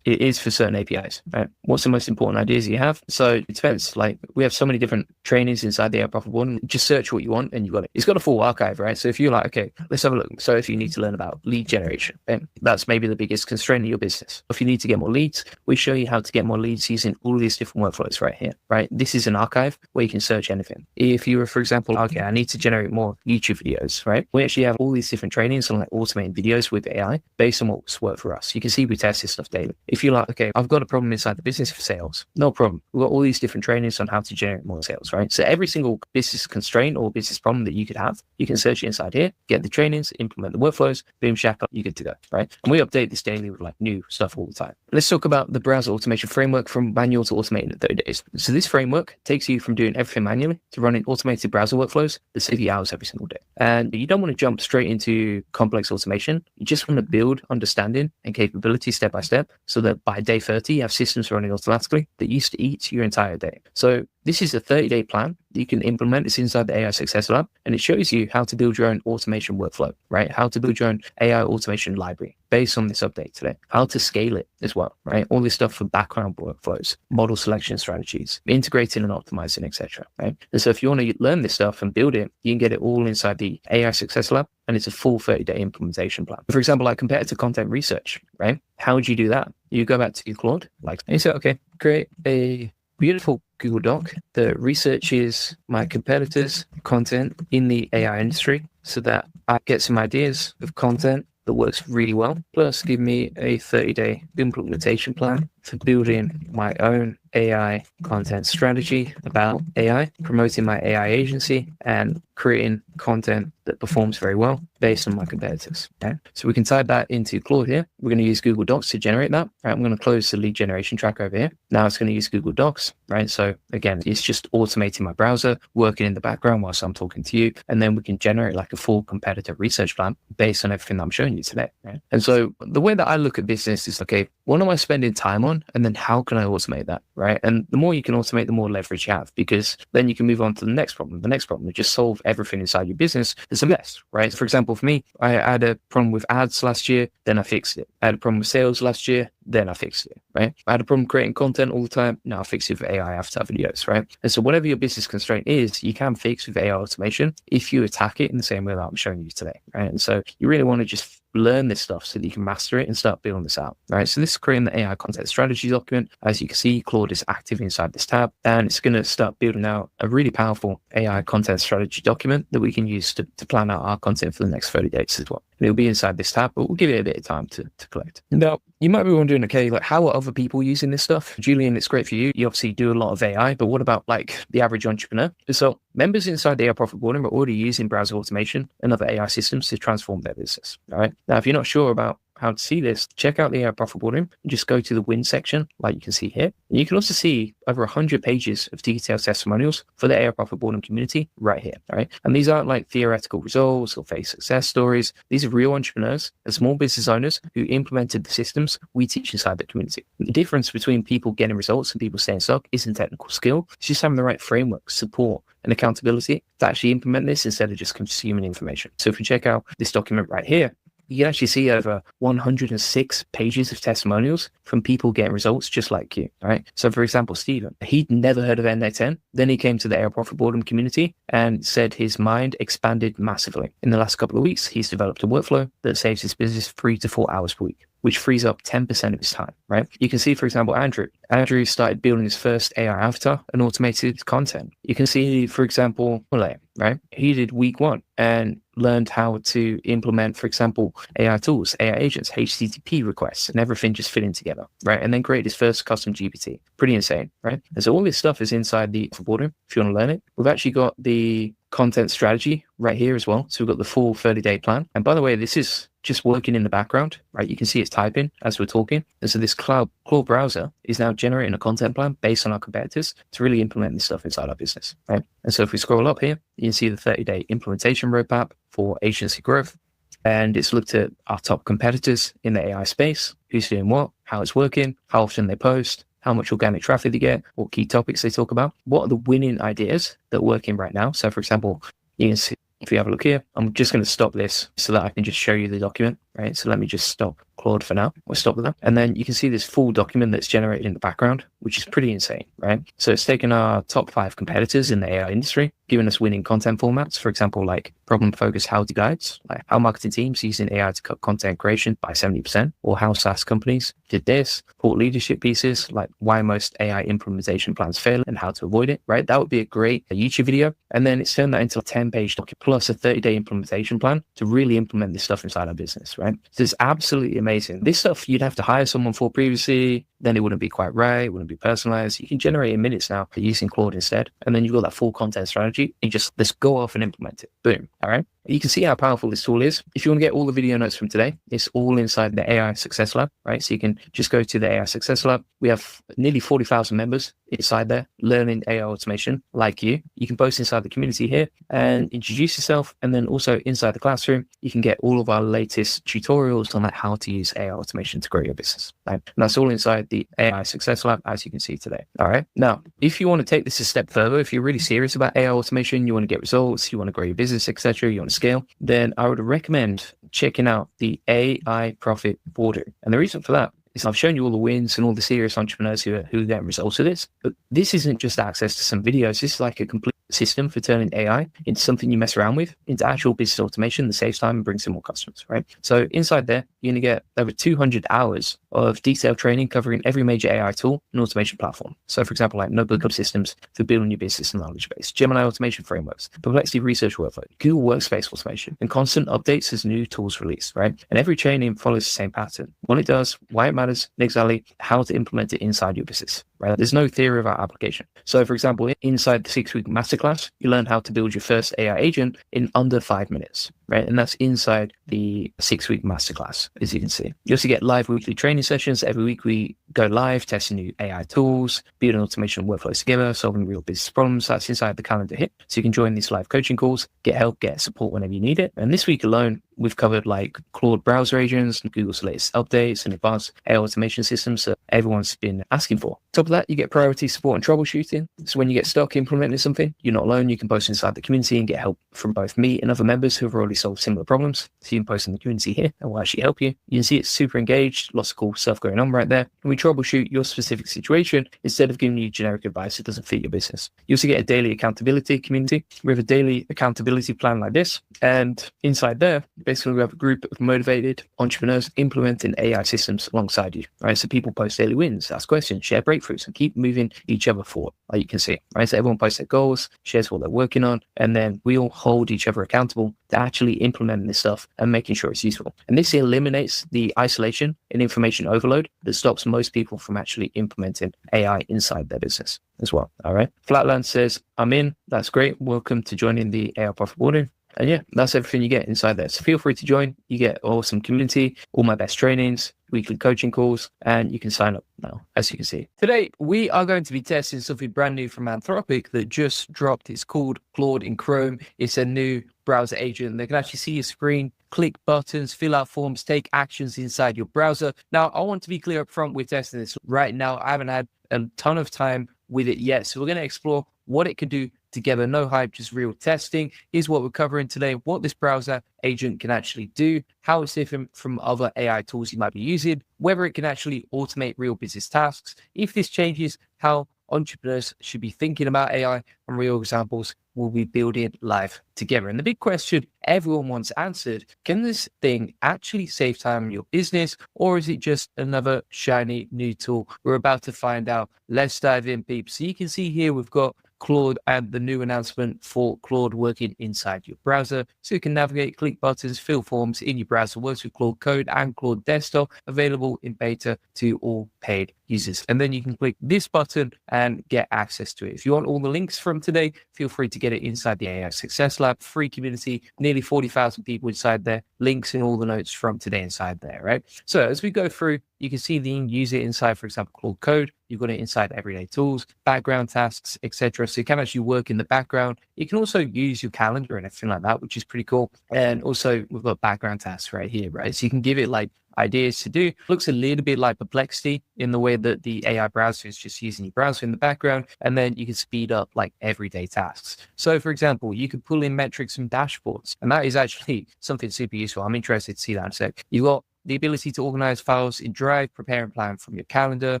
It is for certain APIs, right? What's the most important ideas you have? So it depends. Like, we have so many different trainings inside the AI Profit Board. Just search what you want and you got it. It's got a full archive, right? So if you're like, okay, let's have a look. So if you need to learn about lead generation, right? That's maybe the biggest constraint in your business. If you need to get more leads, we show you how to get more leads using all these different workflows right here, right? This is an archive where you can search anything. If you were, for example, okay, I need to generate more YouTube videos, right? We actually have all these different trainings on like automating videos with AI based on what's worked for us. You can see we test this stuff daily. If you're like, okay, I've got a problem inside the business for sales, no problem. We've got all these different trainings on how to generate more sales, right? So every single business constraint or business problem that you could have, you can search it inside here, get the trainings, implement the workflows, boom, shack up, you're good to go, right? And we update this daily with like new stuff all the time. Let's talk about the browser automation framework from manual to automated in 30 days. So this framework takes you from doing everything manually to running automated browser workflows that save you hours every single day. And you don't want to jump straight into complex automation. You just want to build understanding and capability step by step so that by day 30, you have systems running automatically that used to eat your entire day. So this is a 30-day plan that you can implement. It's inside the AI Success Lab, and it shows you how to build your own automation workflow, right? How to build your own AI automation library based on this update today, how to scale it as well, right? All this stuff for background workflows, model selection strategies, integrating and optimizing, etc. Right? And so if you want to learn this stuff and build it, you can get it all inside the AI Success Lab, and it's a full 30-day implementation plan. For example, like compared to content research, right? How would you do that? You go back to Claude, like, and you say, okay, create a beautiful Google Doc that researches my competitors' content in the AI industry so that I get some ideas of content that works really well. Plus, give me a 30-day implementation plan for building my own AI content strategy about AI, promoting my AI agency, and creating content that performs very well based on my competitors. Okay? So we can type that into Claude here. We're going to use Google Docs to generate that. Right? I'm going to close the lead generation track over here. Now it's going to use Google Docs, right? So again, it's just automating my browser, working in the background whilst I'm talking to you. And then we can generate like a full competitor research plan based on everything that I'm showing you today. Right? And so the way that I look at business is, okay, what am I spending time on? And then how can I automate that, right? And the more you can automate, the more leverage you have, because then you can move on to the next problem, and just solve everything inside your business. There's a mess, right? For example, for me, I had a problem with ads last year, then I fixed it. I had a problem with sales last year, then I fixed it, right? I had a problem creating content all the time. Now I fix it with AI avatar videos, right? And so whatever your business constraint is, you can fix with AI automation if you attack it in the same way that I'm showing you today, right? And so you really want to just learn this stuff so that you can master it and start building this out, right? So this is creating the AI content strategy document. As you can see, Claude is active inside this tab, and it's going to start building out a really powerful AI content strategy document that we can use to plan out our content for the next 30 days as well. And it'll be inside this tab, but we'll give it a bit of time to collect. Now, you might be wondering, okay, like how are other people using this stuff? Julian, it's great for you. You obviously do a lot of AI, but what about like the average entrepreneur? So members inside the AI Profit Boardroom are already using browser automation and other AI systems to transform their business. All right. Now, if you're not sure about how to see this, check out the AI Profit Boardroom and just go to the win section, like you can see here. And you can also see over 100 pages of detailed testimonials for the AI Profit Boardroom community right here. All right. And these aren't like theoretical results or fake success stories. These are real entrepreneurs and small business owners who implemented the systems we teach inside the community. The difference between people getting results and people staying stuck isn't technical skill. It's just having the right framework, support, and accountability to actually implement this instead of just consuming information. So if you check out this document right here, you can actually see over 106 pages of testimonials from people getting results just like you, all right? So for example, Stephen, he'd never heard of N10. Then he came to the AI Profit Boardroom community and said his mind expanded massively. In the last couple of weeks, he's developed a workflow that saves his business 3 to 4 hours per week, which frees up 10% of his time, right? You can see, for example, Andrew started building his first AI avatar and automated content. You can see, for example, right? He did week 1 and learned how to implement, for example, AI tools, AI agents, HTTP requests, and everything just fitting together, right? And then create his first custom GPT. Pretty insane, right? And so all this stuff is inside the boardroom if you want to learn it. We've actually got the content strategy right here as well. So we've got the full 30-day plan. And by the way, this is just working in the background, right? You can see it's typing as we're talking. And so this Claude browser is now generating a content plan based on our competitors to really implement this stuff inside our business, right? And so if we scroll up here, you can see the 30-day implementation roadmap for agency growth. And it's looked at our top competitors in the AI space, who's doing what, how it's working, how often they post, how much organic traffic they get, what key topics they talk about, what are the winning ideas that are working right now. So for example, you can see, if you have a look here, I'm just going to stop this so that I can just show you the document, right? So let me just stop Claude for now. We'll stop with that. And then you can see this full document that's generated in the background, which is pretty insane, right? So it's taken our top 5 competitors in the AI industry, giving us winning content formats. For example, like problem-focused how-to guides, like how marketing teams using AI to cut content creation by 70%, or how SaaS companies did this, thought leadership pieces, like why most AI implementation plans fail and how to avoid it, right? That would be a great YouTube video. And then it's turned that into a 10-page document plus a 30-day implementation plan to really implement this stuff inside our business, right? So it's absolutely amazing. This stuff you'd have to hire someone for previously, then it wouldn't be quite right, it wouldn't be personalized. You can generate in minutes now using Claude instead. And then you've got that full content strategy. You just, let's go off and implement it. Boom. All right. You can see how powerful this tool is. If you want to get all the video notes from today, it's all inside the AI Success Lab, right? So you can just go to the AI Success Lab. We have nearly 40,000 members inside there learning AI automation like you. You can post inside the community here and introduce yourself. And then also inside the classroom, you can get all of our latest tutorials on how to use AI automation to grow your business. Right? And that's all inside the AI Success Lab, as you can see today. All right. Now, if you want to take this a step further, if you're really serious about AI automation, you want to get results, you want to grow your business, etc., you want to scale, then I would recommend checking out the AI Profit Boardroom. And the reason for that is I've shown you all the wins and all the serious entrepreneurs who are getting results of this. But this isn't just access to some videos. This is like a complete system for turning AI into something you mess around with, into actual business automation that saves time and brings in more customers, right? So inside there, you're going to get over 200 hours of detailed training covering every major AI tool and automation platform. So for example, like notebook systems for building your business and knowledge base, Gemini automation frameworks, Perplexity research workflow, Google Workspace automation, and constant updates as new tools release, right? And every training follows the same pattern. What it does, why it matters, and exactly how to implement it inside your business, right? There's no theory about application. So for example, inside the 6-week masterclass, you learn how to build your first AI agent in under 5 minutes, right? And that's inside the 6-week masterclass, as you can see. You also get live weekly training sessions. Every week we go live, testing new AI tools, building automation workflows together, solving real business problems. That's inside the calendar here. So you can join these live coaching calls, get help, get support whenever you need it. And this week alone, we've covered like Claude browser agents, Google's latest updates, and advanced AI automation systems that everyone's been asking for. Top of that, you get priority support and troubleshooting. So when you get stuck implementing something, you're not alone. You can post inside the community and get help from both me and other members who have already solved similar problems. So you can post in the community here and we'll actually help you. You can see it's super engaged, lots of cool stuff going on right there. And we troubleshoot your specific situation instead of giving you generic advice that doesn't fit your business. You also get a daily accountability community. We have a daily accountability plan like this. And inside there, basically we have a group of motivated entrepreneurs implementing AI systems alongside you, right? So people post daily wins, ask questions, share breakthroughs, and keep moving each other forward, like you can see, right? So everyone posts their goals, shares what they're working on, and then we all hold each other accountable to actually implementing this stuff and making sure it's useful. And this eliminates the isolation and information overload that stops most people from actually implementing AI inside their business as well. All right. Flatland says, I'm in. That's great. Welcome to joining the AI Profit Boardroom. And yeah, that's everything you get inside there. So feel free to join. You get awesome community, all my best trainings, weekly coaching calls, and you can sign up now, as you can see. Today, we are going to be testing something brand new from Anthropic that just dropped. It's called Claude in Chrome. It's a new browser agent. They can actually see your screen, click buttons, fill out forms, take actions inside your browser. Now, I want to be clear up front, we're testing this right now. I haven't had a ton of time with it yet. So we're going to explore what it could do together. No hype, just real testing. Here's what we're covering today, what this browser agent can actually do, how it's different from other AI tools you might be using, whether it can actually automate real business tasks, if this changes how entrepreneurs should be thinking about AI, and real examples we'll be building live together. And the big question everyone wants answered, can this thing actually save time in your business, or is it just another shiny new tool? We're about to find out. Let's dive in, peeps. So you can see here we've got Claude and the new announcement for Claude working inside your browser. So you can navigate, click buttons, fill forms in your browser, works with Claude Code and Claude Desktop, available in beta to all paid users. And then you can click this button and get access to it. If you want all the links from today, feel free to get it inside the AI Success Lab, free community, nearly 40,000 people inside there, links in all the notes from today inside there, right? So as we go through, you can see the user inside, for example, Claude Code. You've got it inside everyday tools, background tasks, etc. So you can actually work in the background. You can also use your calendar and everything like that, which is pretty cool. And also we've got background tasks right here, right? So you can give it like, ideas to do. Looks a little bit like Perplexity in the way that the AI browser is just using your browser in the background, and then you can speed up like everyday tasks. So for example, you could pull in metrics from dashboards, and that is actually something super useful. I'm interested to see that in a sec. You've got the ability to organize files in Drive, prepare and plan from your calendar,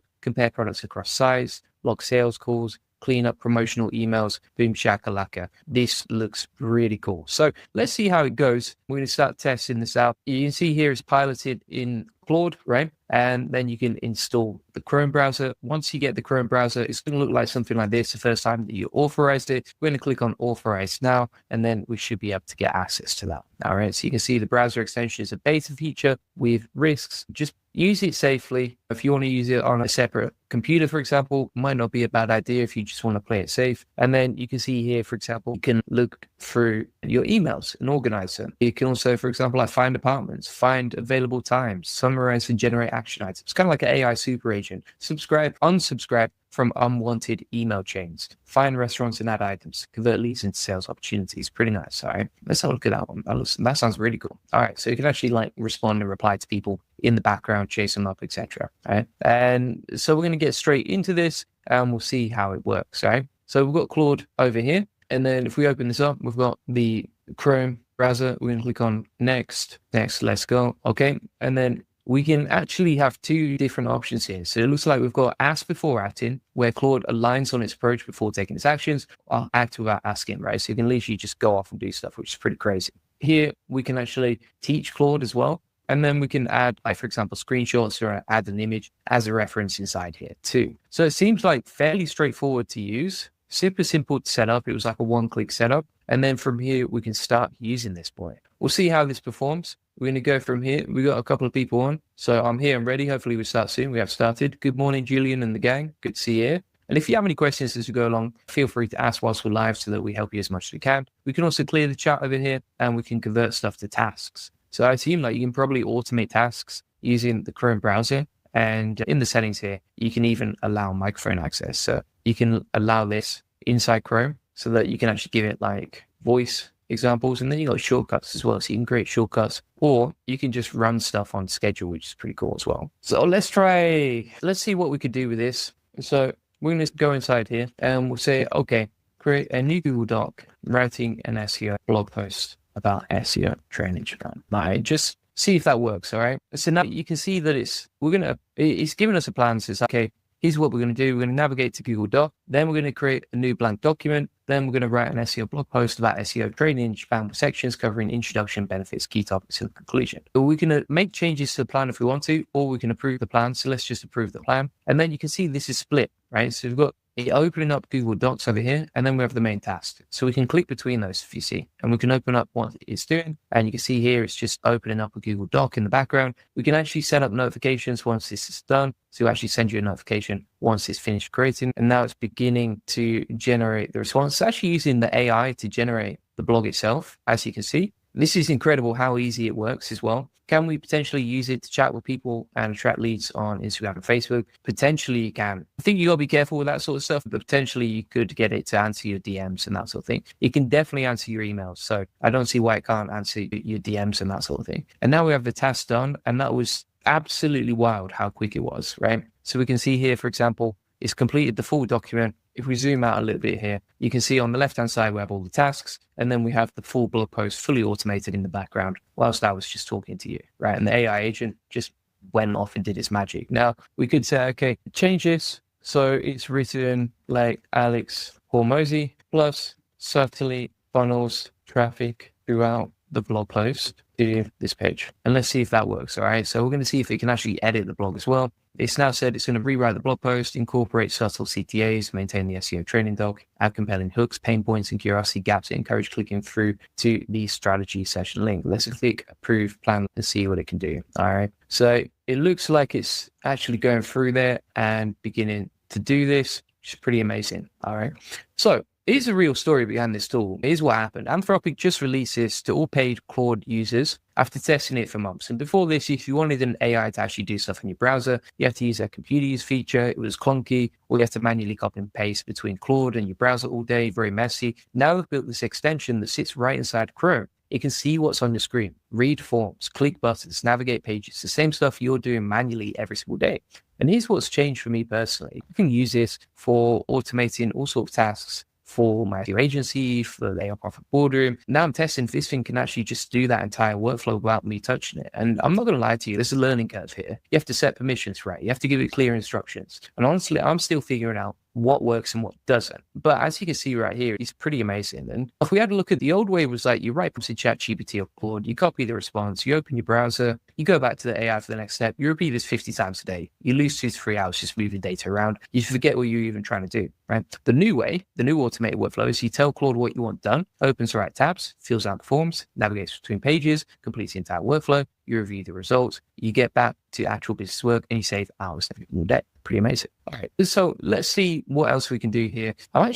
compare products across sites, log sales calls, clean up promotional emails, boom shakalaka. This looks really cool. So let's see how it goes. We're going to start testing this out. You can see here it's piloted in Claude, right? And then you can install the Chrome browser. Once you get the Chrome browser, it's going to look like something like this the first time that you authorized it. We're going to click on authorize now, and then we should be able to get access to that. All right, so you can see the browser extension is a beta feature with risks. Just use it safely. If you want to use it on a separate computer, for example, might not be a bad idea if you just want to play it safe. And then you can see here, for example, you can look through your emails and organize them. You can also, for example, like find apartments, find available times, summarize and generate action items. It's kind of like an AI super agent. Subscribe, unsubscribe from unwanted email chains, find restaurants and add items, convert leads into sales opportunities. Pretty nice. All right, let's have a look at that one. That sounds really cool. All right, so you can actually like respond and reply to people in the background, chase them up, etc. Right, and so we're going to get straight into this, and we'll see how it works. Right, so we've got Claude over here, and then if we open this up, we've got the Chrome browser. We're going to click on next, let's go. Okay, and then we can actually have two different options here. So it looks like we've got ask before acting, where Claude aligns on its approach before taking its actions, or act without asking, right? So you can literally just go off and do stuff, which is pretty crazy. Here, we can actually teach Claude as well. And then we can add, like, for example, screenshots or add an image as a reference inside here too. So it seems like fairly straightforward to use, super simple to set up. It was like a one-click setup. And then from here, we can start using this boy. We'll see how this performs. We're going to go from here. We got a couple of people on. So I'm here and ready. Hopefully we start soon. We have started. Good morning, Julian and the gang. Good to see you here. And if you have any questions as we go along, feel free to ask whilst we're live so that we help you as much as we can. We can also clear the chat over here, and we can convert stuff to tasks. So I assume like you can probably automate tasks using the Chrome browser. And in the settings here, you can even allow microphone access. So you can allow this inside Chrome so that you can actually give it like voice examples, and then you got shortcuts as well, so you can create shortcuts, or you can just run stuff on schedule, which is pretty cool as well. So let's see what we could do with this. So we're going to go inside here and we'll say, okay, create a new Google Doc, writing an SEO blog post about SEO training Japan. Like, just see if that works. All right, so now you can see that it's giving us a plan. So it's like, okay, here's what we're going to do. We're going to navigate to Google Doc. Then we're going to create a new blank document. Then we're going to write an SEO blog post about SEO training in Japan with sections covering introduction, benefits, key topics, and conclusion. So we can make changes to the plan if we want to, or we can approve the plan. So let's just approve the plan. And then you can see this is split, right? So we've got it opening up Google Docs over here, and then we have the main task. So we can click between those if you see, and we can open up what it's doing. And you can see here, it's just opening up a Google Doc in the background. We can actually set up notifications once this is done. So it'll actually send you a notification once it's finished creating. And now it's beginning to generate the response. It's actually using the AI to generate the blog itself, as you can see. This is incredible how easy it works as well. Can we potentially use it to chat with people and attract leads on Instagram and Facebook? Potentially you can. I think you got to be careful with that sort of stuff, but potentially you could get it to answer your DMs and that sort of thing. It can definitely answer your emails. So I don't see why it can't answer your DMs and that sort of thing. And now we have the task done, and that was absolutely wild how quick it was, right? So we can see here, for example, it's completed the full document. If we zoom out a little bit here, you can see on the left-hand side, we have all the tasks, and then we have the full blog post fully automated in the background whilst I was just talking to you, right? And the AI agent just went off and did its magic. Now, we could say, okay, change this. So it's written like Alex Hormozy plus subtly funnels traffic throughout the blog post to this page. And let's see if that works, all right? So we're going to see if it can actually edit the blog as well. It's now said it's going to rewrite the blog post, incorporate subtle CTAs, maintain the SEO training doc, add compelling hooks, pain points, and curiosity gaps that encourage clicking through to the strategy session link. Let's click approve plan and see what it can do. All right. So it looks like it's actually going through there and beginning to do this, which is pretty amazing. All right. So here's a real story behind this tool. Here's what happened. Anthropic just released this to all paid Claude users after testing it for months. And before this, if you wanted an AI to actually do stuff in your browser, you have to use a computer use feature. It was clunky, or you have to manually copy and paste between Claude and your browser all day, very messy. Now we've built this extension that sits right inside Chrome. It can see what's on your screen, read forms, click buttons, navigate pages, the same stuff you're doing manually every single day. And here's what's changed for me personally. I can use this for automating all sorts of tasks for my agency, for the AI Profit Boardroom. Now I'm testing if this thing can actually just do that entire workflow without me touching it. And I'm not going to lie to you, there's a learning curve here. You have to set permissions right. You have to give it clear instructions. And honestly, I'm still figuring out what works and what doesn't. But as you can see right here, it's pretty amazing. And if we had a look at the old way, was like you write prompts in ChatGPT or Claude, you copy the response, you open your browser, you go back to the AI for the next step, you repeat this 50 times a day. You lose 2 to 3 hours just moving data around. You forget what you're even trying to do, right? The new way, the new automated workflow is you tell Claude what you want done, opens the right tabs, fills out the forms, navigates between pages, completes the entire workflow, you review the results, you get back to actual business work, and you save hours every single day. Pretty amazing. All right, so let's see what else we can do here. I'm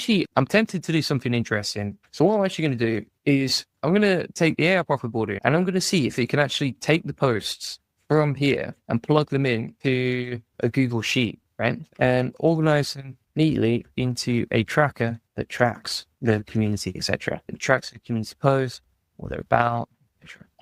tempted to do something interesting. So what I'm actually going to do is I'm going to take the AI Profit Boardroom and I'm going to see if it can actually take the posts from here and plug them into a Google Sheet, right? And organize them neatly into a tracker that tracks the community, etc. It tracks the community posts, what they're about.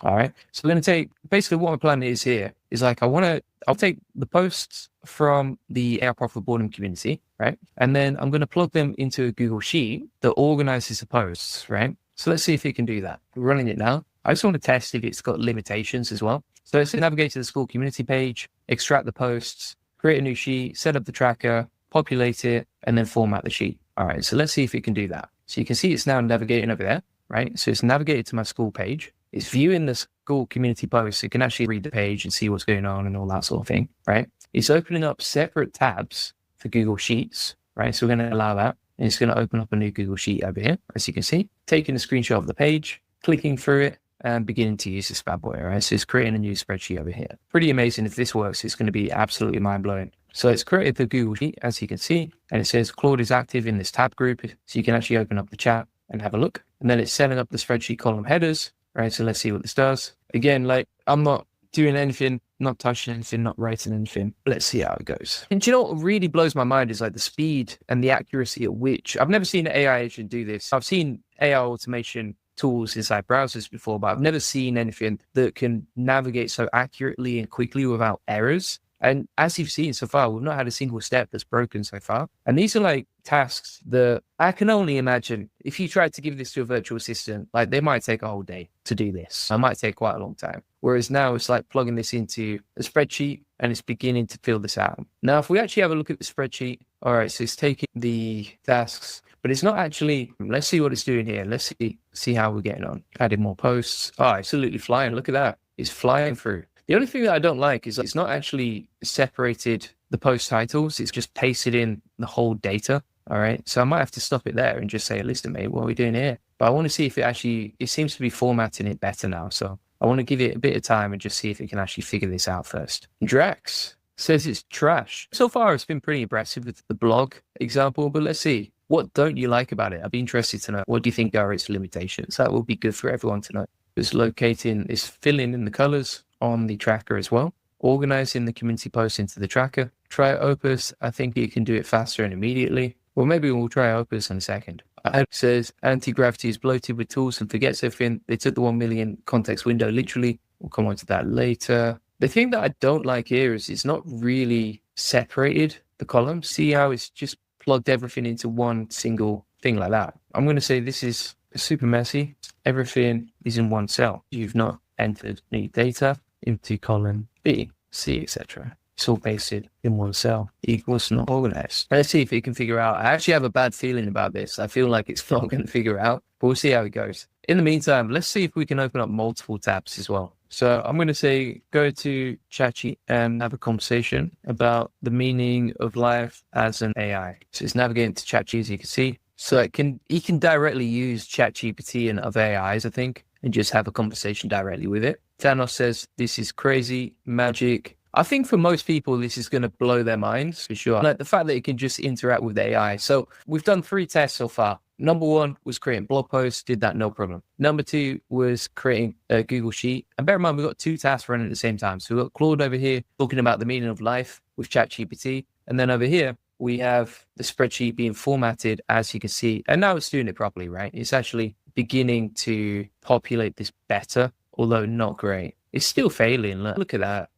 All right. So we're going to take, basically what my plan is here is like, I'll take the posts from the AI Profit Boardroom community, right? And then I'm going to plug them into a Google Sheet that organizes the posts, right? So let's see if it can do that. We're running it now. I just want to test if it's got limitations as well. So let's navigate to the school community page, extract the posts, create a new sheet, set up the tracker, populate it, and then format the sheet. All right. So let's see if it can do that. So you can see it's now navigating over there, right? So it's navigated to my school page. It's viewing the school community posts. It can actually read the page and see what's going on and all that sort of thing, right? It's opening up separate tabs for Google Sheets, right? So we're going to allow that. And it's going to open up a new Google Sheet over here, as you can see. Taking a screenshot of the page, clicking through it, and beginning to use this bad boy, right? So it's creating a new spreadsheet over here. Pretty amazing. If this works, it's going to be absolutely mind-blowing. So it's created the Google Sheet, as you can see, and it says Claude is active in this tab group. So you can actually open up the chat and have a look. And then it's setting up the spreadsheet column headers, right? So let's see what this does. Again, like I'm not doing anything, not touching anything, not writing anything. Let's see how it goes. And do you know what really blows my mind is like the speed and the accuracy at which I've never seen an AI agent do this. I've seen AI automation tools inside browsers before, but I've never seen anything that can navigate so accurately and quickly without errors. And as you've seen so far, we've not had a single step that's broken so far. And these are like tasks that I can only imagine if you tried to give this to a virtual assistant, like they might take a whole day to do this. It might take quite a long time. Whereas now it's like plugging this into a spreadsheet and it's beginning to fill this out. Now, if we actually have a look at the spreadsheet, all right, so it's taking the tasks, but it's not actually, let's see what it's doing here. Let's see how we're getting on. Adding more posts. Oh, absolutely flying. Look at that. It's flying through. The only thing that I don't like is it's not actually separated the post titles. It's just pasted in the whole data. All right. So I might have to stop it there and just say, listen, mate, what are we doing here? But I want to see if it seems to be formatting it better now. So I want to give it a bit of time and just see if it can actually figure this out first. Drax says it's trash. So far, it's been pretty impressive with the blog example, but let's see. What don't you like about it? I'd be interested to know. What do you think are its limitations? That will be good for everyone to know. It's filling in the colors on the tracker as well. Organizing the community posts into the tracker. Try Opus. I think you can do it faster and immediately. Well, maybe we'll try Opus in a second. It says anti-gravity is bloated with tools and forgets everything. They took the 1 million context window literally. We'll come on to that later. The thing that I don't like here is it's not really separated the columns. See how it's just plugged everything into one single thing like that. I'm going to say this is super messy. Everything is in one cell. You've not entered any data into column B, C, etc. It's all pasted in one cell. Equals not organized. Let's see if it can figure out. I actually have a bad feeling about this. I feel like it's not going to figure out, but we'll see how it goes. In the meantime, let's see if we can open up multiple tabs as well. So I'm going to say, go to ChatGPT and have a conversation about the meaning of life as an AI. So it's navigating to ChatGPT, as you can see. So you can directly use ChatGPT and other AIs, I think, and just have a conversation directly with it. Thanos says, this is crazy, magic. I think for most people, this is going to blow their minds for sure. Like the fact that it can just interact with the AI. So we've done 3 tests so far. Number 1 was creating blog posts, did that no problem. Number 2 was creating a Google Sheet. And bear in mind, we've got 2 tasks running at the same time. So we've got Claude over here talking about the meaning of life with ChatGPT. And then over here, we have the spreadsheet being formatted, as you can see. And now it's doing it properly, right? It's actually beginning to populate this better, although not great. It's still failing. Look at that.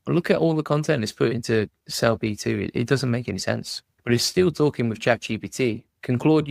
Look at all the content it's put into cell B2. It doesn't make any sense. But it's still talking with ChatGPT. Can Claude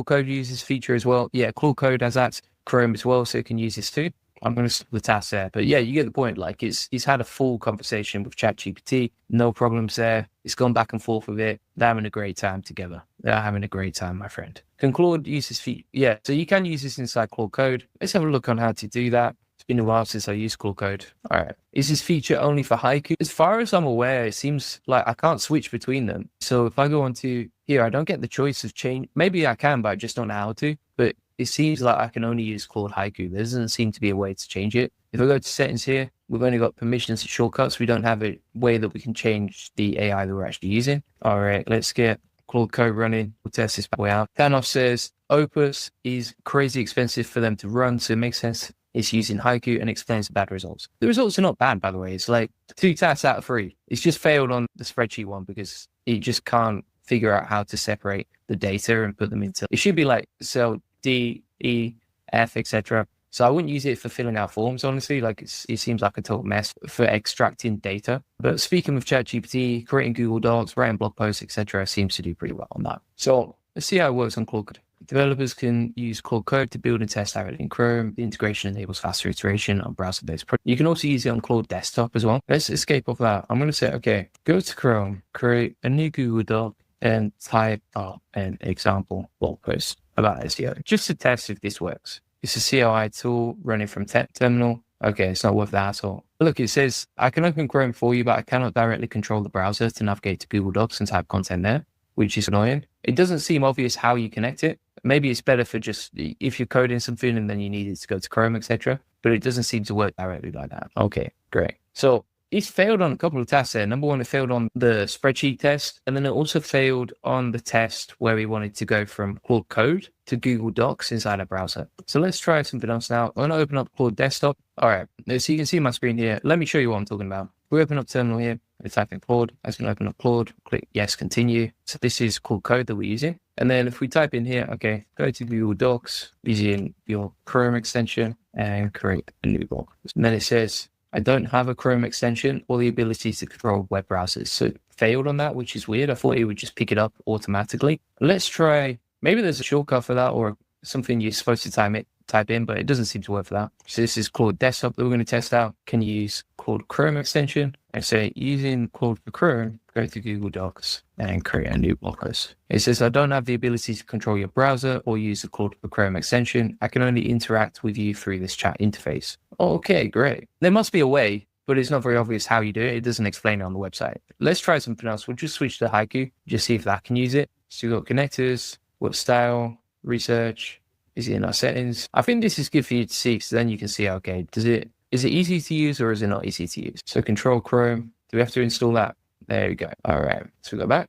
Code use this feature as well? Yeah, Claude Code has that Chrome as well, so it can use this too. I'm going to stop the task there. But yeah, you get the point. Like he's had a full conversation with ChatGPT. No problems there. It's gone back and forth with it. They're having a great time together. They're having a great time, my friend. Can Claude use this feature? Yeah, so you can use this inside Claude Code. Let's have a look on how to do that. It's been a while since I used Claude Code. All right. Is this feature only for Haiku? As far as I'm aware, it seems like I can't switch between them. So if I go on to here, I don't get the choice of change. Maybe I can, but I just don't know how to. But it seems like I can only use Claude Haiku. There doesn't seem to be a way to change it. If I go to settings here, we've only got permissions and shortcuts. We don't have a way that we can change the AI that we're actually using. All right, let's get Claude Code running. We'll test this way out. Thanos says Opus is crazy expensive for them to run, so it makes sense. It's using Haiku and explains the bad results. The results are not bad, by the way. It's like 2 tasks out of 3. It's just failed on the spreadsheet one because it just can't figure out how to separate the data and put them into. It should be like cell D, E, F, etc. So I wouldn't use it for filling out forms, honestly. Like it seems like a total mess for extracting data. But speaking with ChatGPT, creating Google Docs, writing blog posts, etc., seems to do pretty well on that. So let's see how it works on Claude Code. Developers can use Claude Code to build and test directly in Chrome. The integration enables faster iteration on browser-based projects. You can also use it on Claude Desktop as well. Let's escape off that. I'm going to say, okay, go to Chrome, create a new Google Doc, and type up an example blog post about SEO, just to test if this works. It's a CLI tool running from terminal. Okay, it's not worth that at all. Look, it says, I can open Chrome for you, but I cannot directly control the browser to navigate to Google Docs and type content there, which is annoying. It doesn't seem obvious how you connect it. Maybe it's better for just, if you're coding something and then you need it to go to Chrome, etc. But it doesn't seem to work directly like that. Okay, great. So it's failed on a couple of tests there. Number one, it failed on the spreadsheet test. And then it also failed on the test where we wanted to go from Claude Code to Google Docs inside a browser. So let's try something else now. I'm going to open up Claude Desktop. All right, so you can see my screen here. Let me show you what I'm talking about. We open up terminal here. We type in Claude. I'm going to open up Claude. Click yes, continue. So this is Claude Code that we're using. And then if we type in here, okay, go to Google Docs using your Chrome extension and create a new blog. And then it says, I don't have a Chrome extension or the ability to control web browsers. So it failed on that, which is weird. I thought it would just pick it up automatically. Let's try, maybe there's a shortcut for that or something you're supposed to type in, but it doesn't seem to work for that. So this is Claude Desktop that we're going to test out. Can you use Claude Chrome extension? And say using Claude for Chrome, go to Google Docs and create a new blog post. It says, I don't have the ability to control your browser or use the Claude for Chrome extension. I can only interact with you through this chat interface. Okay, great. There must be a way, but it's not very obvious how you do it. It doesn't explain it on the website. Let's try something else. We'll just switch to Haiku, just see if that can use it. So we've got connectors, what style, research, is it in our settings? I think this is good for you to see, so then you can see, okay, is it easy to use or is it not easy to use? So control Chrome, do we have to install that? There we go. All right, so we go back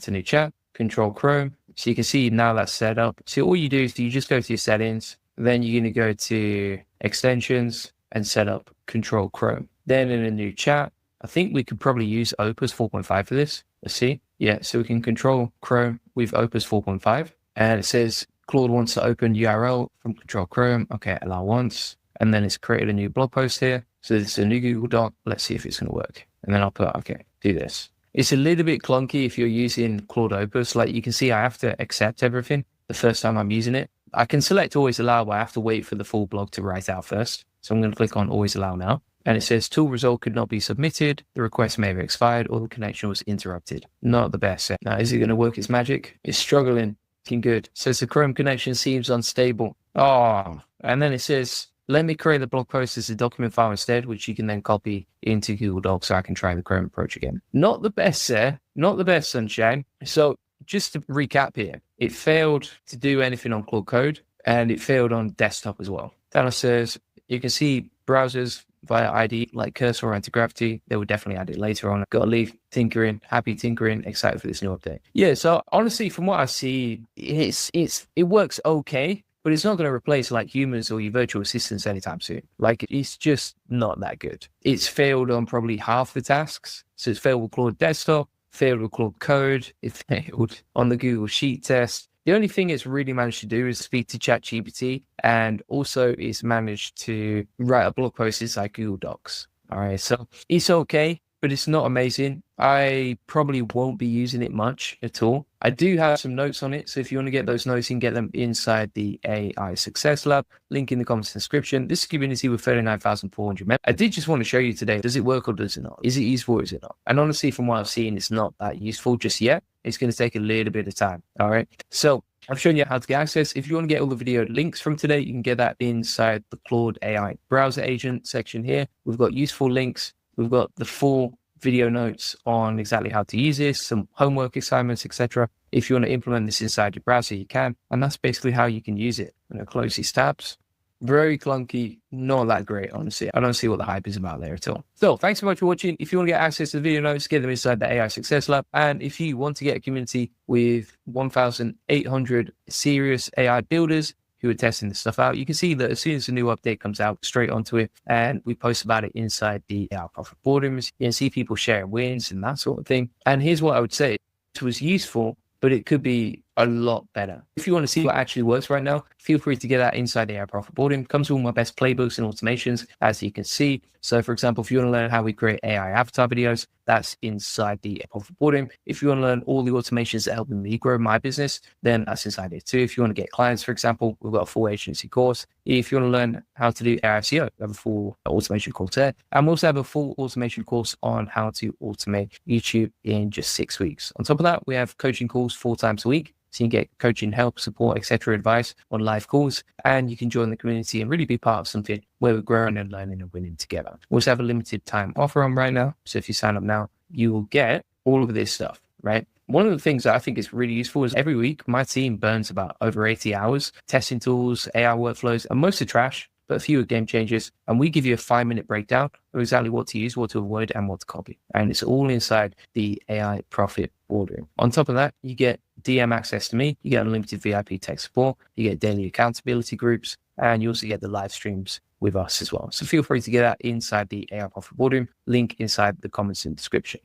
to new chat, control Chrome. So you can see now that's set up. So all you do is you just go to your settings, then you're going to go to extensions and set up control Chrome. Then in a new chat, I think we could probably use Opus 4.5 for this. Let's see. Yeah, so we can control Chrome with Opus 4.5. And it says Claude wants to open URL from control Chrome. Okay, allow once. And then it's created a new blog post here. So this is a new Google Doc. Let's see if it's going to work. And then I'll put, okay, do this. It's a little bit clunky if you're using Claude Opus. Like you can see, I have to accept everything the first time I'm using it. I can select always allow, but I have to wait for the full blog to write out first. So I'm going to click on always allow now. And it says tool result could not be submitted. The request may have expired or the connection was interrupted. Not the best. Now, is it going to work its magic? It's struggling. Looking good. Says the Chrome connection seems unstable. Oh, and then it says, let me create the blog post as a document file instead, which you can then copy into Google Docs so I can try the Chrome approach again. Not the best, sir. Not the best, sunshine. So just to recap here, it failed to do anything on Claude Code and it failed on desktop as well. Thanos says, you can see browsers via ID like Cursor or Anti-Gravity. They will definitely add it later on. Got to leave tinkering, happy tinkering, excited for this new update. Yeah, so honestly, from what I see, it works okay. But it's not going to replace like humans or your virtual assistants anytime soon. Like it's just not that good. It's failed on probably half the tasks. So it's failed with Claude Desktop, failed with Claude Code. It failed on the Google Sheet test. The only thing it's really managed to do is speak to ChatGPT, and also it's managed to write a blog post inside Google Docs. All right, so it's okay, but it's not amazing. I probably won't be using it much at all. I do have some notes on it, so if you want to get those notes, you can get them inside the AI Success Lab. Link in the comments description. This is a community with 39,400 members. I did just want to show you today, does it work or does it not? Is it useful or is it not? And honestly, from what I've seen, it's not that useful just yet. It's going to take a little bit of time. All right, so I've shown you how to get access. If you want to get all the video links from today, you can get that inside the Claude AI browser agent section here. We've got useful links. We've got the full video notes on exactly how to use this, some homework assignments, etc. If you want to implement this inside your browser, you can. And that's basically how you can use it. I'm going to close these tabs. Very clunky, not that great, honestly. I don't see what the hype is about there at all. So thanks so much for watching. If you want to get access to the video notes, get them inside the AI Success Lab. And if you want to get a community with 1,800 serious AI builders who are testing this stuff out, you can see that as soon as a new update comes out, straight onto it, and we post about it inside the AI Profit boardrooms. You can see people sharing wins and that sort of thing. And here's what I would say. It was useful, but it could be a lot better. If you want to see what actually works right now, feel free to get that inside the AI Profit boardroom. Comes with all my best playbooks and automations, as you can see. So for example, if you want to learn how we create AI avatar videos, that's inside the AI Profit boardroom. If you want to learn all the automations that help me grow my business, then that's inside it too. If you want to get clients, for example, we've got a full agency course. If you want to learn how to do AI SEO, we have a full automation course there. And we also have a full automation course on how to automate YouTube in just 6 weeks. On top of that, we have coaching calls 4 times a week. So you can get coaching, help, support, etc. advice on live calls, and you can join the community and really be part of something where we're growing and learning and winning together. We also have a limited time offer on right now. So if you sign up now, you will get all of this stuff, right? One of the things that I think is really useful is every week, my team burns about over 80 hours testing tools, AI workflows, and most are trash, but a few are game changers. And we give you a 5-minute breakdown of exactly what to use, what to avoid, and what to copy. And it's all inside the AI Profit boardroom. On top of that, you get DM access to me, you get unlimited VIP tech support, you get daily accountability groups, and you also get the live streams with us as well. So feel free to get that inside the AI Profit boardroom. Link inside the comments in the description.